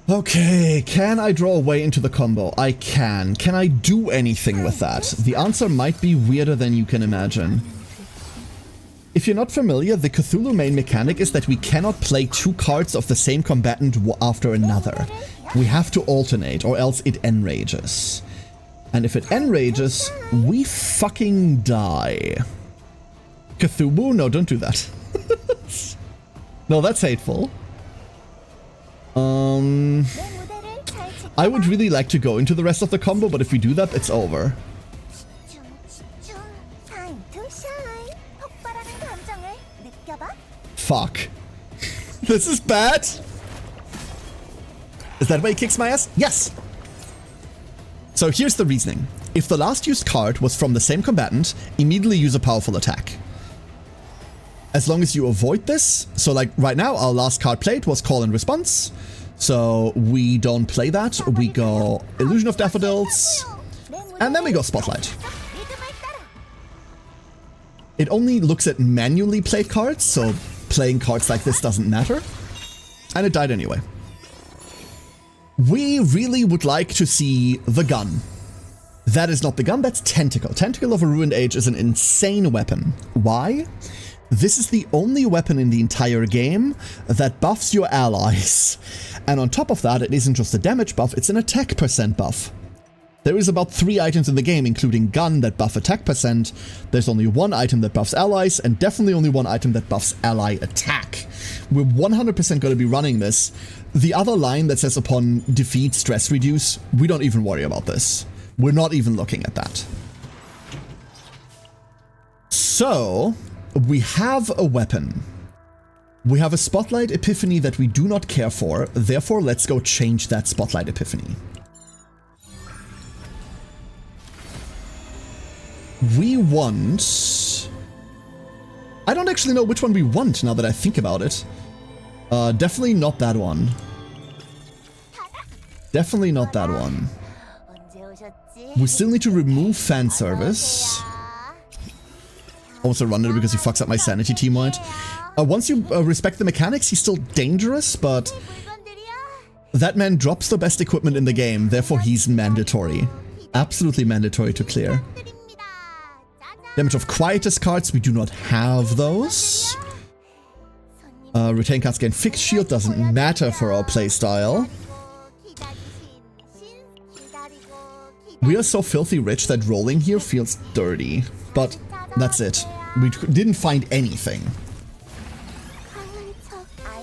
Okay, can I draw a way into the combo? I can. Can I do anything with that? The answer might be weirder than you can imagine. If you're not familiar, the Cthulhu main mechanic is that we cannot play 2 cards of the same combatant after another. We have to alternate, or else it enrages. And if it enrages, we fucking die. Cthulhu? No, don't do that. No, that's hateful. 내 무대를 잘 지켜봐. I would really like to go into the rest of the combo, but if we do that, it's over. 집중, 집중. Time to shine. 폭발하는 감정을 느껴봐. Fuck. This is bad. Is that why he kicks my ass? Yes. So here's the reasoning. If the last used card was from the same combatant, immediately use a powerful attack. As long as you avoid this, so like right now, our last card played was Call and Response. So we don't play that. We go Illusion of Daffodils, and then we go Spotlight. 리듬을 따라. It only looks at manually played cards, so playing cards like this doesn't matter. And it died anyway. We really would like to see the gun. That is not the gun, that's Tentacle. Tentacle of a Ruined Age is an insane weapon. Why? This is the only weapon in the entire game that buffs your allies. And on top of that, it isn't just a damage buff, it's an attack percent buff. There is about 3 items in the game, including gun, that buff attack percent. There's only 1 item that buffs allies, and definitely only 1 item that buffs ally attack. We're 100% going to be running this. The other line that says upon defeat, stress reduce, we don't even worry about this. We're not even looking at that. So, we have a weapon. We have a Spotlight Epiphany that we do not care for, therefore let's go change that Spotlight Epiphany. We want... I don't actually know which one we want now that I think about it. Definitely not that one. Definitely not that one. 언제 오셨지? We still need to remove fan service. Also run it because he fucks up my sanity team-wide. Once you respect the mechanics, he's still dangerous, but 물건들이야. that man drops the best equipment in the game, therefore he's mandatory. Absolutely mandatory to clear. 드립니다. 짜잔. Damage of Quietus cards, we do not have those. Retain cards gain fixed shield, doesn't matter for our playstyle. We are so filthy rich that rolling here feels dirty. But that's it. We didn't find anything.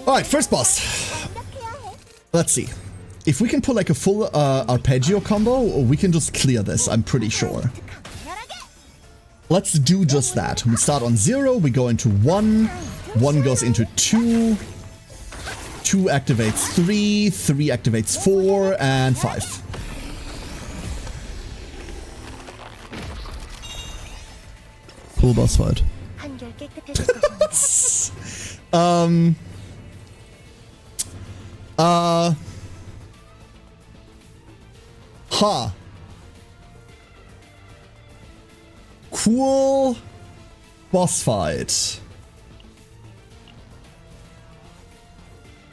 Alright, first boss. Let's see. If we can pull like a full arpeggio combo, we can just clear this, I'm pretty sure. Let's do just that. We start on 0, we go into 1, 1 goes into 2, 2 activates 3, 3 activates 4, and 5. Full boss fight. 한결 깨끗해질 것입니다. Cool boss fight.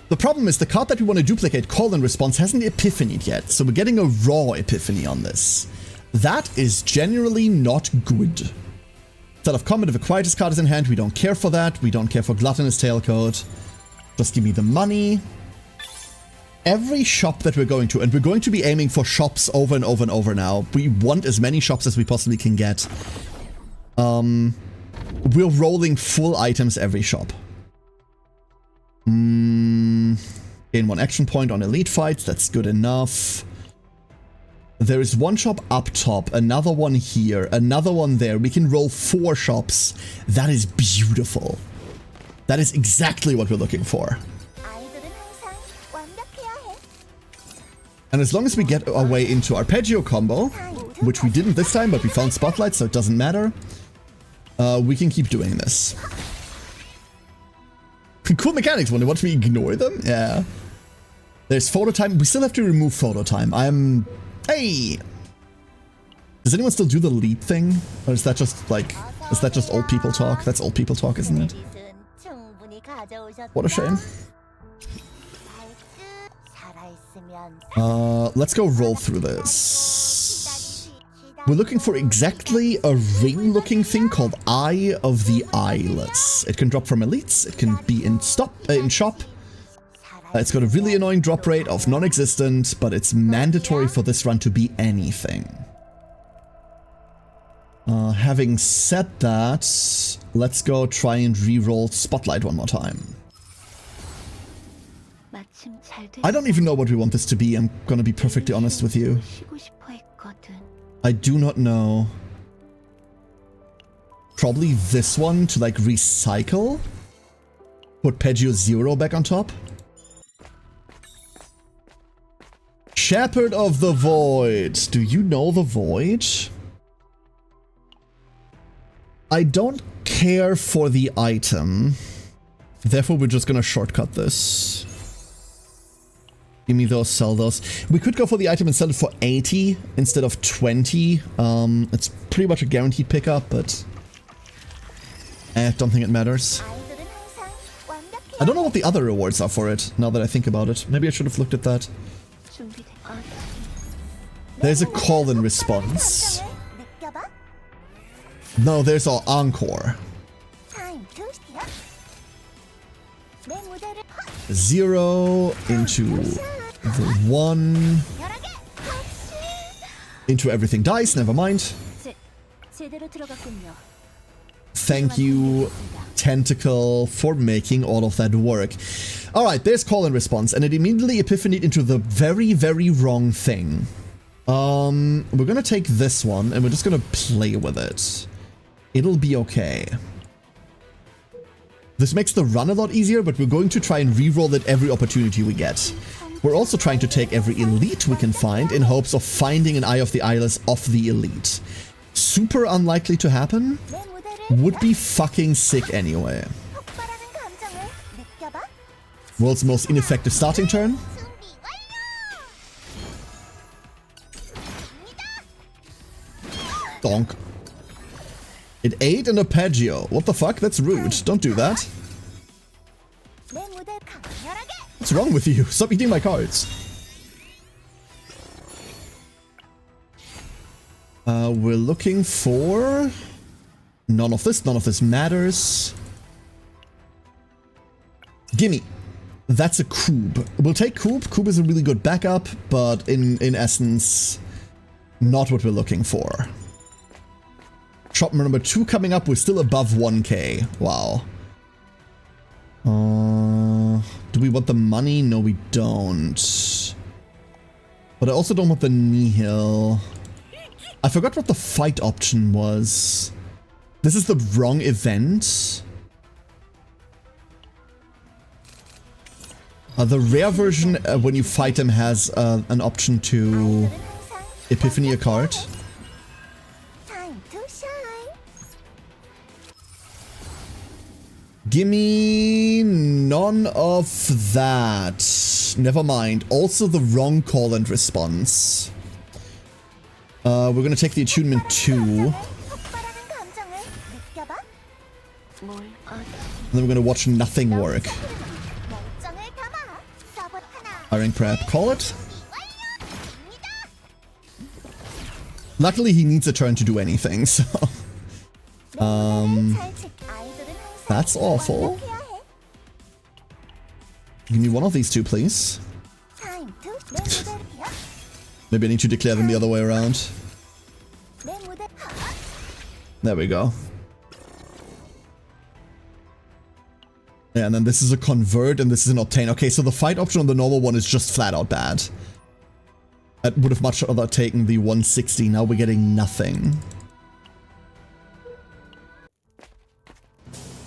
The problem is the card that we want to duplicate, Call and Response, hasn't epiphanied yet, so we're getting a raw epiphany on this. That is generally not good. Instead of combat, if a Quietus card is in hand, we don't care for that. We don't care for Gluttonous Tailcoat. Just give me the money. Every shop that we're going to, and we're going to be aiming for shops over and over and over now. We want as many shops as we possibly can get. We're rolling full items every shop. Gain 1 action point on elite fights, that's good enough. There is 1 shop up top, another one here, another one there. We can roll 4 shops. That is beautiful. That is exactly what we're looking for. 아이들은 항상 완벽해야 해. And as long as we get our way into Arpeggio combo, which we didn't this time, but we found Spotlight, so it doesn't matter, we can keep doing this. Cool mechanics, wonder what we ignore them? Yeah. There's photo time. We still have to remove photo time. Hey! Does anyone still do the lead thing? Or is that just like... Is that just old people talk? That's old people talk, isn't it? 충분히 가져오셨다. What a shame. 살아있으면 Let's go roll through this. We're looking for exactly a ring-looking thing called Eye of the Eyeless. It can drop from elites, it can be in shop. It's got a really annoying drop rate of non-existent, but it's mandatory for this run to be anything. Having said that, let's go try and re-roll Spotlight one more time. 마침 잘 I don't even know what we want this to be, I'm gonna be perfectly honest with you. 쉬고 싶어 했거든. I do not know. Probably this one to like recycle? Put Peggio 0 back on top? Shepherd of the Void. Do you know the Void? I don't care for the item. Therefore, we're just gonna shortcut this. Give me those, sell those. We could go for the item and sell it for 80 instead of 20. It's pretty much a guaranteed pickup, but I don't think it matters. 아이돌은 항상 완벽해야 I don't know what the other rewards are for it, now that I think about it. Maybe I should have looked at that. 준비돼. There's a call and response. 감정을 느껴봐. No, there's our encore. Time to steal. 내 무대를 0 into the 1 열하게 혹시 into everything dice, never mind. 제대로 들어갔군요. Thank you, Tentacle, for making all of that work. Alright, there's call and response, and it immediately epiphanied into the very, very wrong thing. We're gonna take this one, and we're just gonna play with it. It'll be okay. This makes the run a lot easier, but we're going to try and reroll it every opportunity we get. We're also trying to take every elite we can find in hopes of finding an Eye of the Eyeless of the elite. Super unlikely to happen. 내 무대를 Would be fucking sick anyway. 폭발하는 감정을 느껴봐. World's most ineffective starting turn. 준비 완료. Donk. It ate an arpeggio. What the fuck? That's rude. Don't do that. 내 무대 강렬하게. What's wrong with you? Stop eating my cards. We're looking for... None of this. None of this matters. Gimme. That's a Koob. We'll take Koob. Koob is a really good backup, but in essence, not what we're looking for. Shop number 2 coming up. We're still above 1k. Wow. Do we want the money? No, we don't. But I also don't want the Nihil. I forgot what the fight option was. This is the wrong event. The rare version, when you fight him, has an option to 아이돌은 항상 epiphany a card. time to shine. Gimme none of that. Never mind. Also the wrong call and response. We're gonna take the attunement 2. And 폭발하는 감정을 느껴봐. 뭘 then we're gonna watch nothing work. 열정을 담아. 서봇 하나. Hiring prep. Call it. 완료입니다. Luckily he needs a turn to do anything, so... 내 무대를 잘 지. 아이돌은 항상 That's awful. 완벽해야 해. Give me one of these two, please. time to 내 무대를 Maybe I need to declare them the other way around. 내 무대 There we go. Yeah, and then this is a convert and this is an obtain. Okay, so the fight option on the normal one is just flat out bad. I would have much rather taken the 160. Now we're getting nothing.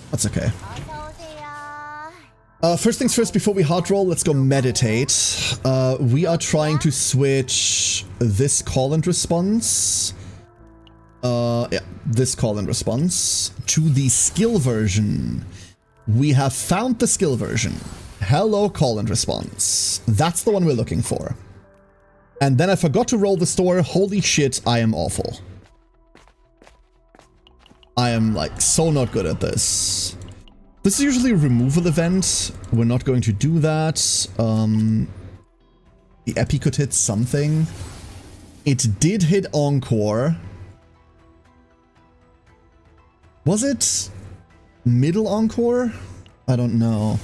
That's okay. 어서 오세요. First things first, before we hard roll, let's go meditate. We are trying to switch this call and response. Yeah, this call and response to the skill version. We have found the skill version. Hello, call and response. That's the one we're looking for. And then I forgot to roll the store. Holy shit, I am awful. I am like so not good at this. This is usually a removal event. We're not going to do that. The Epi could hit something. It did hit Encore. Was it middle Encore? I don't know.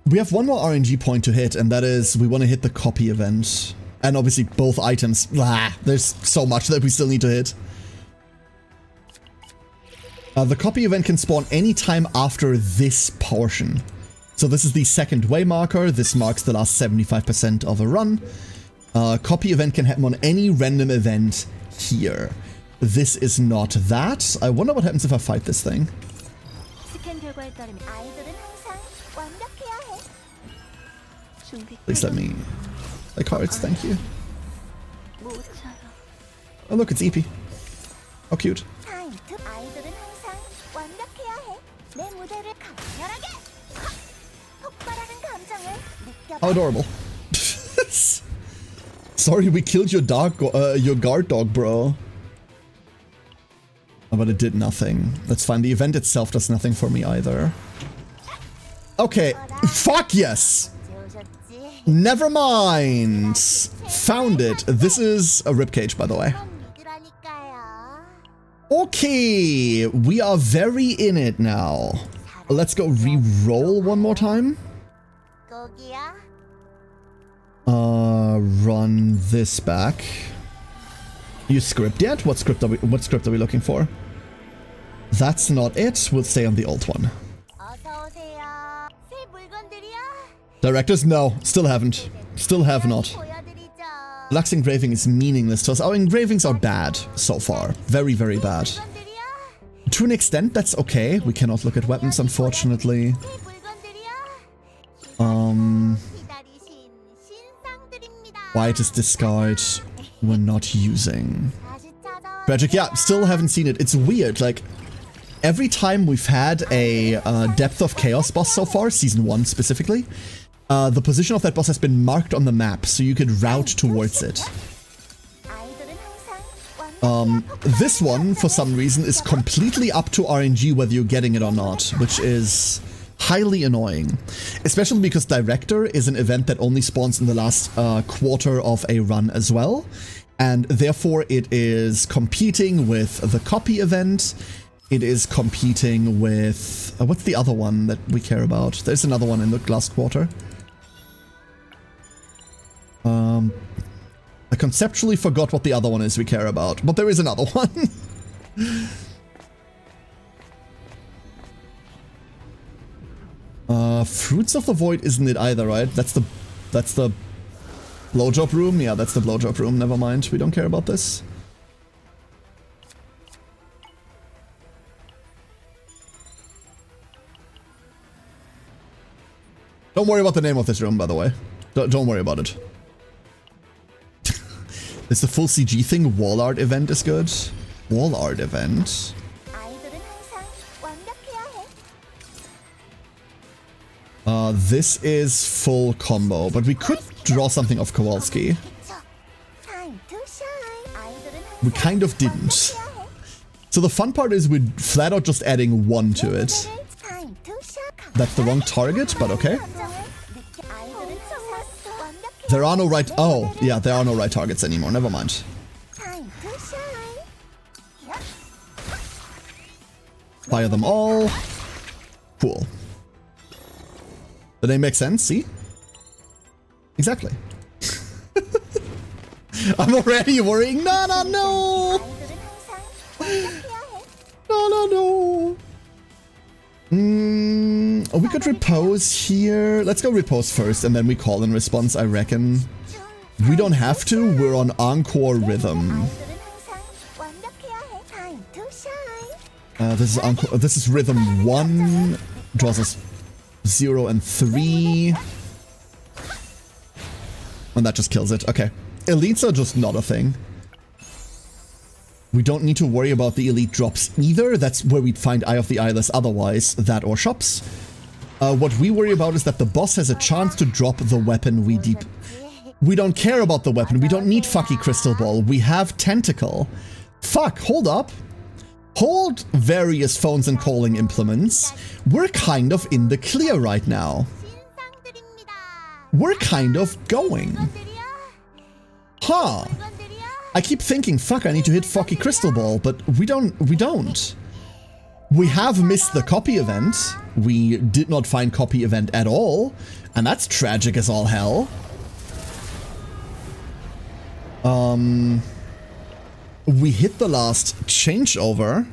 We have one more RNG point to hit, and that is we want to hit the copy event. And obviously both items. There's so much that we still need to hit. The copy event can spawn anytime after this portion. So this is the second way marker. This marks the last 75% of a run. Copy event can happen on any random event here. This is not that. I wonder what happens if I fight this thing. 스캔 결과에 따르면 아이들은 항상 완벽해야 해. 준비 Please let me play cards, thank you. 못 자요. Oh look, it's EP. How cute. 타임 투 아이들은 항상 완벽해야 해. 내 무대를 강렬하게. 하! 폭발하는 감정을 느껴봐. How adorable. Sorry, we killed your your guard dog, bro. Oh, but it did nothing. That's fine. The event itself does nothing for me either. Okay. Fuck yes! 오셨지? Never mind! Found it. This is a ribcage, by the way. 그럼 믿으라니까요. Okay, we are very in it now. Let's go re-roll one more time. 거기야? Run this back. You script yet? What script are we looking for? That's not it. We'll stay on the old one. 어서 오세요. 새 물건들이야? Directors? No, still haven't. Still have not. 보여드리죠. Lux engraving is meaningless to us. Our engravings are bad so far. Very, very bad. 물건들이야? To an extent, that's okay. We cannot look at weapons, unfortunately. 새 물건들이야? 기다리신 신상들입니다. Why does discard we're not using? 다시 찾아. Tragic, yeah, still haven't seen it. It's weird, like, every time we've had a Depth of Chaos boss so far, Season 1 specifically, the position of that boss has been marked on the map, so you could route towards it. 아이들은 항상 This one, for some reason, is completely up to RNG whether you're getting it or not, which is highly annoying. Especially because Director is an event that only spawns in the last quarter of a run as well, and therefore it is competing with the copy event. It is competing with... what's the other one that we care about? There's another one in the last quarter. I conceptually forgot what the other one is we care about, but there is another one. Fruits of the Void isn't it either, right? That's the blowjob room? Yeah, that's the blowjob room. Never mind. We don't care about this. Don't worry about the name of this room, by the way. Don't worry about it. It's the full CG thing. Wall art event is good. Wall art event. 아이들은 항상 완벽해야 해. This is full combo, but we could draw something off Kowalski. 그쵸? Time to shine. 아이들은 항상 We kind of didn't. 완벽해야 해. So the fun part is we're flat out just adding 1 to it. Time to shine. That's the wrong target, but okay. 감정을 느껴. 아이들은 항상 완벽해야 There are no 해. right... oh, yeah, there are no right targets anymore. Never mind. Time to shine. 야. Fire them all. Cool. The name makes sense, see? Exactly. I'm already worrying. No, no, no! 아이들은 항상 완벽해야 해. No, no, no! We could repose here. Let's go repose first, and then we call in response, I reckon. We don't have to. We're on Encore Rhythm. 아이들은 항상 완벽해야 해. Time to shine. This is Encore. This is Rhythm 1. Draws us 0 and 3. And that just kills it. Okay. Elites are just not a thing. We don't need to worry about the elite drops either. That's where we'd find Eye of the Eyeless otherwise. That or shops. What we worry about is that the boss has a chance to drop the weapon we deep... We don't care about the weapon. We don't need fucky Crystal Ball. We have Tentacle. Fuck, hold up. Hold various phones and calling implements. We're kind of in the clear right now. 신상들입니다. We're kind of going. 물건들이야. Huh. 물건들이야. I keep thinking, fuck, I need to hit fucky Crystal Ball, but we don't. We have missed the copy event. We did not find copy event at all, and that's tragic as all hell. We hit the last changeover.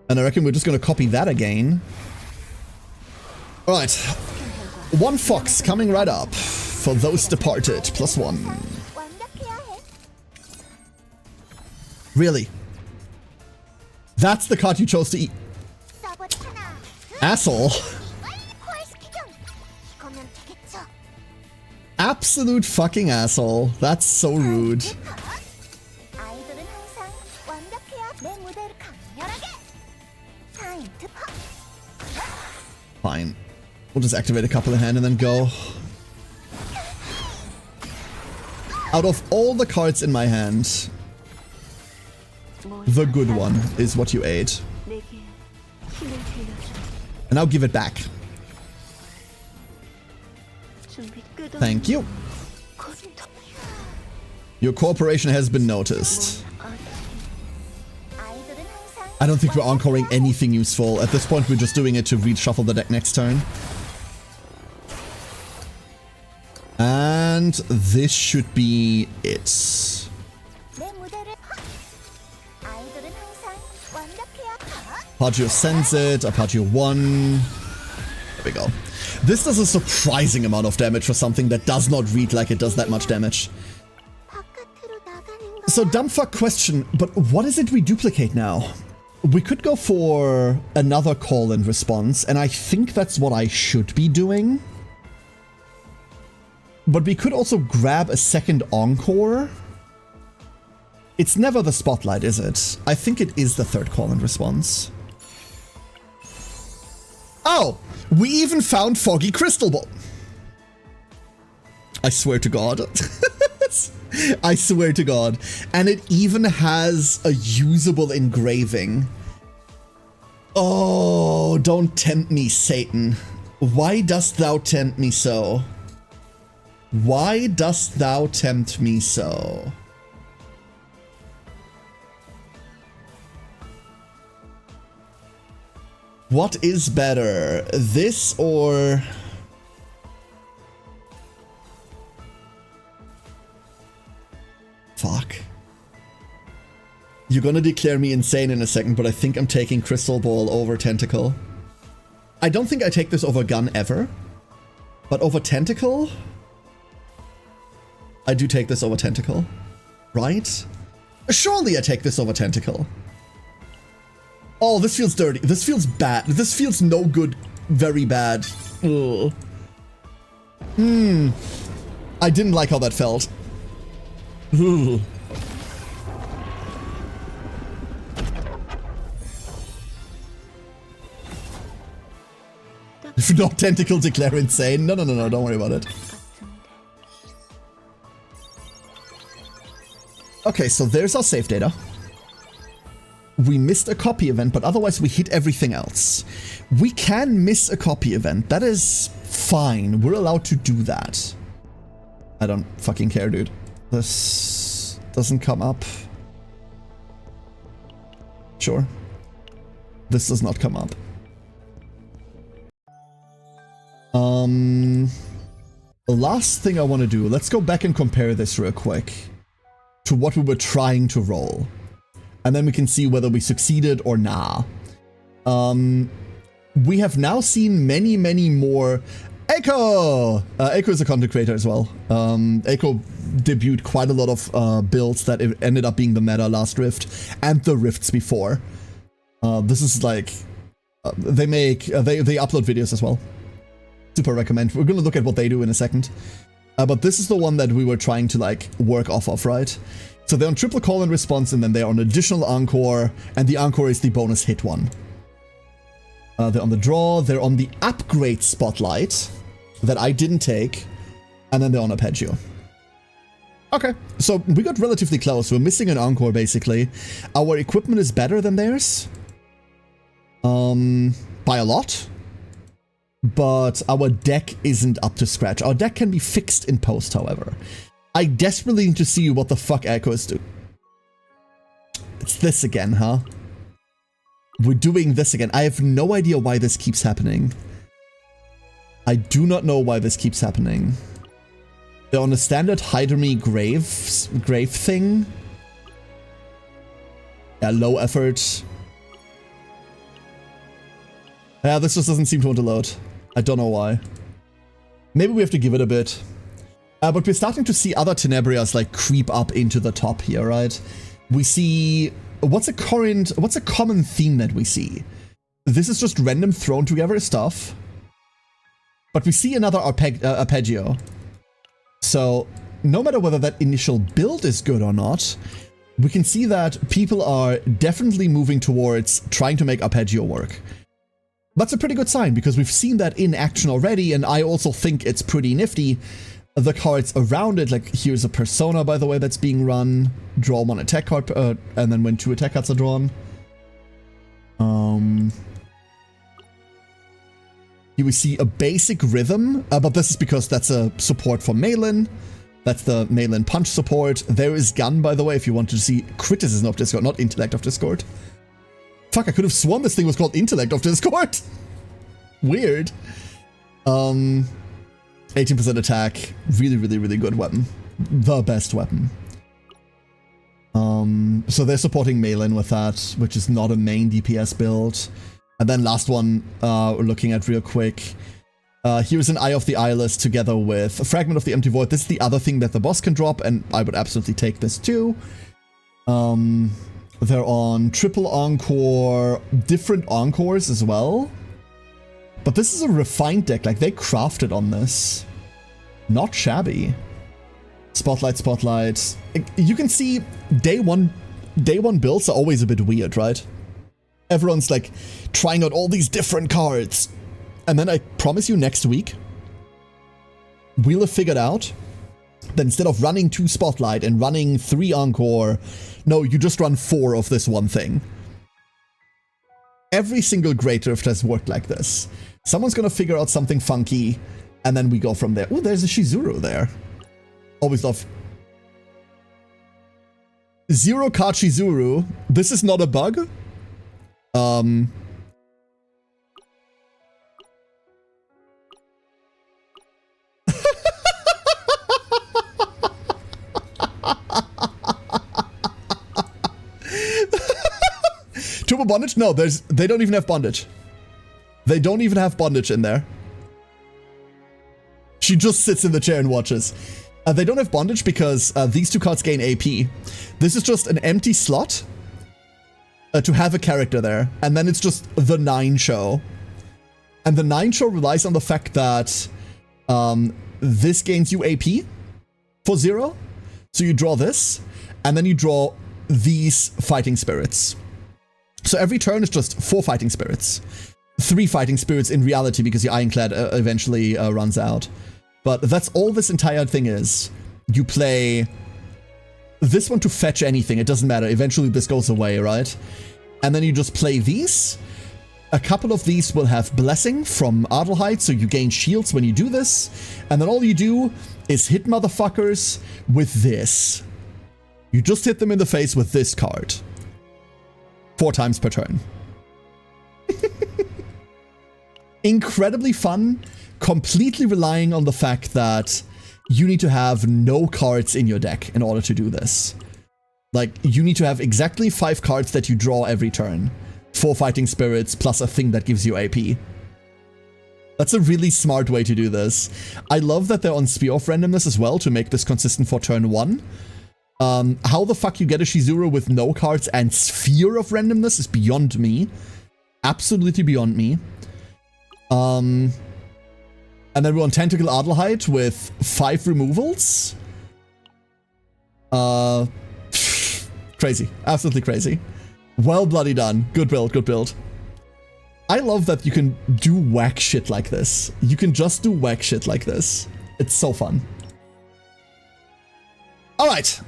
And I reckon we're just gonna copy that again. Alright. One fox coming right up. For those departed, +1. 완벽해야 해. Really? That's the card you chose to eat. 서버리 하나, 둘, Asshole. 코알스키경. 이거면 되겠죠. Absolute fucking asshole. That's so rude. 아이돌은 항상 완벽해야 내 무대를 강렬하게. 타임트 팝. Fine. We'll just activate a couple in hand and then go. Out of all the cards in my hand, the good one is what you ate. 내게 힘을 빌려줘. And now give it back. 준비 끝. Thank you. Your cooperation has been noticed. 아이돌은 항상 I don't think we're encoring anything useful. At this point, we're just doing it to reshuffle the deck next turn. And this should be it. 내 무대를 팝. 아이돌은 항상 완벽해야 팝. Arpeggio sends it. Arpeggio 1. There we go. This does a surprising amount of damage for something that does not read like it does that much damage. 바깥으로 나가는 So, dumb fuck question, but what is it we duplicate now? We could go for another call and response, and I think that's what I should be doing. But we could also grab a second encore. It's never the spotlight, is it? I think it is the third call and response. Oh! We even found Foggy Crystal Ball! I swear to God. I swear to God. And it even has a usable engraving. Oh, don't tempt me, Satan. Why dost thou tempt me so? Why dost thou tempt me so? What is better, this or... Fuck. You're gonna declare me insane in a second, but I think I'm taking Crystal Ball over Tentacle. I don't think I take this over Gun ever, but over Tentacle? I do take this over Tentacle, right? Surely I take this over Tentacle. Oh, this feels dirty. This feels bad. This feels no good, very bad. Ugh. I didn't like how that felt. Ugh. If not Tentacle, declare insane. No, don't worry about it. Okay, so there's our save data. We missed a copy event, but otherwise we hit everything else. We can miss a copy event. That is fine. We're allowed to do that. I don't fucking care, dude. This doesn't come up. Sure. This does not come up. The last thing I want to do, let's go back and compare this real quick to what we were trying to roll. And then we can see whether we succeeded or nah. We have now seen many, many more. Echo! Echo is a content creator as well. Echo debuted quite a lot of builds that ended up being the meta last Rift and the Rifts before. This is like, they upload videos as well. Super recommend. We're gonna look at what they do in a second. But this is the one that we were trying to like work off of, right? So they're on triple call and response, and then they're on additional encore, and the encore is the bonus hit one. They're on the draw, they're on the upgrade spotlight that I didn't take, and then they're on Arpeggio. Okay, so we got relatively close. We're missing an encore basically. Our equipment is better than theirs. By a lot. But our deck isn't up to scratch. Our deck can be fixed in post, however. I desperately need to see what the fuck Echo is doing. It's this again, huh? We're doing this again. I have no idea why this keeps happening. I do not know why this keeps happening. They're on a standard Hydromy grave thing. Yeah, low effort. Yeah, this just doesn't seem to want to load. I don't know why. Maybe we have to give it a bit. But we're starting to see other Tenebrias like creep up into the top here, right? We see... What's a common theme that we see? This is just random thrown together stuff. But we see another arpeggio. So, no matter whether that initial build is good or not, we can see that people are definitely moving towards trying to make arpeggio work. That's a pretty good sign, because we've seen that in action already, and I also think it's pretty nifty. The cards around it, like here's a persona, by the way, that's being run. Draw one attack card, and then when 2 attack cards are drawn. Here we see a basic rhythm, but this is because that's a support for Malin. That's the Malin punch support. There is Gun, by the way, if you wanted to see criticism of Discord, not intellect of Discord. Fuck, I could have sworn this thing was called intellect of Discord. Weird. 18% attack. Really, really, really good weapon. The best weapon. So they're supporting Malin with that, which is not a main DPS build. And then last one we're looking at real quick. Here's an Eye of the Eyeless together with a Fragment of the Empty Void. This is the other thing that the boss can drop, and I would absolutely take this too. They're on triple encore, different encores as well. But this is a refined deck, like they crafted on this. Not shabby. Spotlight, spotlight. You can see day one builds are always a bit weird, right? Everyone's like trying out all these different cards. And then I promise you next week, we'll have figured out that instead of running 2 spotlight and running 3 encore, no, you just run 4 of this one thing. Every single Great Rift has worked like this. Someone's gonna figure out something funky, and then we go from there. Oh, there's a Shizuru there. Always love. 0 card Shizuru. This is not a bug. Turbo bondage? No, they don't even have bondage. They don't even have bondage in there. She just sits in the chair and watches. They don't have bondage because these 2 cards gain AP. This is just an empty slot to have a character there. And then it's just the 9 show. And the 9 show relies on the fact that this gains you AP for 0. So you draw this, and then you draw these fighting spirits. So every turn is just 4 fighting spirits. 3 fighting spirits in reality because your Ironclad eventually runs out. But that's all this entire thing is. You play this one to fetch anything. It doesn't matter. Eventually this goes away, right? And then you just play these. A couple of these will have Blessing from Adelheid, so you gain shields when you do this. And then all you do is hit motherfuckers with this. You just hit them in the face with this card. 4 times per turn. Incredibly fun, completely relying on the fact that you need to have no cards in your deck in order to do this. Like, you need to have exactly 5 cards that you draw every turn. 4 fighting spirits plus a thing that gives you AP. That's a really smart way to do this. I love that they're on Spear of Randomness as well to make this consistent for turn 1. How the fuck you get a Shizuru with no cards and Sphere of Randomness is beyond me. Absolutely beyond me. And then we're on Tentacle Adelheid with 5 removals. Crazy. Absolutely crazy. Well bloody done. Good build, good build. I love that you can do whack shit like this. You can just do whack shit like this. It's so fun. Alright.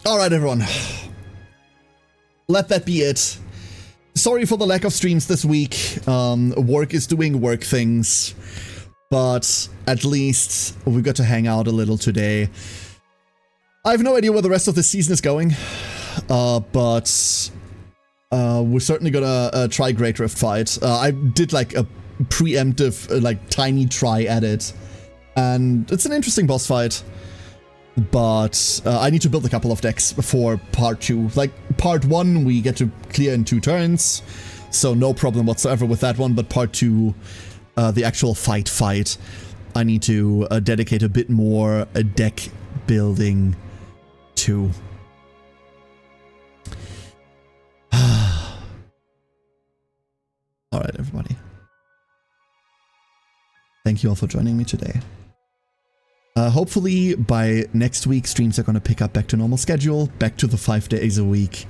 Alright, everyone. Let that be it. Sorry for the lack of streams this week. Work is doing work things. But at least we got to hang out a little today. I have no idea where the rest of the season is going. But we're certainly gonna try Great Rift Fight. I did like a preemptive, like tiny try at it. And it's an interesting boss fight. But I need to build a couple of decks for part 2. Like, part 1 we get to clear in 2 turns, so no problem whatsoever with that one, but part 2 the actual fight, I need to dedicate a bit more deck building to. Alright, everybody. Thank you all for joining me today. Hopefully by next week, streams are going to pick up back to normal schedule, back to the 5 days a week,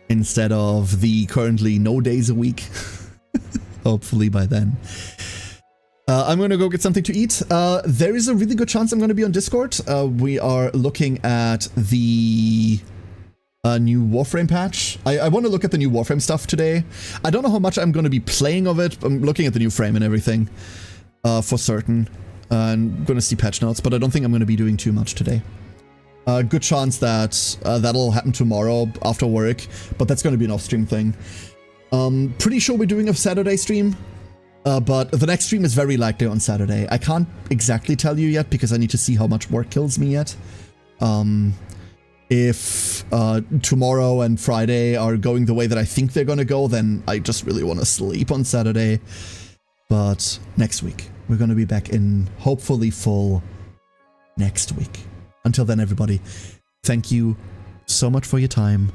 instead of the currently no days a week. Hopefully by then. I'm going to go get something to eat. There is a really good chance I'm going to be on Discord. We are looking at the new Warframe patch. I want to look at the new Warframe stuff today. I don't know how much I'm going to be playing of it. I'm looking at the new frame and everything for certain. I'm going to see patch notes, but I don't think I'm going to be doing too much today. Good chance that that'll happen tomorrow after work, but that's going to be an off-stream thing. Pretty sure we're doing a Saturday stream, but the next stream is very likely on Saturday. I can't exactly tell you yet because I need to see how much work kills me yet. If tomorrow and Friday are going the way that I think they're going to go, then I just really want to sleep on Saturday. But next week, we're going to be back in hopefully full next week. Until then, everybody, thank you so much for your time.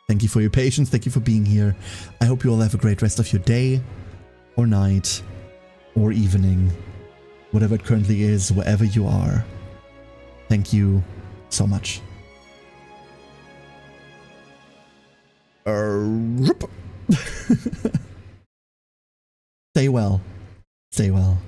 Thank you for your patience. Thank you for being here. I hope you all have a great rest of your day or night or evening, whatever it currently is, wherever you are. Thank you so much. Stay well. Stay well.